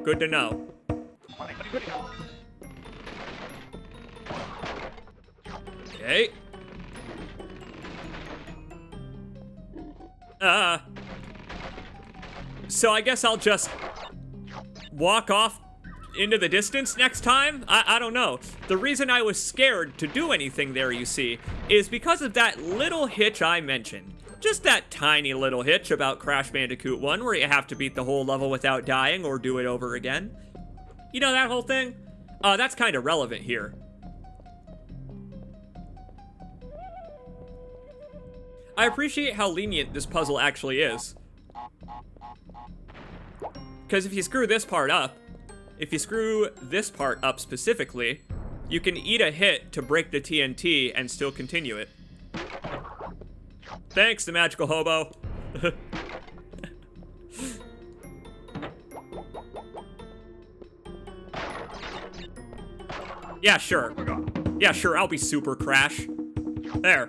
Good to know. Okay. So I guess I'll just walk off into the distance next time? I don't know. The reason I was scared to do anything there, you see, is because of that little hitch I mentioned. Just that tiny little hitch about Crash Bandicoot 1 where you have to beat the whole level without dying or do it over again. You know that whole thing? That's kind of relevant here. I appreciate how lenient this puzzle actually is. Because if you screw this part up, specifically, you can eat a hit to break the TNT and still continue it. Thanks, the magical hobo. Yeah, sure. Yeah, sure, I'll be Super Crash. There.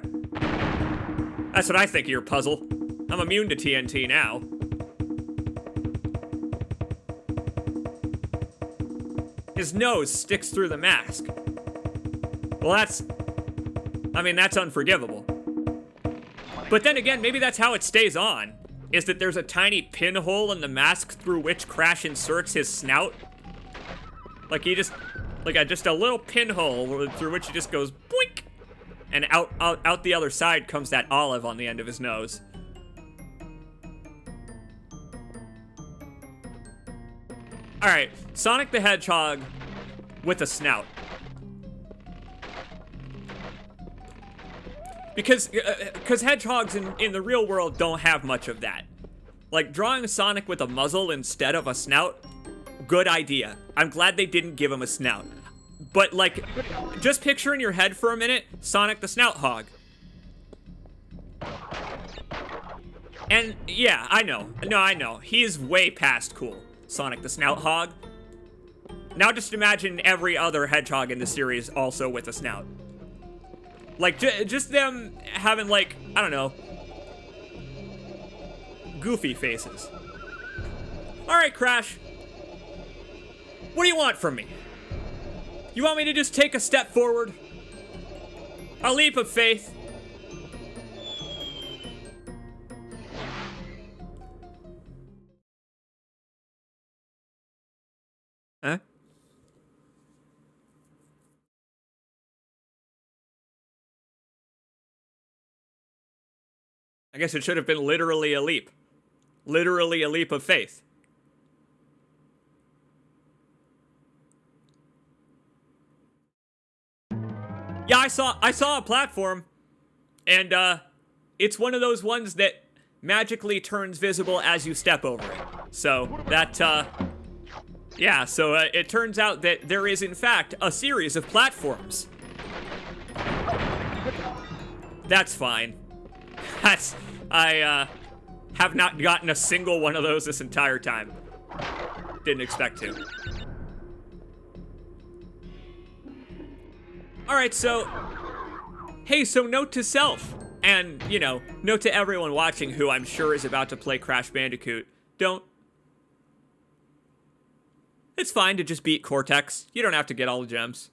That's what I think of your puzzle. I'm immune to TNT now. His nose sticks through the mask. Well, that's unforgivable. But then again, maybe that's how it stays on, is that there's a tiny pinhole in the mask through which Crash inserts his snout. Like just a little pinhole through which he just goes boink, and out the other side comes that olive on the end of his nose. All right, Sonic the Hedgehog with a snout. Because hedgehogs in the real world don't have much of that. Like, drawing Sonic with a muzzle instead of a snout, good idea. I'm glad they didn't give him a snout. But, like, just picture in your head for a minute, Sonic the Snout Hog. And, yeah, I know. No, I know. He's way past cool. Sonic the Snout Hog. Now just imagine every other hedgehog in the series also with a snout. Like, just them having, like, I don't know, goofy faces. Alright, Crash. What do you want from me? You want me to just take a step forward? A leap of faith? Huh? I guess it should have been literally a leap. Literally a leap of faith. Yeah, I saw a platform, and it's one of those ones that magically turns visible as you step over it. So that yeah, so it turns out that there is in fact a series of platforms. That's fine. I have not gotten a single one of those this entire time. Didn't expect to. Alright, so, hey, so note to self, and, you know, note to everyone watching who I'm sure is about to play Crash Bandicoot, don't. It's fine to just beat Cortex. You don't have to get all the gems.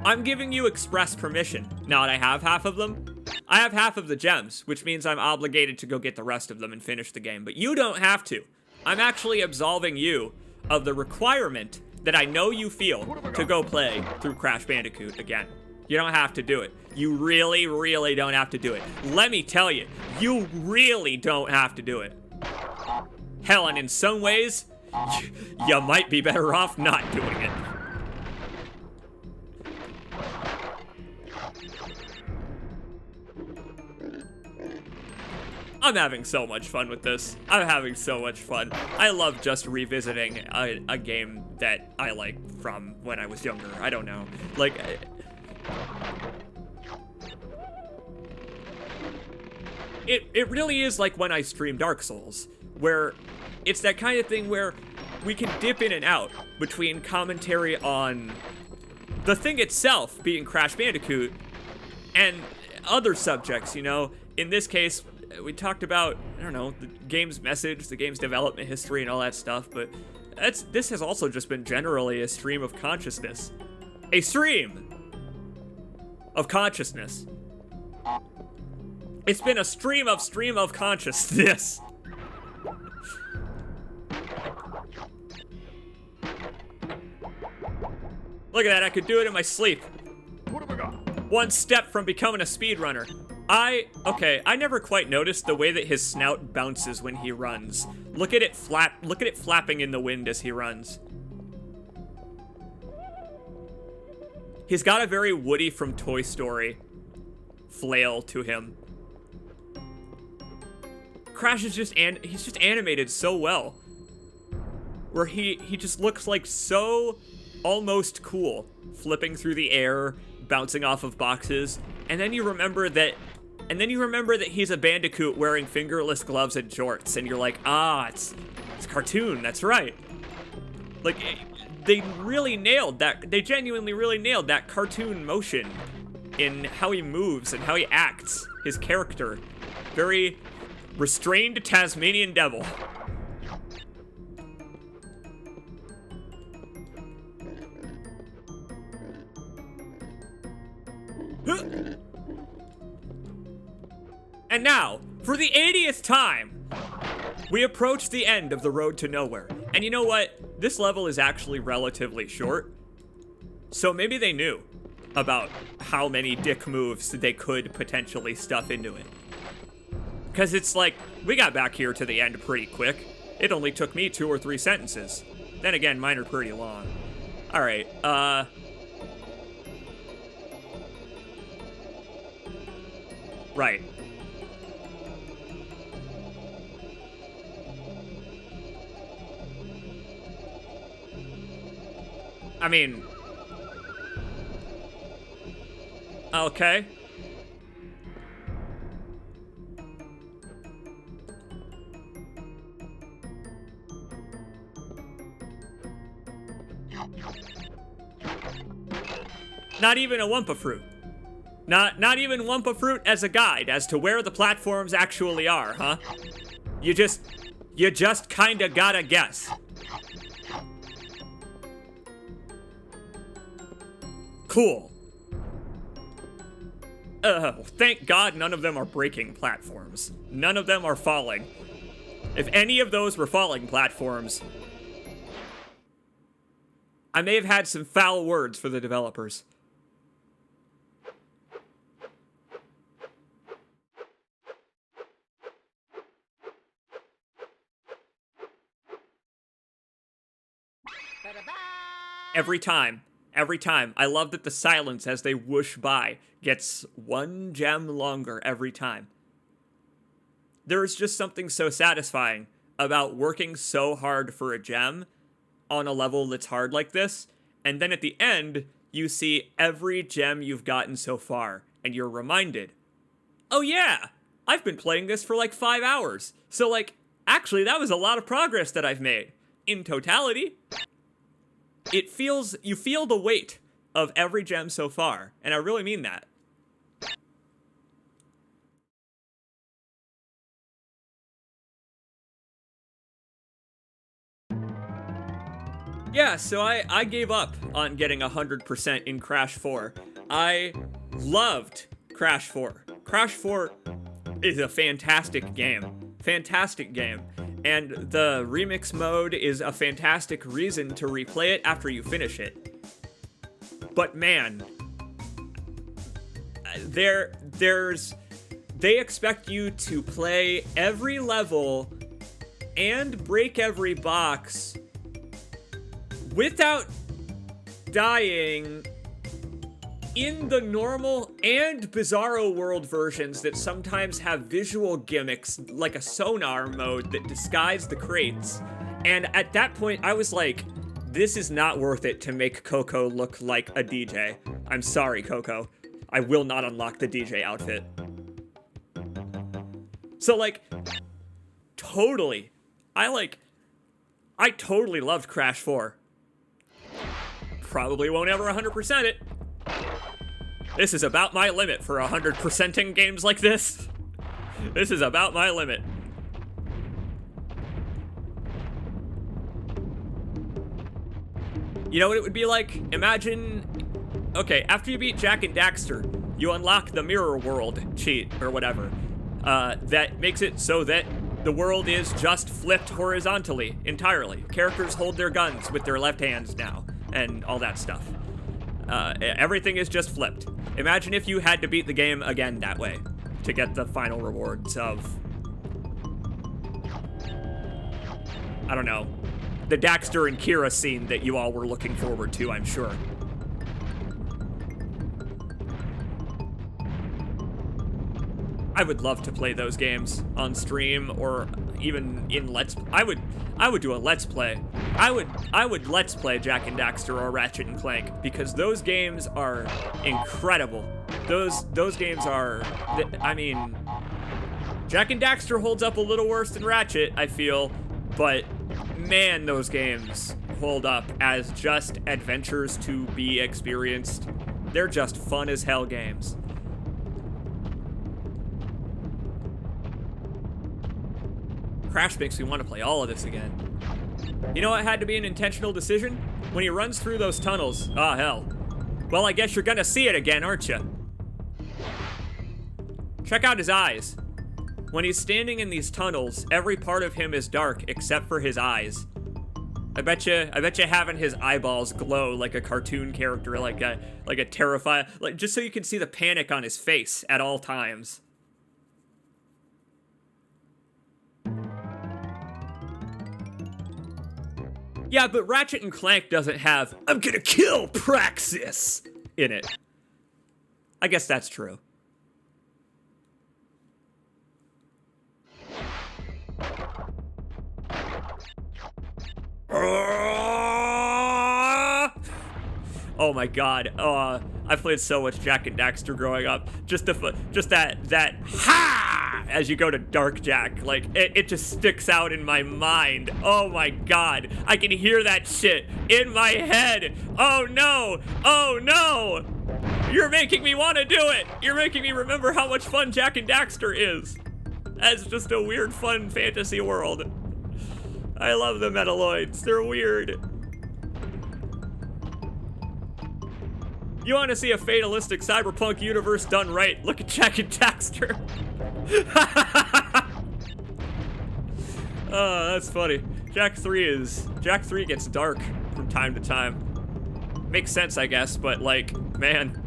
I'm giving you express permission, now that I have half of them. I have half of the gems, which means I'm obligated to go get the rest of them and finish the game, but you don't have to. I'm actually absolving you of the requirement that I know you feel to go play through Crash Bandicoot again. You don't have to do it. You really, really don't have to do it. Let me tell you, you really don't have to do it. Hell, and in some ways, you might be better off not doing it. I'm having so much fun with this. I'm having so much fun. I love just revisiting a game that I like from when I was younger. I don't know. Like, it really is like when I stream Dark Souls, where it's that kind of thing where we can dip in and out between commentary on the thing itself, being Crash Bandicoot, and other subjects, you know? In this case, we talked about, I don't know, the game's message, the game's development history, and all that stuff, but this has also just been generally a stream of consciousness. A stream of consciousness. It's been a stream of consciousness. Look at that, I could do it in my sleep. What have I got? One step from becoming a speedrunner. Okay, I never quite noticed the way that his snout bounces when he runs. Look at it flapping in the wind as he runs. He's got a very Woody from Toy Story flail to him. Crash is he's just animated so well. Where he just looks like so almost cool, flipping through the air, bouncing off of boxes, and then you remember that he's a Bandicoot wearing fingerless gloves and shorts, and you're like, it's cartoon, that's right. Like, they really nailed that, they genuinely really nailed that cartoon motion in how he moves and how he acts, his character. Very restrained Tasmanian devil. And now, for the 80th time, we approach the end of the road to nowhere. And you know what? This level is actually relatively short. So maybe they knew about how many dick moves they could potentially stuff into it. Because it's like, we got back here to the end pretty quick. It only took me 2 or 3 sentences. Then again, mine are pretty long. Alright, right. I mean, okay. Not even a Wumpa Fruit. Not even Wumpa Fruit as a guide as to where the platforms actually are, huh? You just kinda gotta guess. Cool. Thank God none of them are breaking platforms. None of them are falling. If any of those were falling platforms, I may have had some foul words for the developers. Every time. I love that the silence as they whoosh by gets 1 gem longer every time. There is just something so satisfying about working so hard for a gem on a level that's hard like this, and then at the end, you see every gem you've gotten so far, and you're reminded, oh yeah, I've been playing this for like 5 hours, so like, actually that was a lot of progress that I've made, in totality. You feel the weight of every gem so far, and I really mean that. Yeah, so I gave up on getting 100% in Crash 4. I loved Crash 4. Crash 4 is a fantastic game. Fantastic game. And the remix mode is a fantastic reason to replay it after you finish it. But man, they expect you to play every level and break every box without dying in the normal and Bizarro World versions that sometimes have visual gimmicks like a sonar mode that disguise the crates. And at that point, I was like, this is not worth it to make Coco look like a DJ. I'm sorry, Coco. I will not unlock the DJ outfit. So like, totally. I totally loved Crash 4. Probably won't ever 100% it. This is about my limit for 100%ing games like this. This is about my limit. You know what it would be like? Imagine, okay, after you beat Jak and Daxter, you unlock the mirror world cheat or whatever. That makes it so that the world is just flipped horizontally entirely. Characters hold their guns with their left hands now, and all that stuff. Everything is just flipped. Imagine if you had to beat the game again that way to get the final rewards of, I don't know, the Daxter and Kira scene that you all were looking forward to, I'm sure. I would love to play those games on stream or even in I would do a Let's Play. I would Let's Play Jak and Daxter or Ratchet and Clank because those games are incredible. Those games are, I mean, Jak and Daxter holds up a little worse than Ratchet, I feel, but man, those games hold up as just adventures to be experienced. They're just fun as hell games. Crash makes me want to play all of this again. You know what had to be an intentional decision? When he runs through those tunnels. Ah, hell. Well, I guess you're gonna see it again, aren't you? Check out his eyes. When he's standing in these tunnels, every part of him is dark except for his eyes. I bet you having his eyeballs glow like a cartoon character, like a terrifying, like just so you can see the panic on his face at all times. Yeah, but Ratchet and Clank doesn't have, I'm gonna kill Praxis in it. I guess that's true. Oh my god. I played so much Jak and Daxter growing up. Just that ha as you go to Dark Jak. Like it just sticks out in my mind. Oh my god. I can hear that shit in my head. Oh no. Oh no. You're making me want to do it. You're making me remember how much fun Jak and Daxter is. That's just a weird, fun fantasy world. I love the Metaloids. They're weird. You want to see a fatalistic cyberpunk universe done right? Look at Jak and Daxter. Oh, that's funny. Jak 3 gets dark from time to time. Makes sense, I guess, but like, man.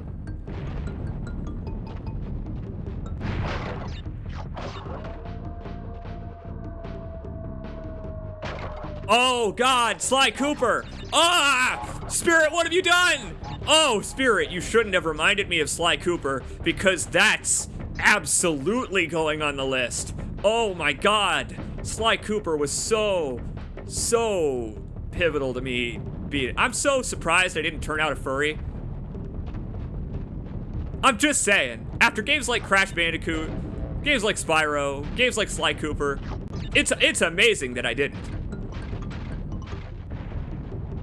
Oh god, Sly Cooper! Ah! Spirit, what have you done? Oh, Spirit, you shouldn't have reminded me of Sly Cooper, because that's absolutely going on the list. Oh my god. Sly Cooper was so pivotal to me. I'm so surprised I didn't turn out a furry. I'm just saying, after games like Crash Bandicoot, games like Spyro, games like Sly Cooper, it's amazing that I didn't.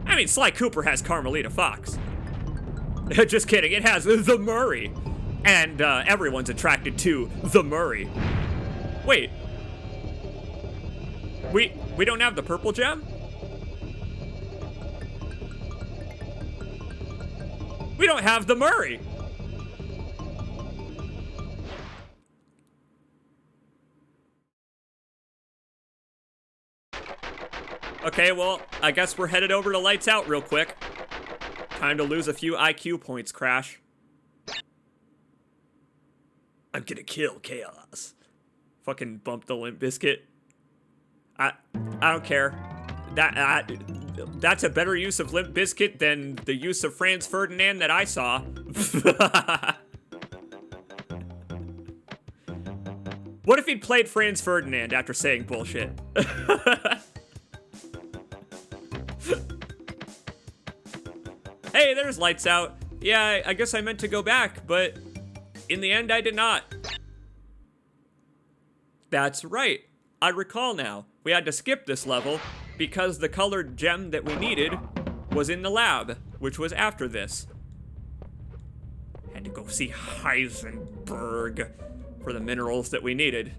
I mean, Sly Cooper has Carmelita Fox. Just kidding, it has the Murray. And everyone's attracted to the Murray. Wait. We don't have the purple gem? We don't have the Murray. Okay, well, I guess we're headed over to Lights Out real quick. Time to lose a few IQ points, Crash. I'm gonna kill Chaos. Fucking bump the Limp Bizkit. I don't care. That's a better use of Limp Bizkit than the use of Franz Ferdinand that I saw. What if he'd played Franz Ferdinand after saying bullshit? Hey, there's Lights Out. Yeah, I guess I meant to go back, but in the end, I did not. That's right. I recall now. We had to skip this level because the colored gem that we needed was in the lab, which was after this. Had to go see Heisenberg for the minerals that we needed.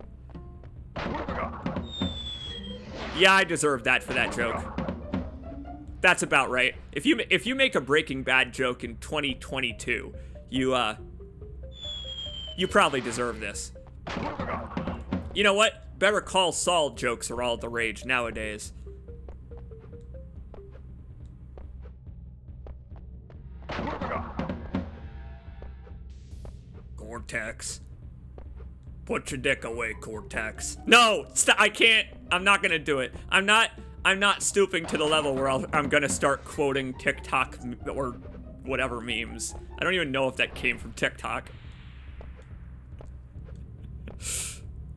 Yeah, I deserved that for that joke. That's about right. If you make a Breaking Bad joke in 2022, you You probably deserve this. What have I got? You know what? Better Call Saul jokes are all the rage nowadays. What have I got? Cortex. Put your dick away, Cortex. No! I can't. I'm not gonna do it. I'm not stooping to the level where I'm gonna start quoting TikTok or whatever memes. I don't even know if that came from TikTok.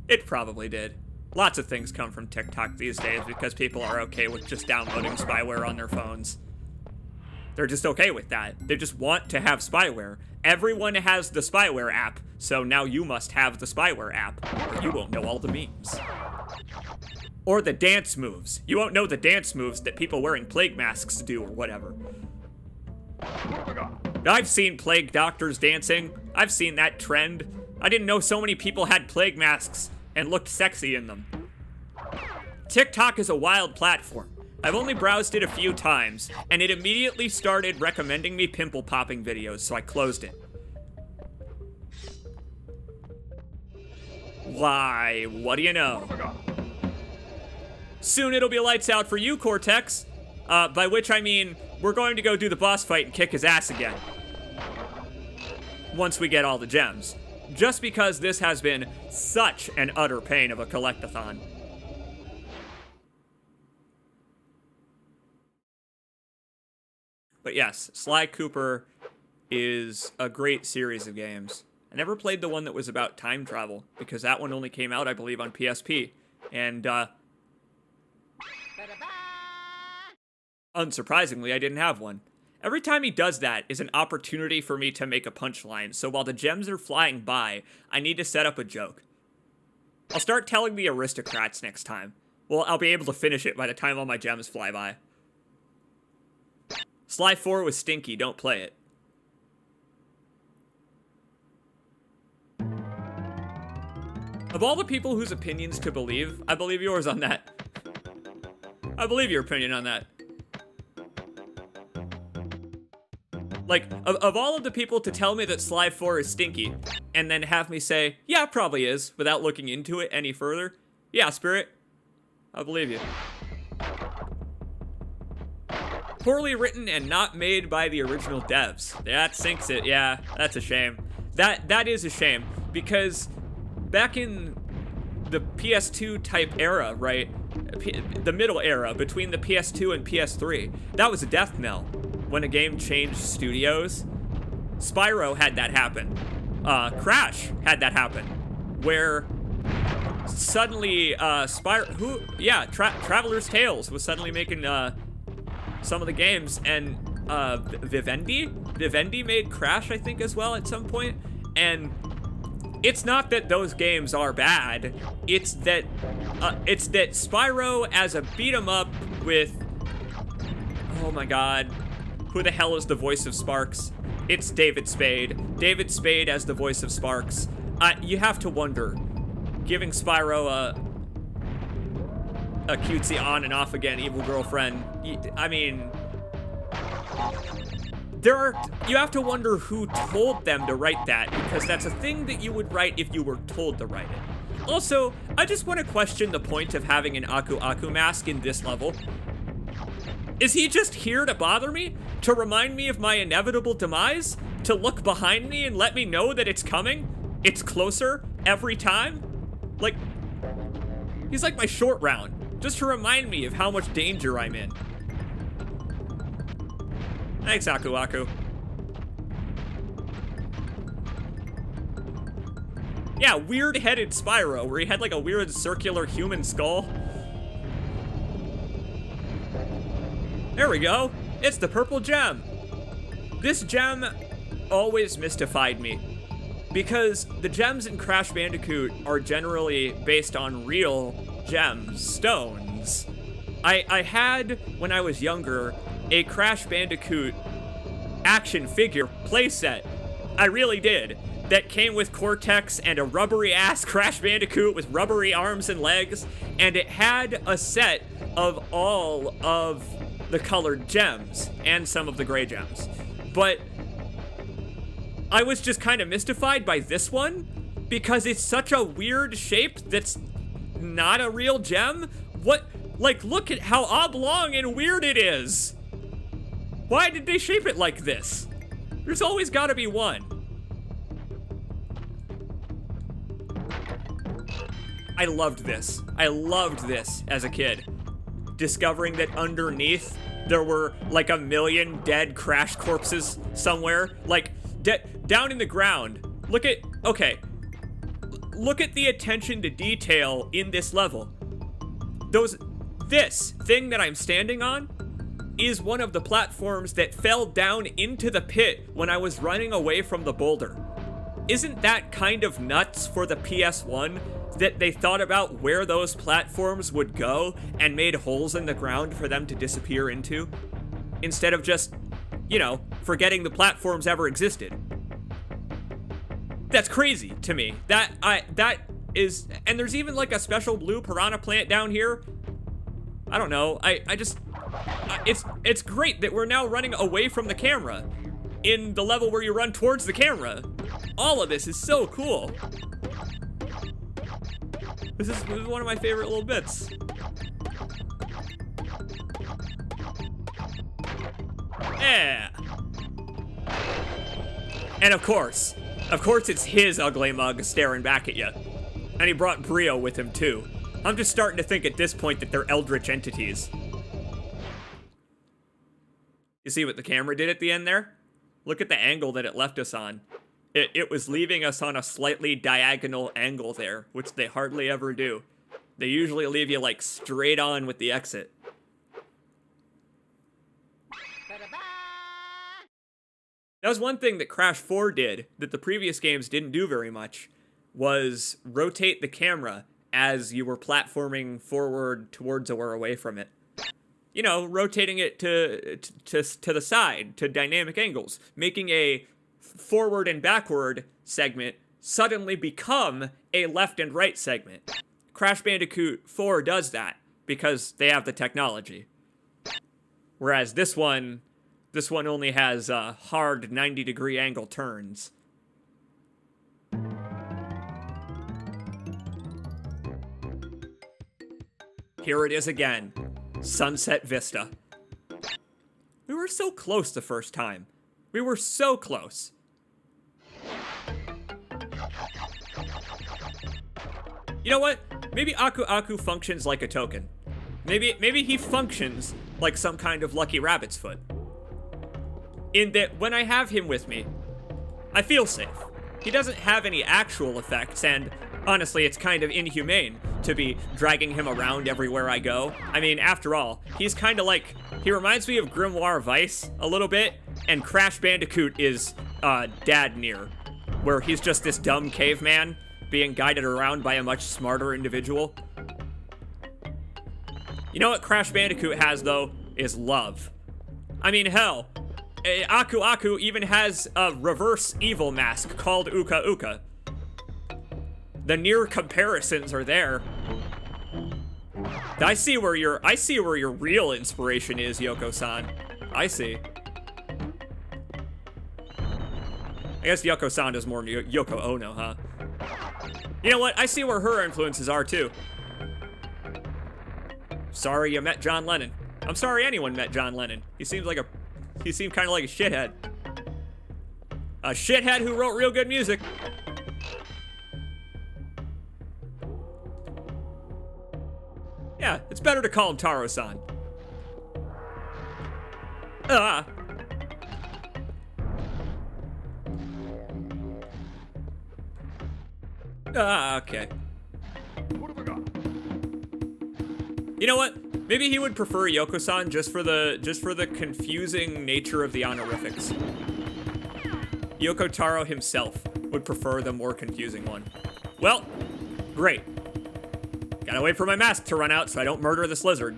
It probably did. Lots of things come from TikTok these days because people are okay with just downloading spyware on their phones. They're just okay with that. They just want to have spyware. Everyone has the spyware app, so now you must have the spyware app, or you won't know all the memes. Or the dance moves. You won't know the dance moves that people wearing plague masks do or whatever. What have I got? I've seen plague doctors dancing. I've seen that trend. I didn't know so many people had plague masks and looked sexy in them. TikTok is a wild platform. I've only browsed it a few times, and it immediately started recommending me pimple popping videos, so I closed it. Why, what do you know? What have I got? Soon it'll be lights out for you, Cortex. By which I mean, we're going to go do the boss fight and kick his ass again. Once we get all the gems. Just because this has been such an utter pain of a collectathon. But yes, Sly Cooper is a great series of games. I never played the one that was about time travel, because that one only came out, I believe, on PSP. And, unsurprisingly, I didn't have one. Every time he does that is an opportunity for me to make a punchline, so while the gems are flying by, I need to set up a joke. I'll start telling the aristocrats next time. Well, I'll be able to finish it by the time all my gems fly by. Sly 4 was stinky, don't play it. Of all the people whose opinions to believe, I believe yours on that. I believe your opinion on that. Like, of all of the people to tell me that Sly 4 is stinky, and then have me say, yeah, it probably is, without looking into it any further, yeah, Spirit, I believe you. Poorly written and not made by the original devs. That sinks it, yeah, that's a shame. That is a shame, because back in the PS2 type era, right, the middle era, between the PS2 and PS3, that was a death knell. When a game changed studios, Spyro had that happen. Crash had that happen, where suddenly Traveler's Tales was suddenly making some of the games, and Vivendi made Crash, I think, as well at some point. And it's not that those games are bad. It's that Spyro as a beat 'em up with, oh my god. Who the hell is the voice of Sparks? It's David Spade. David Spade as the voice of Sparks. You have to wonder, giving Spyro a cutesy on and off again evil girlfriend, I mean, you have to wonder who told them to write that, because that's a thing that you would write if you were told to write it. Also, I just want to question the point of having an Aku Aku mask in this level. Is he just here to bother me? To remind me of my inevitable demise? To look behind me and let me know that it's coming? It's closer every time? Like, he's like my short round, just to remind me of how much danger I'm in. Thanks, Aku Aku. Yeah, weird-headed Spyro, where he had like a weird circular human skull. There we go. It's the purple gem. This gem always mystified me, because the gems in Crash Bandicoot are generally based on real gemstones. I had, when I was younger, a Crash Bandicoot action figure playset. I really did. That came with Cortex and a rubbery-ass Crash Bandicoot with rubbery arms and legs, and it had a set of all of the colored gems and some of the gray gems. But I was just kind of mystified by this one, because it's such a weird shape that's not a real gem. What? Like, look at how oblong and weird it is. Why did they shape it like this? There's always gotta be one. I loved this. I loved this as a kid. Discovering that underneath there were like a million dead crash corpses somewhere. Like, down in the ground. Look at the attention to detail in this level. This thing that I'm standing on is one of the platforms that fell down into the pit when I was running away from the boulder. Isn't that kind of nuts for the PS1 that they thought about where those platforms would go and made holes in the ground for them to disappear into? Instead of just, you know, forgetting the platforms ever existed. That's crazy to me. That is, and there's even like a special blue piranha plant down here. I don't know. It's great that we're now running away from the camera in the level where you run towards the camera. All of this is so cool. This is one of my favorite little bits. Yeah. And of course it's his ugly mug staring back at you. And he brought Brio with him too. I'm just starting to think at this point that they're eldritch entities. You see what the camera did at the end there? Look at the angle that it left us on. It was leaving us on a slightly diagonal angle there, which they hardly ever do. They usually leave you like straight on with the exit. That was one thing that Crash 4 did that the previous games didn't do very much, was rotate the camera as you were platforming forward towards or away from it. You know, rotating it to the side, to dynamic angles, making a forward and backward segment suddenly become a left and right segment. Crash Bandicoot 4 does that because they have the technology. Whereas this one only has hard 90-degree angle turns. Here it is again. Sunset Vista. We were so close the first time. We were so close. You know what? Maybe Aku Aku functions like a token. Maybe he functions like some kind of lucky rabbit's foot. In that when I have him with me, I feel safe. He doesn't have any actual effects, and honestly, it's kind of inhumane to be dragging him around everywhere I go. I mean, after all, he's kind of like, he reminds me of Grimoire Vice a little bit, and Crash Bandicoot is Dad Near, where he's just this dumb caveman being guided around by a much smarter individual. You know what Crash Bandicoot has, though, is love. I mean, hell, Aku Aku even has a reverse evil mask called Uka Uka. The near comparisons are there. I see where your real inspiration is, Yoko-san. I see. I guess Yoko-san is more Yoko Ono, huh? You know what? I see where her influences are too. Sorry you met John Lennon. I'm sorry anyone met John Lennon. He seemed kind of like a shithead. A shithead who wrote real good music. Yeah, it's better to call him Taro-san. Okay. What have I got? You know what? Maybe he would prefer Yoko-san just for the confusing nature of the honorifics. Yoko Taro himself would prefer the more confusing one. Well, great. Gotta wait for my mask to run out so I don't murder this lizard.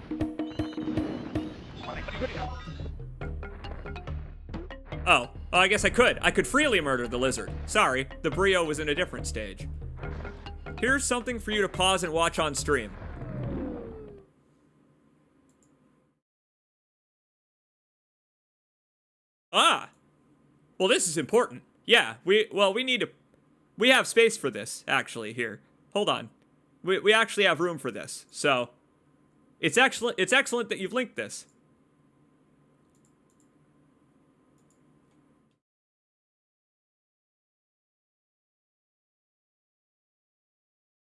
Oh, I guess I could. I could freely murder the lizard. Sorry, the Brio was in a different stage. Here's something for you to pause and watch on stream. Ah! Well, this is important. Yeah, we need to... We have space for this, actually, here. Hold on. We actually have room for this. So, it's excellent that you've linked this.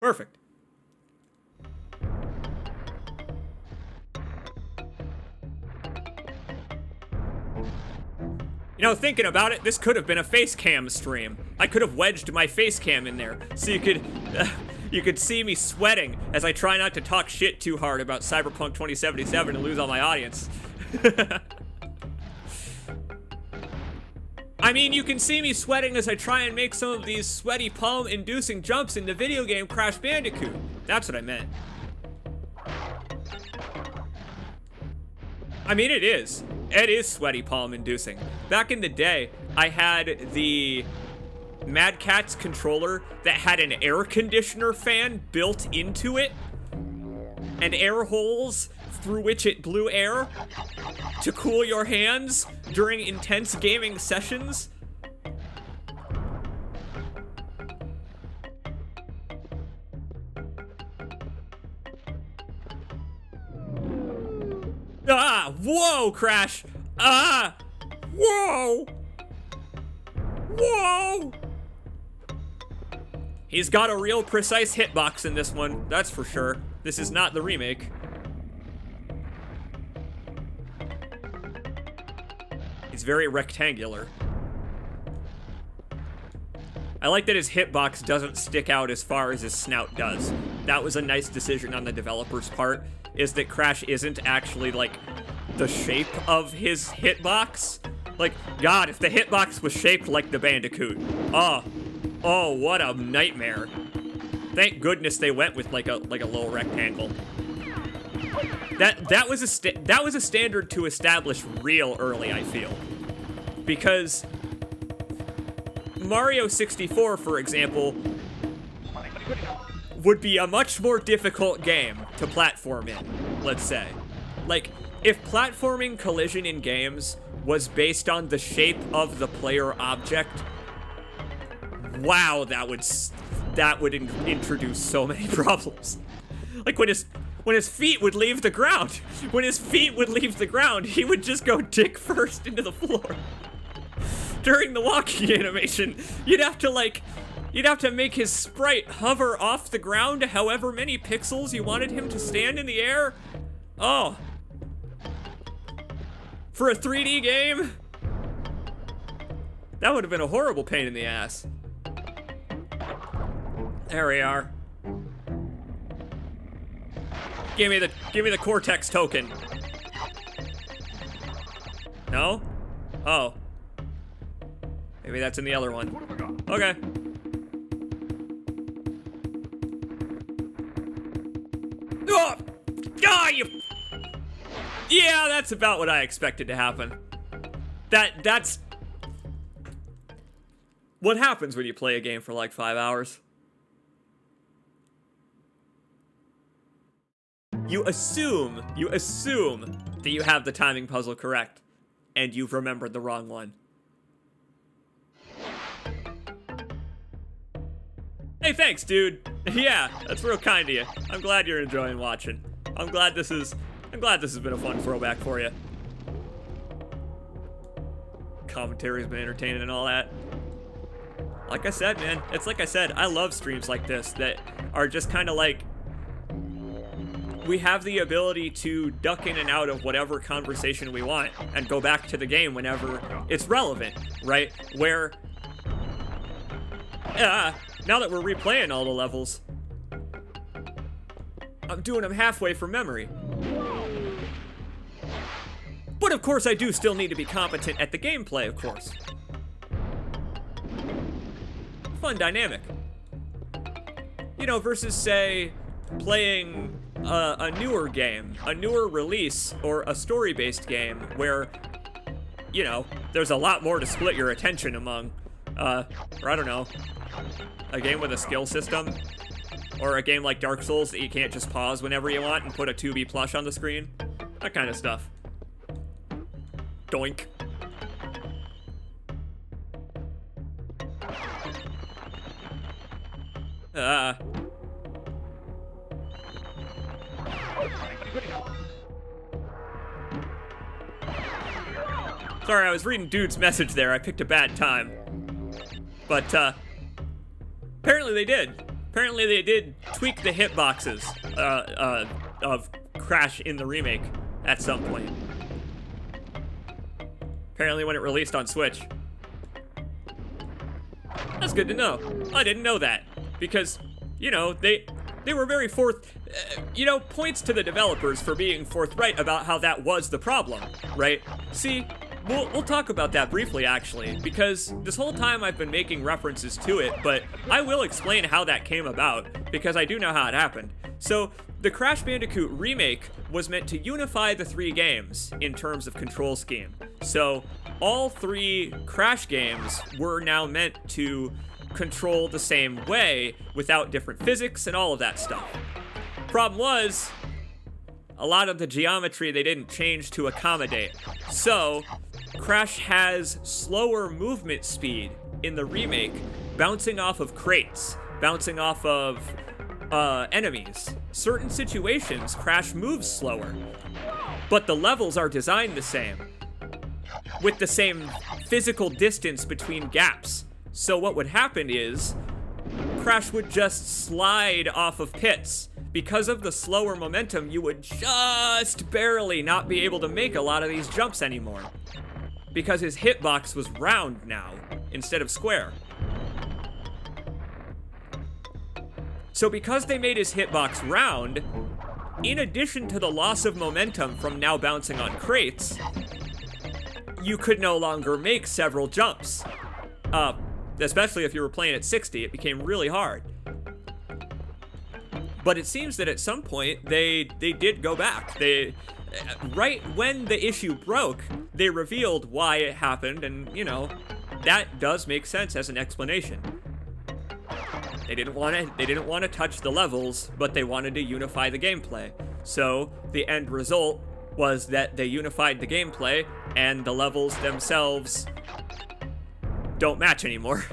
Perfect. You know, thinking about it, this could have been a face cam stream. I could have wedged my face cam in there so you could see me sweating as I try not to talk shit too hard about Cyberpunk 2077 and lose all my audience. I mean, you can see me sweating as I try and make some of these sweaty palm-inducing jumps in the video game Crash Bandicoot. That's what I meant. I mean, it is. It is sweaty palm-inducing. Back in the day, I had the Mad Catz controller that had an air conditioner fan built into it, and air holes through which it blew air to cool your hands during intense gaming sessions. Ah! Whoa, Crash! Ah! Whoa! Whoa! He's got a real precise hitbox in this one, that's for sure. This is not the remake. He's very rectangular. I like that his hitbox doesn't stick out as far as his snout does. That was a nice decision on the developer's part, is that Crash isn't actually, like, the shape of his hitbox. Like, God, if the hitbox was shaped like the Bandicoot. Oh, what a nightmare. Thank goodness they went with, like a little rectangle. That was a standard to establish real early, I feel. Because Mario 64, for example, would be a much more difficult game to platform in, let's say. Like, if platforming collision in games was based on the shape of the player object, wow, that would introduce so many problems. Like, when his feet would leave the ground, he would just go dick first into the floor. During the walking animation, you'd have to make his sprite hover off the ground however many pixels you wanted him to stand in the air. Oh. For a 3D game? That would have been a horrible pain in the ass. There we are. Give me the Cortex token. No? Oh. Maybe that's in the other one. Okay. Oh! Ah, you... Yeah, that's about what I expected to happen. That's... what happens when you play a game for like 5 hours. You assume that you have the timing puzzle correct, and you've remembered the wrong one. Hey, thanks, dude. Yeah, that's real kind of you. I'm glad you're enjoying watching. I'm glad this has been a fun throwback for you. Commentary's been entertaining and all that. Like I said, man, it's like I said, I love streams like this that are just kind of like, we have the ability to duck in and out of whatever conversation we want and go back to the game whenever it's relevant, right? Where, now that we're replaying all the levels, I'm doing them halfway from memory. But of course I do still need to be competent at the gameplay, of course. Fun dynamic. You know, versus, say, playing a newer game, a newer release, or a story-based game where, you know, there's a lot more to split your attention among, or I don't know, a game with a skill system, or a game like Dark Souls that you can't just pause whenever you want and put a 2B plush on the screen. That kind of stuff. Doink. Sorry, I was reading Dude's message there. I picked a bad time. But, apparently they did. Apparently they did tweak the hitboxes, of Crash in the remake at some point. Apparently when it released on Switch. That's good to know. I didn't know that. Because, you know, they were very points to the developers for being forthright about how that was the problem, right? See, we'll talk about that briefly, actually, because this whole time I've been making references to it, but I will explain how that came about, because I do know how it happened. So, the Crash Bandicoot remake was meant to unify the 3 games in terms of control scheme. So, all 3 Crash games were now meant to control the same way without different physics and all of that stuff. Problem was, a lot of the geometry they didn't change to accommodate. So, Crash has slower movement speed in the remake, bouncing off of crates, bouncing off of enemies. Certain situations, Crash moves slower, but the levels are designed the same, with the same physical distance between gaps. So what would happen is, Crash would just slide off of pits. Because of the slower momentum, you would just barely not be able to make a lot of these jumps anymore. Because his hitbox was round now, instead of square. So because they made his hitbox round, in addition to the loss of momentum from now bouncing on crates, you could no longer make several jumps. Especially if you were playing at 60, it became really hard. But it seems that at some point, they did go back. Right when the issue broke, they revealed why it happened, and, you know, that does make sense as an explanation. They didn't want to touch the levels, but they wanted to unify the gameplay. So, the end result was that they unified the gameplay, and the levels themselves don't match anymore.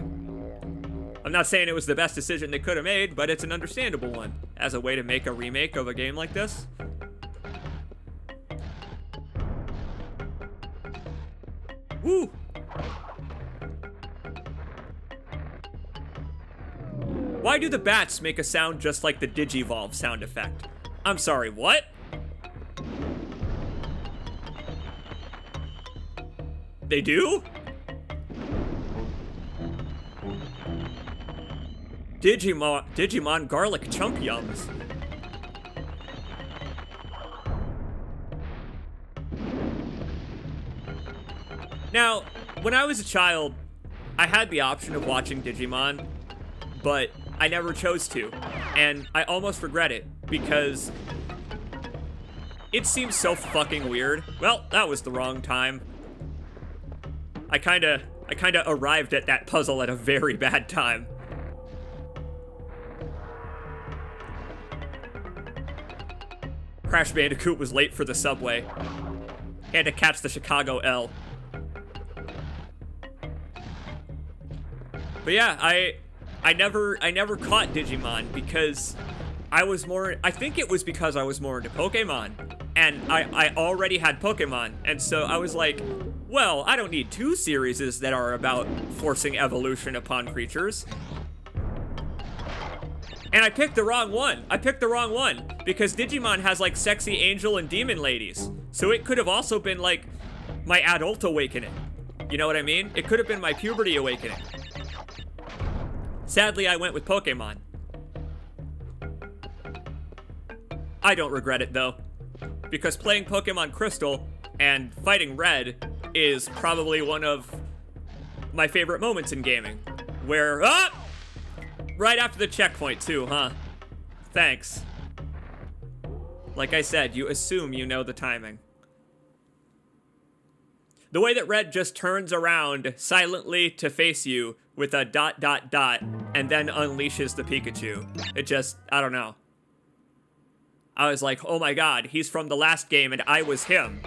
I'm not saying it was the best decision they could have made, but it's an understandable one as a way to make a remake of a game like this. Woo! Why do the bats make a sound just like the Digivolve sound effect? I'm sorry, what? They do? Digimon garlic chunk yums. Now, when I was a child, I had the option of watching Digimon, but I never chose to, and I almost regret it, because it seems so fucking weird. Well, that was the wrong time. I kinda arrived at that puzzle at a very bad time. Crash Bandicoot was late for the subway. He had to catch the Chicago L. But yeah, I never caught Digimon because I think it was because I was more into Pokemon. And I already had Pokemon, and so I was like, well, I don't need 2 series that are about forcing evolution upon creatures. And I picked the wrong one. Because Digimon has like sexy angel and demon ladies. So it could have also been like my adult awakening. You know what I mean? It could have been my puberty awakening. Sadly, I went with Pokemon. I don't regret it though. Because playing Pokemon Crystal and fighting Red is probably one of my favorite moments in gaming. Where, right after the checkpoint too, huh? Thanks. Like I said, you assume you know the timing. The way that Red just turns around silently to face you with a ... and then unleashes the Pikachu. It just, I don't know. I was like, oh my god, he's from the last game and I was him.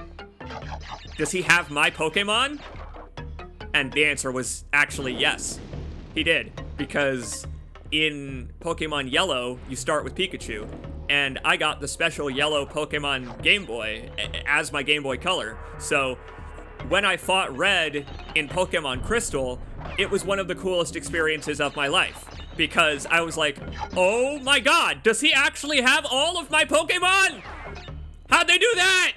Does he have my Pokemon? And the answer was actually yes. He did, because in Pokemon Yellow, you start with Pikachu, and I got the special yellow Pokemon Game Boy as my Game Boy Color. So when I fought Red in Pokemon Crystal, it was one of the coolest experiences of my life, because I was like, oh my god, does he actually have all of my Pokemon? How'd they do that?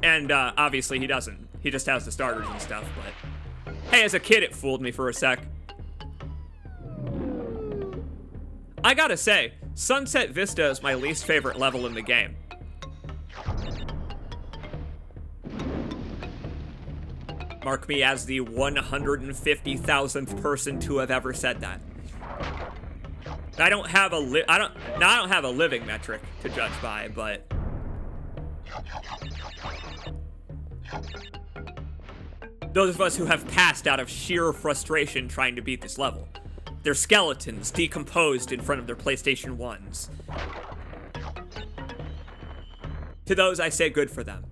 And obviously he doesn't. He just has the starters and stuff, but hey, as a kid it fooled me for a sec. I gotta say, Sunset Vista is my least favorite level in the game. Mark me as the 150,000th person to have ever said that. I don't have a living metric to judge by, but those of us who have passed out of sheer frustration trying to beat this level. Their skeletons decomposed in front of their PlayStation 1s. To those, I say good for them.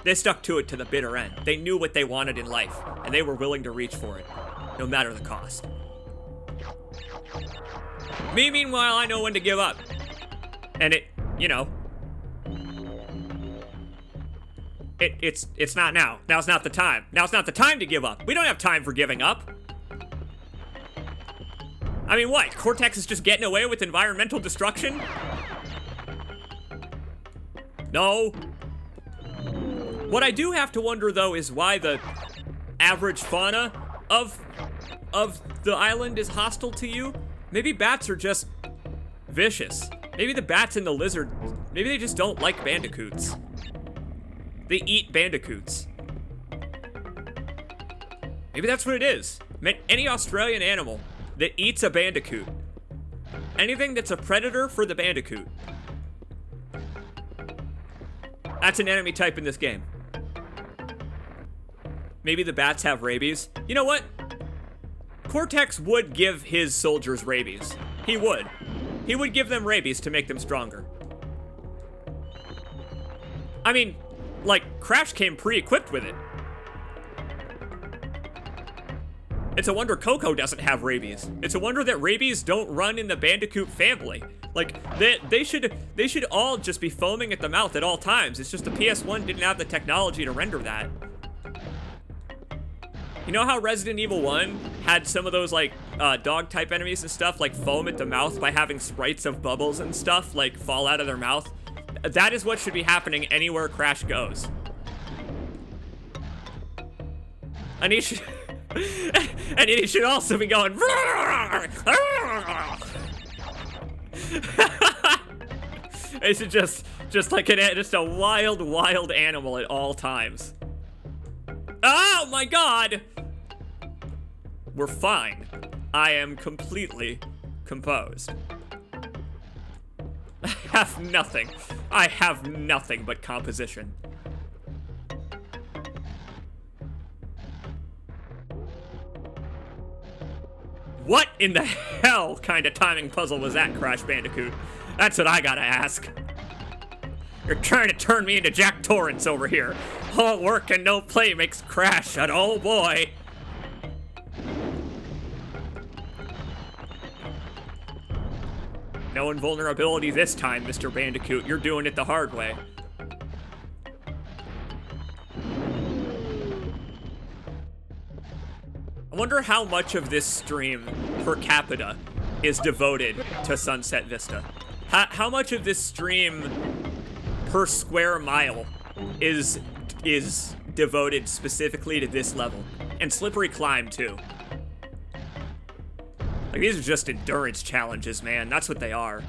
They stuck to it to the bitter end. They knew what they wanted in life, and they were willing to reach for it, no matter the cost. Me, meanwhile, I know when to give up. And it's not now. Now's not the time. Now's not the time to give up. We don't have time for giving up. I mean, what? Cortex is just getting away with environmental destruction? No. What I do have to wonder, though, is why the average fauna of the island is hostile to you. Maybe bats are just vicious. Maybe the bats and the lizard, maybe they just don't like bandicoots. They eat bandicoots. Maybe that's what it is. Any Australian animal that eats a bandicoot. Anything that's a predator for the bandicoot. That's an enemy type in this game. Maybe the bats have rabies. You know what? Cortex would give his soldiers rabies. He would. He would give them rabies to make them stronger. I mean, like, Crash came pre-equipped with it. It's a wonder Coco doesn't have rabies. It's a wonder that rabies don't run in the Bandicoot family. Like, they should all just be foaming at the mouth at all times. It's just the PS1 didn't have the technology to render that. You know how Resident Evil 1 had some of those, like, dog-type enemies and stuff, like, foam at the mouth by having sprites of bubbles and stuff, like, fall out of their mouth? That is what should be happening anywhere Crash goes. And he should... and he should also be going... It's just like just a wild animal at all times. Oh my god! We're fine. I am completely composed. I have nothing. I have nothing but composition. What in the hell kind of timing puzzle was that, Crash Bandicoot? That's what I gotta ask. You're trying to turn me into Jack Torrance over here. All work and no play makes Crash an old boy. No invulnerability this time, Mr. Bandicoot. You're doing it the hard way. I wonder how much of this stream per capita is devoted to Sunset Vista. How much of this stream per square mile is devoted specifically to this level. And Slippery Climb, too. Like, these are just endurance challenges, man. That's what they are.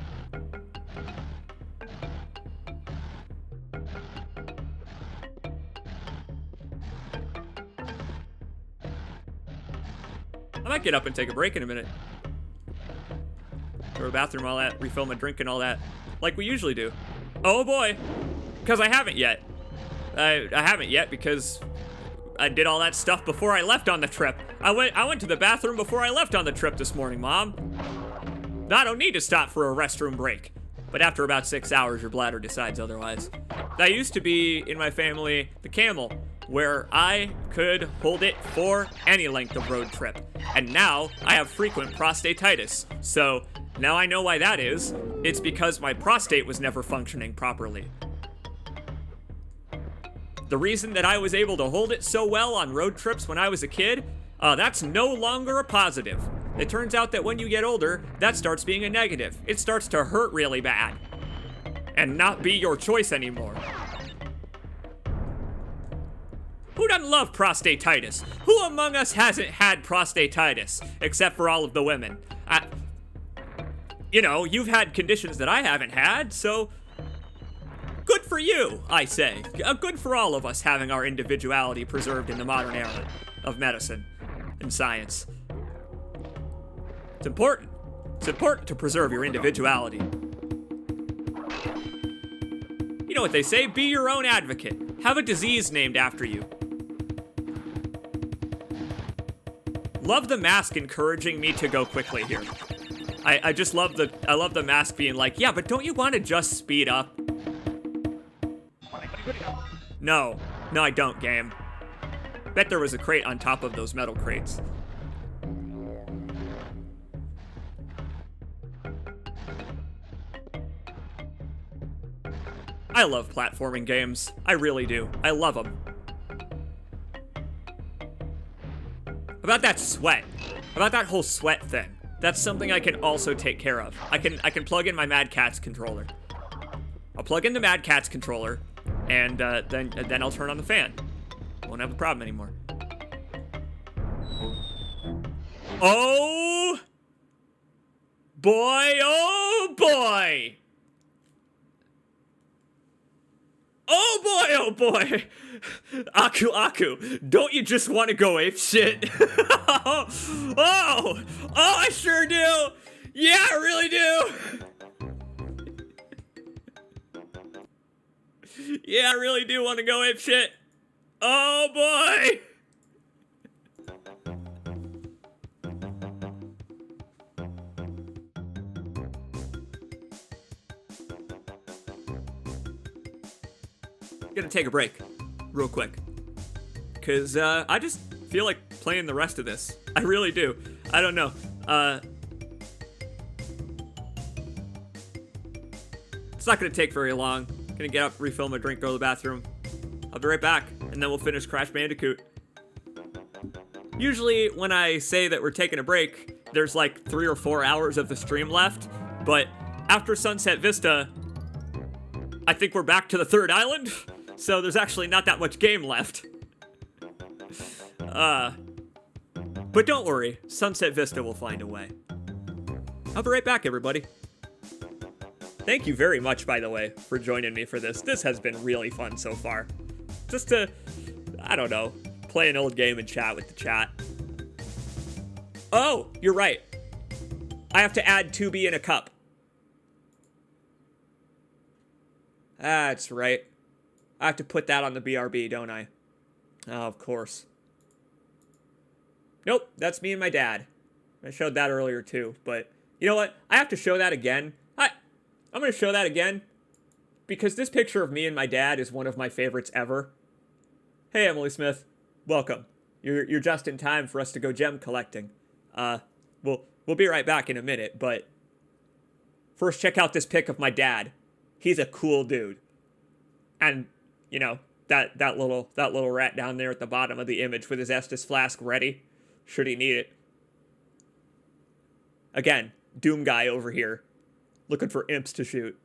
I might get up and take a break in a minute. Go to the bathroom, all that, refill my drink and all that. Like we usually do. Oh boy. Because I haven't yet. I haven't yet because I did all that stuff before I left on the trip. I went to the bathroom before I left on the trip this morning, Mom. I don't need to stop for a restroom break. But after about 6 hours, your bladder decides otherwise. That used to be, in my family, the camel. where I could hold it for any length of road trip. And now I have frequent prostatitis. So now I know why that is. It's because my prostate was never functioning properly. The reason that I was able to hold it so well on road trips when I was a kid, that's no longer a positive. It turns out that when you get older, that starts being a negative. It starts to hurt really bad and not be your choice anymore. Who doesn't love prostatitis? Who among us hasn't had prostatitis, except for all of the women? You know, you've had conditions that I haven't had, so good for you, I say. Good for all of us having our individuality preserved in the modern era of medicine and science. It's important. It's important to preserve your individuality. You know what they say, be your own advocate. Have a disease named after you. Love the mask encouraging me to go quickly here. I just love the mask being like, yeah, but don't you want to just speed up? No, I don't, game. Bet there was a crate on top of those metal crates. I love platforming games. I really do. I love them. About that sweat. About that whole sweat thing. That's something I can also take care of. I can plug in my Mad Catz controller. I'll plug in the Mad Catz controller, and then I'll turn on the fan. Won't have a problem anymore. Oh boy, oh boy! Oh boy! Aku, don't you just want to go ape shit? oh, I sure do! Yeah, I really do! Yeah, I really do want to go ape shit. Oh boy! Gonna take a break real quick, because I just feel like playing the rest of this. I really do. I don't know. It's not gonna take very long. Gonna get up, refill my drink, go to the bathroom. I'll be right back, and then we'll finish Crash Bandicoot. Usually when I say that we're taking a break, there's like 3 or 4 hours of the stream left, but after Sunset Vista, I think we're back to the third island. So there's actually not that much game left. But don't worry, Sunset Vista will find a way. I'll be right back, everybody. Thank you very much, by the way, for joining me for this. This has been really fun so far. Just to, I don't know, play an old game and chat with the chat. Oh, you're right. I have to add 2B in a cup. That's right. I have to put that on the BRB, don't I? Oh, of course. Nope, that's me and my dad. I showed that earlier too, but you know what? I have to show that again. I'm going to show that again because this picture of me and my dad is one of my favorites ever. Hey, Emily Smith. Welcome. You're just in time for us to go gem collecting. We'll be right back in a minute, but first check out this pic of my dad. He's a cool dude. And, you know, that little rat down there at the bottom of the image with his Estus flask ready, should he need it. Again, Doom guy over here, looking for imps to shoot.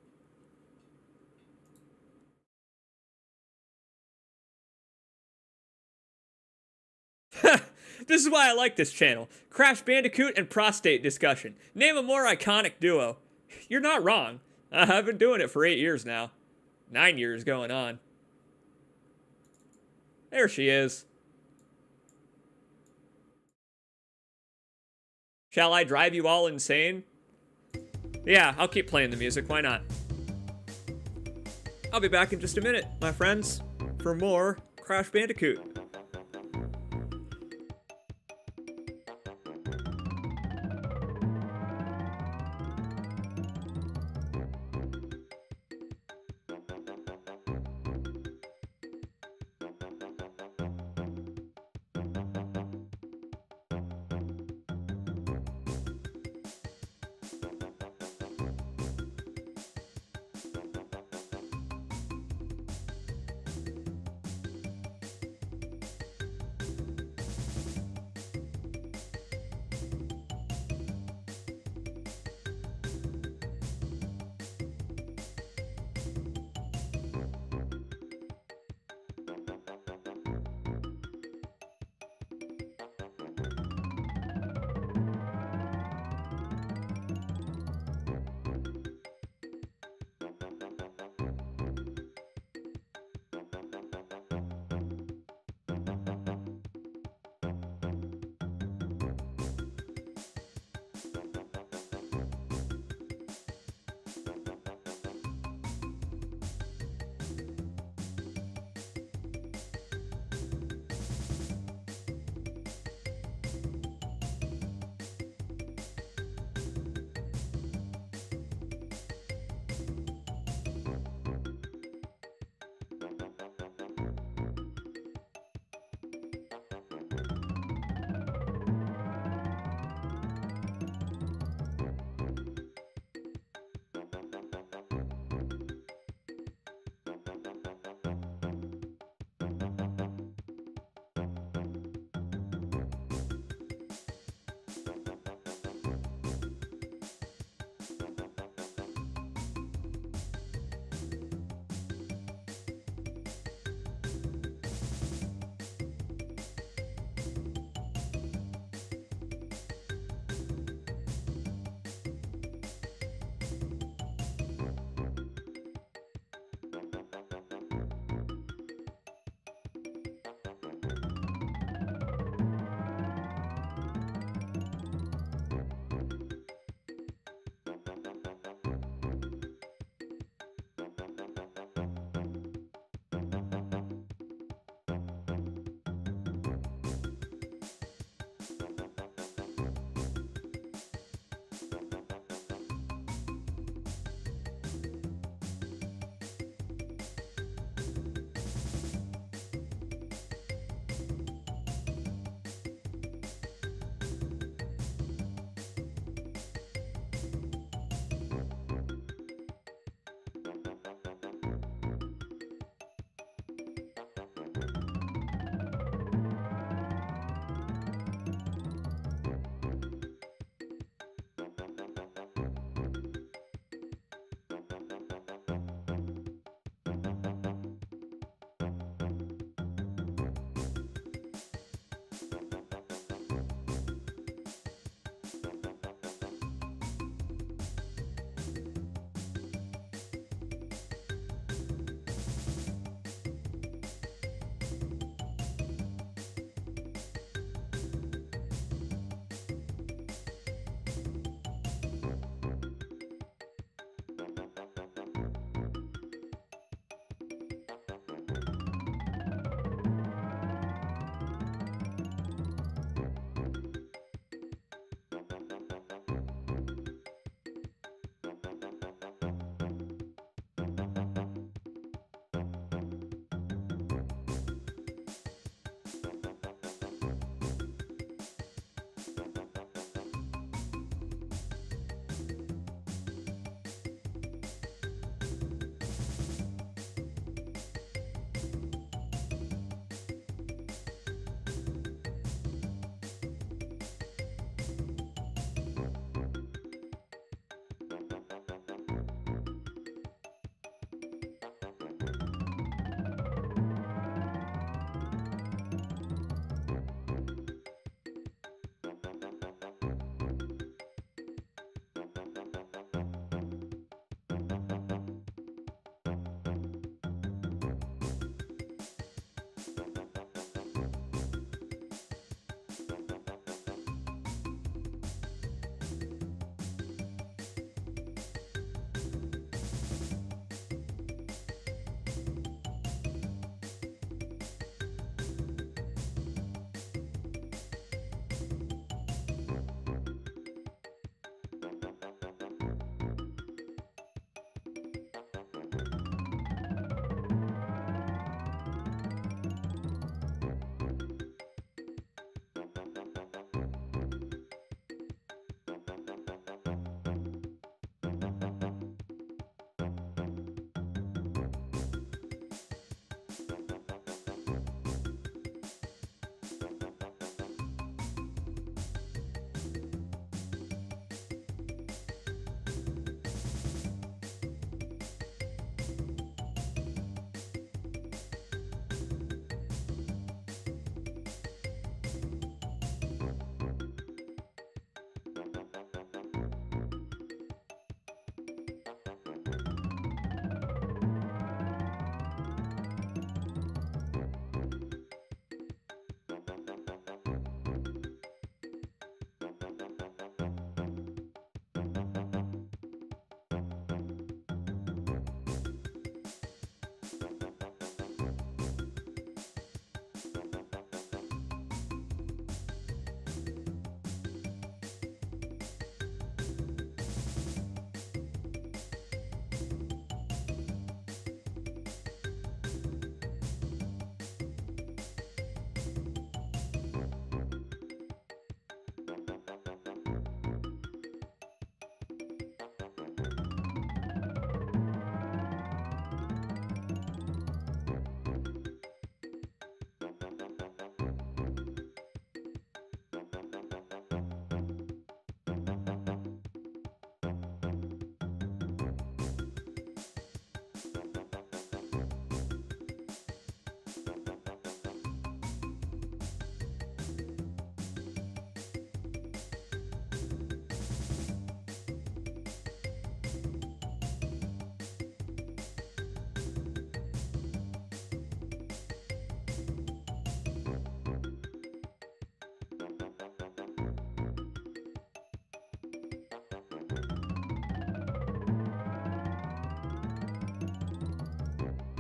This is why I like this channel. Crash Bandicoot and prostate discussion. Name a more iconic duo. You're not wrong. I've been doing it for 8 years now. 9 years going on. There she is. Shall I drive you all insane? Yeah, I'll keep playing the music. Why not? I'll be back in just a minute, my friends, for more Crash Bandicoot.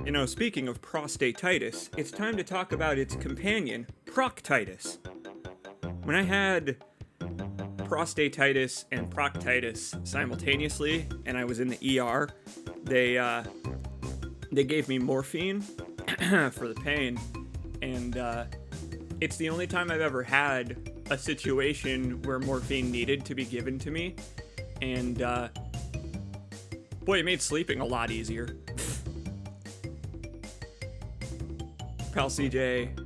You know, speaking of prostatitis, it's time to talk about its companion, proctitis. When I had prostatitis and proctitis simultaneously, and I was in the ER, they gave me morphine for the pain, and it's the only time I've ever had a situation where morphine needed to be given to me, and boy, it made sleeping a lot easier. Pal CJ,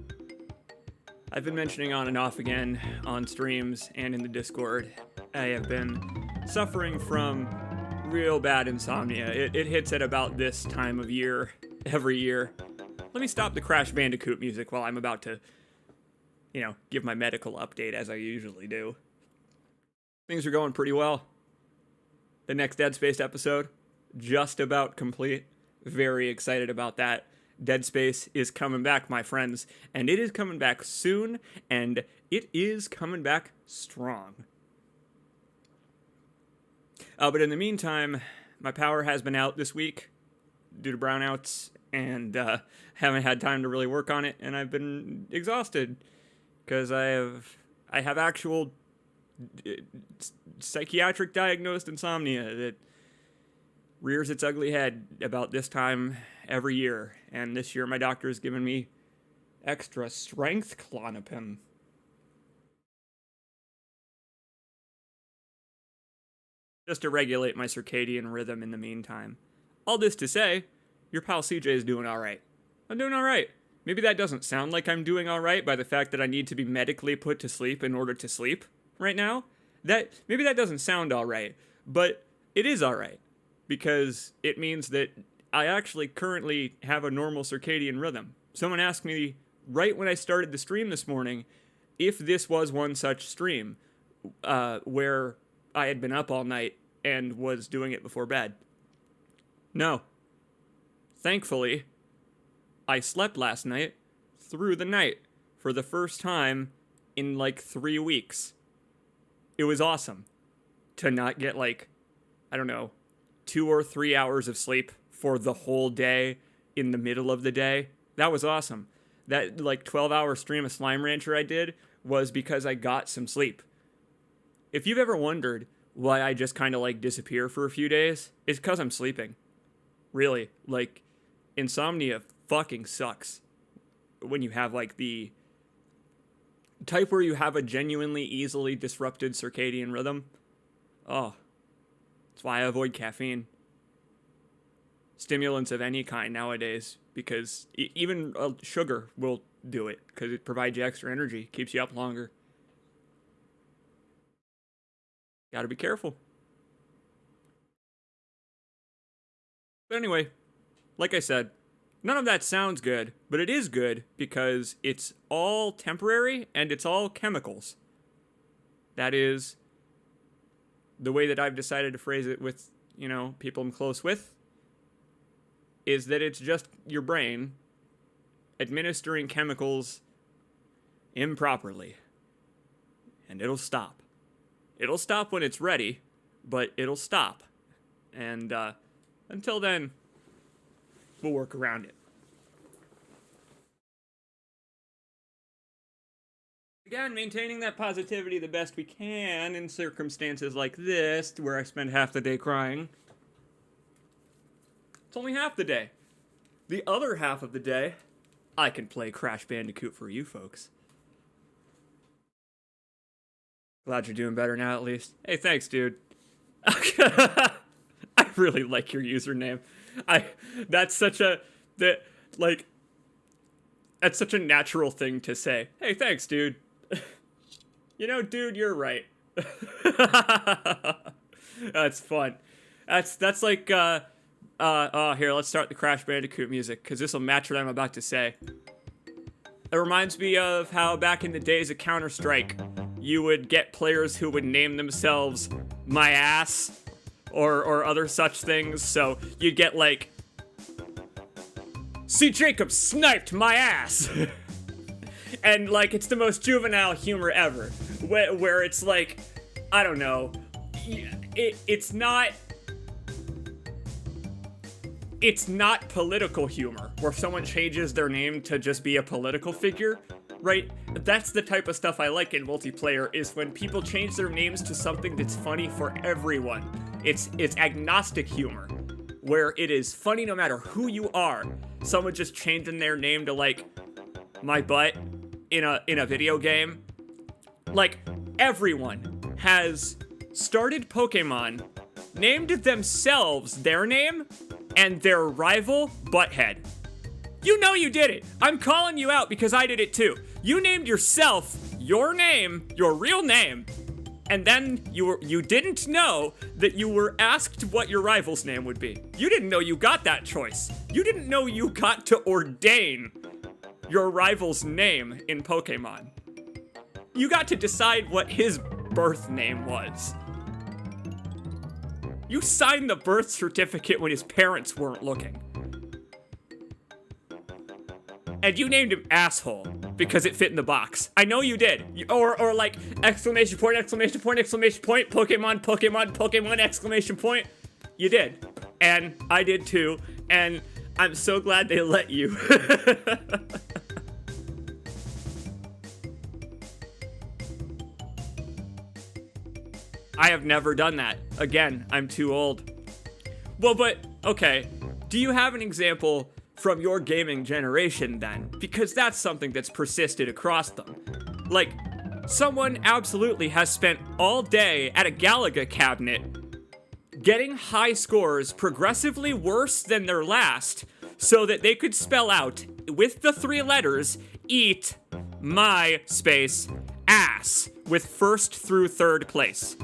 I've been mentioning on and off again on streams and in the Discord, I have been suffering from real bad insomnia. It hits at about this time of year, every year. Let me stop the Crash Bandicoot music while I'm about to, give my medical update as I usually do. Things are going pretty well. The next Dead Space episode, just about complete. Very excited about that. Dead Space is coming back, my friends, and it is coming back soon, and it is coming back strong. But in the meantime, my power has been out this week due to brownouts and haven't had time to really work on it, and I've been exhausted because I have actual psychiatric diagnosed insomnia that rears its ugly head about this time every year, and this year my doctor has given me extra strength Klonopin. Just to regulate my circadian rhythm in the meantime. All this to say, your pal CJ is doing alright. I'm doing alright. Maybe that doesn't sound like I'm doing alright by the fact that I need to be medically put to sleep in order to sleep right now. Maybe that doesn't sound alright, but it is alright. Because it means that I actually currently have a normal circadian rhythm. Someone asked me right when I started the stream this morning if this was one such stream where I had been up all night and was doing it before bed. No. Thankfully, I slept last night through the night for the first time in like 3 weeks. It was awesome to not get 2 or 3 hours of sleep for the whole day in the middle of the day. That was awesome. That 12-hour stream of Slime Rancher I did was because I got some sleep. If you've ever wondered why I just kind of disappear for a few days, it's because I'm sleeping. Really, insomnia fucking sucks when you have the type where you have a genuinely easily disrupted circadian rhythm. Oh, that's why I avoid caffeine. Stimulants of any kind nowadays, because even sugar will do it, because it provides you extra energy, keeps you up longer. Gotta be careful. But anyway, like I said, none of that sounds good, but it is good because it's all temporary and it's all chemicals. That is the way that I've decided to phrase it with, people I'm close with, is that it's just your brain administering chemicals improperly. And it'll stop. It'll stop when it's ready, but it'll stop. And until then, we'll work around it. Again, maintaining that positivity the best we can in circumstances like this, where I spend half the day crying. It's only half the day. The other half of the day, I can play Crash Bandicoot for you folks. Glad you're doing better now, at least. Hey, thanks, dude. I really like your username. That's such a natural thing to say. Hey, thanks, dude. Dude, you're right. That's fun. That's like, here, let's start the Crash Bandicoot music, because this will match what I'm about to say. It reminds me of how back in the days of Counter-Strike, you would get players who would name themselves My Ass, or other such things, so you'd get C. Jacob sniped my ass! And it's the most juvenile humor ever, where it's I don't know, it's not political humor, where someone changes their name to just be a political figure, right? That's the type of stuff I like in multiplayer, is when people change their names to something that's funny for everyone. It's agnostic humor, where it is funny no matter who you are. Someone just changing their name to my butt in a video game. Everyone has started Pokemon, named themselves their name, and their rival Butthead. You know you did it. I'm calling you out because I did it too. You named yourself your name, your real name, and then you didn't know that you were asked what your rival's name would be. You didn't know you got that choice. You didn't know you got to ordain your rival's name in Pokemon. You got to decide what his birth name was. You signed the birth certificate when his parents weren't looking. And you named him Asshole because it fit in the box. I know you did. Or exclamation point, exclamation point, exclamation point, Pokemon, Pokemon, Pokemon, exclamation point. You did. And I did too. And I'm so glad they let you. I have never done that. Again, I'm too old. Well, but, okay. Do you have an example from your gaming generation then? Because that's something that's persisted across them. Like, someone absolutely has spent all day at a Galaga cabinet getting high scores progressively worse than their last so that they could spell out, with the 3 letters, eat my space ass with 1st through 3rd place.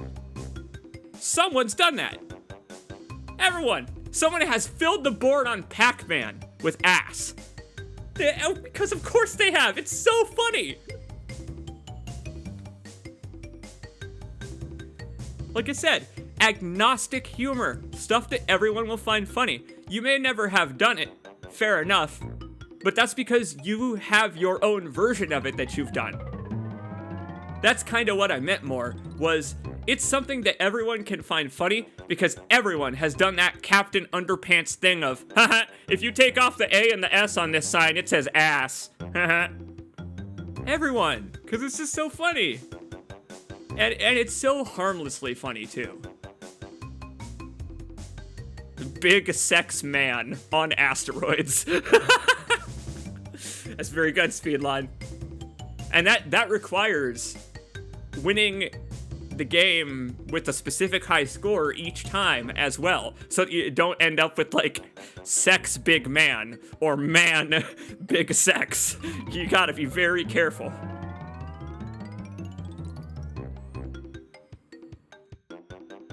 Someone's done that. Everyone. Someone has filled the board on Pac-Man with ass. Because of course they have. It's so funny. Like I said, agnostic humor. Stuff that everyone will find funny. You may never have done it. Fair enough. But that's because you have your own version of it that you've done. That's kind of what I meant more, was it's something that everyone can find funny because everyone has done that Captain Underpants thing of, haha, if you take off the A and the S on this sign, it says ass. Haha. Everyone, because it's just so funny. And it's so harmlessly funny, too. Big sex man on asteroids. That's very good, Speedline. And that requires winning the game with a specific high score each time as well, so you don't end up with like sex big man or man big sex. You gotta be very careful.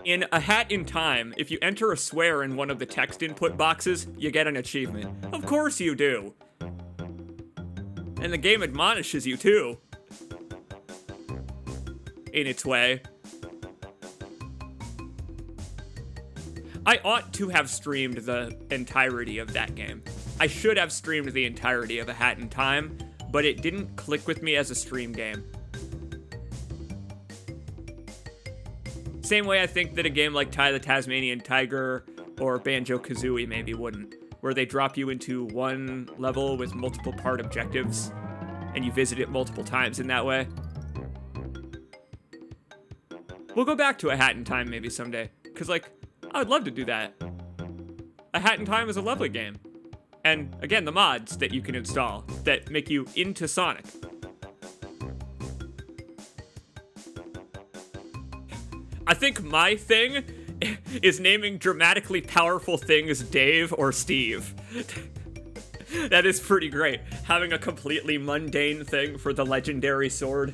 In A Hat in Time, if you enter a swear in one of the text input boxes, you get an achievement. Of course you do. And the game admonishes you too. In its way. I ought to have streamed the entirety of that game. I should have streamed the entirety of A Hat in Time, but it didn't click with me as a stream game. Same way I think that a game like Ty the Tasmanian Tiger or Banjo-Kazooie maybe wouldn't, where they drop you into one level with multiple part objectives, and you visit it multiple times in that way. We'll go back to A Hat in Time maybe someday, because, like, I would love to do that. A Hat in Time is a lovely game. And, again, the mods that you can install that make you into Sonic. I think my thing is naming dramatically powerful things Dave or Steve. That is pretty great. Having a completely mundane thing for the legendary sword.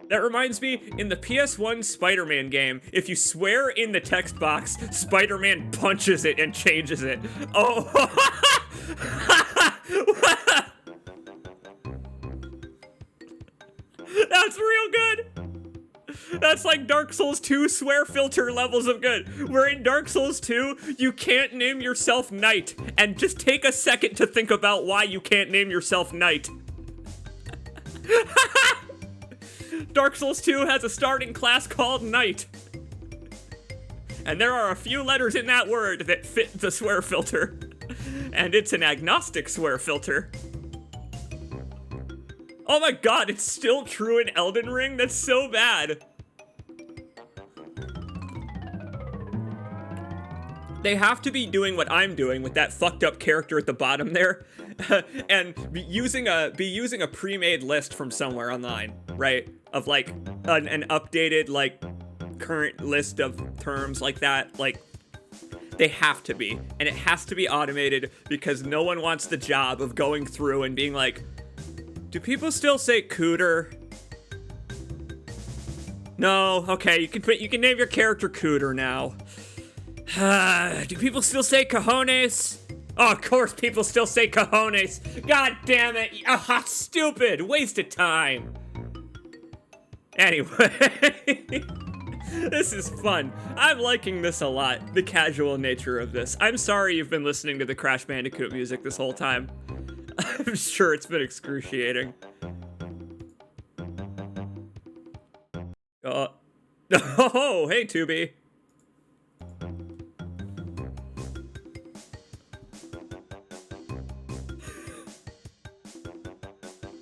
That reminds me, in the PS1 Spider-Man game, if you swear in the text box, Spider-Man punches it and changes it. Oh! That's real good! That's like Dark Souls 2 swear filter levels of good. Where in Dark Souls 2, you can't name yourself Knight. And just take a second to think about why you can't name yourself Knight. Dark Souls 2 has a starting class called Knight. And there are a few letters in that word that fit the swear filter. And it's an agnostic swear filter. Oh my god, it's still true in Elden Ring? That's so bad. They have to be doing what I'm doing with that fucked up character at the bottom there, and be using a pre-made list from somewhere online, right? Of like an updated like current list of terms like that. Like they have to be, and it has to be automated because no one wants the job of going through and being like, do people still say cooter? No, okay, you can name your character Cooter now. Do people still say cojones? Oh, of course people still say cojones. God damn it. Ah, stupid. Waste of time. Anyway. This is fun. I'm liking this a lot. The casual nature of this. I'm sorry you've been listening to the Crash Bandicoot music this whole time. I'm sure it's been excruciating. Oh, hey, Tubi.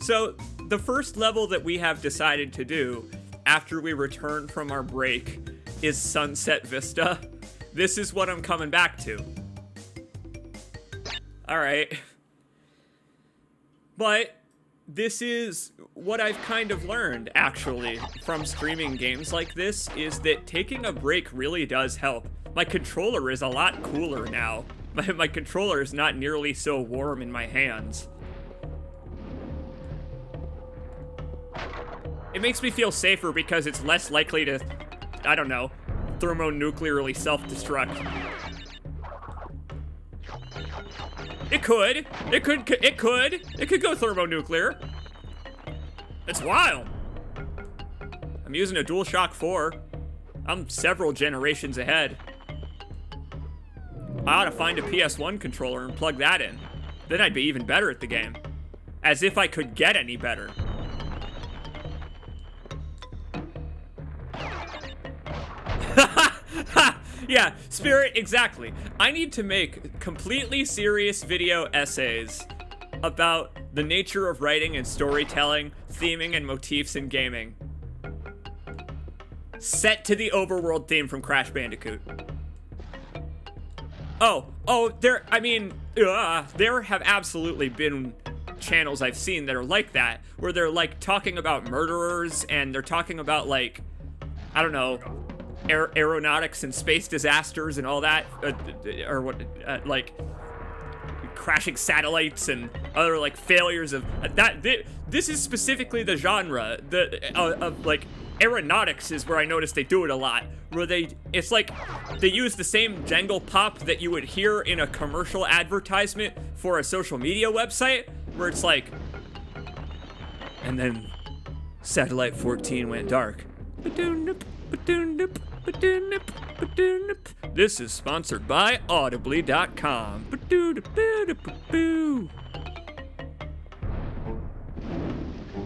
So the first level that we have decided to do after we return from our break is Sunset Vista. This is what I'm coming back to. All right. But this is what I've kind of learned, actually, from streaming games like this, is that taking a break really does help. My controller is a lot cooler now. My controller is not nearly so warm in my hands. It makes me feel safer because it's less likely to, I don't know, thermonuclearly self-destruct. It could go thermonuclear. It's wild. I'm using a DualShock 4. I'm several generations ahead. I ought to find a PS1 controller and plug that in. Then I'd be even better at the game. As if I could get any better. Yeah, Spirit, exactly. I need to make completely serious video essays about the nature of writing and storytelling, theming and motifs in gaming. Set to the overworld theme from Crash Bandicoot. There have absolutely been channels I've seen that are like that, where they're like talking about murderers and they're talking about like, I don't know, aeronautics and space disasters and all that, like crashing satellites and other like failures of that. This is specifically the genre of like aeronautics is where I noticed they do it a lot, where it's like they use the same jangle pop that you would hear in a commercial advertisement for a social media website, where it's like, and then satellite 14 went dark. This is sponsored by audibly.com.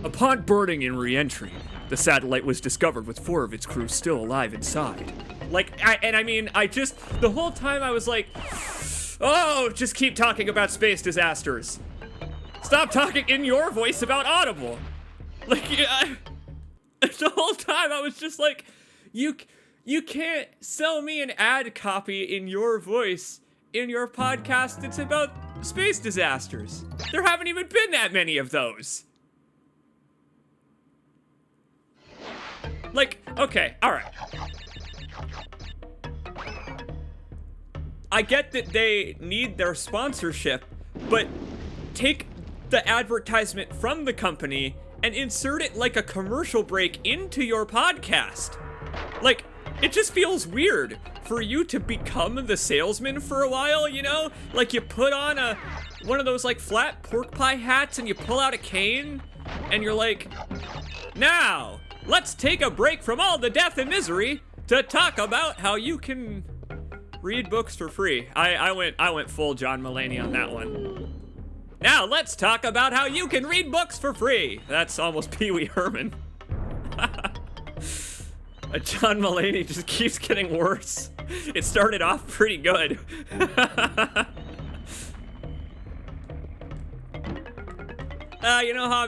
Upon boarding and re-entry, the satellite was discovered with 4 of its crew still alive inside. The whole time I was like, oh, just keep talking about space disasters. Stop talking in your voice about Audible. The whole time I was just like, you can't sell me an ad copy in your voice in your podcast. It's about space disasters. There haven't even been that many of those. Okay, all right. I get that they need their sponsorship, but take the advertisement from the company and insert it like a commercial break into your podcast. It just feels weird for you to become the salesman for a while, you know? Like, you put on one of those, flat pork pie hats and you pull out a cane and you're like, now, let's take a break from all the death and misery to talk about how you can read books for free. I went full John Mulaney on that one. Now, let's talk about how you can read books for free. That's almost Pee Wee Herman. John Mulaney just keeps getting worse. It started off pretty good. You know how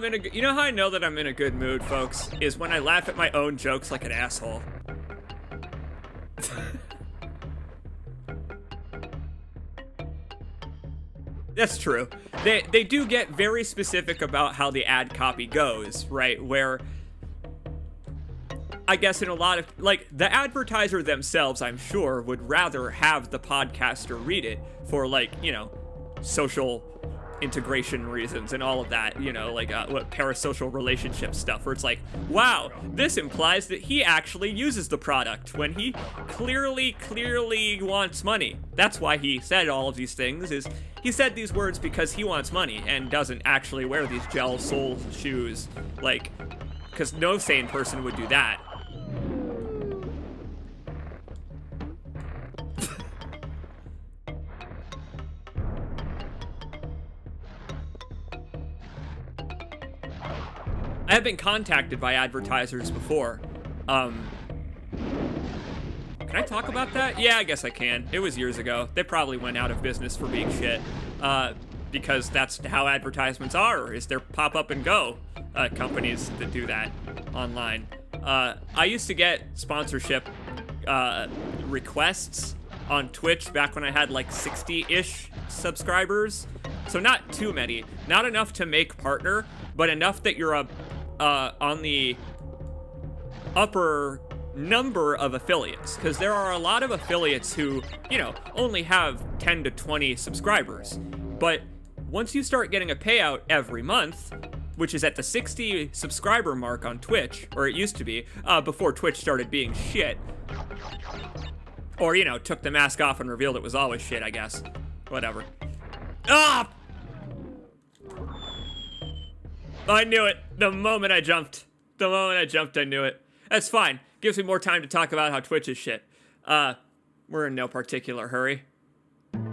I know that I'm in a good mood, folks, is when I laugh at my own jokes like an asshole. That's true. They do get very specific about how the ad copy goes, right? Where I guess in a lot of, the advertiser themselves, I'm sure, would rather have the podcaster read it for, social integration reasons and all of that, what parasocial relationship stuff, where it's like, wow, this implies that he actually uses the product when he clearly wants money. That's why he said all of these things, is he said these words because he wants money and doesn't actually wear these gel sole shoes, because no sane person would do that. I have been contacted by advertisers before. Can I talk about that? Yeah, I guess I can. It was years ago. They probably went out of business for being shit. because that's how advertisements are, is they're pop up and go companies that do that online. I used to get sponsorship requests on Twitch back when I had like 60-ish subscribers. So not too many, not enough to make partner, but enough that you're on the upper number of affiliates, because there are a lot of affiliates who, you know, only have 10 to 20 subscribers. But once you start getting a payout every month, which is at the 60 subscriber mark on Twitch, or it used to be, before Twitch started being shit, or, you know, took the mask off and revealed it was always shit, I guess. Whatever. Ah! I knew it. The moment I jumped, I knew it. That's fine. Gives me more time to talk about how Twitch is shit. We're in no particular hurry.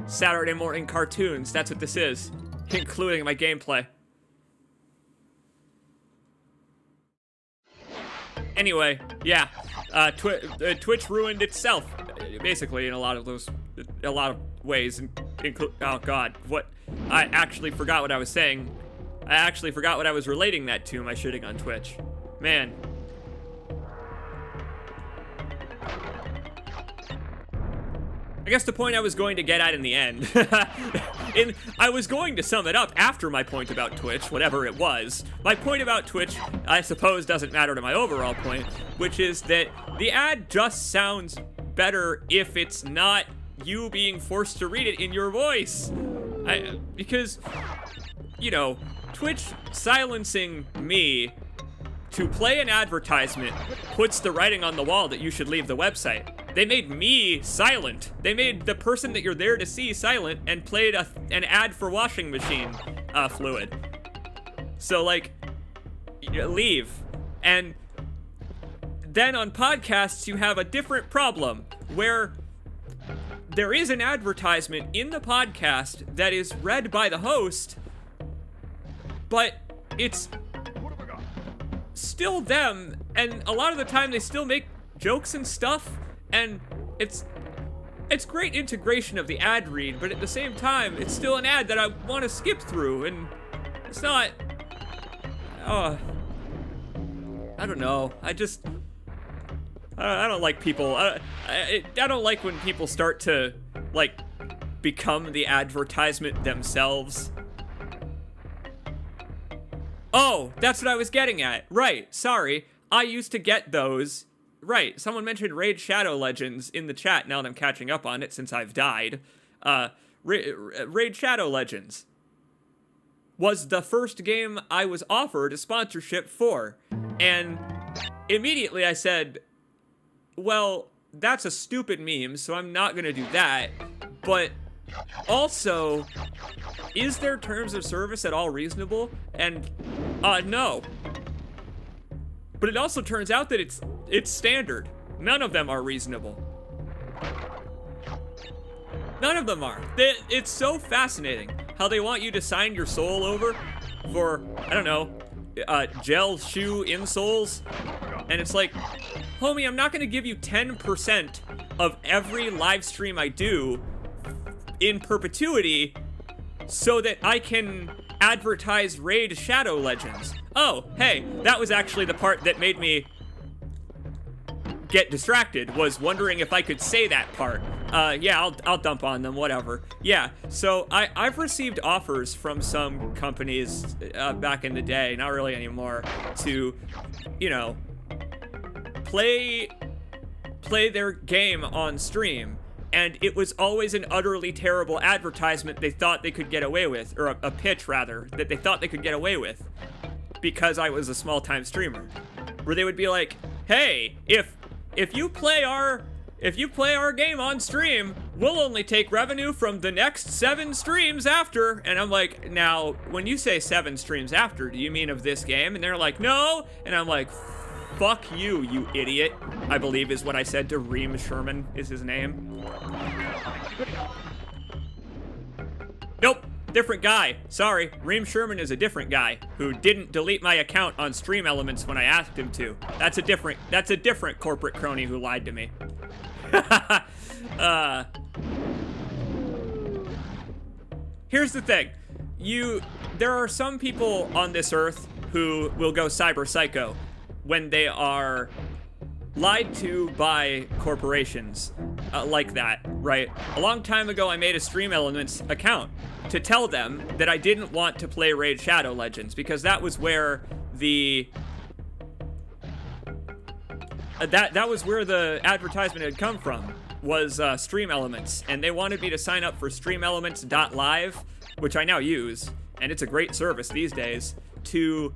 Saturday morning cartoons, that's what this is, including my gameplay. Anyway, yeah, Twitch ruined itself, basically, in a lot of ways. Oh God, what? I actually forgot what I was saying. I actually forgot what I was relating that to, my shitting on Twitch. Man. I guess the point I was going to get at in the end, I was going to sum it up after my point about Twitch, whatever it was. My point about Twitch, I suppose, doesn't matter to my overall point, which is that the ad just sounds better if it's not you being forced to read it in your voice. Because, you know, Twitch silencing me to play an advertisement puts the writing on the wall that you should leave the website. They made me silent. They made the person that you're there to see silent and played an ad for washing machine fluid. So, like, leave. And then on podcasts, you have a different problem where there is an advertisement in the podcast that is read by the host, but it's still them, and a lot of the time they still make jokes and stuff, and it's great integration of the ad read, but at the same time, it's still an ad that I want to skip through, and it's not, I don't know, I don't like people, I don't like when people start to, like, become the advertisement themselves. Oh, that's what I was getting at. Right, sorry. I used to get those. Right, someone mentioned Raid Shadow Legends in the chat now that I'm catching up on it since I've died. Raid Shadow Legends was the first game I was offered a sponsorship for. And immediately I said, well, that's a stupid meme, so I'm not gonna do that. But also, is their terms of service at all reasonable? And, no. But it also turns out that it's standard. None of them are reasonable. None of them are. It's so fascinating how they want you to sign your soul over for, I don't know, gel shoe insoles. And it's like, homie, I'm not gonna give you 10% of every live stream I do in perpetuity so that I can advertise Raid Shadow Legends. Oh, hey, that was actually the part that made me get distracted, was wondering if I could say that part. Yeah, I'll dump on them, whatever. Yeah, so I've received offers from some companies back in the day, not really anymore, to, you know, play their game on stream. And it was always an utterly terrible advertisement they thought they could get away with, or a pitch rather, that they thought they could get away with, because I was a small-time streamer, where they would be like, "Hey, if you play our game on stream, we'll only take revenue from the next 7 streams after." And I'm like, now, when you say 7 streams after, do you mean of this game? And they're like, no. And I'm like, fuck you, you idiot. I believe is what I said to Reem Sherman is his name. Nope, different guy. Sorry, Reem Sherman is a different guy who didn't delete my account on Stream Elements when I asked him to. That's a different corporate crony who lied to me. Here's the thing. there are some people on this earth who will go cyber psycho when they are lied to by corporations like that, right? A long time ago, I made a Stream Elements account to tell them that I didn't want to play Raid Shadow Legends because that was where that was where the advertisement had come from, was Stream Elements, and they wanted me to sign up for streamelements.live, which I now use, and it's a great service these days, to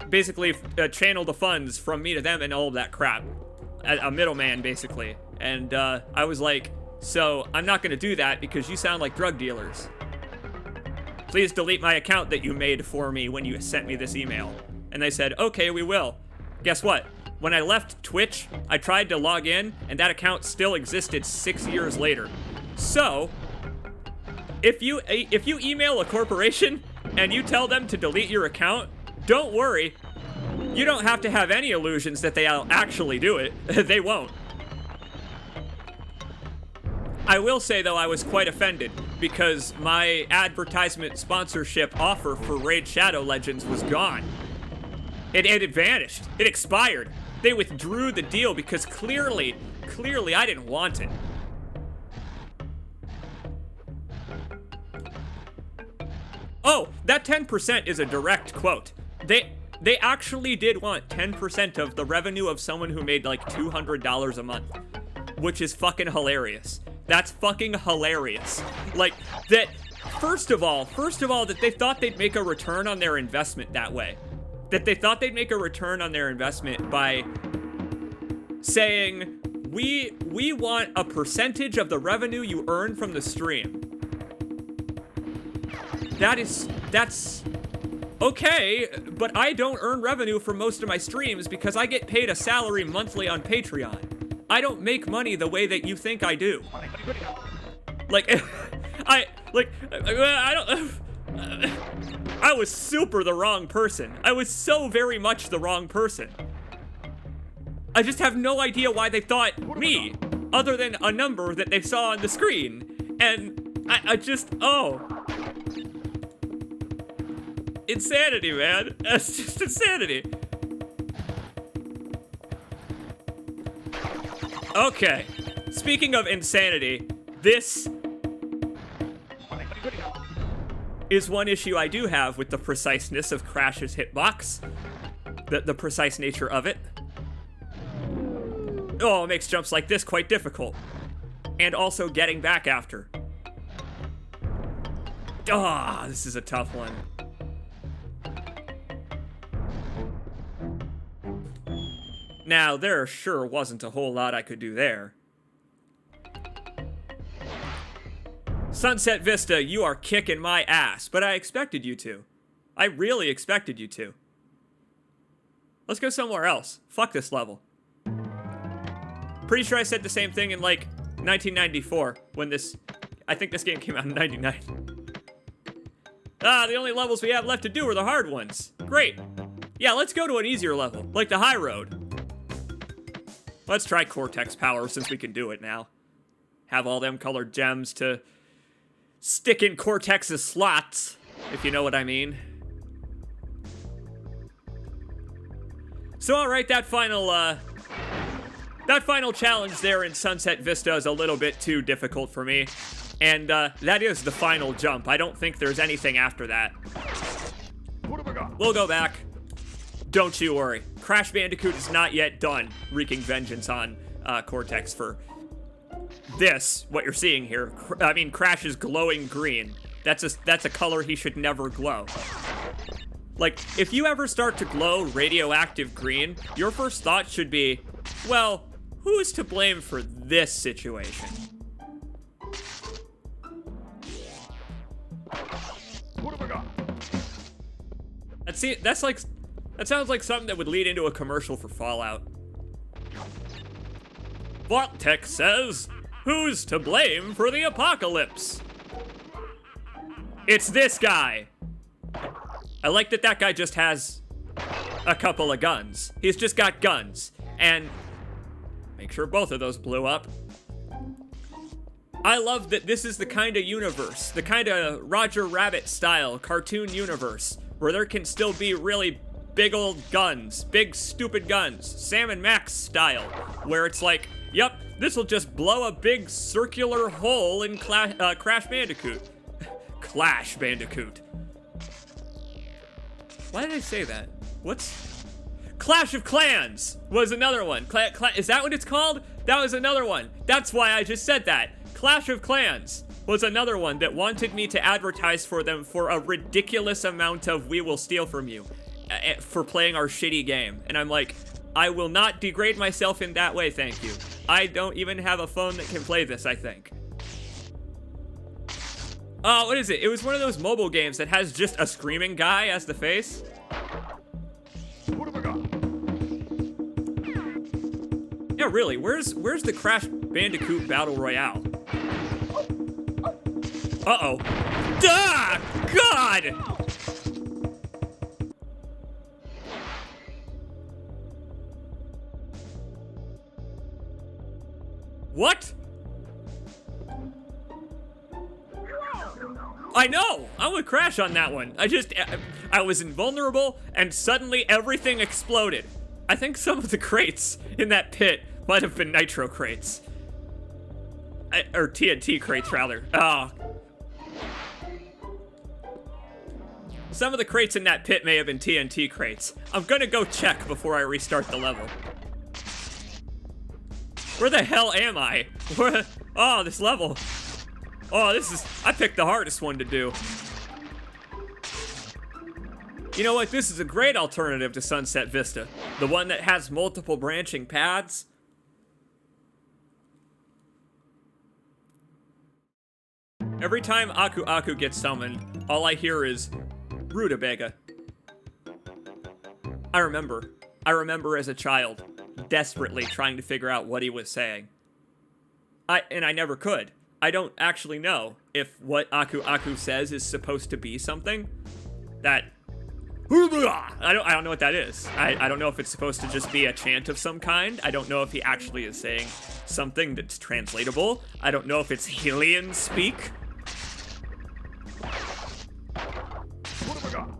basically channel the funds from me to them and all of that crap. A middleman, basically. And I was like, so I'm not going to do that because you sound like drug dealers. Please delete my account that you made for me when you sent me this email. And they said, okay, we will. Guess what? When I left Twitch, I tried to log in, and that account still existed 6 years later. So, if you email a corporation and you tell them to delete your account, don't worry. You don't have to have any illusions that they'll actually do it. They won't. I will say, though, I was quite offended because my advertisement sponsorship offer for Raid Shadow Legends was gone. It had vanished. It expired. They withdrew the deal because clearly I didn't want it. Oh, that 10% is a direct quote. They actually did want 10% of the revenue of someone who made like $200 a month, which is fucking hilarious. That's fucking hilarious. Like, that, first of all, that they thought they'd make a return on their investment that way. That they thought they'd make a return on their investment by saying, we want a percentage of the revenue you earn from the stream. That's okay, but I don't earn revenue from most of my streams because I get paid a salary monthly on Patreon. I don't make money the way that you think I do. Like, I was super the wrong person. I was so very much the wrong person. I just have no idea why they thought me, other than a number that they saw on the screen. And I just, oh. Insanity, man. That's just insanity. Okay. Speaking of insanity, this is one issue I do have with the preciseness of Crash's hitbox. The precise nature of it. Oh, it makes jumps like this quite difficult. And also getting back after. Ah, this is a tough one. Now, there sure wasn't a whole lot I could do there. Sunset Vista, you are kicking my ass, but I expected you to. I really expected you to. Let's go somewhere else. Fuck this level. Pretty sure I said the same thing in, like, 1994, when I think this game came out in 99. Ah, the only levels we have left to do are the hard ones. Great. Yeah, let's go to an easier level, like the high road. Let's try Cortex Power since we can do it now. Have all them colored gems to stick in Cortex's slots, if you know what I mean. So, alright, that final challenge there in Sunset Vista is a little bit too difficult for me. And, that is the final jump. I don't think there's anything after that. What have I got? We'll go back. Don't you worry. Crash Bandicoot is not yet done wreaking vengeance on Cortex for this, what you're seeing here. I mean, Crash is glowing green. That's a color he should never glow. Like, if you ever start to glow radioactive green, your first thought should be, well, who's to blame for this situation? What have I got? That sounds like something that would lead into a commercial for Fallout. Vortex says, who's to blame for the apocalypse? It's this guy. I like that guy just has a couple of guns. He's just got guns. And make sure both of those blew up. I love that this is the kind of universe, the kind of Roger Rabbit style cartoon universe, where there can still be really big old guns, big stupid guns, Sam and Max style, where it's like, yep, this will just blow a big circular hole in Crash Bandicoot. Clash Bandicoot. Why did I say that? What's... Clash of Clans was another one. Is that what it's called? That was another one. That's why I just said that. Clash of Clans was another one that wanted me to advertise for them for a ridiculous amount of "we will steal from you" for playing our shitty game. And I'm like, I will not degrade myself in that way, thank you. I don't even have a phone that can play this, I think. Oh, what is it? It was one of those mobile games that has just a screaming guy as the face. What have I got? Yeah, really, where's the Crash Bandicoot Battle Royale? Uh-oh. Ah! God! What? I know! I'm with Crash on that one. I was invulnerable, and suddenly everything exploded. I think some of the crates in that pit might have been nitro crates. Or TNT crates, rather. Oh. Some of the crates in that pit may have been TNT crates. I'm gonna go check before I restart the level. Where the hell am I? Oh, this level. Oh, I picked the hardest one to do. You know what? This is a great alternative to Sunset Vista. The one that has multiple branching paths. Every time Aku Aku gets summoned, all I hear is Rutabaga. I remember as a child, desperately trying to figure out what he was saying. I never could. I don't actually know if what Aku Aku says is supposed to be something that... I don't know what that is. I don't know if it's supposed to just be a chant of some kind. I don't know if he actually is saying something that's translatable. I don't know if it's Hylian speak. What have I got?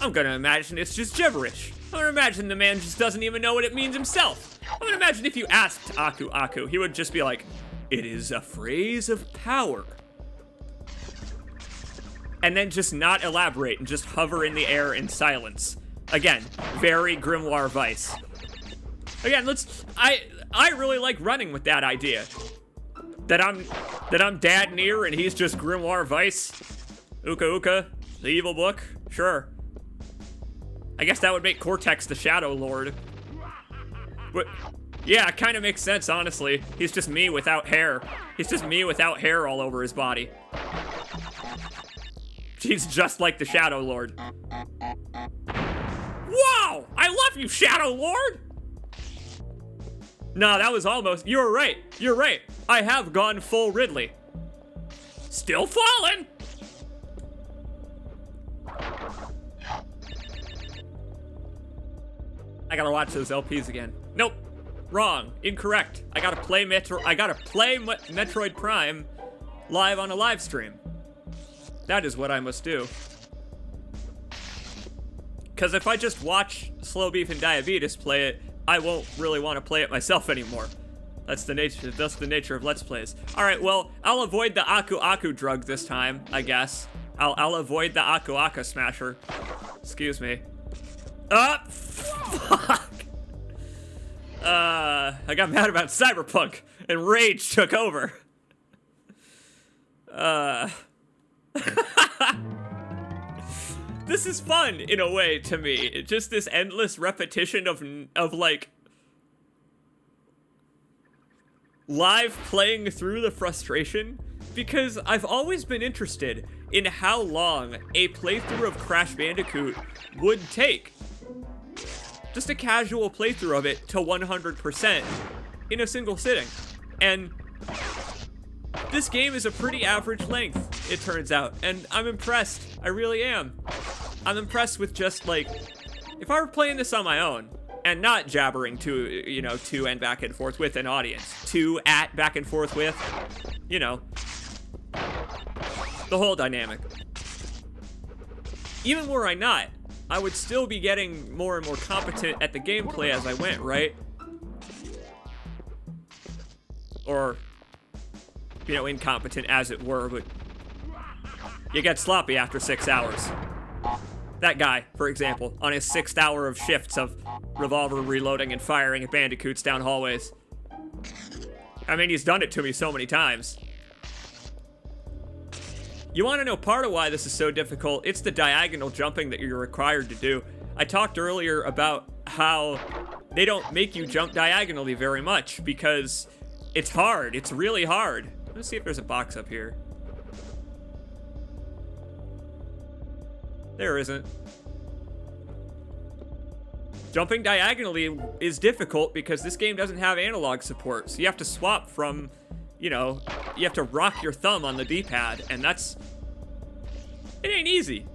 I'm gonna imagine it's just gibberish. I'm gonna imagine the man just doesn't even know what it means himself. I'm gonna imagine if you asked Aku Aku, he would just be like, "It is a phrase of power." And then just not elaborate and just hover in the air in silence. Again, very Grimoire Vice. Again, I really like running with that idea. That I'm Dad Near and he's just Grimoire Vice. Uka Uka, the evil book, sure. I guess that would make Cortex the Shadow Lord. But yeah, it kind of makes sense, honestly. He's just me without hair. He's just me without hair all over his body. He's just like the Shadow Lord. Whoa! I love you, Shadow Lord! No, that was almost... You're right. You're right. I have gone full Ridley. Still falling! I gotta watch those LPs again. Nope. Wrong. Incorrect. I gotta play Metroid Prime live on a live stream. That is what I must do. Because if I just watch Slow Beef and Diabetes play it, I won't really want to play it myself anymore. That's the nature of Let's Plays. Alright, well, I'll avoid the Aku Aku drug this time, I guess. I'll avoid the Aku Aku smasher. Excuse me. Fuck! I got mad about Cyberpunk, and rage took over. This is fun, in a way, to me. It's just this endless repetition of like, live playing through the frustration, because I've always been interested in how long a playthrough of Crash Bandicoot would take. Just a casual playthrough of it to 100% in a single sitting. And this game is a pretty average length, it turns out, and I'm impressed. I really am. I'm impressed with just, like, if I were playing this on my own, and not jabbering to and back and forth with an audience. To, at, back and forth with, you know, the whole dynamic. Even were I not, I would still be getting more and more competent at the gameplay as I went, right? Or, you know, incompetent as it were, but you get sloppy after 6 hours. That guy, for example, on his 6th hour of shifts of revolver reloading and firing at bandicoots down hallways. I mean, he's done it to me so many times. You want to know part of why this is so difficult? It's the diagonal jumping that you're required to do. I talked earlier about how they don't make you jump diagonally very much because it's hard. It's really hard. Let's see if there's a box up here. There isn't. Jumping diagonally is difficult because this game doesn't have analog support, so you have to swap from, you know, you have to rock your thumb on the D-pad, and it ain't easy.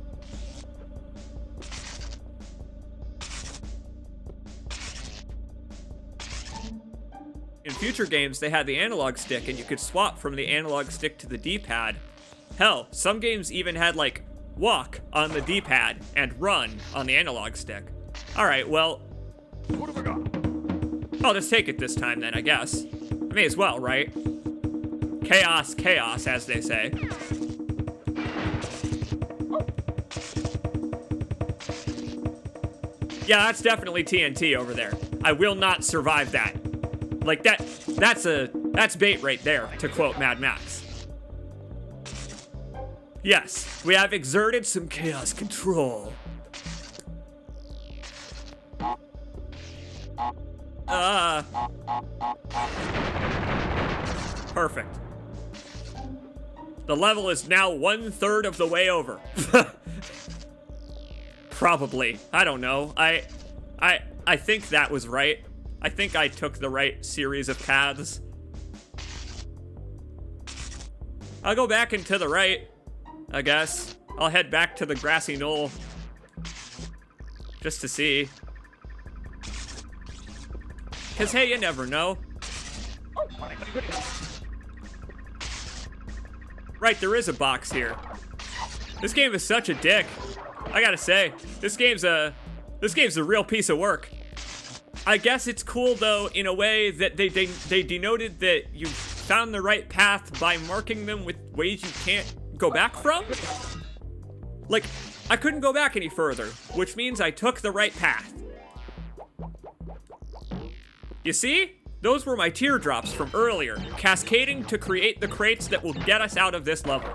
In future games, they had the analog stick, and you could swap from the analog stick to the D-pad. Hell, some games even had, like, walk on the D-pad and run on the analog stick. Alright, well, What have I got? I'll just take it this time then, I guess. May as well, right? Chaos, chaos, as they say. Yeah, that's definitely TNT over there. I will not survive that. Like, that's bait right there, to quote Mad Max. Yes, we have exerted some chaos control. Perfect. The level is now 1/3 of the way over. Probably. I don't know. I think that was right. I think I took the right series of paths. I'll go back and to the right, I guess. I'll head back to the grassy knoll. Just to see. Cause hey, you never know. Right, there is a box here. This game is such a dick. I gotta say, this game's a real piece of work. I guess it's cool though, in a way that they denoted that you found the right path by marking them with ways you can't go back from. Like, I couldn't go back any further, which means I took the right path. You see? Those were my teardrops from earlier, cascading to create the crates that will get us out of this level.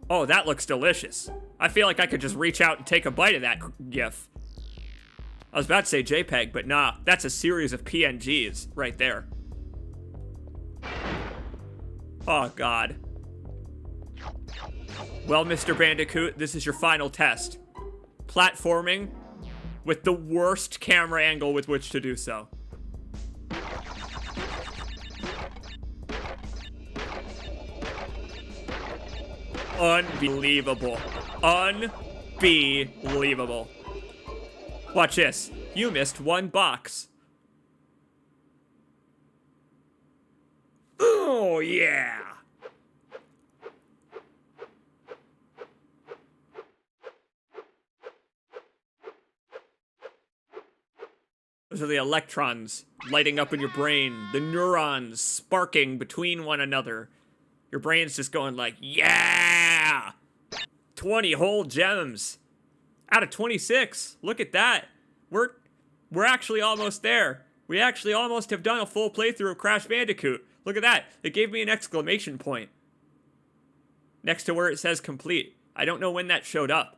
Oh, that looks delicious. I feel like I could just reach out and take a bite of that GIF. I was about to say JPEG, but nah, that's a series of PNGs right there. Oh, God. Well, Mr. Bandicoot, this is your final test. Platforming with the worst camera angle with which to do so. Unbelievable. Unbelievable. Watch this. You missed one box. Oh, yeah. Those are the electrons lighting up in your brain, the neurons sparking between one another. Your brain's just going like, yeah! 20 whole gems. Out of 26. Look at that. We're actually almost there. We actually almost have done a full playthrough of Crash Bandicoot. Look at that. It gave me an exclamation point next to where it says complete. I don't know when that showed up.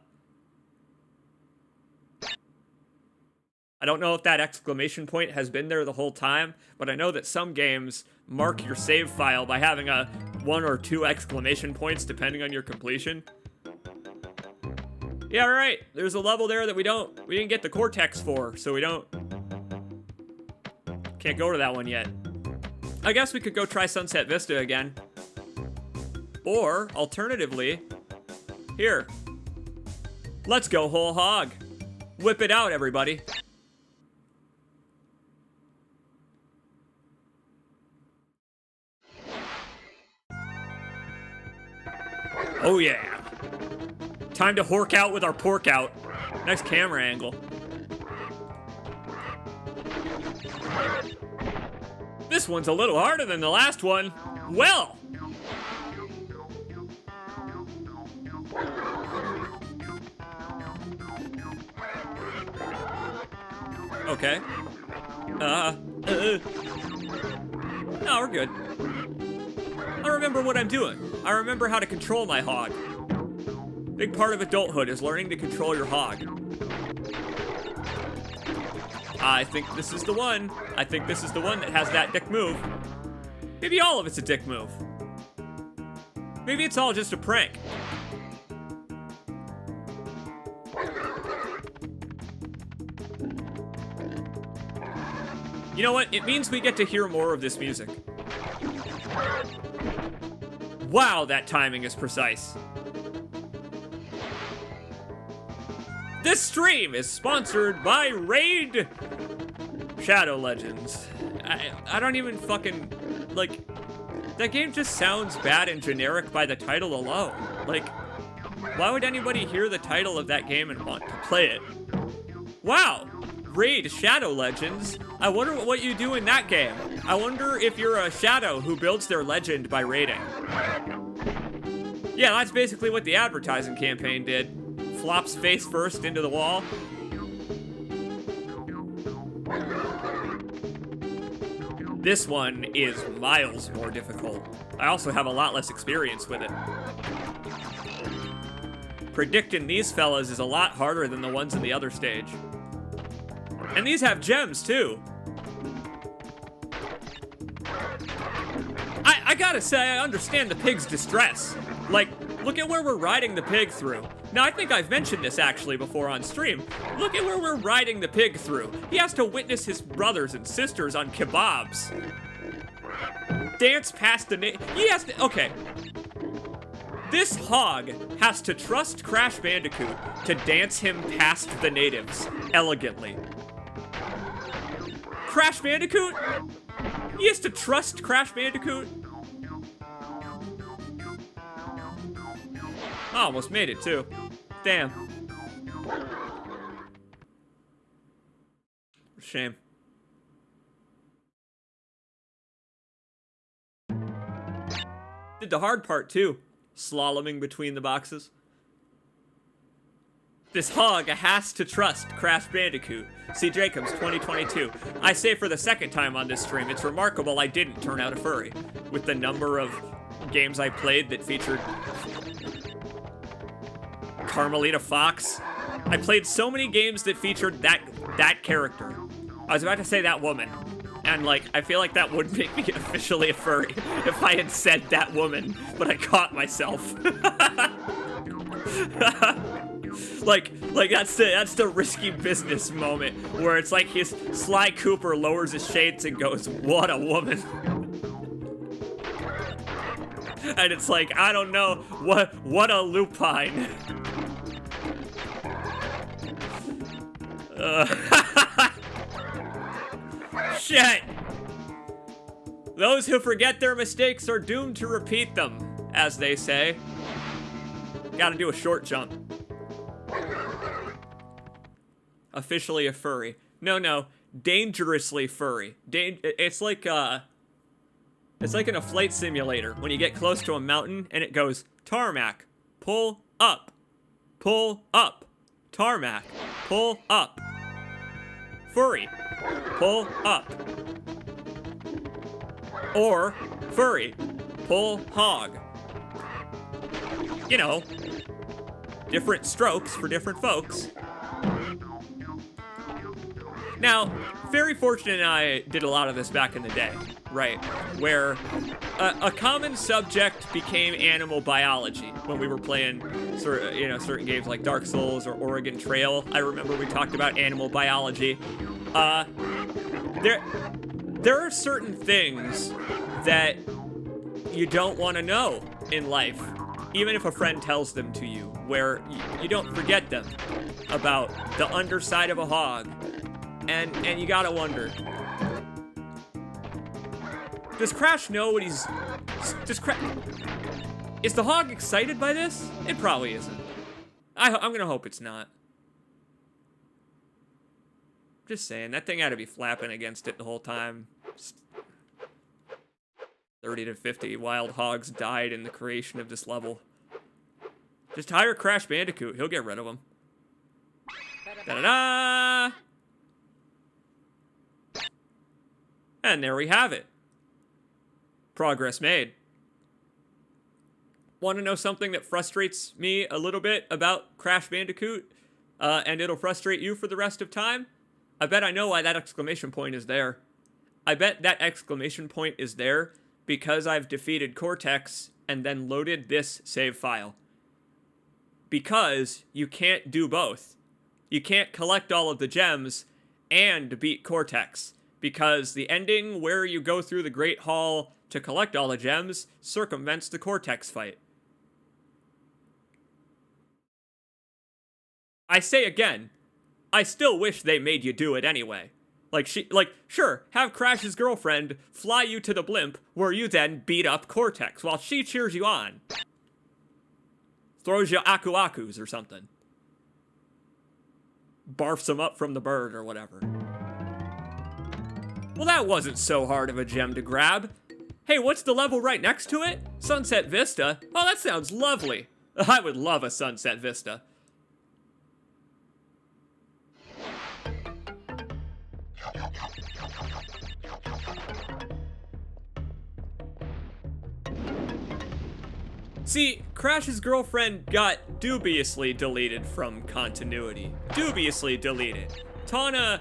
I don't know if that exclamation point has been there the whole time, but I know that some games mark your save file by having a 1 or 2 exclamation points depending on your completion. Yeah, right. There's a level there that we didn't get the Cortex for, so can't go to that one yet. I guess we could go try Sunset Vista again. Or, alternatively, here. Let's go whole hog. Whip it out, everybody. Oh yeah. Time to hork out with our pork out. Nice camera angle. This one's a little harder than the last one. Well. Okay. No, we're good. I remember what I'm doing. I remember how to control my hog. Big part of adulthood is learning to control your hog. I think this is the one. I think this is the one that has that dick move. Maybe all of it's a dick move. Maybe it's all just a prank. You know what? It means we get to hear more of this music. Wow, that timing is precise. This stream is sponsored by Raid Shadow Legends. I don't even fucking, like, that game just sounds bad and generic by the title alone. Like, why would anybody hear the title of that game and want to play it? Wow, Raid Shadow Legends. I wonder what you do in that game. I wonder if you're a shadow who builds their legend by raiding. Yeah, that's basically what the advertising campaign did. Flops face first into the wall. This one is miles more difficult. I also have a lot less experience with it. Predicting these fellas is a lot harder than the ones in the other stage. And these have gems, too. I gotta say, I understand the pig's distress. Like, look at where we're riding the pig through. Now, I think I've mentioned this actually before on stream. Look at where we're riding the pig through. He has to witness his brothers and sisters on kebabs. Dance past the he has to, okay. This hog has to trust Crash Bandicoot to dance him past the natives elegantly. Crash Bandicoot? He has to trust Crash Bandicoot? I almost made it too. Damn. Shame. Did the hard part too. Slaloming between the boxes. This hog has to trust Crash Bandicoot. See Jacobs 2022. I say for the second time on this stream, it's remarkable I didn't turn out a furry. With the number of games I played that featured Carmelita Fox. I played so many games that featured that character. I was about to say that woman. And like, I feel like that would make me officially a furry if I had said that woman, but I caught myself. like that's the risky business moment where it's like Sly Cooper lowers his shades and goes, "What a woman." And it's like, I don't know, what a lupine. Shit! Those who forget their mistakes are doomed to repeat them, as they say. Gotta do a short jump. Officially a furry. No, dangerously furry. It's like in a flight simulator when you get close to a mountain and it goes, tarmac, pull up, tarmac, pull up, furry, pull up, or furry, pull hog. You know, different strokes for different folks. Now, Very Fortunate and I did a lot of this back in the day, right? Where a common subject became animal biology when we were playing certain games like Dark Souls or Oregon Trail. I remember we talked about animal biology. There are certain things that you don't want to know in life, even if a friend tells them to you, where you don't forget them about the underside of a hog. And you gotta wonder, does Crash know what he's... Is the hog excited by this? It probably isn't. I'm gonna hope it's not. Just saying, that thing had to be flapping against it the whole time. 30 to 50 wild hogs died in the creation of this level. Just hire Crash Bandicoot. He'll get rid of them. Da-da-da! And there we have it. Progress made. Want to know something that frustrates me a little bit about Crash Bandicoot? And it'll frustrate you for the rest of time? I bet I know why that exclamation point is there. I bet that exclamation point is there because I've defeated Cortex and then loaded this save file. Because you can't do both. You can't collect all of the gems and beat Cortex. Because the ending where you go through the Great Hall to collect all the gems circumvents the Cortex fight. I say again, I still wish they made you do it anyway. Sure, have Crash's girlfriend fly you to the blimp where you then beat up Cortex while she cheers you on. Throws you aku-akus or something. Barfs them up from the bird or whatever. Well, that wasn't so hard of a gem to grab. Hey, what's the level right next to it? Sunset Vista? Oh, that sounds lovely. I would love a Sunset Vista. See, Crash's girlfriend got dubiously deleted from continuity. Dubiously deleted. Tawna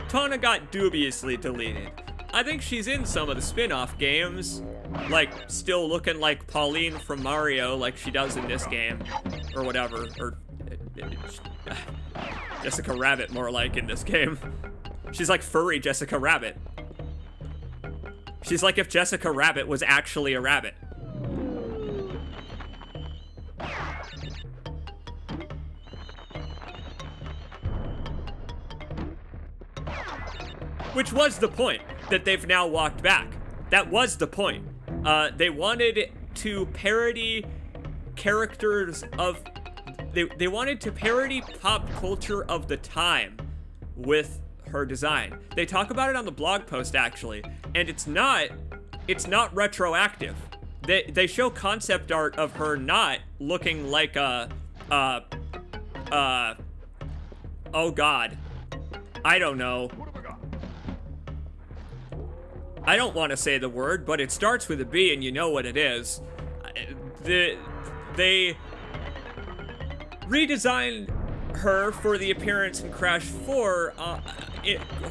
got dubiously deleted. I think she's in some of the spin-off games, like still looking like Pauline from Mario like she does in this game, or whatever, or Jessica Rabbit more like in this game. She's like furry Jessica Rabbit. She's like if Jessica Rabbit was actually a rabbit. Which was the point, that they've now walked back. That was the point. They wanted to parody characters of... They wanted to parody pop culture of the time with her design. They talk about it on the blog post, actually, and it's not retroactive. They show concept art of her not looking like a... oh god. I don't know. I don't want to say the word, but it starts with a B and you know what it is. They redesigned her for the appearance in Crash 4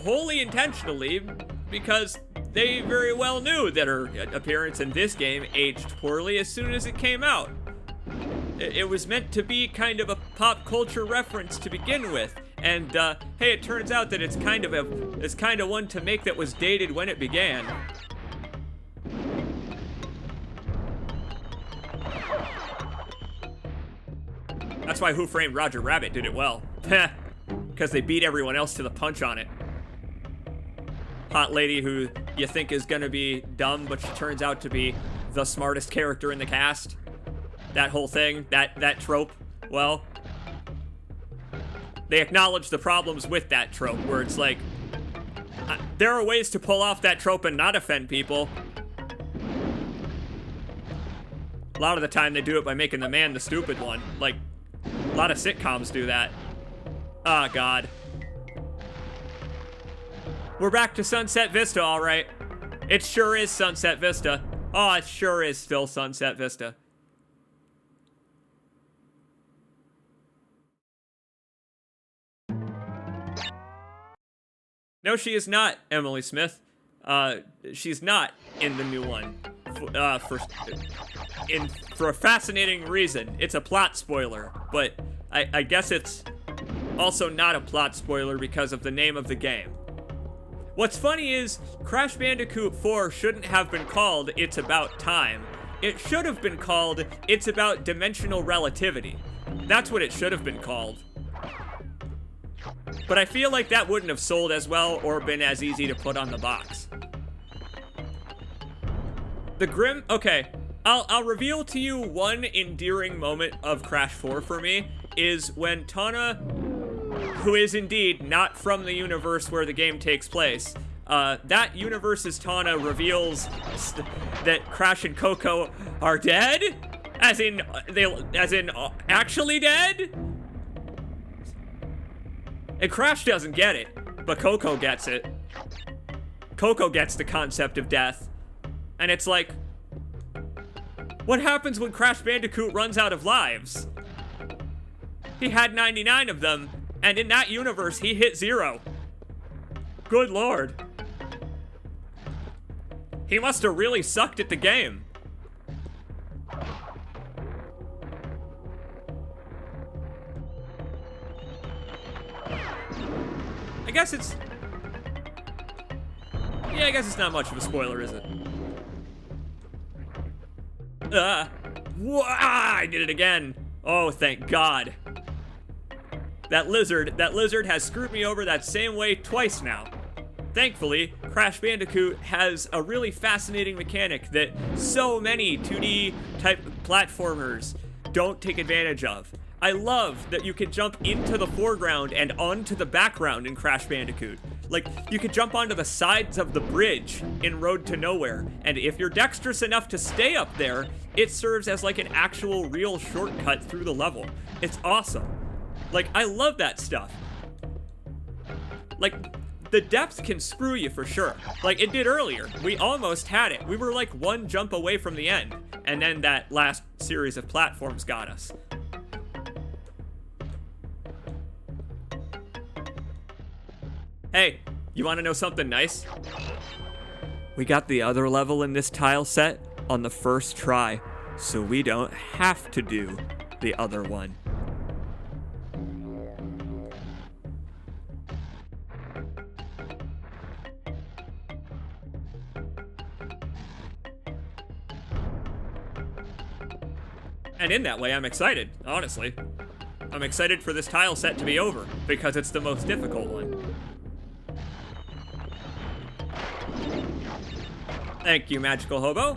wholly intentionally because they very well knew that her appearance in this game aged poorly as soon as it came out. It was meant to be kind of a pop culture reference to begin with. And, hey, it turns out that it's kind of one to make that was dated when it began. That's why Who Framed Roger Rabbit did it well. Because they beat everyone else to the punch on it. Hot lady who you think is gonna be dumb, but she turns out to be the smartest character in the cast. That whole thing, that trope, well... They acknowledge the problems with that trope, where it's like, there are ways to pull off that trope and not offend people. A lot of the time they do it by making the man the stupid one. Like, a lot of sitcoms do that. Oh, God. We're back to Sunset Vista, all right. It sure is Sunset Vista. Oh, it sure is still Sunset Vista. No, she is not Emily Smith. She's not in the new one. For a fascinating reason. It's a plot spoiler, but I guess it's also not a plot spoiler because of the name of the game. What's funny is, Crash Bandicoot 4 shouldn't have been called It's About Time. It should have been called It's About Dimensional Relativity. That's what it should have been called. But I feel like that wouldn't have sold as well or been as easy to put on the box. The Grim... Okay, I'll reveal to you one endearing moment of Crash 4 for me is when Tana, who is indeed not from the universe where the game takes place, that universe's Tana reveals that Crash and Coco are dead, as in actually dead. And Crash doesn't get it, but Coco gets it. Coco gets the concept of death, and it's like, what happens when Crash Bandicoot runs out of lives? He had 99 of them, and in that universe, he hit 0. Good lord. He must have really sucked at the game. I guess it's not much of a spoiler, is it? I did it again. Oh, thank God. That lizard has screwed me over that same way twice now. Thankfully, Crash Bandicoot has a really fascinating mechanic that so many 2D type platformers don't take advantage of. I love that you can jump into the foreground and onto the background in Crash Bandicoot. Like, you could jump onto the sides of the bridge in Road to Nowhere, and if you're dexterous enough to stay up there, it serves as like an actual real shortcut through the level. It's awesome. Like, I love that stuff. Like, the depth can screw you for sure. Like it did earlier. We almost had it. We were like one jump away from the end, and then that last series of platforms got us. Hey, you want to know something nice? We got the other level in this tile set on the first try, so we don't have to do the other one. And in that way, I'm excited, honestly. I'm excited for this tile set to be over, because it's the most difficult one. Thank you, Magical Hobo.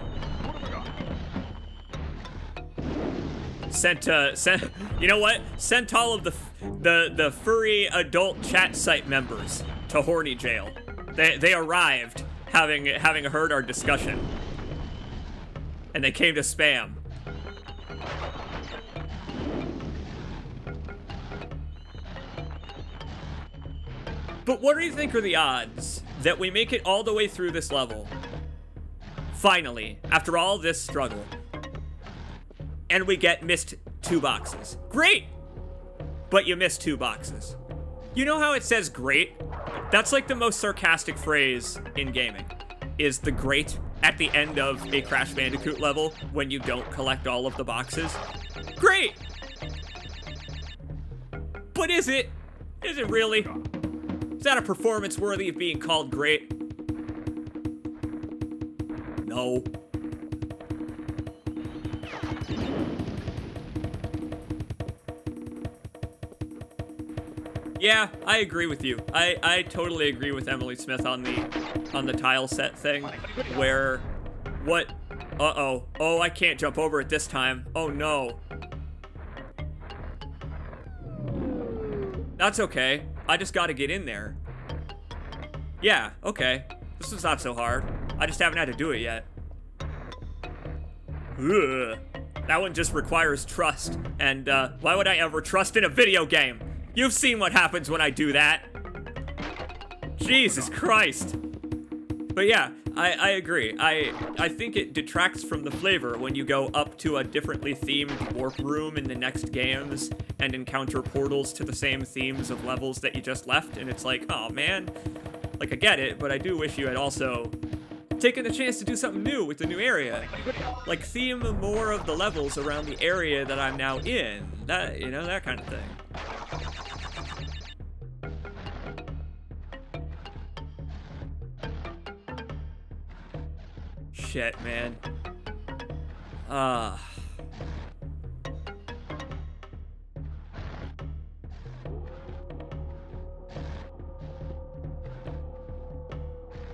You know what? Sent all of the furry adult chat site members to Horny Jail. They arrived having heard our discussion, and they came to spam. But what do you think are the odds that we make it all the way through this level? Finally, after all this struggle, and we get missed 2 boxes. Great! But you missed 2 boxes. You know how it says great? That's like the most sarcastic phrase in gaming, is the great at the end of a Crash Bandicoot level when you don't collect all of the boxes. Great! But is it? Is it really? Is that a performance worthy of being called great? No. Yeah, I agree with you. I totally agree with Emily Smith on the tile set thing, where what? Uh-oh. Oh, I can't jump over it this time. Oh no. That's okay. I just gotta get in there. Yeah, okay. This is not so hard. I just haven't had to do it yet. Ugh. That one just requires trust. And why would I ever trust in a video game? You've seen what happens when I do that. Jesus Christ. But yeah, I agree. I think it detracts from the flavor when you go up to a differently themed warp room in the next games and encounter portals to the same themes of levels that you just left, and it's like, oh man. Like, I get it, but I do wish you had also taken the chance to do something new with the new area. Like, theme more of the levels around the area that I'm now in. That, you know, that kind of thing. Shit, man.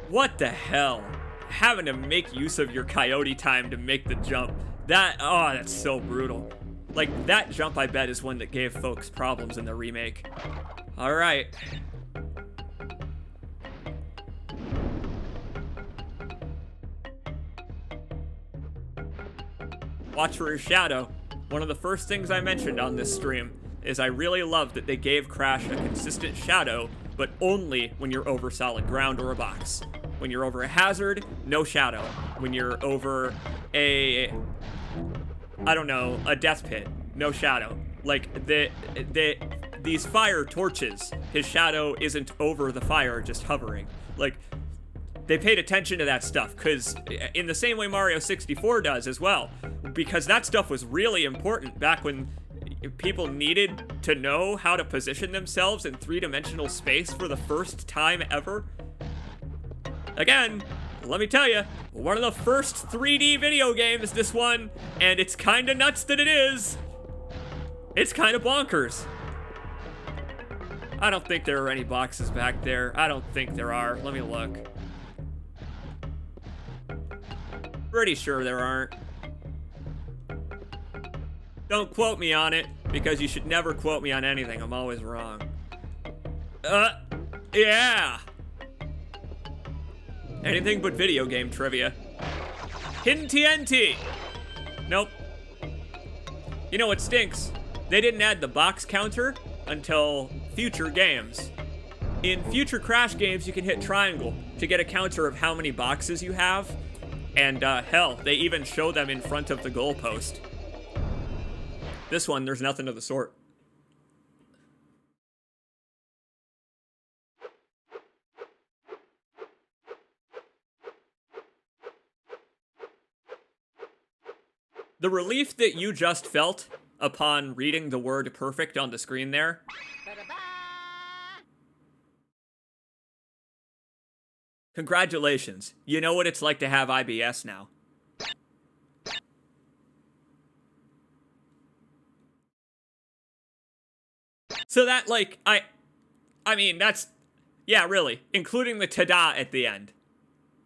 What the hell? having to make use of your coyote time to make the jump. That's so brutal. Like, that jump, I bet, is one that gave folks problems in the remake. All right. Watch for your shadow. One of the first things I mentioned on this stream is I really love that they gave Crash a consistent shadow, but only when you're over solid ground or a box. When you're over a hazard, no shadow. When you're over a death pit, no shadow. Like, these fire torches, his shadow isn't over the fire, just hovering. Like, they paid attention to that stuff, because in the same way Mario 64 does as well, because that stuff was really important back when people needed to know how to position themselves in three-dimensional space for the first time ever. Again, let me tell you, one of the first 3D video games, this one, and it's kind of nuts that it is. It's kind of bonkers. I don't think there are any boxes back there. I don't think there are. Let me look. Pretty sure there aren't. Don't quote me on it, because you should never quote me on anything. I'm always wrong. Yeah. Anything but video game trivia. Hidden TNT. Nope. You know what stinks? They didn't add the box counter until future games. In future Crash games, you can hit triangle to get a counter of how many boxes you have. And hell, they even show them in front of the goalpost. This one, there's nothing of the sort. The relief that you just felt upon reading the word perfect on the screen there. Congratulations. You know what it's like to have IBS now. So that, like, I mean, that's, yeah, really, including the ta-da at the end.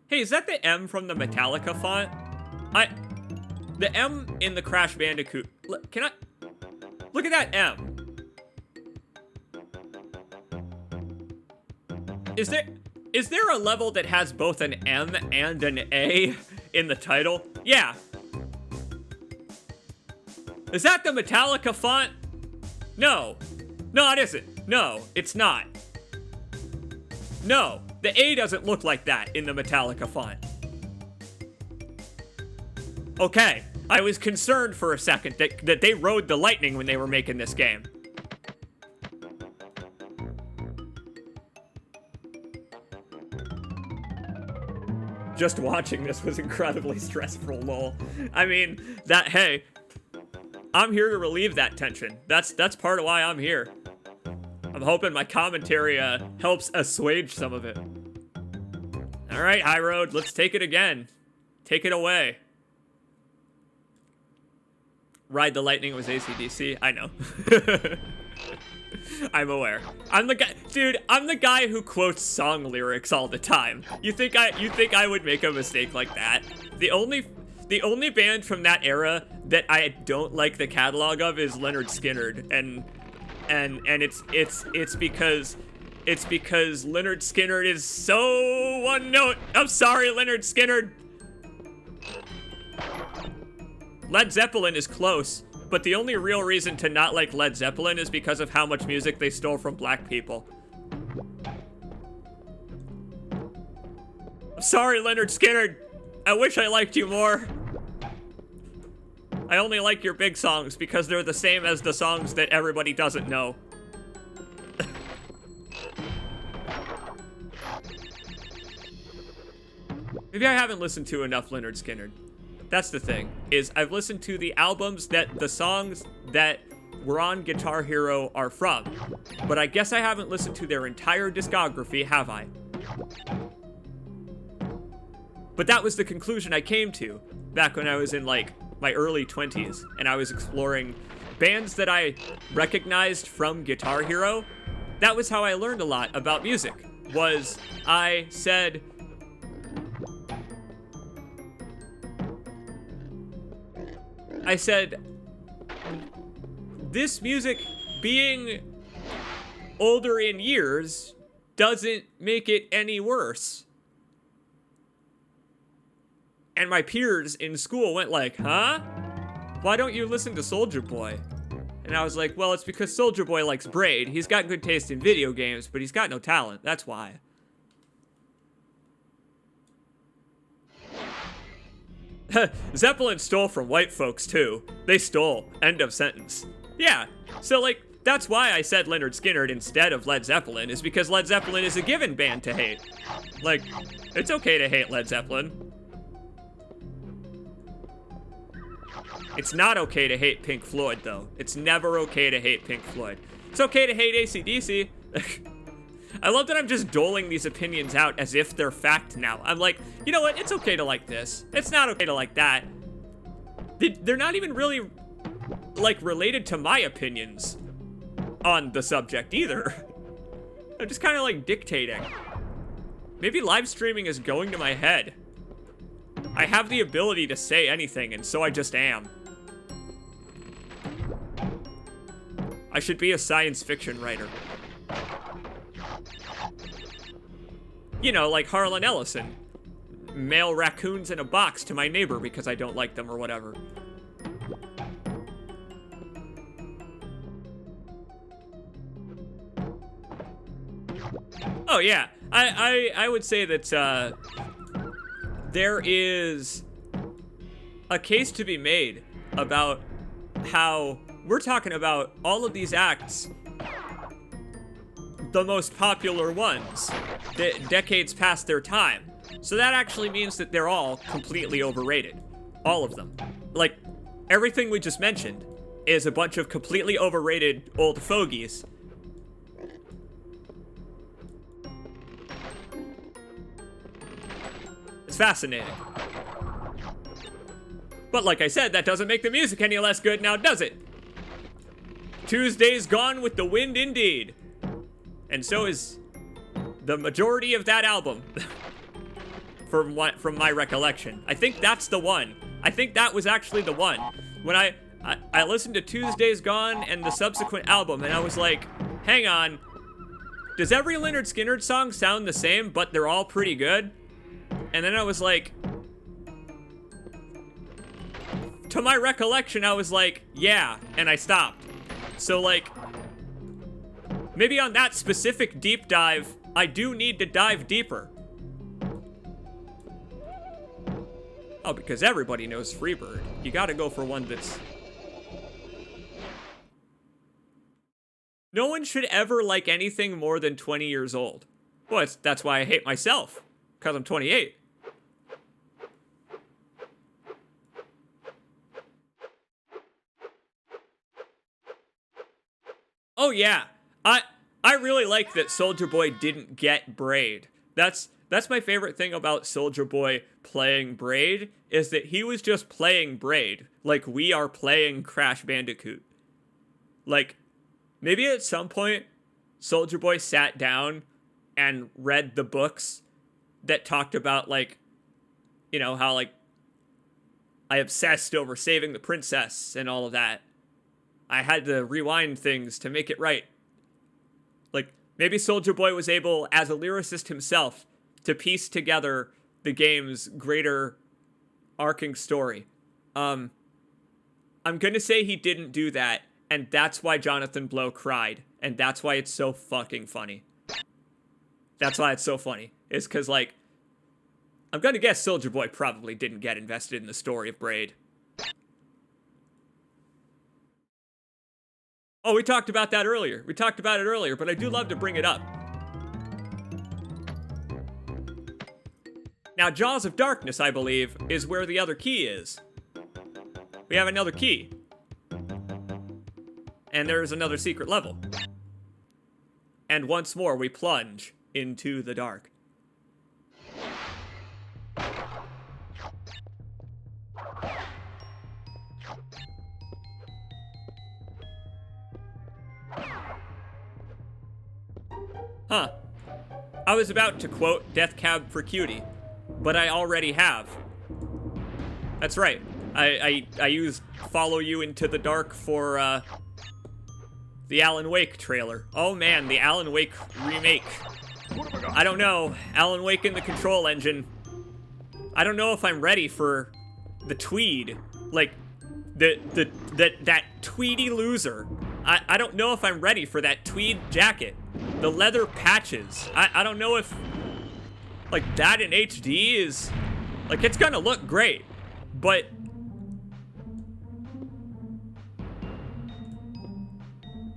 Hey, is that the M from the Metallica font? The M in the Crash Bandicoot, can I, look at that M. Is there a level that has both an M and an A in the title? Yeah. Is that the Metallica font? No. No, it isn't. No, it's not. No, the A doesn't look like that in the Metallica font. Okay, I was concerned for a second that they rode the lightning when they were making this game. Just watching this was incredibly stressful, lol. I mean, hey, I'm here to relieve that tension. That's part of why I'm here. I'm hoping my commentary helps assuage some of it. All right, High Road, let's take it again. Take it away. Ride the Lightning was AC/DC. I know. I'm aware. I'm the guy, dude. I'm the guy who quotes song lyrics all the time. You think I would make a mistake like that? The only band from that era that I don't like the catalog of is Leonard Skinner, and it's because Leonard Skinner is so one note. I'm sorry, Leonard Skinner. Led Zeppelin is close, but the only real reason to not like Led Zeppelin is because of how much music they stole from black people. I'm sorry, Leonard Skinner. I wish I liked you more. I only like your big songs because they're the same as the songs that everybody doesn't know. Maybe I haven't listened to enough Leonard Skinner. That's the thing, is I've listened to the albums that the songs that were on Guitar Hero are from, but I guess I haven't listened to their entire discography, have I? But that was the conclusion I came to back when I was in, like, my early 20s, and I was exploring bands that I recognized from Guitar Hero. That was how I learned a lot about music, was I said, I said, this music being older in years doesn't make it any worse. And my peers in school went like, huh? Why don't you listen to Soulja Boy? And I was like, well, it's because Soulja Boy likes Braid. He's got good taste in video games, but he's got no talent. That's why. Zeppelin stole from white folks, too. They stole. End of sentence. Yeah, so, like, that's why I said Lynyrd Skynyrd instead of Led Zeppelin, is because Led Zeppelin is a given band to hate. Like, it's okay to hate Led Zeppelin. It's not okay to hate Pink Floyd, though. It's never okay to hate Pink Floyd. It's okay to hate AC/DC. I love that I'm just doling these opinions out as if they're fact now. I'm like, you know what? It's okay to like this. It's not okay to like that. They're not even really, like, related to my opinions on the subject either. I'm just kind of, like, dictating. Maybe live streaming is going to my head. I have the ability to say anything, and so I just am. I should be a science fiction writer. You know, like Harlan Ellison. Mail raccoons in a box to my neighbor because I don't like them or whatever. Oh yeah, I would say that there is a case to be made about how we're talking about all of these acts, the most popular ones, decades past their time. So that actually means that they're all completely overrated. All of them. Like, everything we just mentioned is a bunch of completely overrated old fogies. It's fascinating. But like I said, that doesn't make the music any less good now, does it? Tuesday's gone with the wind indeed. And so is the majority of that album. from my recollection. I think that's the one. I think that was actually the one. When I listened to Tuesday's Gone and the subsequent album, and I was like, hang on. Does every Lynyrd Skynyrd song sound the same, but they're all pretty good? And then I was like, to my recollection, I was like, yeah, and I stopped. So, like, maybe on that specific deep dive, I do need to dive deeper. Oh, because everybody knows Freebird. You gotta go for one that's... No one should ever like anything more than 20 years old. Well, that's why I hate myself. Because I'm 28. Oh yeah, I really like that Soulja Boy didn't get Braid. That's my favorite thing about Soulja Boy playing Braid, is that he was just playing Braid, like we are playing Crash Bandicoot. Like, maybe at some point, Soulja Boy sat down and read the books that talked about, like, you know, how, like, I obsessed over saving the princess and all of that. I had to rewind things to make it right. Like, maybe Soulja Boy was able, as a lyricist himself, to piece together the game's greater arcing story. I'm gonna say he didn't do that, and that's why Jonathan Blow cried, and that's why it's so fucking funny. That's why it's so funny. It's because, like, I'm gonna guess Soulja Boy probably didn't get invested in the story of Braid. Oh, we talked about that earlier. But I do love to bring it up. Now, Jaws of Darkness, I believe, is where the other key is. We have another key. And there's another secret level. And once more, we plunge into the dark. Huh. I was about to quote Death Cab for Cutie, but I already have. That's right. I used Follow You Into the Dark for, the Alan Wake trailer. Oh man, the Alan Wake remake. What have I got? I don't know. Alan Wake in the control engine. I don't know if I'm ready for the tweed. Like, that tweedy loser. I don't know if I'm ready for that tweed jacket. The leather patches. I don't know if, like, that in HD is, like, it's gonna look great, but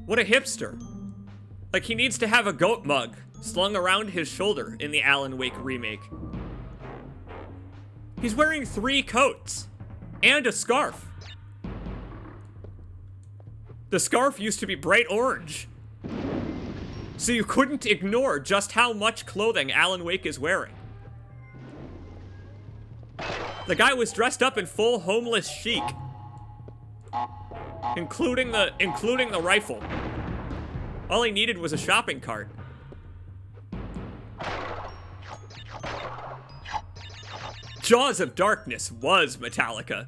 what a hipster. Like, he needs to have a goat mug slung around his shoulder in the Alan Wake remake. He's wearing 3 coats and a scarf. The scarf used to be bright orange, so you couldn't ignore just how much clothing Alan Wake is wearing. The guy was dressed up in full homeless chic, including the rifle. All he needed was a shopping cart. Jaws of Darkness was Metallica.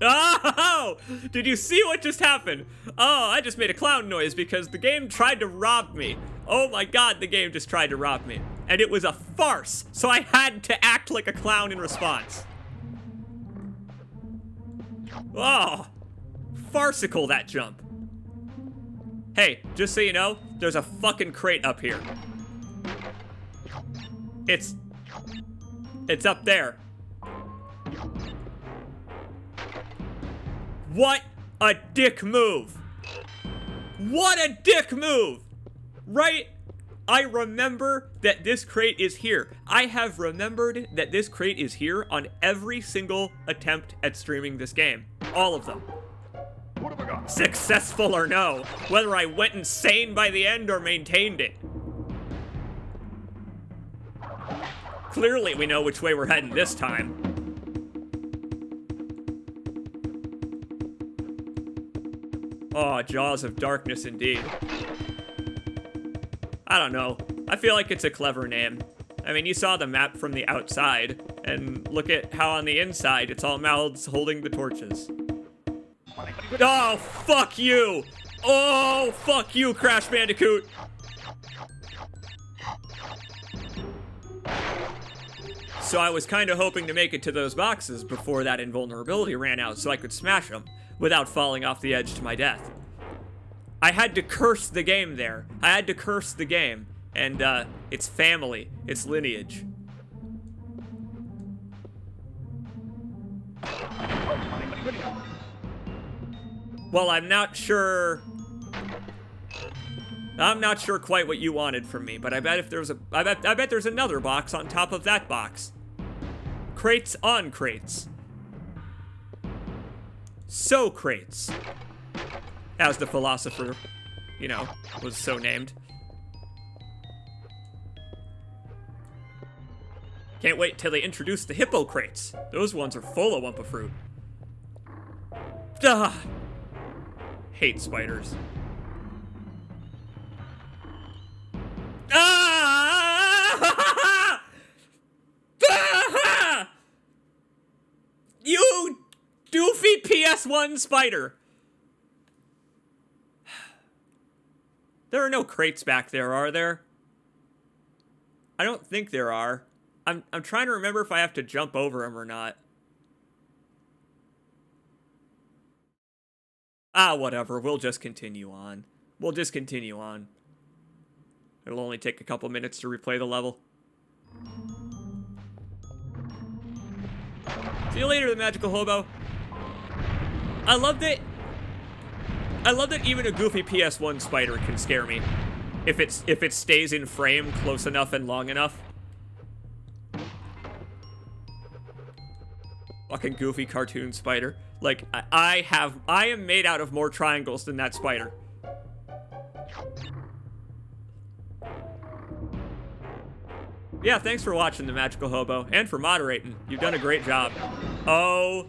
Oh! Did you see what just happened? Oh, I just made a clown noise because the game tried to rob me. Oh my god, the game just tried to rob me. And it was a farce, so I had to act like a clown in response. Oh, farcical, that jump. Hey, just so you know, there's a fucking crate up here. It's up there. What a dick move. What a dick move. Right? I remember that this crate is here. I have remembered that this crate is here on every single attempt at streaming this game. All of them. What have I got? Successful or no. Whether I went insane by the end or maintained it. Clearly we know which way we're heading this time. Oh, Jaws of Darkness indeed. I don't know. I feel like it's a clever name. I mean, you saw the map from the outside, and look at how on the inside it's all mouths holding the torches. Oh, fuck you! Oh, fuck you, Crash Bandicoot! So I was kind of hoping to make it to those boxes before that invulnerability ran out so I could smash them without falling off the edge to my death. I had to curse the game there. I had to curse the game. And, its family, its lineage. Well, I'm not sure quite what you wanted from me, but I bet I bet there's another box on top of that box. Crates on crates. So crates. As the philosopher, you know, was so named. Can't wait till they introduce the hippo crates. Those ones are full of Wumpa fruit. Ugh. Hate spiders. Ah! Ah! You doofy PS1 spider. There are no crates back there, are there? I don't think there are. I'm trying to remember if I have to jump over them or not. Ah, whatever. We'll just continue on. We'll just continue on. It'll only take a couple minutes to replay the level. See you later, the magical hobo. I love that even a goofy PS1 spider can scare me. If it stays in frame close enough and long enough. Fucking goofy cartoon spider. Like, I am made out of more triangles than that spider. Yeah, thanks for watching, the magical hobo, and for moderating. You've done a great job. Oh.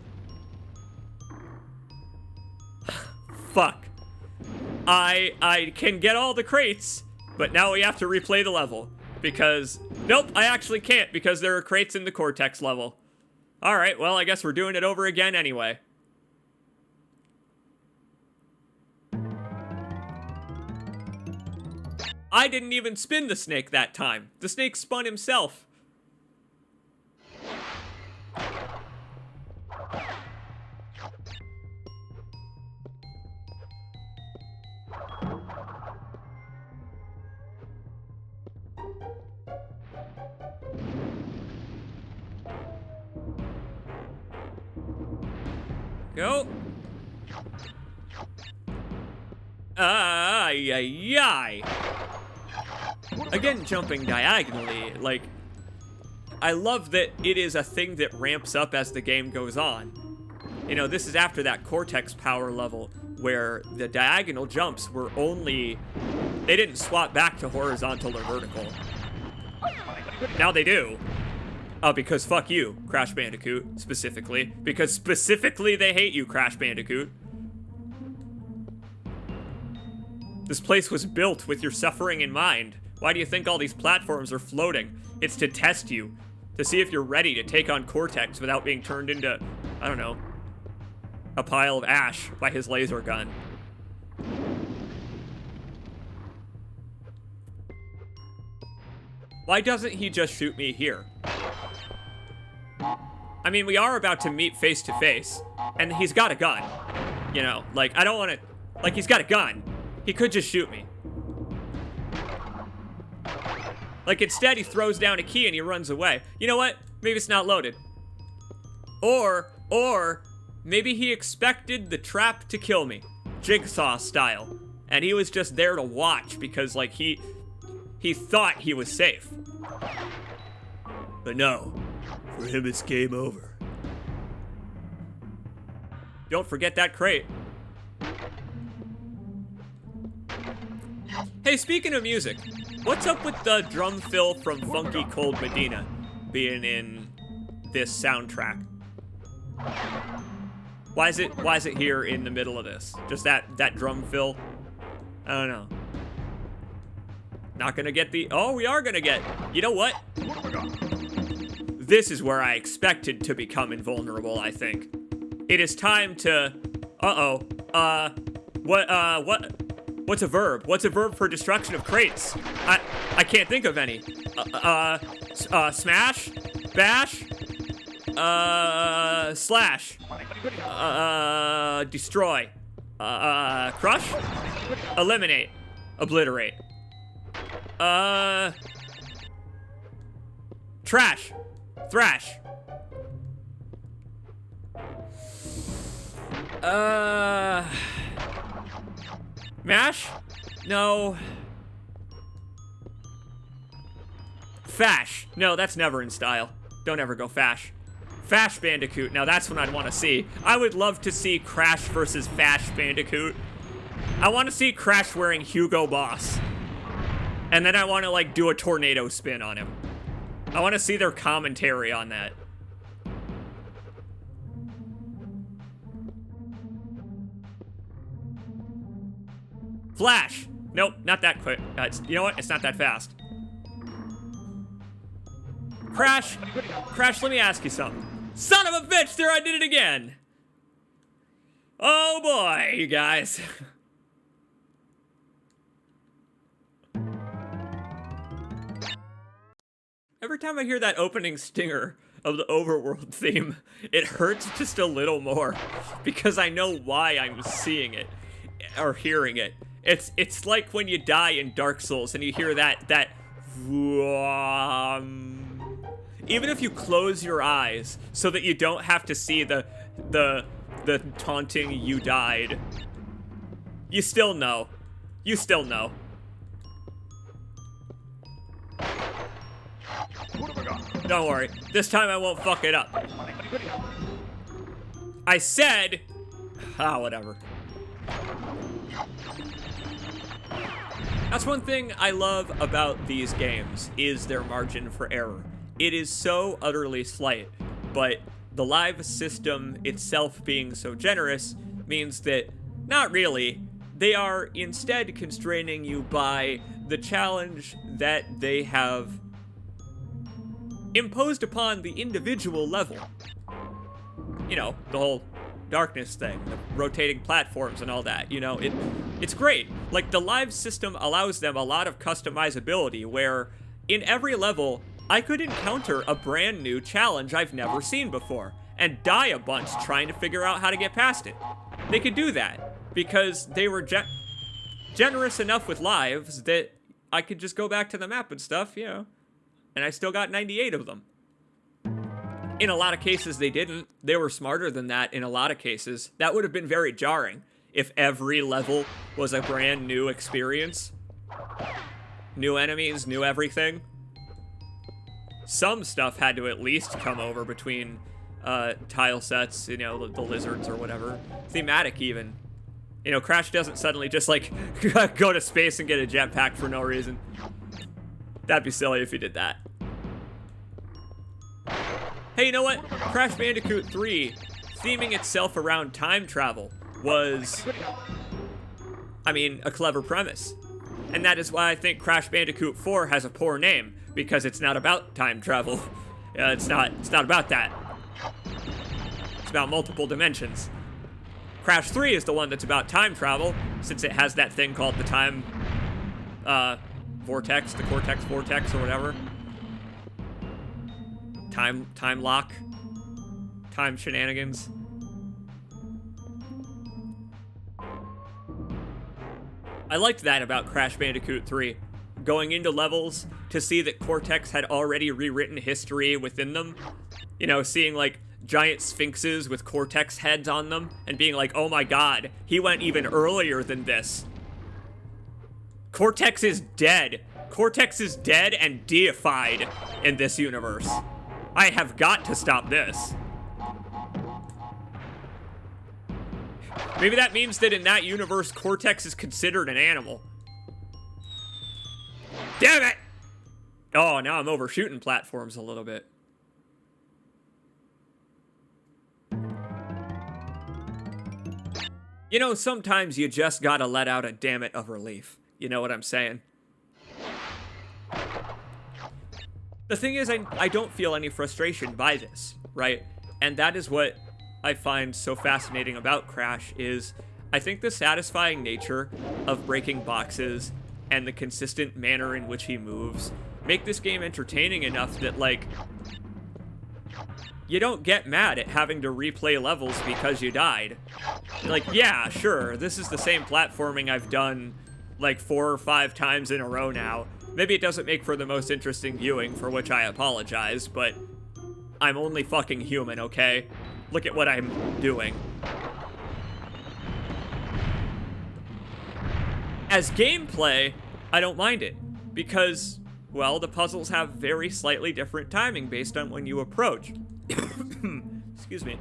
Fuck. I can get all the crates, but now we have to replay the level, because Nope, I actually can't because there are crates in the Cortex level. Alright, well, I guess we're doing it over again anyway. I didn't even spin the snake that time. The snake spun himself. Go. Ay, ay, ay. Again, jumping diagonally, like, I love that it is a thing that ramps up as the game goes on. You know, this is after that Cortex power level, where the diagonal jumps were only, they didn't swap back to horizontal or vertical. Now they do. Because fuck you, Crash Bandicoot, specifically. Because specifically they hate you, Crash Bandicoot. This place was built with your suffering in mind. Why do you think all these platforms are floating? It's to test you. To see if you're ready to take on Cortex without being turned into, I don't know, a pile of ash by his laser gun. Why doesn't he just shoot me here? I mean, we are about to meet face to face, and he's got a gun. You know, like, I don't want to, like, he's got a gun. He could just shoot me. Like, instead, he throws down a key and he runs away. You know what? Maybe it's not loaded. Or, maybe he expected the trap to kill me. Jigsaw style. And he was just there to watch because, like, he thought he was safe. But no. For him, it's game over. Don't forget that crate. Hey, speaking of music, what's up with the drum fill from Funky Cold Medina being in this soundtrack? Why is it here in the middle of this? Just that drum fill? I don't know. Not gonna get the, oh, we are gonna get, you know what? This is where I expected to become invulnerable, I think. It is time to, what's a verb? What's a verb for destruction of crates? I can't think of any. Smash? Bash? Slash? Destroy? Crush? Eliminate? Obliterate? Trash? Thrash? Mash? No. Fash. No, that's never in style. Don't ever go Fash. Fash Bandicoot. Now that's what I'd want to see. I would love to see Crash versus Fash Bandicoot. I want to see Crash wearing Hugo Boss. And then I want to, like, do a tornado spin on him. I want to see their commentary on that. Flash. Nope, not that quick. You know what? It's not that fast. Crash, let me ask you something. Son of a bitch, there I did it again. Oh boy, you guys. Every time I hear that opening stinger of the overworld theme, it hurts just a little more because I know why I'm seeing it or hearing it. It's like when you die in Dark Souls and you hear that even if you close your eyes so that you don't have to see the taunting you died, you still know. You still know. Don't worry. This time I won't fuck it up. I said... whatever. That's one thing I love about these games, is their margin for error. It is so utterly slight, but the live system itself being so generous means that, not really, they are instead constraining you by the challenge that they have imposed upon the individual level. You know, the whole darkness thing, the rotating platforms and all that, you know, it's great. Like, the live system allows them a lot of customizability where in every level, I could encounter a brand new challenge I've never seen before and die a bunch trying to figure out how to get past it. They could do that because they were generous enough with lives that I could just go back to the map and stuff, you know, and I still got 98 of them. In a lot of cases, they didn't. They were smarter than that in a lot of cases. That would have been very jarring if every level was a brand new experience. New enemies, new everything. Some stuff had to at least come over between tile sets, you know, the lizards or whatever. Thematic even. You know, Crash doesn't suddenly just, like, go to space and get a jetpack for no reason. That'd be silly if he did that. Hey, you know what? Crash Bandicoot 3, theming itself around time travel, was, I mean, a clever premise. And that is why I think Crash Bandicoot 4 has a poor name, because it's not about time travel. It's not about that. It's about multiple dimensions. Crash 3 is the one that's about time travel, since it has that thing called the time vortex, the Cortex Vortex or whatever. Time lock. Time shenanigans. I liked that about Crash Bandicoot 3. Going into levels to see that Cortex had already rewritten history within them. You know, seeing like giant sphinxes with Cortex heads on them and being like, oh my god, he went even earlier than this. Cortex is dead. Cortex is dead and deified in this universe. I have got to stop this. Maybe that means that in that universe, Cortex is considered an animal. Damn it! Oh, now I'm overshooting platforms a little bit. You know, sometimes you just gotta let out a damn it of relief. You know what I'm saying? The thing is, I don't feel any frustration by this, right? And that is what I find so fascinating about Crash is I think the satisfying nature of breaking boxes and the consistent manner in which he moves make this game entertaining enough that, like, you don't get mad at having to replay levels because you died. Like, yeah, sure, this is the same platforming I've done, like, 4 or 5 times in a row now. Maybe it doesn't make for the most interesting viewing, for which I apologize, but I'm only fucking human, okay? Look at what I'm doing. As gameplay, I don't mind it, because, well, the puzzles have very slightly different timing based on when you approach. Excuse me.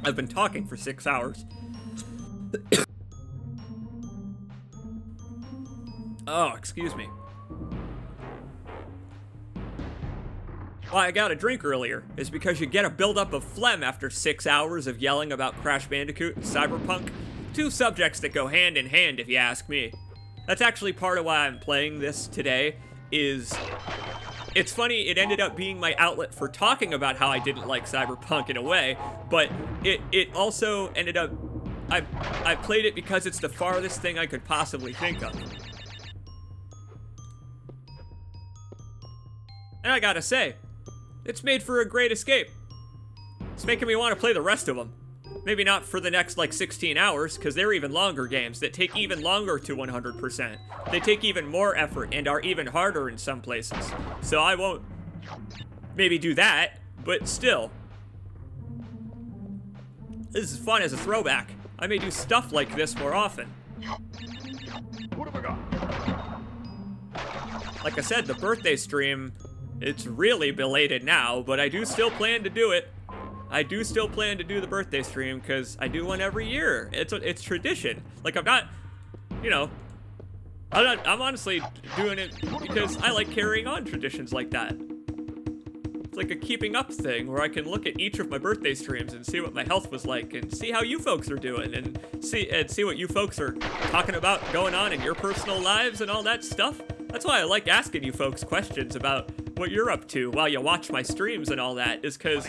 I've been talking for 6 hours. Oh, excuse me. Why I got a drink earlier is because you get a buildup of phlegm after 6 hours of yelling about Crash Bandicoot and Cyberpunk. 2 subjects that go hand in hand, if you ask me. That's actually part of why I'm playing this today, is... It's funny, it ended up being my outlet for talking about how I didn't like Cyberpunk in a way, but it also ended up... I played it because it's the farthest thing I could possibly think of. And I gotta say, it's made for a great escape. It's making me want to play the rest of them. Maybe not for the next, like, 16 hours, because they're even longer games that take even longer to 100%. They take even more effort and are even harder in some places. So I won't maybe do that, but still. This is fun as a throwback. I may do stuff like this more often. What have I got? Like I said, the birthday stream, it's really belated now, but I do still plan to do it. I do still plan to do the birthday stream because I do one every year. It's tradition. Like, I'm not, you know, I'm honestly doing it because I like carrying on traditions like that. It's like a keeping up thing where I can look at each of my birthday streams and see what my health was like and see how you folks are doing and see what you folks are talking about going on in your personal lives and all that stuff. That's why I like asking you folks questions about what you're up to while you watch my streams and all that, is because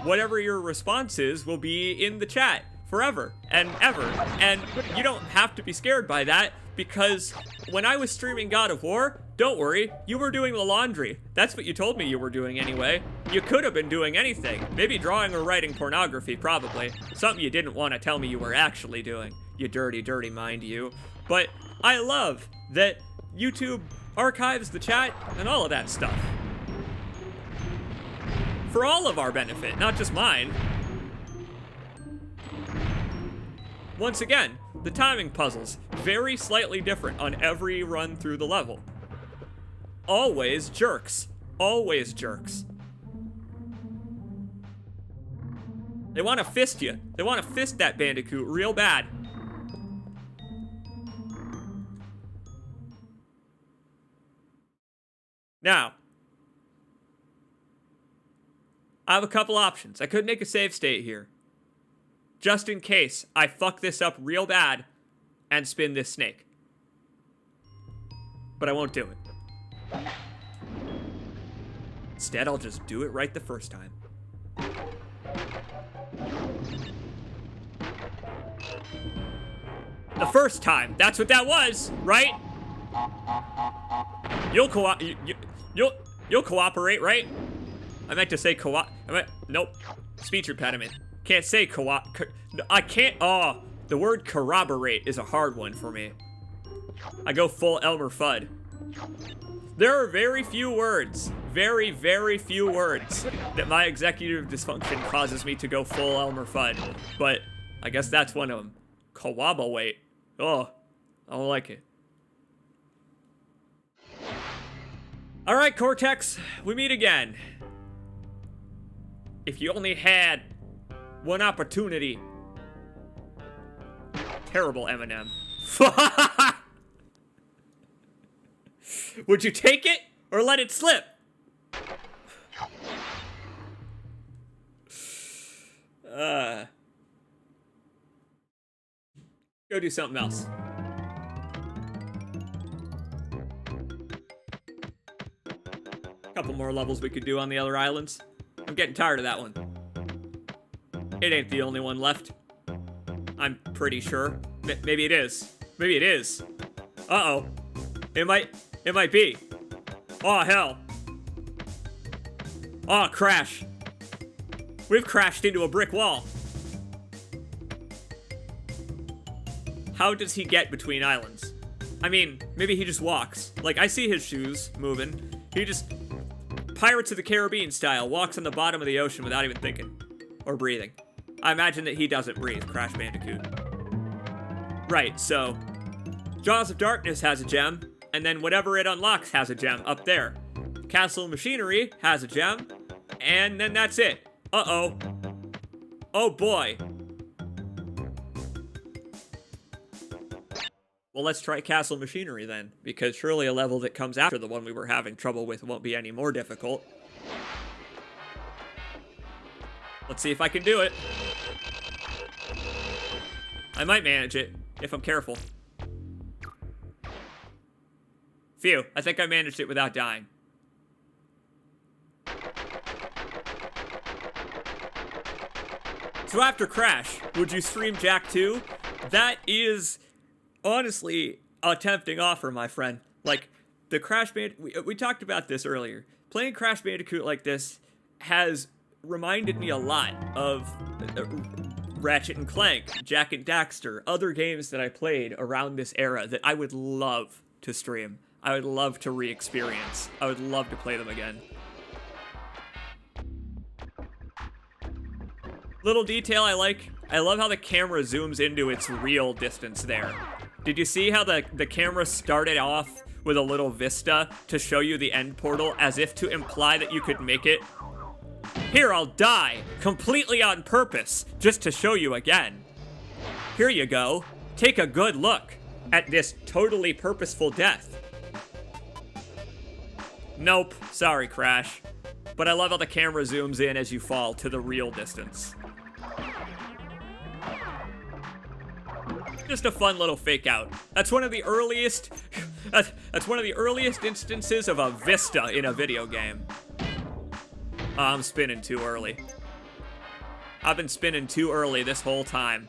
whatever your response is will be in the chat forever and ever. And you don't have to be scared by that, because when I was streaming God of War, don't worry, you were doing the laundry. That's what you told me you were doing anyway. You could have been doing anything. Maybe drawing or writing pornography, probably. Something you didn't want to tell me you were actually doing. You dirty, dirty mind, you. But I love that YouTube archives the chat and all of that stuff. For all of our benefit, not just mine. Once again, the timing puzzles, very slightly different on every run through the level. Always jerks. Always jerks. They want to fist you. They want to fist that Bandicoot real bad. Now, I have a couple options. I could make a save state here, just in case I fuck this up real bad and spin this snake. But I won't do it. Instead, I'll just do it right the first time. The first time. That's what that was, right? You'll cooperate, right? I meant to say nope. Speech impediment. Can't say I can't. Oh, the word corroborate is a hard one for me. I go full Elmer Fudd. There are very few words, very, very few words that my executive dysfunction causes me to go full Elmer Fudd. But I guess that's one of them. Corroborate. Oh, I don't like it. All right, Cortex, we meet again. If you only had one opportunity. Terrible Eminem. Would you take it or let it slip? Go do something else. Couple more levels we could do on the other islands. I'm getting tired of that one. It ain't the only one left. I'm pretty sure. Maybe it is. Maybe it is. Uh-oh. It might be. Oh, hell. Oh, crash. We've crashed into a brick wall. How does he get between islands? I mean, maybe he just walks. Like, I see his shoes moving. He just, Pirates of the Caribbean style, walks on the bottom of the ocean without even thinking. Or breathing. I imagine that he doesn't breathe, Crash Bandicoot. Right, so Jaws of Darkness has a gem, and then whatever it unlocks has a gem up there. Castle Machinery has a gem, and then that's it. Uh-oh. Oh boy. Well, let's try Castle Machinery then, because surely a level that comes after the one we were having trouble with won't be any more difficult. Let's see if I can do it. I might manage it, if I'm careful. Phew, I think I managed it without dying. So after Crash, would you stream Jak 2? That is honestly a tempting offer, my friend. Like, the Crash Bandicoot, we talked about this earlier. Playing Crash Bandicoot like this has reminded me a lot of Ratchet and Clank, Jak and Daxter, other games that I played around this era that I would love to stream. I would love to re-experience. I would love to play them again. Little detail I like. I love how the camera zooms into its real distance there. Did you see how the camera started off with a little vista to show you the end portal as if to imply that you could make it? Here, I'll die, completely on purpose, just to show you again. Here you go. Take a good look at this totally purposeful death. Nope, sorry, Crash. But I love how the camera zooms in as you fall to the real distance. Just a fun little fake out. That's one of the earliest that's one of the earliest instances of a vista in a video game. I'm spinning too early. I've been spinning too early this whole time.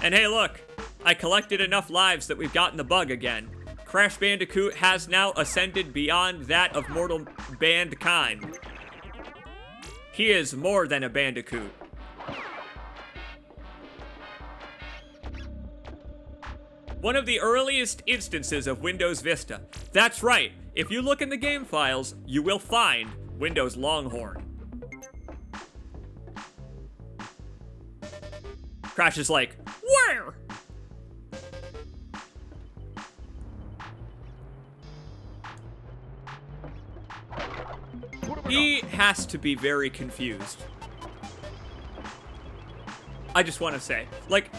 And hey, look, I collected enough lives that we've gotten the bug again. Crash Bandicoot has now ascended beyond that of mortal bandkind. He is more than a bandicoot. One of the earliest instances of Windows Vista. That's right, if you look in the game files, you will find Windows Longhorn. Crash is like, where? He has to be very confused. I just want to say, like,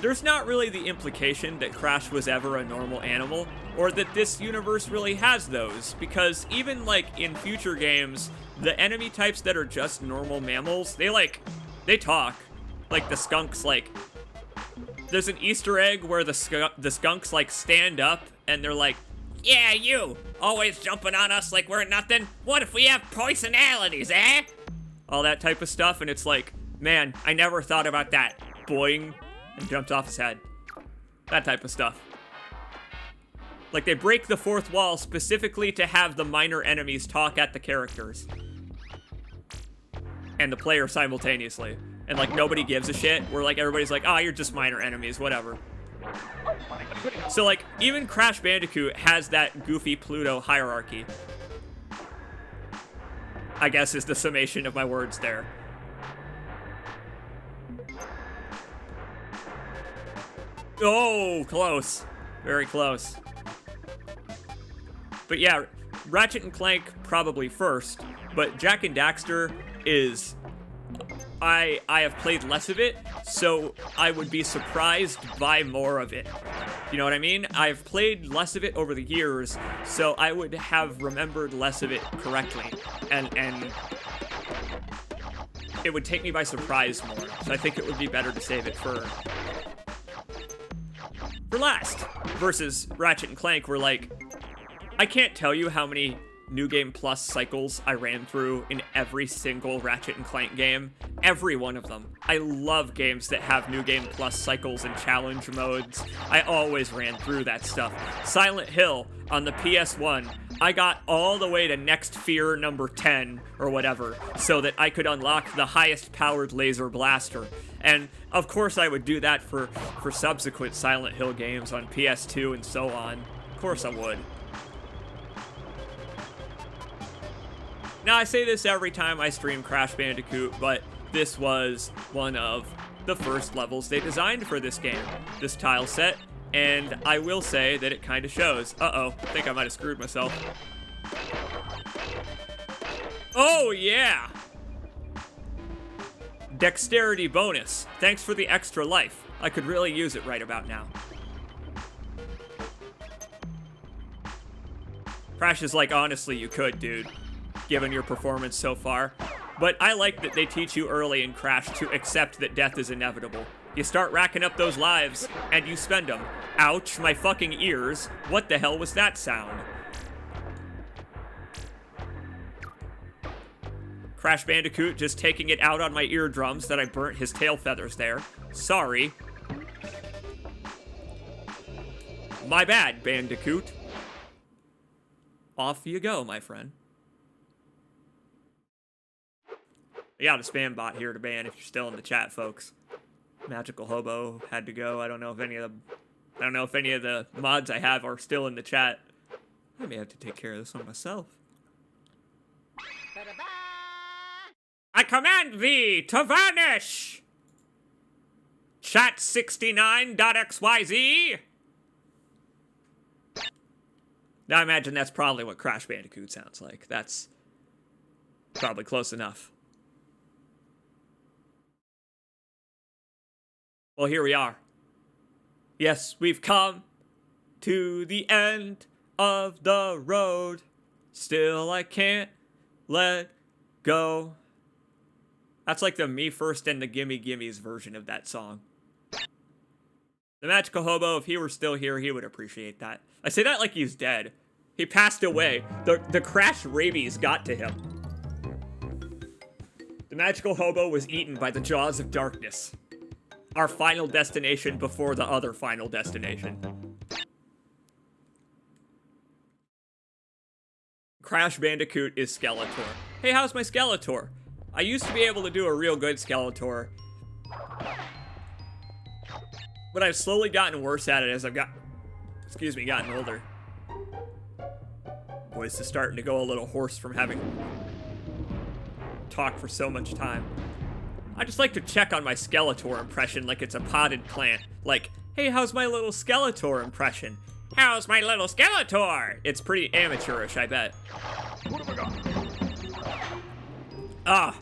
there's not really the implication that Crash was ever a normal animal, or that this universe really has those, because even, like, in future games, the enemy types that are just normal mammals, they talk. Like, the skunks, like, there's an Easter egg where the skunks, like, stand up, and they're like, yeah, you, always jumping on us like we're nothing. What if we have personalities, eh? All that type of stuff, and it's like, man, I never thought about that. Boing, and jumps off his head. That type of stuff. Like, they break the fourth wall specifically to have the minor enemies talk at the characters. And the player simultaneously. And, like, nobody gives a shit. Where, like, everybody's like, oh, you're just minor enemies, whatever. So, like, even Crash Bandicoot has that goofy Pluto hierarchy. I guess is the summation of my words there. Oh, close. Very close. But yeah, Ratchet and Clank probably first, but Jak and Daxter is... I have played less of it, so I would be surprised by more of it. You know what I mean? I've played less of it over the years, so I would have remembered less of it correctly. And it would take me by surprise more. So I think it would be better to save it for last. Versus Ratchet and Clank, where, like, I can't tell you how many New Game Plus cycles I ran through in every single Ratchet and Clank game. Every one of them. I love games that have New Game Plus cycles and challenge modes. I always ran through that stuff. Silent Hill on the PS1, I got all the way to Next Fear number 10 or whatever, so that I could unlock the highest powered laser blaster. And of course I would do that for subsequent Silent Hill games on PS2 and so on. Of course I would. Now, I say this every time I stream Crash Bandicoot, but this was one of the first levels they designed for this game, this tile set, and I will say that it kind of shows. Uh-oh, I think I might have screwed myself. Oh, yeah! Dexterity bonus. Thanks for the extra life. I could really use it right about now. Crash is like, honestly, you could, dude, given your performance so far. But I like that they teach you early in Crash to accept that death is inevitable. You start racking up those lives, and you spend them. Ouch, my fucking ears. What the hell was that sound? Crash Bandicoot just taking it out on my eardrums that I burnt his tail feathers there. Sorry. My bad, Bandicoot. Off you go, my friend. I got a spam bot here to ban if you're still in the chat, folks. Magical Hobo had to go. I don't know if any of the mods I have are still in the chat. I may have to take care of this one myself. I command thee to vanish! Chat69.xyz. Now I imagine that's probably what Crash Bandicoot sounds like. That's probably close enough. Well, here we are. Yes, we've come to the end of the road. Still, I can't let go. That's like the Me First and the Gimme Gimmes version of that song. The magical hobo, if he were still here, he would appreciate that. I say that like he's dead. He passed away. The crash rabies got to him. The magical hobo was eaten by the jaws of darkness. Our final destination before the other final destination. Crash Bandicoot is Skeletor. Hey, how's my Skeletor? I used to be able to do a real good Skeletor, but I've slowly gotten worse at it as I've gotten older. Voice is starting to go a little hoarse from having talked for so much time. I just like to check on my Skeletor impression like it's a potted plant. Like, hey, how's my little Skeletor impression? How's my little Skeletor? It's pretty amateurish, I bet. What have I got?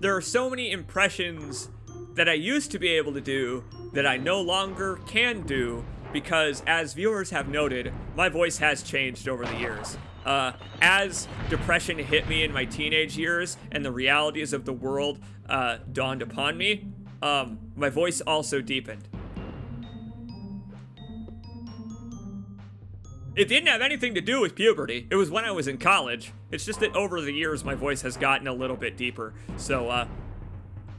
There are so many impressions that I used to be able to do that I no longer can do because, as viewers have noted, my voice has changed over the years. As depression hit me in my teenage years and the realities of the world dawned upon me, my voice also deepened. It didn't have anything to do with puberty. It was when I was in college. It's just that over the years, my voice has gotten a little bit deeper. So,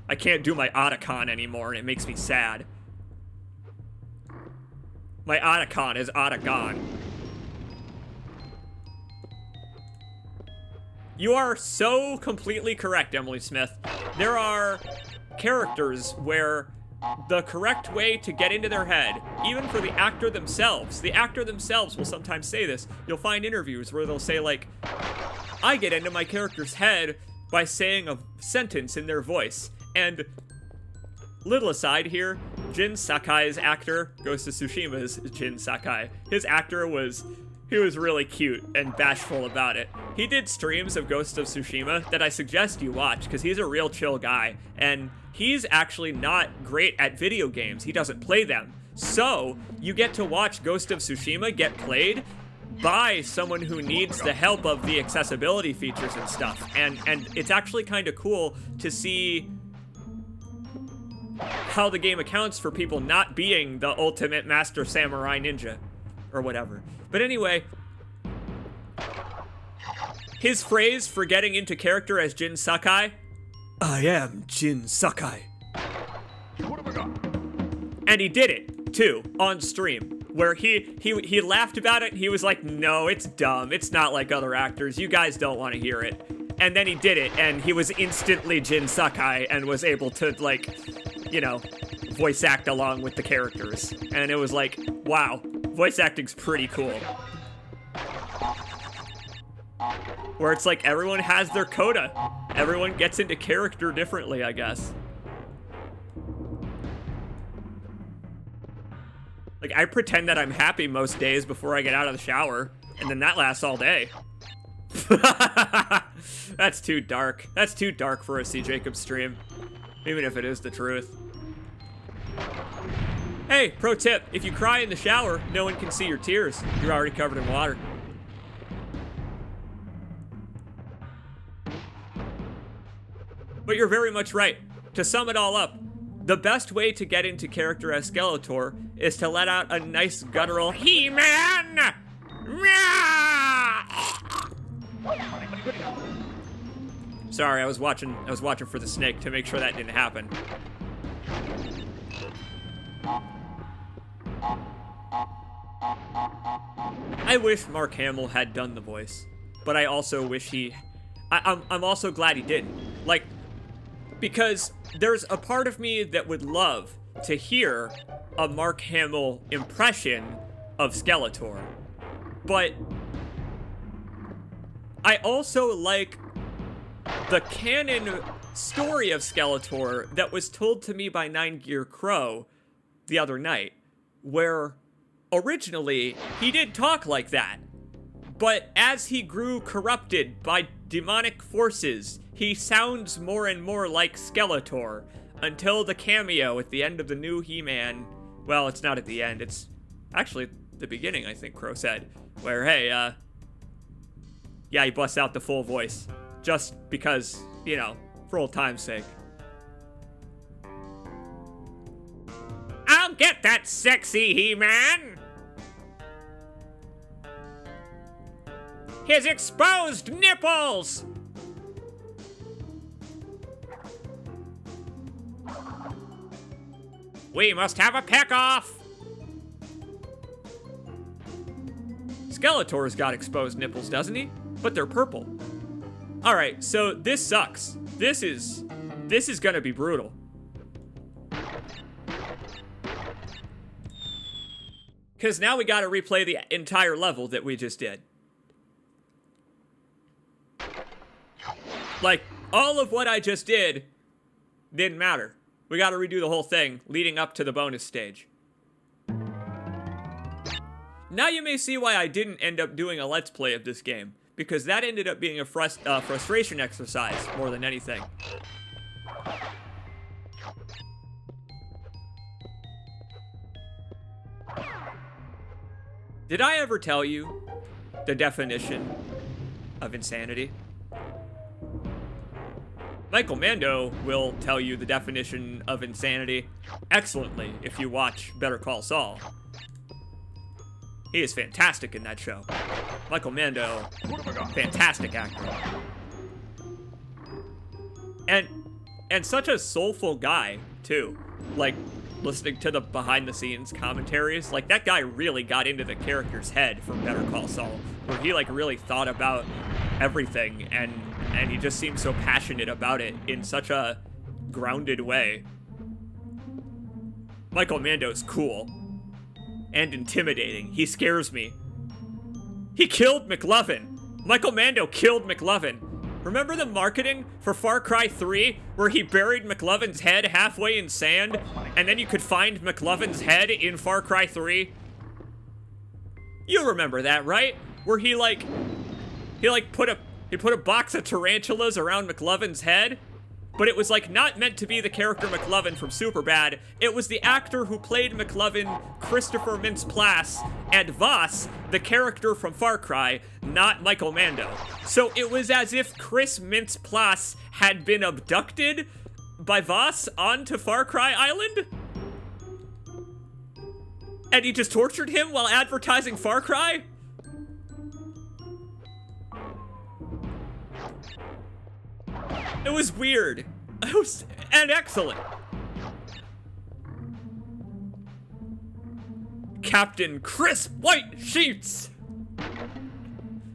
I can't do my Otacon anymore, and it makes me sad. My Otacon is Otagon. You are so completely correct, Emily Smith. There are characters where the correct way to get into their head, even for the actor themselves will sometimes say this. You'll find interviews where they'll say, like, I get into my character's head by saying a sentence in their voice. And little aside here, Jin Sakai's actor, Ghost of Tsushima's Jin Sakai, his actor he was really cute and bashful about it. He did streams of Ghost of Tsushima that I suggest you watch because he's a real chill guy, and he's actually not great at video games. He doesn't play them. So, you get to watch Ghost of Tsushima get played by someone who needs the help of the accessibility features and stuff. And it's actually kind of cool to see how the game accounts for people not being the ultimate master samurai ninja or whatever. But anyway, his phrase for getting into character as Jin Sakai, I am Jin Sakai. What have I got? And he did it, too, on stream, where he laughed about it. He was like, no, it's dumb. It's not like other actors. You guys don't want to hear it. And then he did it, and he was instantly Jin Sakai and was able to, like, you know, voice act along with the characters. And it was like, wow, voice acting's pretty cool. Where it's like everyone has their coda. Everyone gets into character differently, I guess. Like, I pretend that I'm happy most days before I get out of the shower, and then that lasts all day. That's too dark. That's too dark for a C. Jacob stream, even if it is the truth. Hey, pro tip, if you cry in the shower, no one can see your tears. You're already covered in water. But you're very much right. To sum it all up, the best way to get into character as Skeletor is to let out a nice guttural He-Man! Sorry, I was watching for the snake to make sure that didn't happen. I wish Mark Hamill had done the voice, but I also wish I'm also glad he didn't. Like, because there's a part of me that would love to hear a Mark Hamill impression of Skeletor, but I also like the canon story of Skeletor that was told to me by 9 Gear Crow the other night, where originally he did talk like that, but as he grew corrupted by demonic forces, he sounds more and more like Skeletor until the cameo at the end of the new He-Man. Well, it's not at the end, it's actually the beginning, I think Crow said, where, hey, yeah, he busts out the full voice just because, you know, for old time's sake. I'm Come get that sexy He-Man! His exposed nipples! We must have a peck-off! Skeletor's got exposed nipples, doesn't he? But they're purple. Alright, so this sucks. This is gonna be brutal. Because now we gotta replay the entire level that we just did. Like, all of what I just did didn't matter. We gotta redo the whole thing leading up to the bonus stage. Now you may see why I didn't end up doing a Let's Play of this game, because that ended up being a frustration exercise more than anything. Did I ever tell you the definition of insanity? Michael Mando will tell you the definition of insanity excellently if you watch Better Call Saul. He is fantastic in that show. Michael Mando, fantastic actor. And such a soulful guy, too. Like, listening to the behind-the-scenes commentaries, like, that guy really got into the character's head from Better Call Saul, where he, like, really thought about everything, and he just seemed so passionate about it in such a grounded way. Michael Mando's cool. And intimidating. He scares me. He killed McLovin. Michael Mando killed McLovin. Remember the marketing for Far Cry 3 where he buried McLovin's head halfway in sand and then you could find McLovin's head in Far Cry 3? You remember that, right? Where he put a box of tarantulas around McLovin's head? But it was, like, not meant to be the character McLovin from Superbad. It was the actor who played McLovin, Christopher Mintz-Plasse, and Voss, the character from Far Cry, not Michael Mando. So it was as if Chris Mintz-Plasse had been abducted by Voss onto Far Cry Island? And he just tortured him while advertising Far Cry? It was weird. And excellent. Captain Chris White Sheets.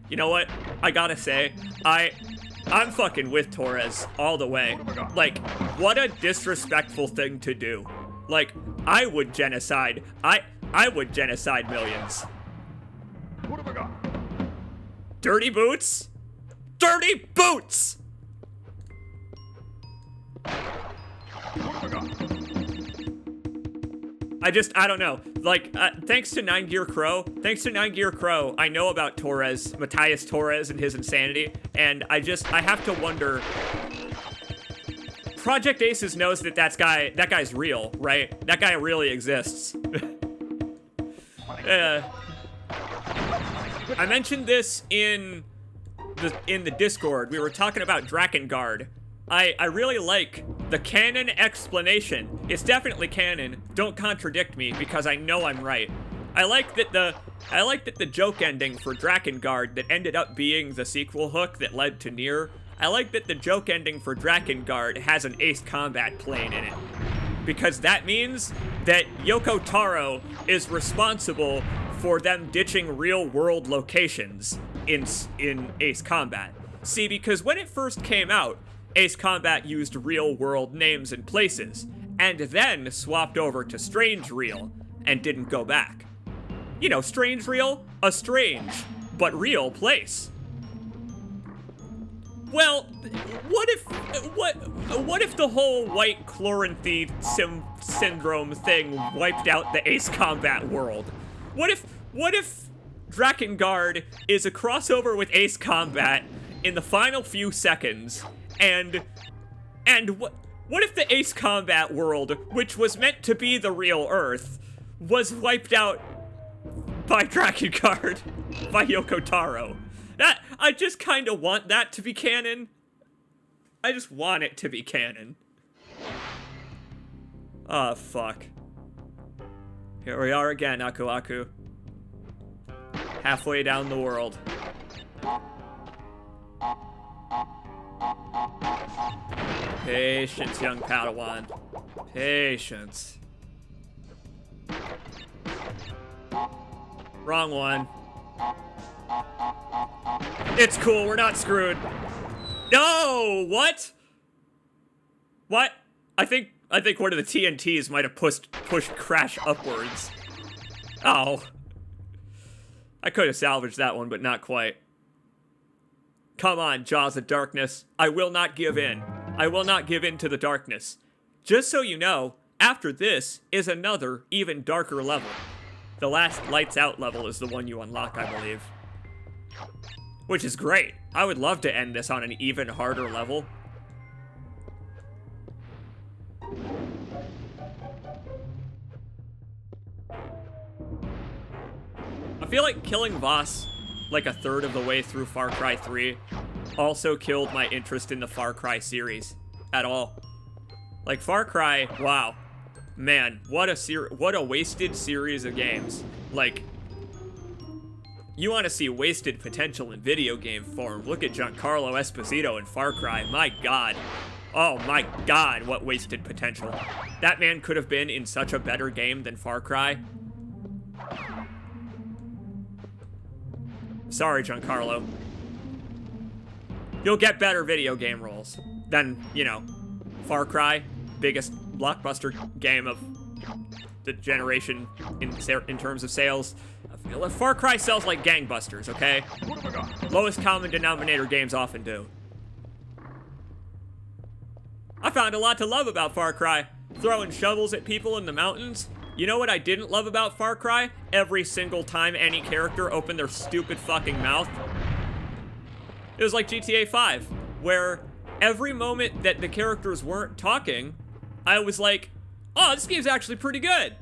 You know what? I gotta say, I'm fucking with Torres all the way. Like, what a disrespectful thing to do. Like, I would genocide. I would genocide millions. What have I got? Dirty boots? Dirty boots! I don't know. Like, thanks to 9 Gear Crow, I know about Torres, Matthias Torres, and his insanity, and I have to wonder. Project Aces knows that that guy's real, right? That guy really exists. I mentioned this in the Discord. We were talking about Drakengard. I really like the canon explanation. It's definitely canon. Don't contradict me because I know I'm right. I like that the joke ending for Drakengard that ended up being the sequel hook that led to Nier. I like that the joke ending for Drakengard has an Ace Combat plane in it. Because that means that Yoko Taro is responsible for them ditching real-world locations in Ace Combat. See, because when it first came out, Ace Combat used real-world names and places, and then swapped over to Strange Real, and didn't go back. You know, Strange Real? A strange, but real place. Well, what if the whole white Chloranthe syndrome thing wiped out the Ace Combat world? What if Drakengard is a crossover with Ace Combat in the final few seconds, and what if the Ace Combat world, which was meant to be the real Earth, was wiped out by Drakengard, by Yoko Taro? I just kind of want that to be canon. I just want it to be canon. Oh, fuck. Here we are again, Aku Aku. Halfway down the world. Patience, young Padawan. Patience. Wrong one. It's cool, we're not screwed. No! What? What? I think one of the TNTs might have pushed Crash upwards. Oh. I could have salvaged that one, but not quite. Come on, Jaws of Darkness. I will not give in. I will not give in to the darkness. Just so you know, after this is another, even darker level. The last Lights Out level is the one you unlock, I believe. Which is great. I would love to end this on an even harder level. I feel like killing Voss like a third of the way through Far Cry 3 also killed my interest in the Far Cry series at all. Like Far Cry, wow. Man, what a wasted series of games. Like, you want to see wasted potential in video game form. Look at Giancarlo Esposito in Far Cry. My God. Oh my God, what wasted potential. That man could have been in such a better game than Far Cry. Sorry, Giancarlo. You'll get better video game roles than, you know, Far Cry, biggest blockbuster game of the generation in terms of sales. Far Cry sells like gangbusters, okay? Lowest common denominator games often do. I found a lot to love about Far Cry. Throwing shovels at people in the mountains. You know what I didn't love about Far Cry? Every single time any character opened their stupid fucking mouth. It was like GTA 5, where every moment that the characters weren't talking, I was like, oh, this game's actually pretty good.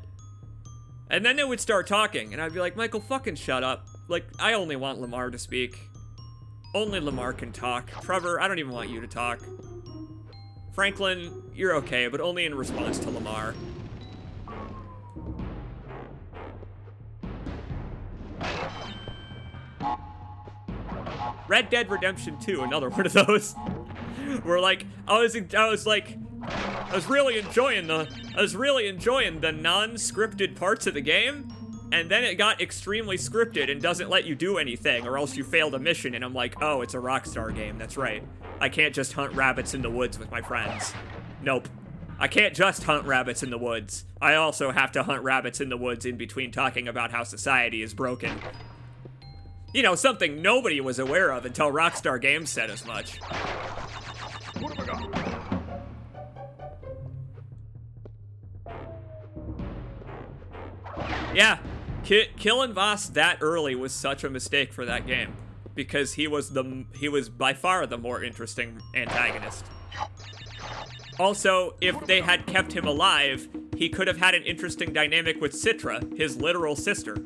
And then they would start talking, and I'd be like, Michael, fucking shut up. Like, I only want Lamar to speak. Only Lamar can talk. Trevor, I don't even want you to talk. Franklin, you're okay, but only in response to Lamar. Red Dead Redemption 2, another one of those. Where like, I was really enjoying the non-scripted parts of the game, and then it got extremely scripted and doesn't let you do anything, or else you failed a mission, and I'm like, oh, it's a Rockstar game, that's right. I can't just hunt rabbits in the woods with my friends. Nope. I can't just hunt rabbits in the woods. I also have to hunt rabbits in the woods in between talking about how society is broken. You know, something nobody was aware of until Rockstar Games said as much. What have I got? Yeah, killing Voss that early was such a mistake for that game, because he was by far the more interesting antagonist. Also, if they had kept him alive, he could have had an interesting dynamic with Citra, his literal sister.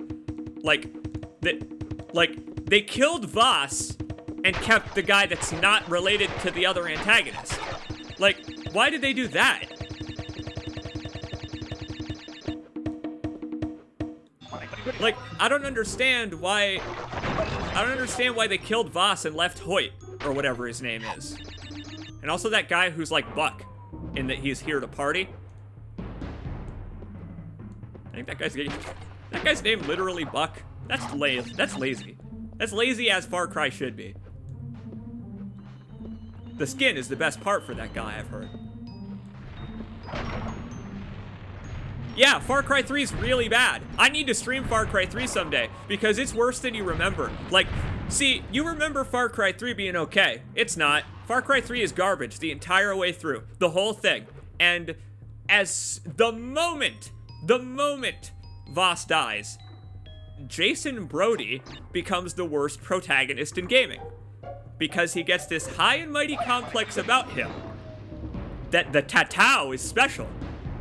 They killed Voss and kept the guy that's not related to the other antagonist. Like, why did they do that? Like, I don't understand why they killed Voss and left Hoyt, or whatever his name is. And also that guy who's like Buck, in that he's here to party. I think that guy's name literally Buck. That's lazy. That's lazy as Far Cry should be. The skin is the best part for that guy, I've heard. Yeah, Far Cry 3 is really bad. I need to stream Far Cry 3 someday, because it's worse than you remember. Like, see, you remember Far Cry 3 being okay. It's not. Far Cry 3 is garbage the entire way through. The whole thing. And as the moment Voss dies, Jason Brody becomes the worst protagonist in gaming. Because he gets this high and mighty complex about him that the Tatao is special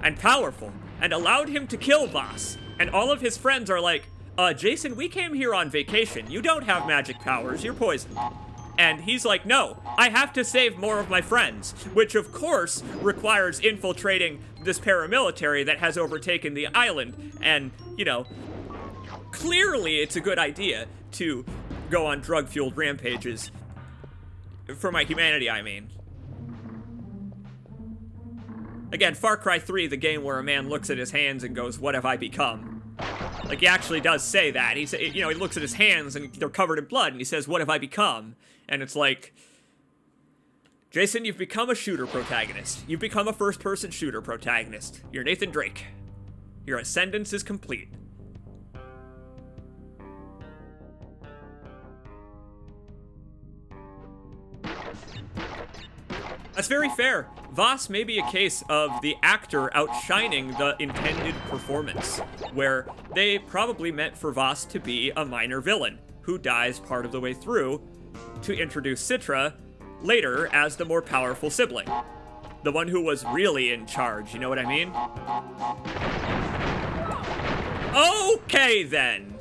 and powerful and allowed him to kill Voss. And all of his friends are like, Jason, we came here on vacation. You don't have magic powers. You're poisoned. And he's like, no, I have to save more of my friends, which of course requires infiltrating this paramilitary that has overtaken the island. And, you know, clearly it's a good idea to go on drug-fueled rampages. For my humanity, I mean. Again, Far Cry 3, the game where a man looks at his hands and goes, what have I become? Like, he actually does say that. He looks at his hands and they're covered in blood and he says, what have I become? And it's like, Jason, you've become a shooter protagonist. You've become a first-person shooter protagonist. You're Nathan Drake. Your ascendance is complete. That's very fair. Voss may be a case of the actor outshining the intended performance, where they probably meant for Voss to be a minor villain, who dies part of the way through, to introduce Citra later as the more powerful sibling. The one who was really in charge, you know what I mean? Okay, then.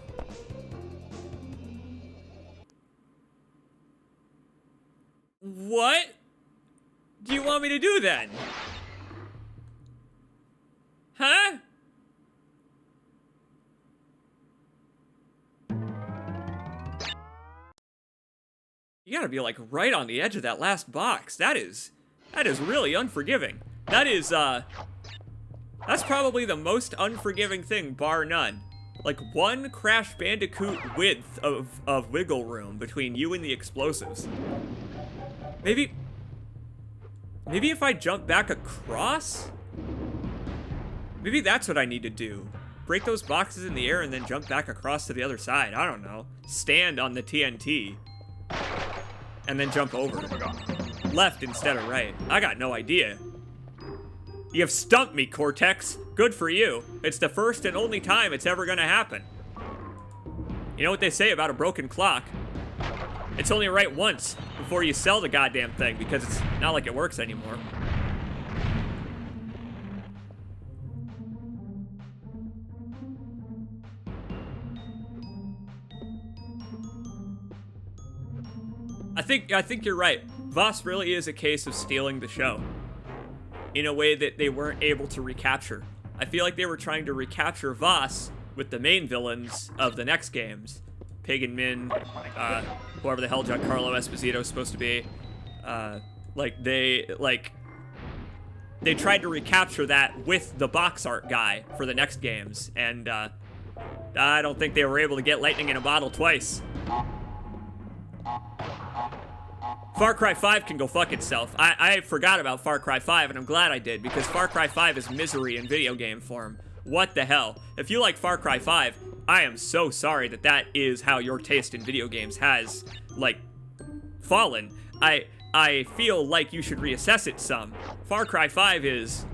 What do you want me to do, then? Huh? You gotta be, like, right on the edge of that last box. That is really unforgiving. That's probably the most unforgiving thing, bar none. Like, one Crash Bandicoot width of wiggle room between you and the explosives. Maybe if I jump back across? Maybe that's what I need to do. Break those boxes in the air and then jump back across to the other side. I don't know. Stand on the TNT. And then jump over. Left instead of right. I got no idea. You've stumped me, Cortex. Good for you. It's the first and only time it's ever gonna happen. You know what they say about a broken clock? It's only right once before you sell the goddamn thing, because it's not like it works anymore. I think you're right. Voss really is a case of stealing the show in a way that they weren't able to recapture. I feel like they were trying to recapture Voss with the main villains of the next games. Pig and Min, whoever the hell Giancarlo Esposito is supposed to be. They tried to recapture that with the box art guy for the next games, and I don't think they were able to get lightning in a bottle twice. Far Cry 5 can go fuck itself. I forgot about Far Cry 5, and I'm glad I did, because Far Cry 5 is misery in video game form. What the hell? If you like Far Cry 5, I am so sorry that is how your taste in video games has, like, fallen. I feel like you should reassess it some. Far Cry 5 is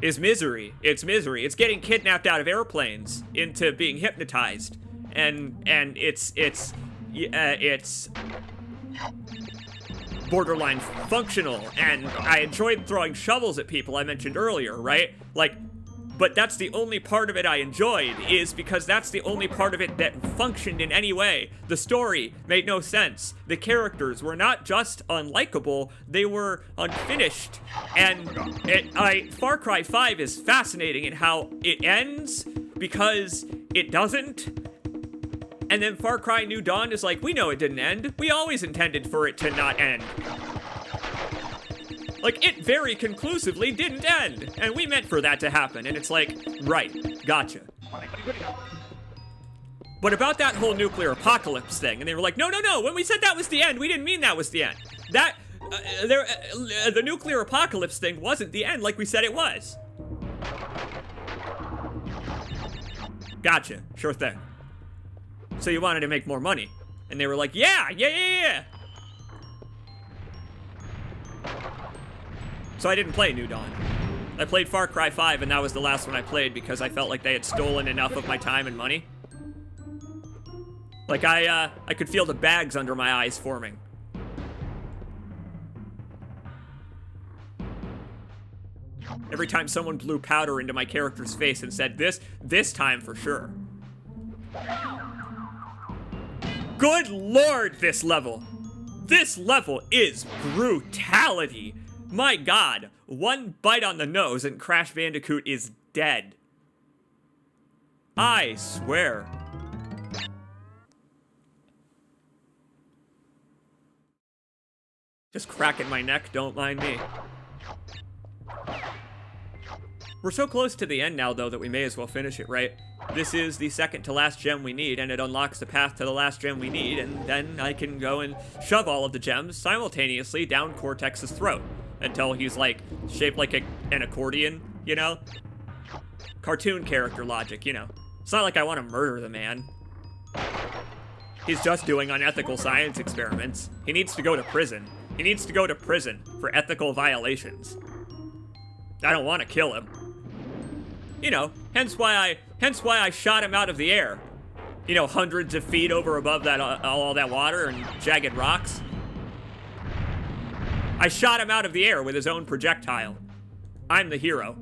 misery. It's misery. It's getting kidnapped out of airplanes into being hypnotized. And it's borderline functional, and I enjoyed throwing shovels at people I mentioned earlier, right? Like, but that's the only part of it I enjoyed, is because that's the only part of it that functioned in any way. The story made no sense. The characters were not just unlikable, they were unfinished. And Far Cry 5 is fascinating in how it ends, because it doesn't. And then Far Cry New Dawn is like, we know it didn't end. We always intended for it to not end. Like, it very conclusively didn't end. And we meant for that to happen. And it's like, right, gotcha. But about that whole nuclear apocalypse thing, and they were like, no, when we said that was the end, we didn't mean that was the end. The nuclear apocalypse thing wasn't the end like we said it was. Gotcha, sure thing. So you wanted to make more money. And they were like, yeah. So I didn't play New Dawn. I played Far Cry 5, and that was the last one I played because I felt like they had stolen enough of my time and money. Like, I could feel the bags under my eyes forming. Every time someone blew powder into my character's face and said, this time for sure. Good lord, this level. This level is brutality. My god, one bite on the nose and Crash Bandicoot is dead. I swear. Just cracking my neck, don't mind me. We're so close to the end now, though, that we may as well finish it, right? This is the second to last gem we need, and it unlocks the path to the last gem we need, and then I can go and shove all of the gems simultaneously down Cortex's throat until he's, like, shaped like an accordion, you know? Cartoon character logic, you know? It's not like I want to murder the man. He's just doing unethical science experiments. He needs to go to prison. He needs to go to prison for ethical violations. I don't want to kill him. You know, hence why I shot him out of the air. You know, hundreds of feet over above that all that water and jagged rocks. I shot him out of the air with his own projectile. I'm the hero.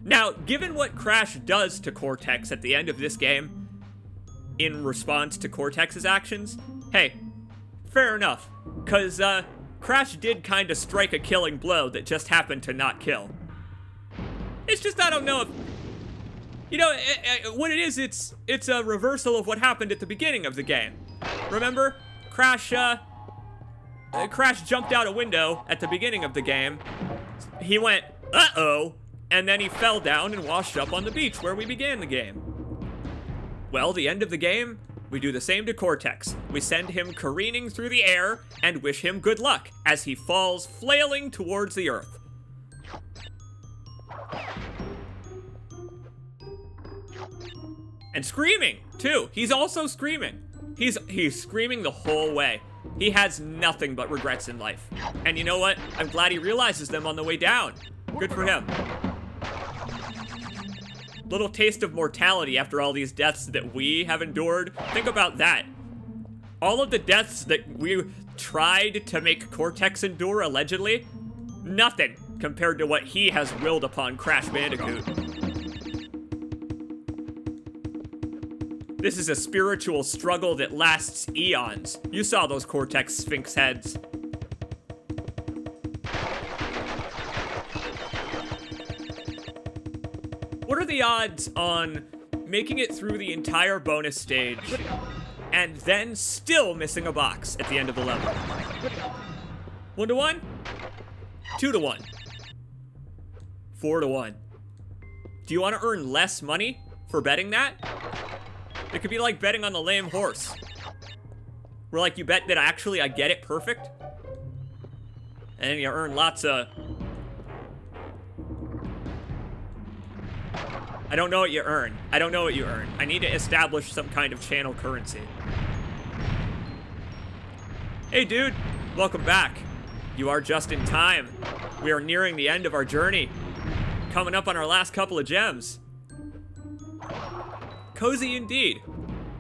Now, given what Crash does to Cortex at the end of this game, in response to Cortex's actions, hey, fair enough, because Crash did kind of strike a killing blow that just happened to not kill. It's just, I don't know if, you know, what it is, it's a reversal of what happened at the beginning of the game. Remember? Crash jumped out a window at the beginning of the game. He went, uh-oh, and then he fell down and washed up on the beach where we began the game. Well, the end of the game, we do the same to Cortex. We send him careening through the air and wish him good luck as he falls flailing towards the earth. And screaming, too. He's also screaming. He's screaming the whole way. He has nothing but regrets in life. And you know what? I'm glad he realizes them on the way down. Good for him. Little taste of mortality after all these deaths that we have endured. Think about that. All of the deaths that we tried to make Cortex endure, allegedly, nothing compared to what he has willed upon Crash Bandicoot. This is a spiritual struggle that lasts eons. You saw those Cortex Sphinx heads. What are the odds on making it through the entire bonus stage and then still missing a box at the end of the level? 1 to 1? 2 to 1? 4 to 1? Do you want to earn less money for betting that? It could be like betting on the lame horse. Where like you bet that actually I get it perfect. And then you earn lots of... I don't know what you earn. I don't know what you earn. I need to establish some kind of channel currency. Hey dude, welcome back. You are just in time. We are nearing the end of our journey. Coming up on our last couple of gems. Cozy indeed.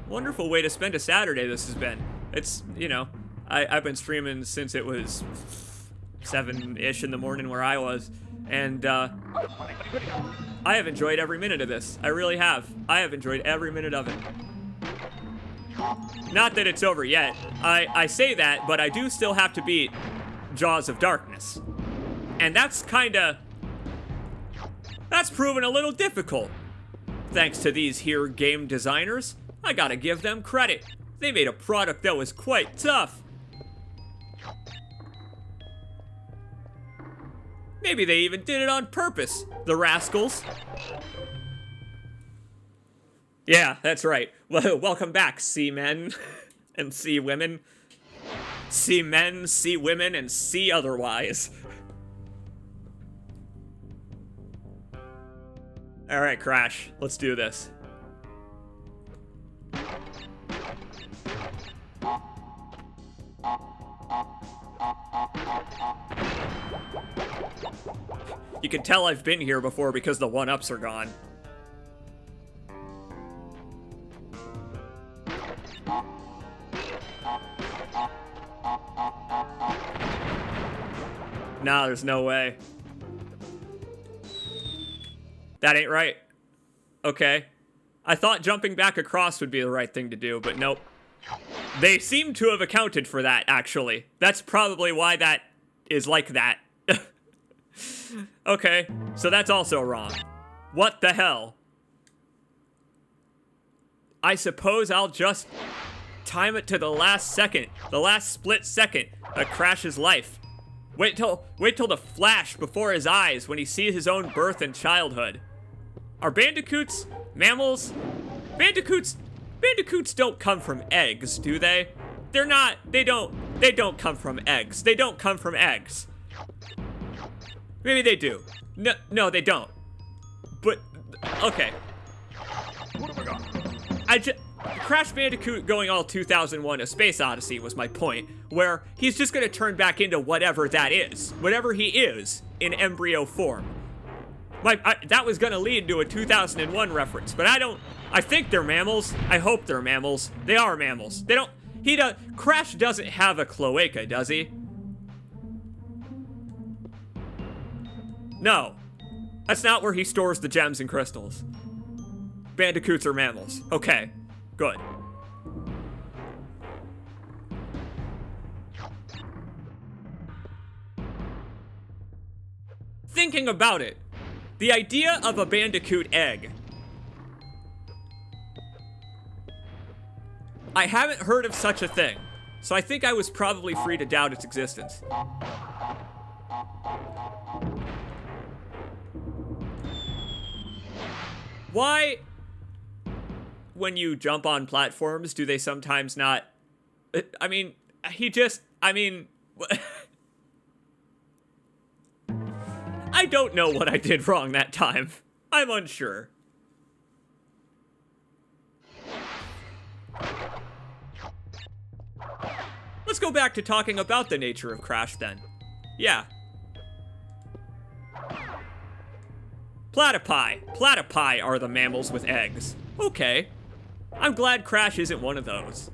Wonderful way to spend a Saturday this has been. It's, you know, I've been streaming since it was 7-ish in the morning where I was. And I have enjoyed every minute of this. I really have. I have enjoyed every minute of it. Not that it's over yet. I say that, but I do still have to beat Jaws of Darkness. And that's proven a little difficult. Thanks to these here game designers, I gotta give them credit. They made a product that was quite tough. Maybe they even did it on purpose, the rascals. Yeah, that's right. Well, welcome back, sea men and sea women. Sea men, sea women, and sea otherwise. All right, Crash, let's do this. You can tell I've been here before because the one-ups are gone. Nah, there's no way. That ain't right. Okay. I thought jumping back across would be the right thing to do, but nope. They seem to have accounted for that, actually. That's probably why that is like that. Okay, so that's also wrong. What the hell? I suppose I'll just time it to the last second, the last split second of Crash's life. Wait till the flash before his eyes when he sees his own birth and childhood. Are bandicoots mammals? Bandicoots don't come from eggs, do they? They don't come from eggs. They don't come from eggs. Maybe they do. No, they don't. But, okay. What have I got? Crash Bandicoot going all 2001 A Space Odyssey was my point, where he's just gonna turn back into whatever that is. Whatever he is in embryo form. That was gonna lead to a 2001 reference, but I think they're mammals. I hope they're mammals. They are mammals. Crash doesn't have a cloaca, does he? No. That's not where he stores the gems and crystals. Bandicoots are mammals. Okay, good. Thinking about it, the idea of a Bandicoot egg. I haven't heard of such a thing, so I think I was probably free to doubt its existence. Why, when you jump on platforms, do they sometimes not... I mean, I don't know what I did wrong that time. I'm unsure. Let's go back to talking about the nature of Crash then. Yeah. Platypi. Platypi are the mammals with eggs. Okay. I'm glad Crash isn't one of those.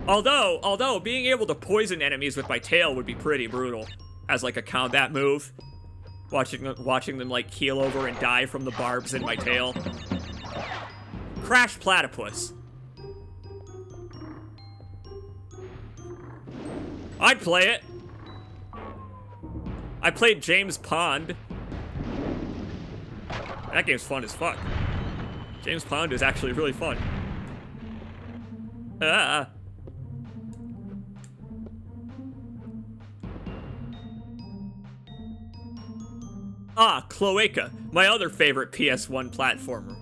Although being able to poison enemies with my tail would be pretty brutal. As like a combat move. Watching them like keel over and die from the barbs in my tail. Crash Platypus. I'd play it. I played James Pond. That game's fun as fuck. James Pond is actually really fun. Cloaca, my other favorite PS1 platformer.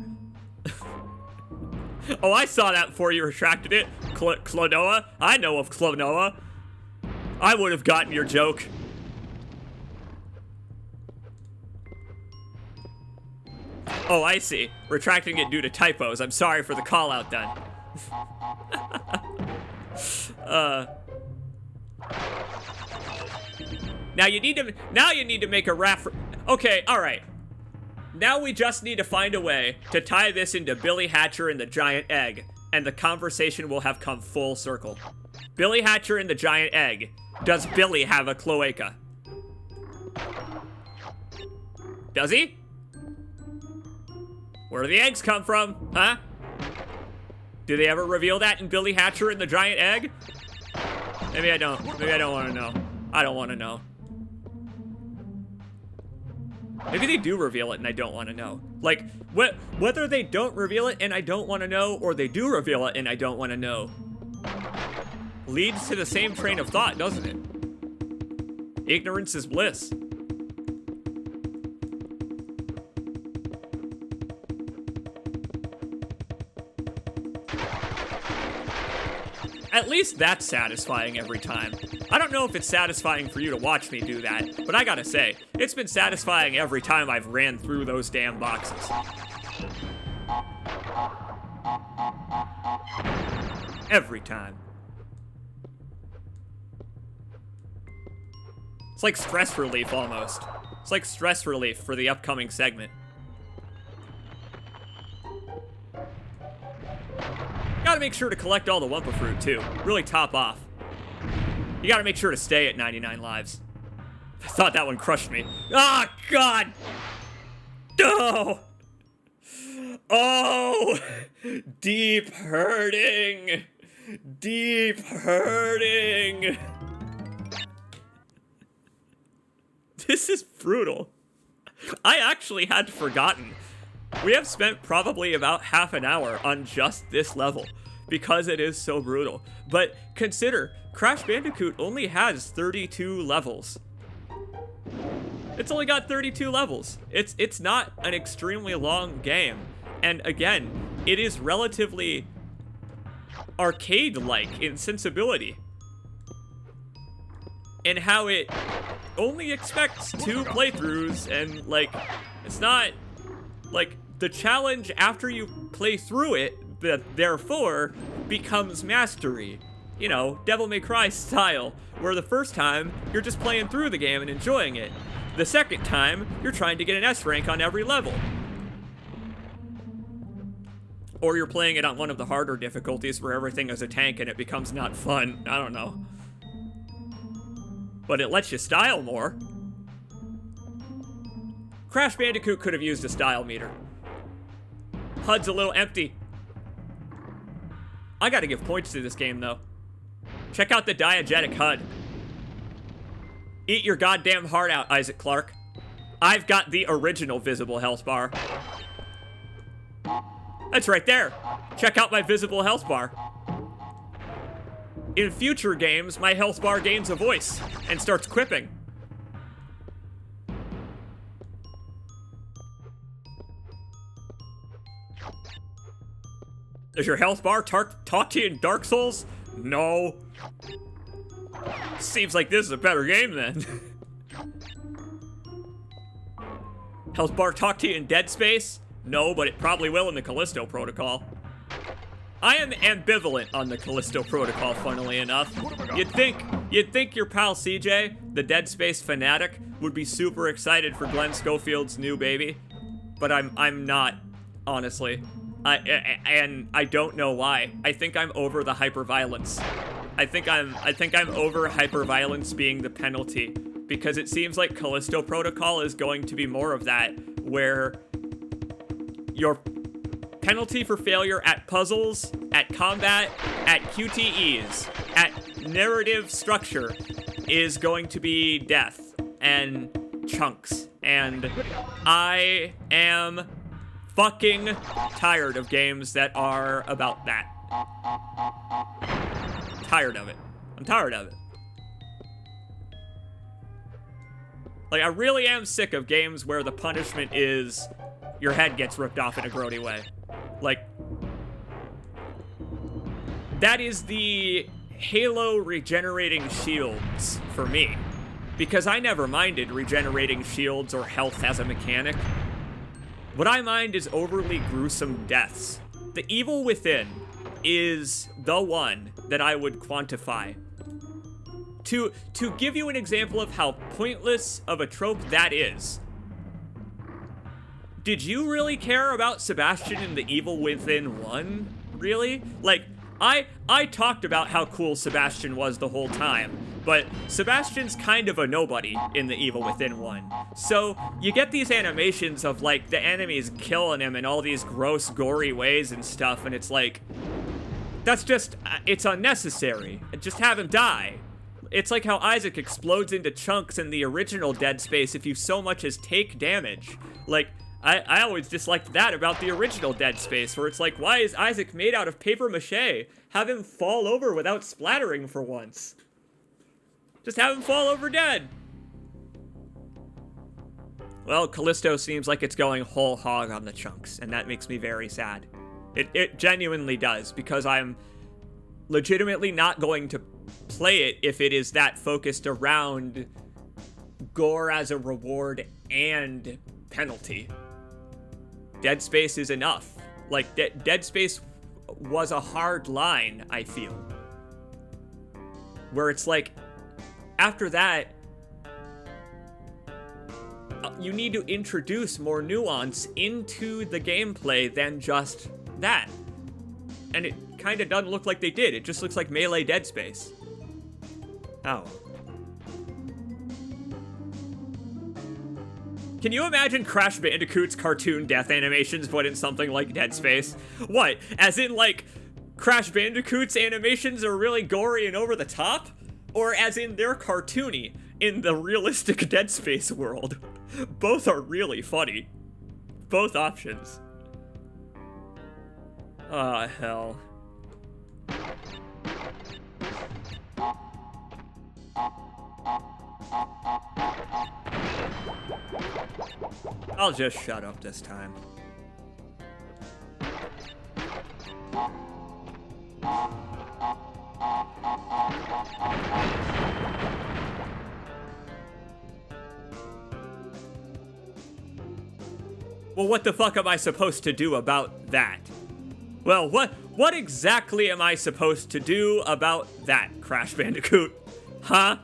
Oh, I saw that before you retracted it. Klonoa? I know of Klonoa. I would have gotten your joke. Oh, I see. Retracting it due to typos. I'm sorry for the call out then. Now you need to make a okay, alright. Now we just need to find a way to tie this into Billy Hatcher and the Giant Egg, and the conversation will have come full circle. Billy Hatcher and the Giant Egg. Does Billy have a cloaca? Does he? Where do the eggs come from, huh? Do they ever reveal that in Billy Hatcher and the Giant Egg? Maybe I don't want to know. I don't want to know. Maybe they do reveal it and I don't want to know. Like, whether they don't reveal it and I don't want to know, or they do reveal it and I don't want to know, leads to the same train of thought, doesn't it? Ignorance is bliss. At least that's satisfying every time. I don't know if it's satisfying for you to watch me do that, but I gotta say, it's been satisfying every time I've ran through those damn boxes. Every time. It's like stress relief almost. It's like stress relief for the upcoming segment. Gotta make sure to collect all the Wumpa Fruit, too. Really top off. You gotta make sure to stay at 99 lives. I thought that one crushed me. Ah, God! Oh! Oh! Deep hurting! Deep hurting. This is brutal. I actually had forgotten. We have spent probably about half an hour on just this level because it is so brutal. But consider, Crash Bandicoot only has 32 levels. It's only got 32 levels. It's not an extremely long game. And again, it is relatively arcade-like in sensibility. And how it only expects 2 playthroughs, and like, it's not like the challenge after you play through it, that therefore becomes mastery. You know, Devil May Cry style, where the first time you're just playing through the game and enjoying it. The second time, you're trying to get an S rank on every level. Or you're playing it on one of the harder difficulties where everything is a tank and it becomes not fun. I don't know. But it lets you style more. Crash Bandicoot could have used a style meter. HUD's a little empty. I gotta give points to this game, though. Check out the diegetic HUD. Eat your goddamn heart out, Isaac Clarke. I've got the original visible health bar. That's right there. Check out my visible health bar. In future games, my health bar gains a voice and starts quipping. Does your health bar talk to you in Dark Souls? No. Seems like this is a better game then. Health bar talk to you in Dead Space? No, but it probably will in the Callisto Protocol. I am ambivalent on the Callisto Protocol, funnily enough. You'd think your pal CJ, the Dead Space fanatic, would be super excited for Glenn Schofield's new baby, but I'm not, honestly. I don't know why. I think I'm over the hyperviolence. I think I'm over hyperviolence being the penalty, because it seems like Callisto Protocol is going to be more of that, where your penalty for failure at puzzles, at combat, at QTEs, at narrative structure is going to be death and chunks. And I am fucking tired of games that are about that. Tired of it. I'm tired of it. Like, I really am sick of games where the punishment is your head gets ripped off in a grody way. Like, that is the Halo regenerating shields for me. Because I never minded regenerating shields or health as a mechanic. What I mind is overly gruesome deaths. The Evil Within is the one that I would quantify. To give you an example of how pointless of a trope that is, did you really care about Sebastian in The Evil Within 1? Really? Like, I talked about how cool Sebastian was the whole time, but Sebastian's kind of a nobody in The Evil Within 1. So, you get these animations of, like, the enemies killing him in all these gross, gory ways and stuff, and it's like, that's just, it's unnecessary. Just have him die. It's like how Isaac explodes into chunks in the original Dead Space if you so much as take damage. Like, I always disliked that about the original Dead Space, where it's like, why is Isaac made out of paper mache? Have him fall over without splattering for once. Just have him fall over dead. Well, Callisto seems like it's going whole hog on the chunks, and that makes me very sad. It genuinely does, because I'm legitimately not going to play it if it is that focused around gore as a reward and penalty. Dead Space is enough. Like, Dead Space was a hard line, I feel. Where it's like, after that, you need to introduce more nuance into the gameplay than just that. And it kind of doesn't look like they did. It just looks like Melee Dead Space. Oh. Can you imagine Crash Bandicoot's cartoon death animations, but in something like Dead Space? What? As in, like, Crash Bandicoot's animations are really gory and over the top, or as in they're cartoony in the realistic Dead Space world. Both are really funny. Both options. Ah, hell. I'll just shut up this time. Well, what the fuck am I supposed to do about that? Well, what exactly am I supposed to do about that, Crash Bandicoot? Huh?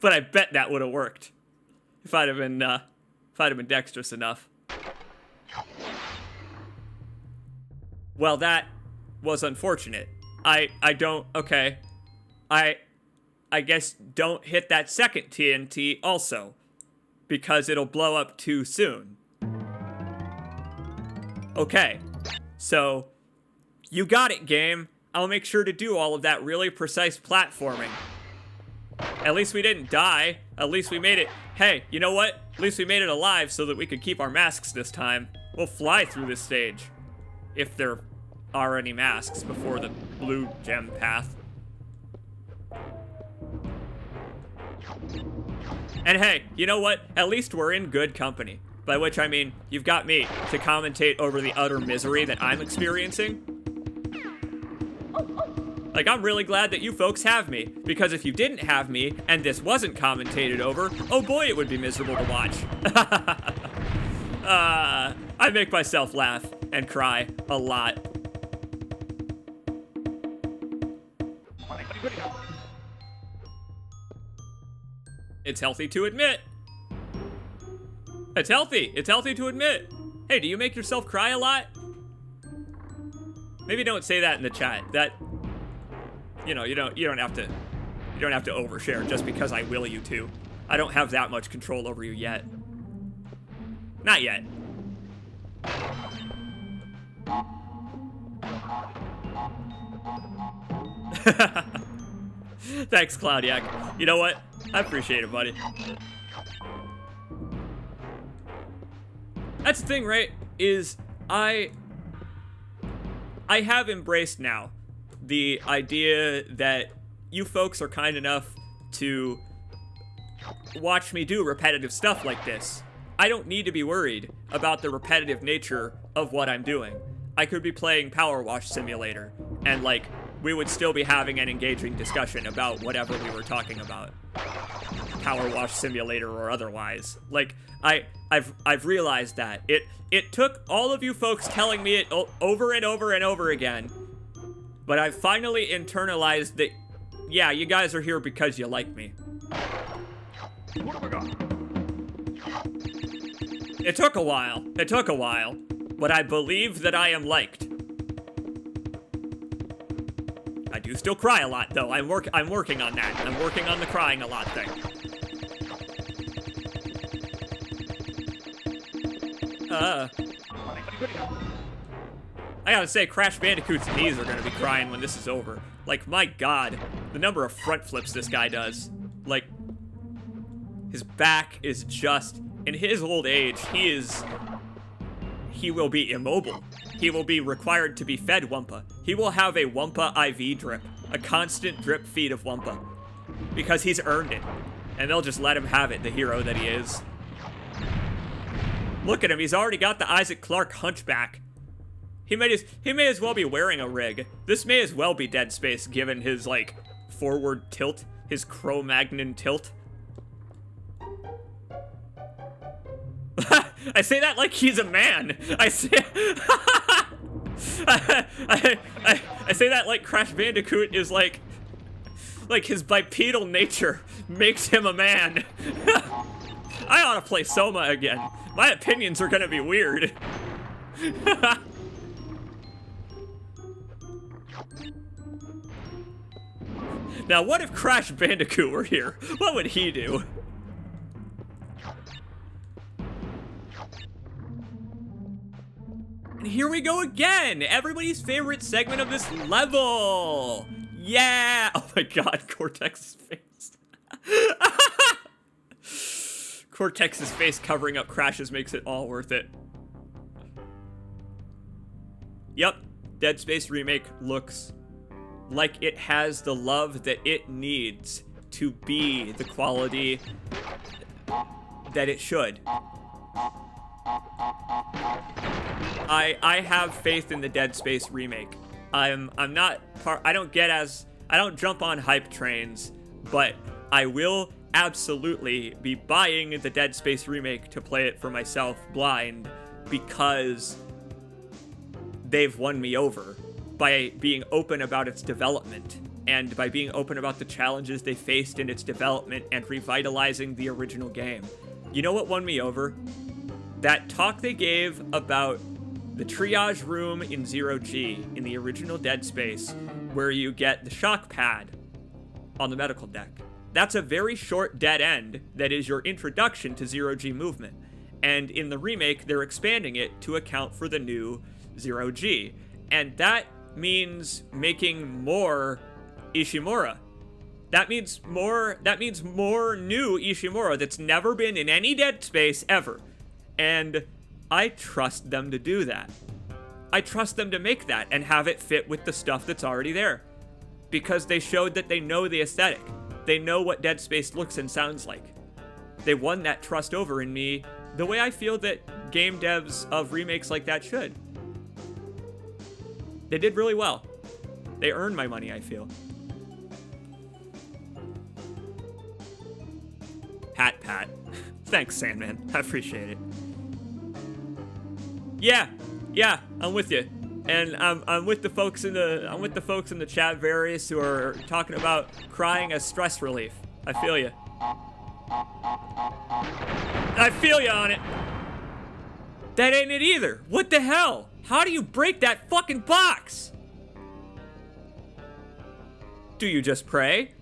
But I bet that would have worked if I'd have been dexterous enough. Well, that was unfortunate. I guess don't hit that second TNT also, because it'll blow up too soon. Okay, so you got it, game. I'll make sure to do all of that really precise platforming. At least we didn't die. At least we made it. Hey, you know what? At least we made it alive so that we could keep our masks this time. We'll fly through this stage. If there are any masks before the blue gem path. And hey, you know what? At least we're in good company. By which I mean, you've got me to commentate over the utter misery that I'm experiencing. Like, I'm really glad that you folks have me, because if you didn't have me, and this wasn't commentated over, oh boy, it would be miserable to watch. I make myself laugh and cry a lot. It's healthy to admit. It's healthy. It's healthy to admit. Hey, do you make yourself cry a lot? Maybe don't say that in the chat. That, you know, you don't have to overshare just because I will you to. I don't have that much control over you yet. Not yet. Thanks, Cloudiac. You know what? I appreciate it, buddy. That's the thing, right? Is I have embraced now the idea that you folks are kind enough to watch me do repetitive stuff like this. I don't need to be worried about the repetitive nature of what I'm doing. I could be playing Power Wash Simulator, and like, we would still be having an engaging discussion about whatever we were talking about. Power Wash Simulator or otherwise. Like, I've realized that. It took all of you folks telling me it over and over and over again, but I've finally internalized that, yeah, you guys are here because you like me. What have I got? It took a while, but I believe that I am liked. I do still cry a lot, though. I'm working on that. I'm working on the crying a lot thing. I gotta say, Crash Bandicoot's knees are gonna be crying when this is over. Like, my god, the number of front flips this guy does. Like, his back is just, in his old age, he will be immobile. He will be required to be fed Wumpa. He will have a Wumpa IV drip, a constant drip feed of Wumpa, because he's earned it. And they'll just let him have it, the hero that he is. Look at him, he's already got the Isaac Clarke hunchback. He may as well be wearing a rig. This may as well be Dead Space, given his, like, forward tilt, his Cro-Magnon tilt. I say that like he's a man. I say I say that like Crash Bandicoot is like his bipedal nature makes him a man. I ought to play Soma again. My opinions are gonna be weird. Now, what if Crash Bandicoot were here? What would he do? And here we go again! Everybody's favorite segment of this level! Yeah! Oh my god, Cortex's face. Cortex's face covering up Crash's makes it all worth it. Yep, Dead Space Remake looks like it has the love that it needs to be the quality that it should. I have faith in the Dead Space Remake. I don't jump on hype trains, but I will absolutely be buying the Dead Space Remake to play it for myself blind, because they've won me over by being open about its development and by being open about the challenges they faced in its development and revitalizing the original game. You know what won me over? That talk they gave about the triage room in Zero G in the original Dead Space, where you get the shock pad on the medical deck. That's a very short dead end that is your introduction to Zero G movement. And in the remake, they're expanding it to account for the new Zero G. And that means making more Ishimura. That means more new Ishimura that's never been in any Dead Space ever. And I trust them to do that. I trust them to make that and have it fit with the stuff that's already there. Because they showed that they know the aesthetic. They know what Dead Space looks and sounds like. They won that trust over in me the way I feel that game devs of remakes like that should. They did really well. They earned my money, I feel. Pat. Thanks, Sandman. I appreciate it. Yeah, I'm with you. And I'm with the folks in the chat various who are talking about crying as stress relief. I feel you. I feel you on it. That ain't it either. What the hell? How do you break that fucking box? Do you just pray?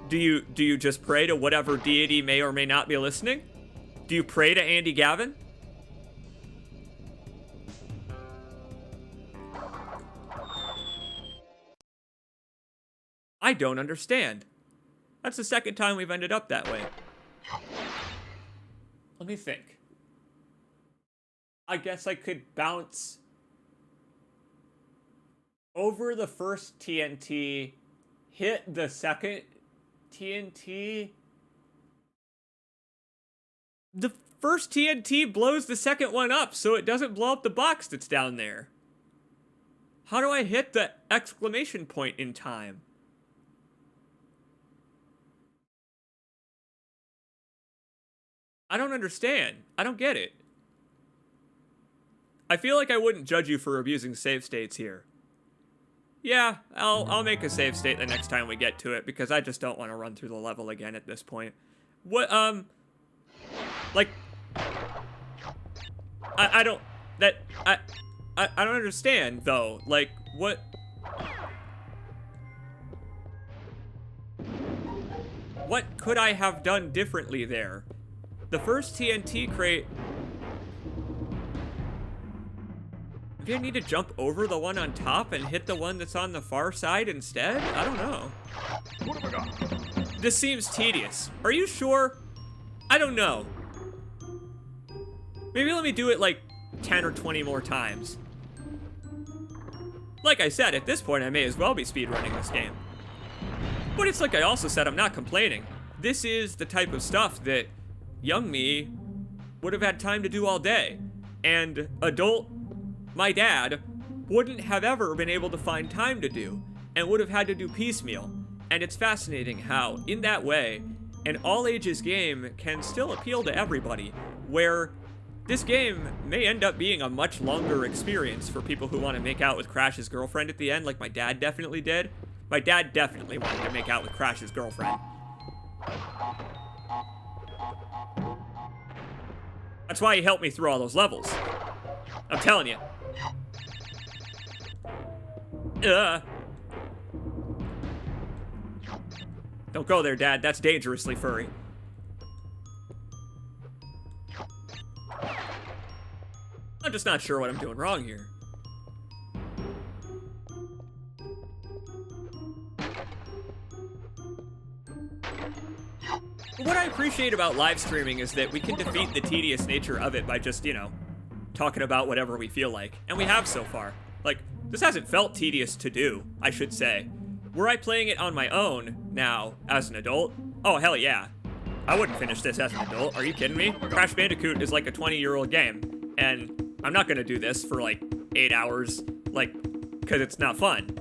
Do you just pray to whatever deity may or may not be listening? Do you pray to Andy Gavin? I don't understand. That's the second time we've ended up that way. Let me think. I guess I could bounce over the first TNT, hit the second TNT. The first TNT blows the second one up, so it doesn't blow up the box that's down there. How do I hit the exclamation point in time? I don't understand. I don't get it. I feel like I wouldn't judge you for abusing save states here. Yeah, I'll make a save state the next time we get to it, because I just don't want to run through the level again at this point. What, like, I don't understand, though. Like, what could I have done differently there? The first TNT crate... Maybe I need to jump over the one on top and hit the one that's on the far side instead? I don't know. What have I got? This seems tedious. Are you sure? I don't know. Maybe let me do it like 10 or 20 more times. Like I said, at this point I may as well be speedrunning this game. But it's like I also said, I'm not complaining. This is the type of stuff that young me would have had time to do all day. And adult my dad wouldn't have ever been able to find time to do, and would have had to do piecemeal. And it's fascinating how, in that way, an all-ages game can still appeal to everybody, where this game may end up being a much longer experience for people who want to make out with Crash's girlfriend at the end, like my dad definitely did. My dad definitely wanted to make out with Crash's girlfriend. That's why he helped me through all those levels. I'm telling you, Don't go there, Dad. That's dangerously furry. I'm just not sure what I'm doing wrong here. What I appreciate about live streaming is that we can defeat the tedious nature of it by just, you know, talking about whatever we feel like. And we have so far. Like, this hasn't felt tedious to do, I should say. Were I playing it on my own now, as an adult? Oh, hell yeah. I wouldn't finish this as an adult. Are you kidding me? Crash Bandicoot is like a 20-year-old game. And I'm not gonna do this for like 8 hours, like, because it's not fun.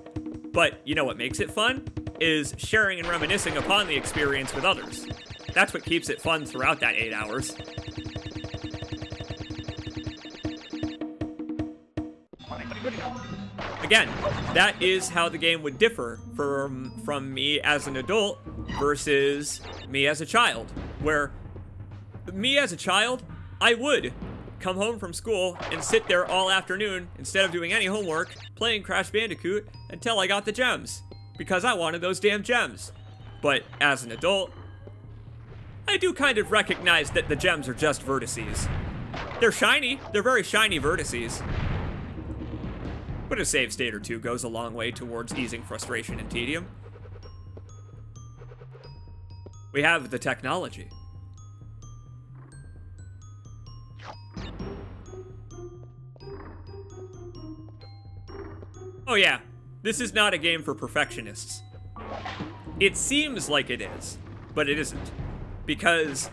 But you know what makes it fun? Is sharing and reminiscing upon the experience with others. That's what keeps it fun throughout that 8 hours. Again, that is how the game would differ from me as an adult versus me as a child. Where me as a child, I would come home from school and sit there all afternoon instead of doing any homework, playing Crash Bandicoot until I got the gems. Because I wanted those damn gems. But as an adult, I do kind of recognize that the gems are just vertices. They're shiny. They're very shiny vertices. But a save state or two goes a long way towards easing frustration and tedium. We have the technology. Oh yeah, this is not a game for perfectionists. It seems like it is, but it isn't. Because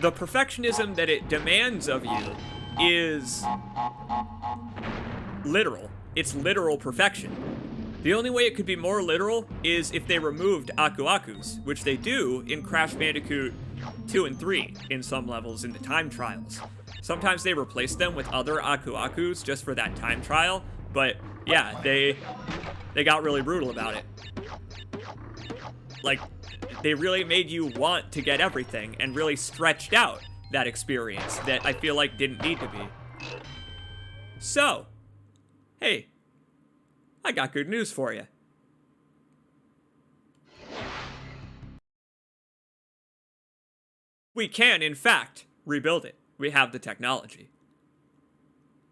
the perfectionism that it demands of you is literal. It's literal perfection. The only way it could be more literal is if they removed Aku-Akus, which they do in Crash Bandicoot 2 and 3 in some levels in the time trials. Sometimes they replace them with other Aku-Akus just for that time trial, but yeah, they got really brutal about it. Like, they really made you want to get everything and really stretched out that experience that I feel like didn't need to be. So, hey, I got good news for you. We can, in fact, rebuild it. We have the technology.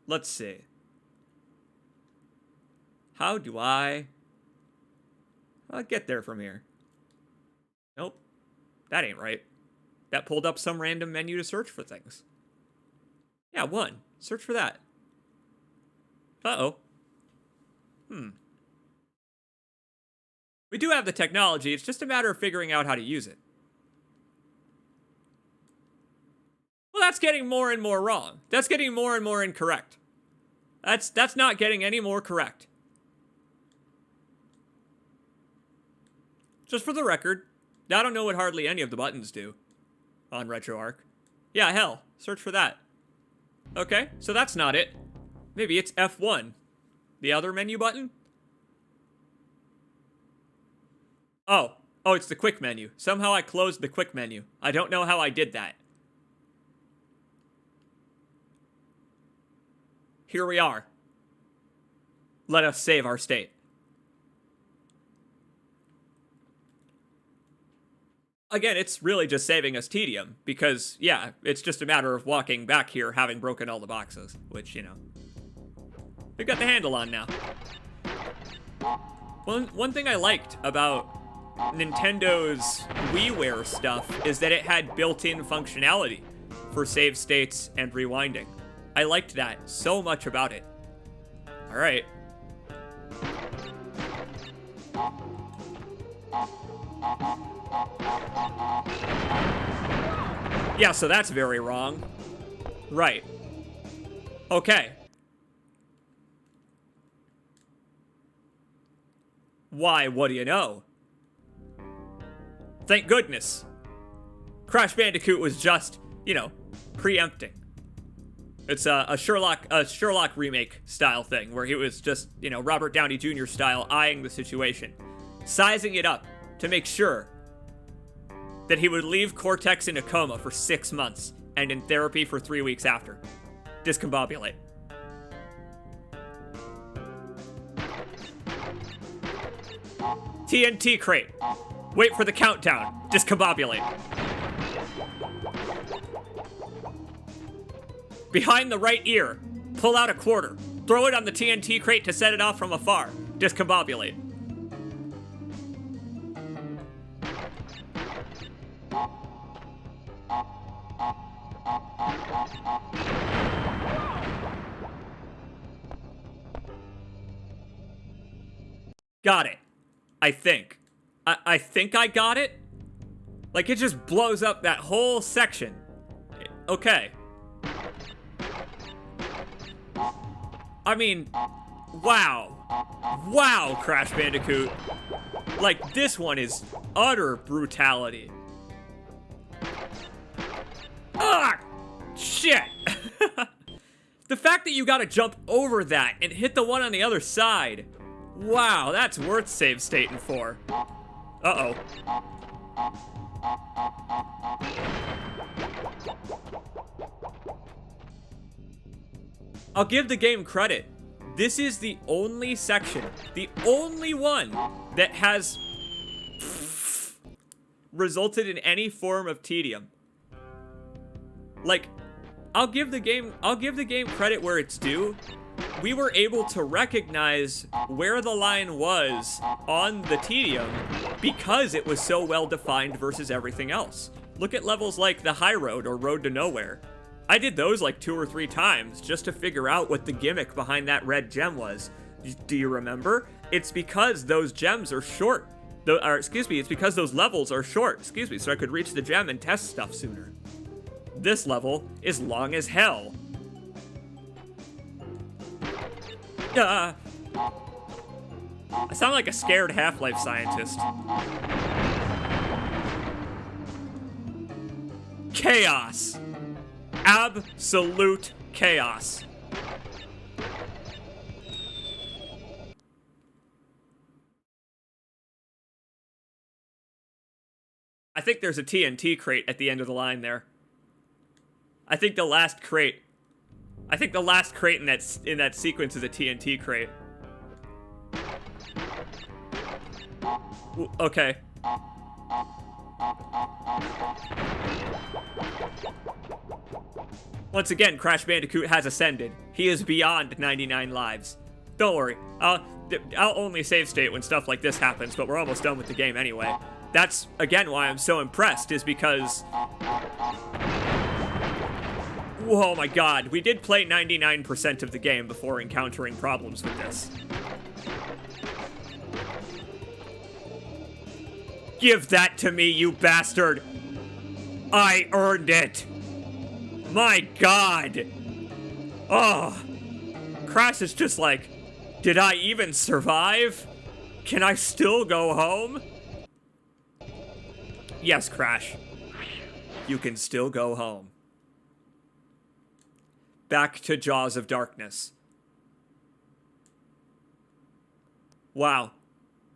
Let's see. How do I'll get there from here. Nope. That ain't right. That pulled up some random menu to search for things. Yeah, 1. Search for that. Uh-oh. We do have the technology, it's just a matter of figuring out how to use it. Well, that's getting more and more wrong. That's getting more and more incorrect. That's not getting any more correct. Just for the record, I don't know what hardly any of the buttons do on RetroArch. Yeah, hell, search for that. Okay, so that's not it. Maybe it's F1. The other menu button? Oh, it's the quick menu. Somehow I closed the quick menu. I don't know how I did that. Here we are. Let us save our state. Again, it's really just saving us tedium, because, yeah, it's just a matter of walking back here having broken all the boxes, which, you know, we've got the handle on now. One thing I liked about Nintendo's WiiWare stuff is that it had built-in functionality for save states and rewinding. I liked that so much about it. All right. Yeah, so that's very wrong. Right. Okay. Why, what do you know? Thank goodness. Crash Bandicoot was just, you know, preempting. It's a Sherlock remake style thing, where he was just, you know, Robert Downey Jr. style, eyeing the situation, sizing it up to make sure that he would leave Cortex in a coma for 6 months and in therapy for 3 weeks after. Discombobulate. TNT crate. Wait for the countdown. Discombobulate. Behind the right ear, pull out a quarter. Throw it on the TNT crate to set it off from afar. Discombobulate. Got it. I think. I think I got it. Like, it just blows up that whole section. Okay. I mean, wow. Wow, Crash Bandicoot. Like, this one is utter brutality. Ah! Shit! The fact that you gotta jump over that and hit the one on the other side. Wow, that's worth save stating for. Uh-oh. I'll give the game credit. This is the only section, the only one that has resulted in any form of tedium. Like, I'll give the game credit where it's due. We were able to recognize where the line was on the tedium because it was so well defined versus everything else. Look at levels like the High Road or Road to Nowhere. I did those like 2 or 3 times just to figure out what the gimmick behind that red gem was. Do you remember? It's because those gems are short. It's because those levels are short, so I could reach the gem and test stuff sooner. This level is long as hell. I sound like a scared Half-Life scientist. Chaos. Absolute chaos. I think there's a TNT crate at the end of the line there. I think the last crate in that sequence is a TNT crate. Okay. Once again, Crash Bandicoot has ascended. He is beyond 99 lives. Don't worry, I'll only save state when stuff like this happens, but we're almost done with the game anyway. That's, again, why I'm so impressed, is because... Oh my god, we did play 99% of the game before encountering problems with this. Give that to me, you bastard! I earned it! My god! Oh! Crash is just like, did I even survive? Can I still go home? Yes, Crash. You can still go home. Back to Jaws of Darkness. Wow.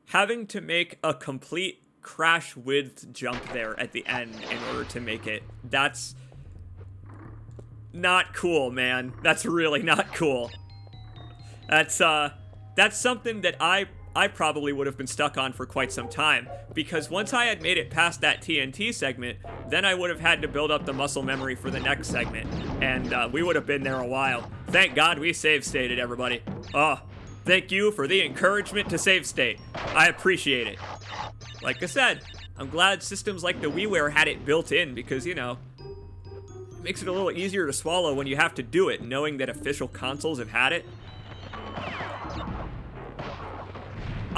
Having to make a complete crash width jump there at the end in order to make it, that's not cool, man. That's really not cool. That's something that I probably would have been stuck on for quite some time, because once I had made it past that TNT segment, then I would have had to build up the muscle memory for the next segment, and we would have been there a while. Thank God we save stated, everybody. Oh, thank you for the encouragement to save state. I appreciate it. Like I said, I'm glad systems like the WiiWare had it built in, because, you know, it makes it a little easier to swallow when you have to do it, knowing that official consoles have had it.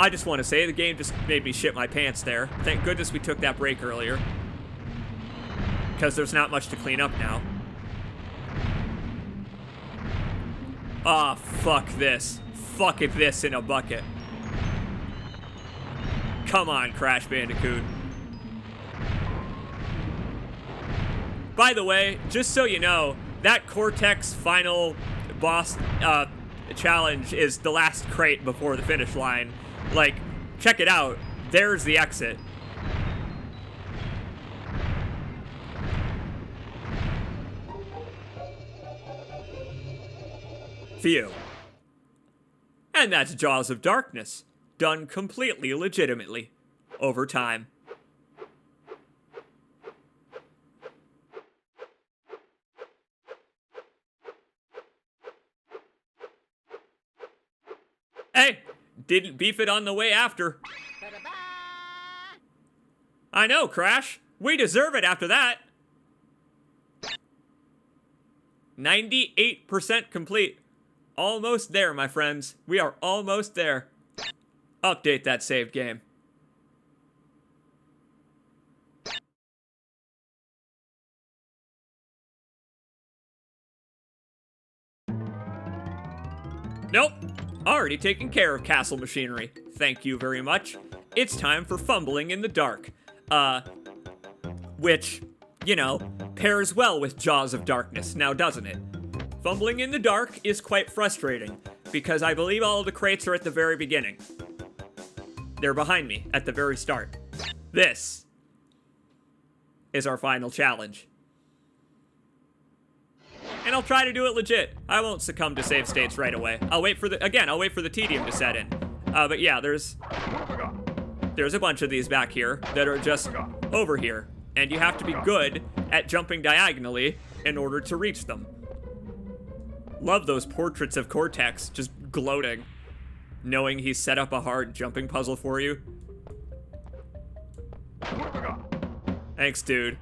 I just want to say the game just made me shit my pants there. Thank goodness we took that break earlier, because there's not much to clean up now. Ah, fuck this. Fuck it, this in a bucket. Come on, Crash Bandicoot. By the way, just so you know, that Cortex final boss challenge is the last crate before the finish line. Like, check it out. There's the exit. Phew. And that's Jaws of Darkness. done completely legitimately over time. Hey, didn't beef it on the way after. I know, Crash. We deserve it after that. 98% complete. Almost there, my friends. We are almost there. Update that saved game. Nope. Already taken care of, castle machinery. Thank you very much. It's time for fumbling in the dark. Which, you know, pairs well with Jaws of Darkness, now doesn't it? Fumbling in the dark is quite frustrating, because I believe all of the crates are at the very beginning. They're behind me, at the very start. This is our final challenge. And I'll try to do it legit. I won't succumb to save states right away. I'll wait for the tedium to set in. But yeah, there's a bunch of these back here that are just over here. And you have to be good at jumping diagonally in order to reach them. Love those portraits of Cortex just gloating, knowing he's set up a hard jumping puzzle for you. Thanks, dude.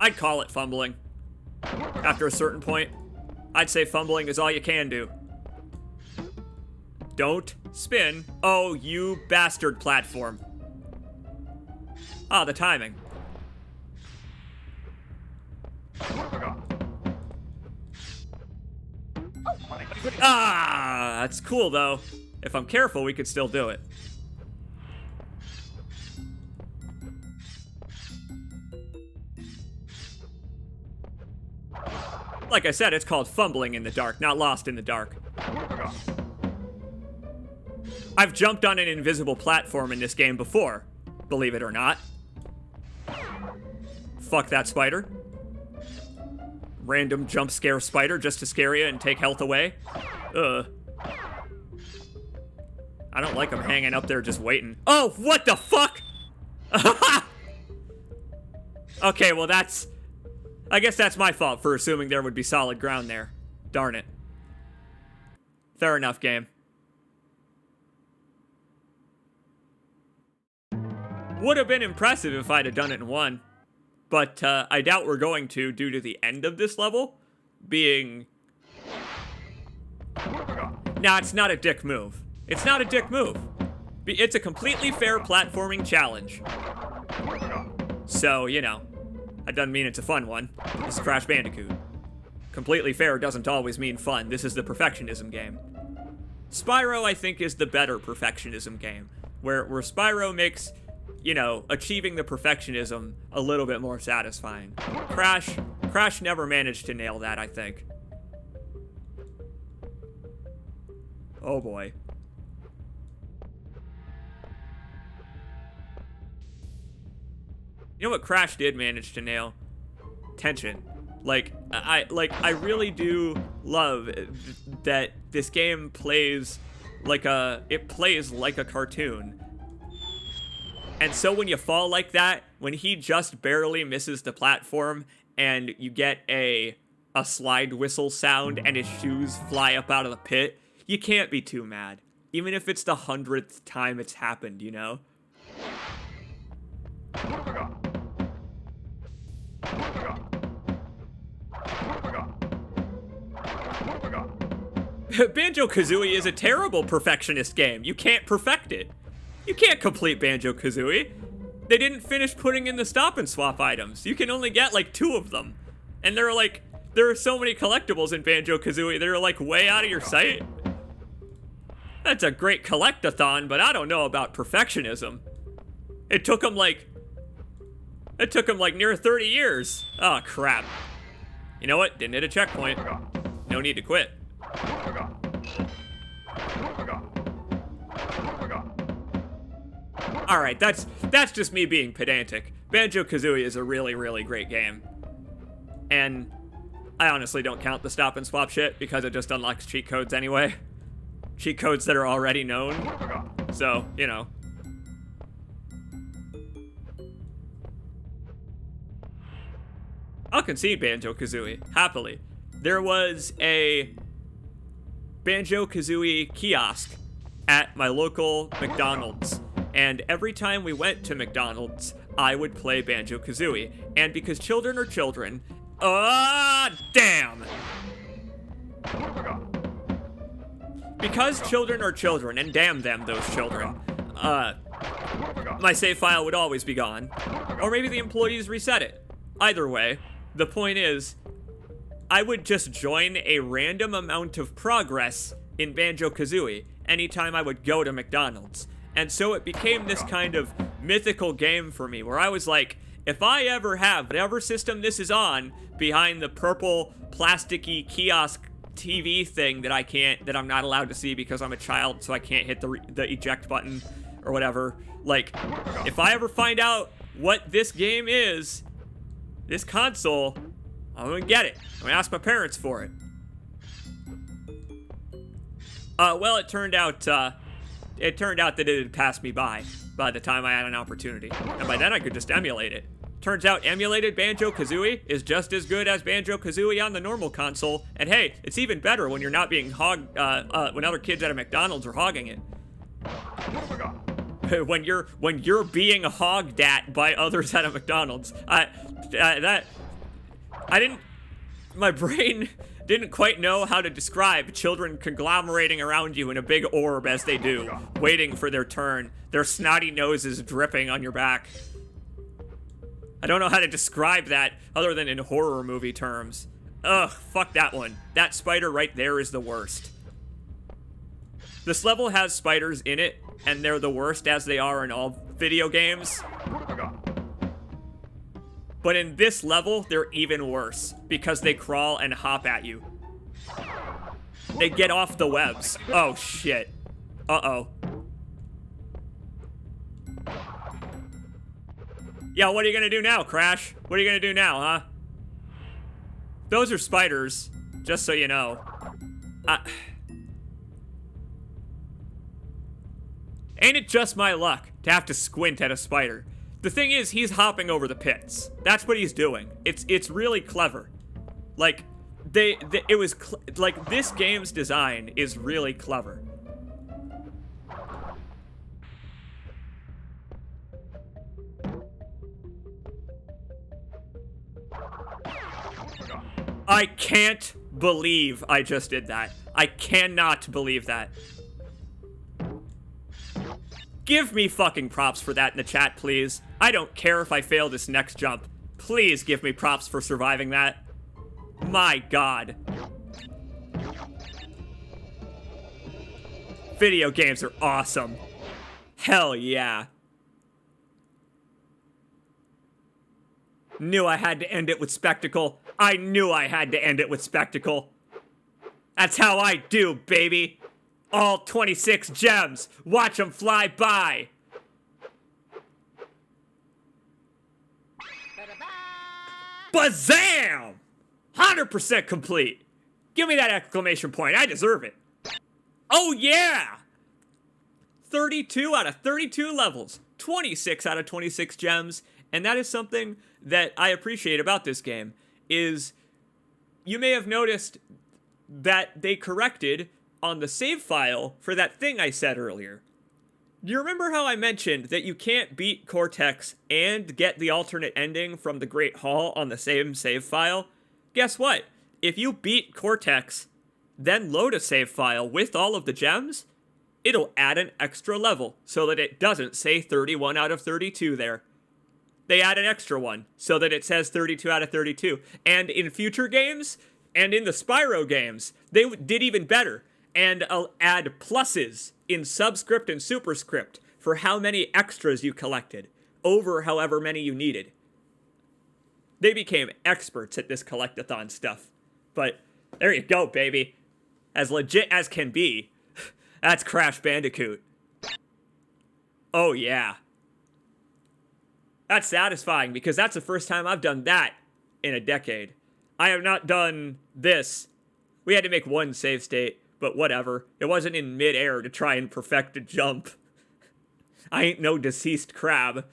I'd call it fumbling. After a certain point, I'd say fumbling is all you can do. Don't spin. Oh, you bastard platform. Ah, the timing. Ah, that's cool though. If I'm careful, we could still do it. Like I said, it's called fumbling in the dark, not lost in the dark. I've jumped on an invisible platform in this game before, believe it or not. Fuck that spider. Random jump scare spider just to scare you and take health away. Ugh. I don't like him hanging up there just waiting. Oh, what the fuck? Okay, well I guess that's my fault for assuming there would be solid ground there. Darn it. Fair enough, game. Would have been impressive if I'd have done it in one. But I doubt we're going to due to the end of this level being... Nah, it's not a dick move. It's not a dick move. It's a completely fair platforming challenge. So, you know, that doesn't mean it's a fun one. This is Crash Bandicoot. Completely fair doesn't always mean fun. This is the perfectionism game. Spyro, I think, is the better perfectionism game. Where Spyro makes, you know, achieving the perfectionism a little bit more satisfying. Crash never managed to nail that, I think. Oh boy. You know what Crash did manage to nail? Tension. I really do love that this game plays like a cartoon. And so when you fall like that, when he just barely misses the platform and you get a slide whistle sound and his shoes fly up out of the pit, you can't be too mad. Even if it's the 100th time it's happened, you know? Banjo-Kazooie is a terrible perfectionist game. You can't perfect it. You can't complete Banjo-Kazooie. They didn't finish putting in the stop and swap items. You can only get like 2 of them. And there are so many collectibles in Banjo-Kazooie that are like way out of your sight. That's a great collect-a-thon, but I don't know about perfectionism. It took them like near 30 years. Oh, crap. You know what? Didn't hit a checkpoint. No need to quit. All right, that's just me being pedantic. Banjo-Kazooie is a really, really great game. And I honestly don't count the stop and swap shit because it just unlocks cheat codes anyway. Cheat codes that are already known. So, you know. I'll concede Banjo-Kazooie, happily. There was a Banjo-Kazooie kiosk at my local McDonald's. And every time we went to McDonald's, I would play Banjo-Kazooie. And because children are children... damn! Because children are children, and damn them, those children, my save file would always be gone. Or maybe the employees reset it. Either way, the point is, I would just join a random amount of progress in Banjo-Kazooie anytime I would go to McDonald's. And so it became this kind of mythical game for me, where I was like, if I ever have whatever system this is on behind the purple plasticky kiosk TV thing that I'm not allowed to see because I'm a child, so I can't hit the eject button or whatever. Like, if I ever find out what this game is, this console, I'm gonna get it. I'm gonna ask my parents for it. Well, it turned out that it had passed me by the time I had an opportunity. And by then I could just emulate it. Turns out emulated Banjo-Kazooie is just as good as Banjo-Kazooie on the normal console. And hey, it's even better when you're not being when other kids at a McDonald's are hogging it. when you're being hogged at by others at a McDonald's. My brain didn't quite know how to describe children conglomerating around you in a big orb as they do, waiting for their turn, their snotty noses dripping on your back. I don't know how to describe that other than in horror movie terms. Ugh, fuck that one. That spider right there is the worst. This level has spiders in it, and they're the worst as they are in all video games. But in this level, they're even worse, because they crawl and hop at you. They get off the webs. Oh, shit. Uh-oh. Yeah, what are you gonna do now, Crash? What are you gonna do now, huh? Those are spiders, just so you know. Ain't it just my luck to have to squint at a spider? The thing is, he's hopping over the pits. That's what he's doing. It's really clever. Like, this game's design is really clever. I can't believe I just did that. I cannot believe that. Give me fucking props for that in the chat, please. I don't care if I fail this next jump. Please give me props for surviving that. My God. Video games are awesome. Hell yeah. Knew I had to end it with spectacle. I knew I had to end it with spectacle. That's how I do, baby. All 26 gems. Watch them fly by. Bazam! 100% complete. Give me that exclamation point. I deserve it. Oh, yeah! 32 out of 32 levels. 26 out of 26 gems. And that is something that I appreciate about this game, is you may have noticed that they corrected on the save file for that thing I said earlier. Do you remember how I mentioned that you can't beat Cortex and get the alternate ending from the Great Hall on the same save file? Guess what? If you beat Cortex, then load a save file with all of the gems, it'll add an extra level so that it doesn't say 31 out of 32 there. They add an extra one so that it says 32 out of 32. And in future games, and in the Spyro games, they did even better. And I'll add pluses in subscript and superscript for how many extras you collected, over however many you needed. They became experts at this collectathon stuff. But there you go, baby. As legit as can be. That's Crash Bandicoot. Oh yeah. That's satisfying because that's the first time I've done that in a decade. I have not done this. We had to make one save state, but whatever. It wasn't in midair to try and perfect a jump. I ain't no deceased crab.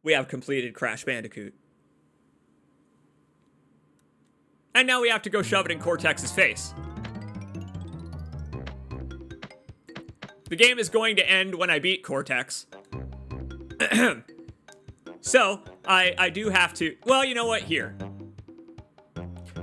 We have completed Crash Bandicoot. And now we have to go shove it in Cortex's face. The game is going to end when I beat Cortex. So, I do have to... Well, you know what? Here.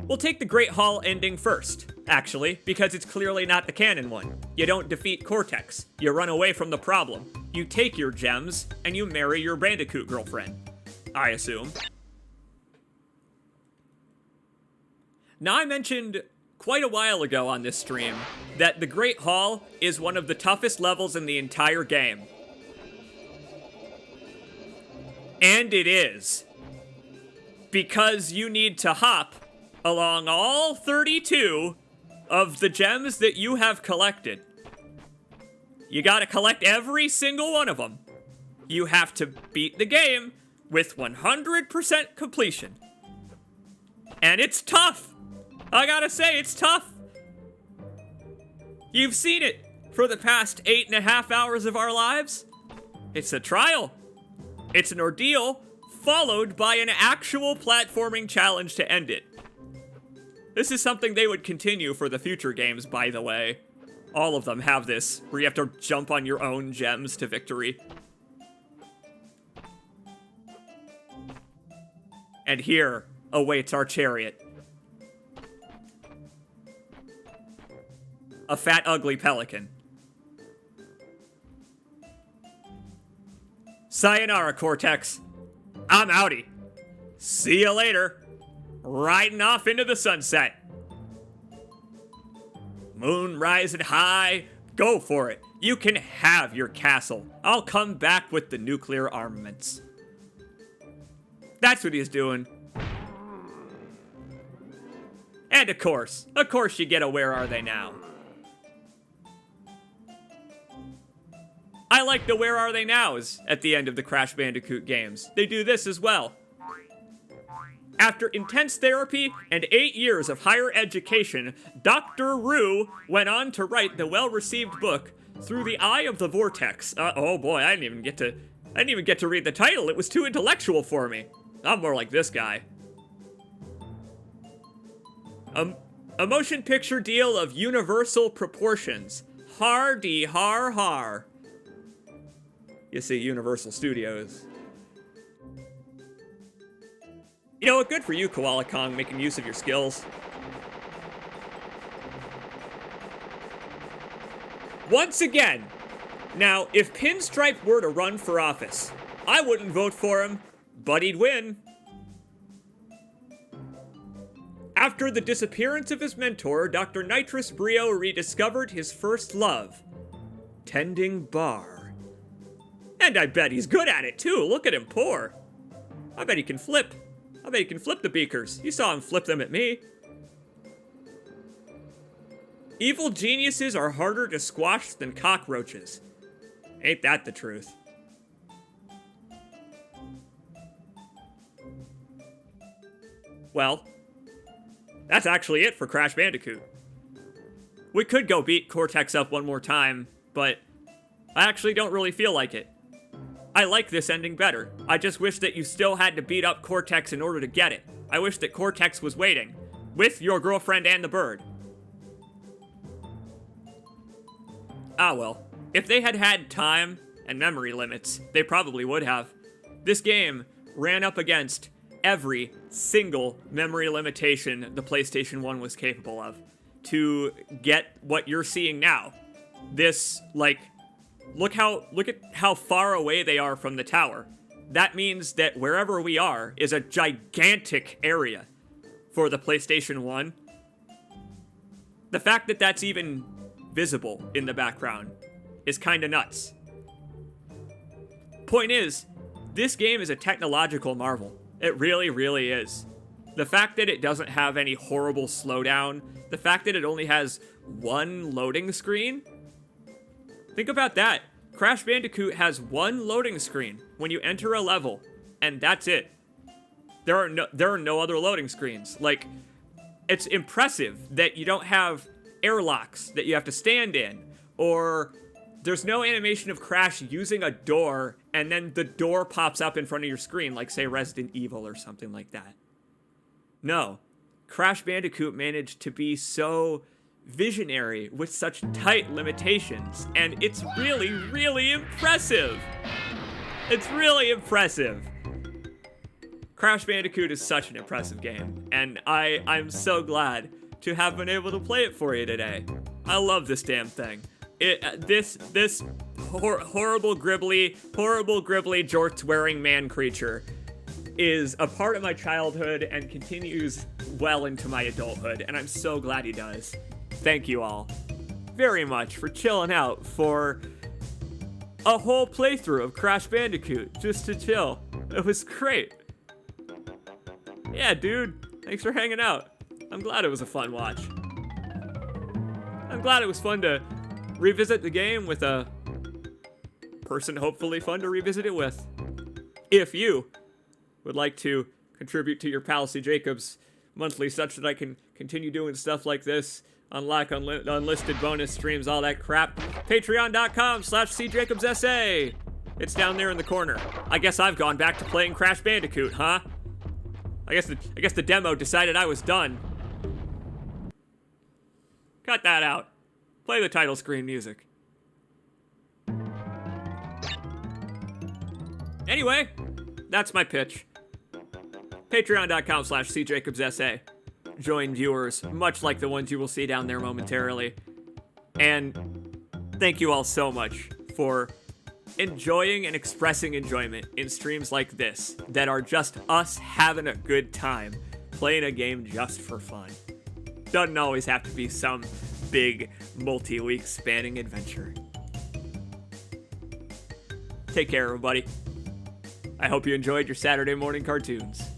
We'll take the Great Hall ending first, actually, because it's clearly not the canon one. You don't defeat Cortex. You run away from the problem. You take your gems, and you marry your Bandicoot girlfriend. I assume. Now, I mentioned quite a while ago on this stream that the Great Hall is one of the toughest levels in the entire game. And it is. Because you need to hop along all 32 of the gems that you have collected. You gotta collect every single one of them. You have to beat the game with 100% completion. And it's tough. I gotta say, it's tough. You've seen it for the past 8.5 hours of our lives. It's a trial. It's an ordeal, followed by an actual platforming challenge to end it. This is something they would continue for the future games, by the way. All of them have this, where you have to jump on your own gems to victory. And here awaits our chariot. A fat, ugly pelican. Sayonara, Cortex. I'm outie. See you later. Riding off into the sunset. Moon rising high. Go for it. You can have your castle. I'll come back with the nuclear armaments. That's what he's doing. And of course you get a Where Are They Now? I like the Where Are They Nows at the end of the Crash Bandicoot games. They do this as well. After intense therapy and 8 years of higher education, Dr. Rue went on to write the well-received book Through the Eye of the Vortex. Oh boy, I didn't even get to read the title. It was too intellectual for me. I'm more like this guy. A motion picture deal of universal proportions. Har-dee har-har. You see, Universal Studios. You know what? Good for you, Koala Kong, making use of your skills. Once again, now, if Pinstripe were to run for office, I wouldn't vote for him, but he'd win. After the disappearance of his mentor, Dr. Nitrous Brio rediscovered his first love, tending bar. And I bet he's good at it, too. Look at him pour. I bet he can flip. I bet he can flip the beakers. You saw him flip them at me. Evil geniuses are harder to squash than cockroaches. Ain't that the truth? Well, that's actually it for Crash Bandicoot. We could go beat Cortex up one more time, but I actually don't really feel like it. I like this ending better. I just wish that you still had to beat up Cortex in order to get it. I wish that Cortex was waiting, with your girlfriend and the bird. Ah well, if they had had time and memory limits, they probably would have. This game ran up against every single memory limitation the PlayStation 1 was capable of to get what you're seeing now. This, like, look at how far away they are from the tower. That means that wherever we are is a gigantic area for the PlayStation 1. The fact that that's even visible in the background is kinda nuts. Point is, this game is a technological marvel. It really, really is. The fact that it doesn't have any horrible slowdown, the fact that it only has one loading screen, Think about that. Crash Bandicoot has one loading screen when you enter a level, and that's it. There are no other loading screens. Like, it's impressive that you don't have airlocks that you have to stand in, or there's no animation of Crash using a door and then the door pops up in front of your screen, like, say, Resident Evil or something like that. No. Crash Bandicoot managed to be so visionary with such tight limitations, and it's really, really impressive. It's really impressive. Crash Bandicoot is such an impressive game, and I'm so glad to have been able to play it for you today. I love this damn thing. This horrible gribbly jorts-wearing man creature is a part of my childhood and continues well into my adulthood, and I'm so glad he does. Thank you all very much for chilling out for a whole playthrough of Crash Bandicoot just to chill. It was great. Yeah, dude, thanks for hanging out. I'm glad it was a fun watch. I'm glad it was fun to revisit the game with a person hopefully fun to revisit it with. If you would like to contribute to your pal C. Jacobs monthly such that I can continue doing stuff like this, unlock unlisted bonus streams, all that crap, patreon.com/CJacobsSA. It's down there in the corner. I guess I've gone back to playing Crash Bandicoot, huh? I guess the demo decided I was done. Cut that out. Play the title screen music. Anyway, that's my pitch. Patreon.com/CJacobsSA. Join viewers much like the ones you will see down there momentarily. And thank you all so much for enjoying and expressing enjoyment in streams like this that are just us having a good time playing a game just for fun. Doesn't always have to be some big multi-week spanning adventure. Take care, everybody. I hope you enjoyed your Saturday morning cartoons.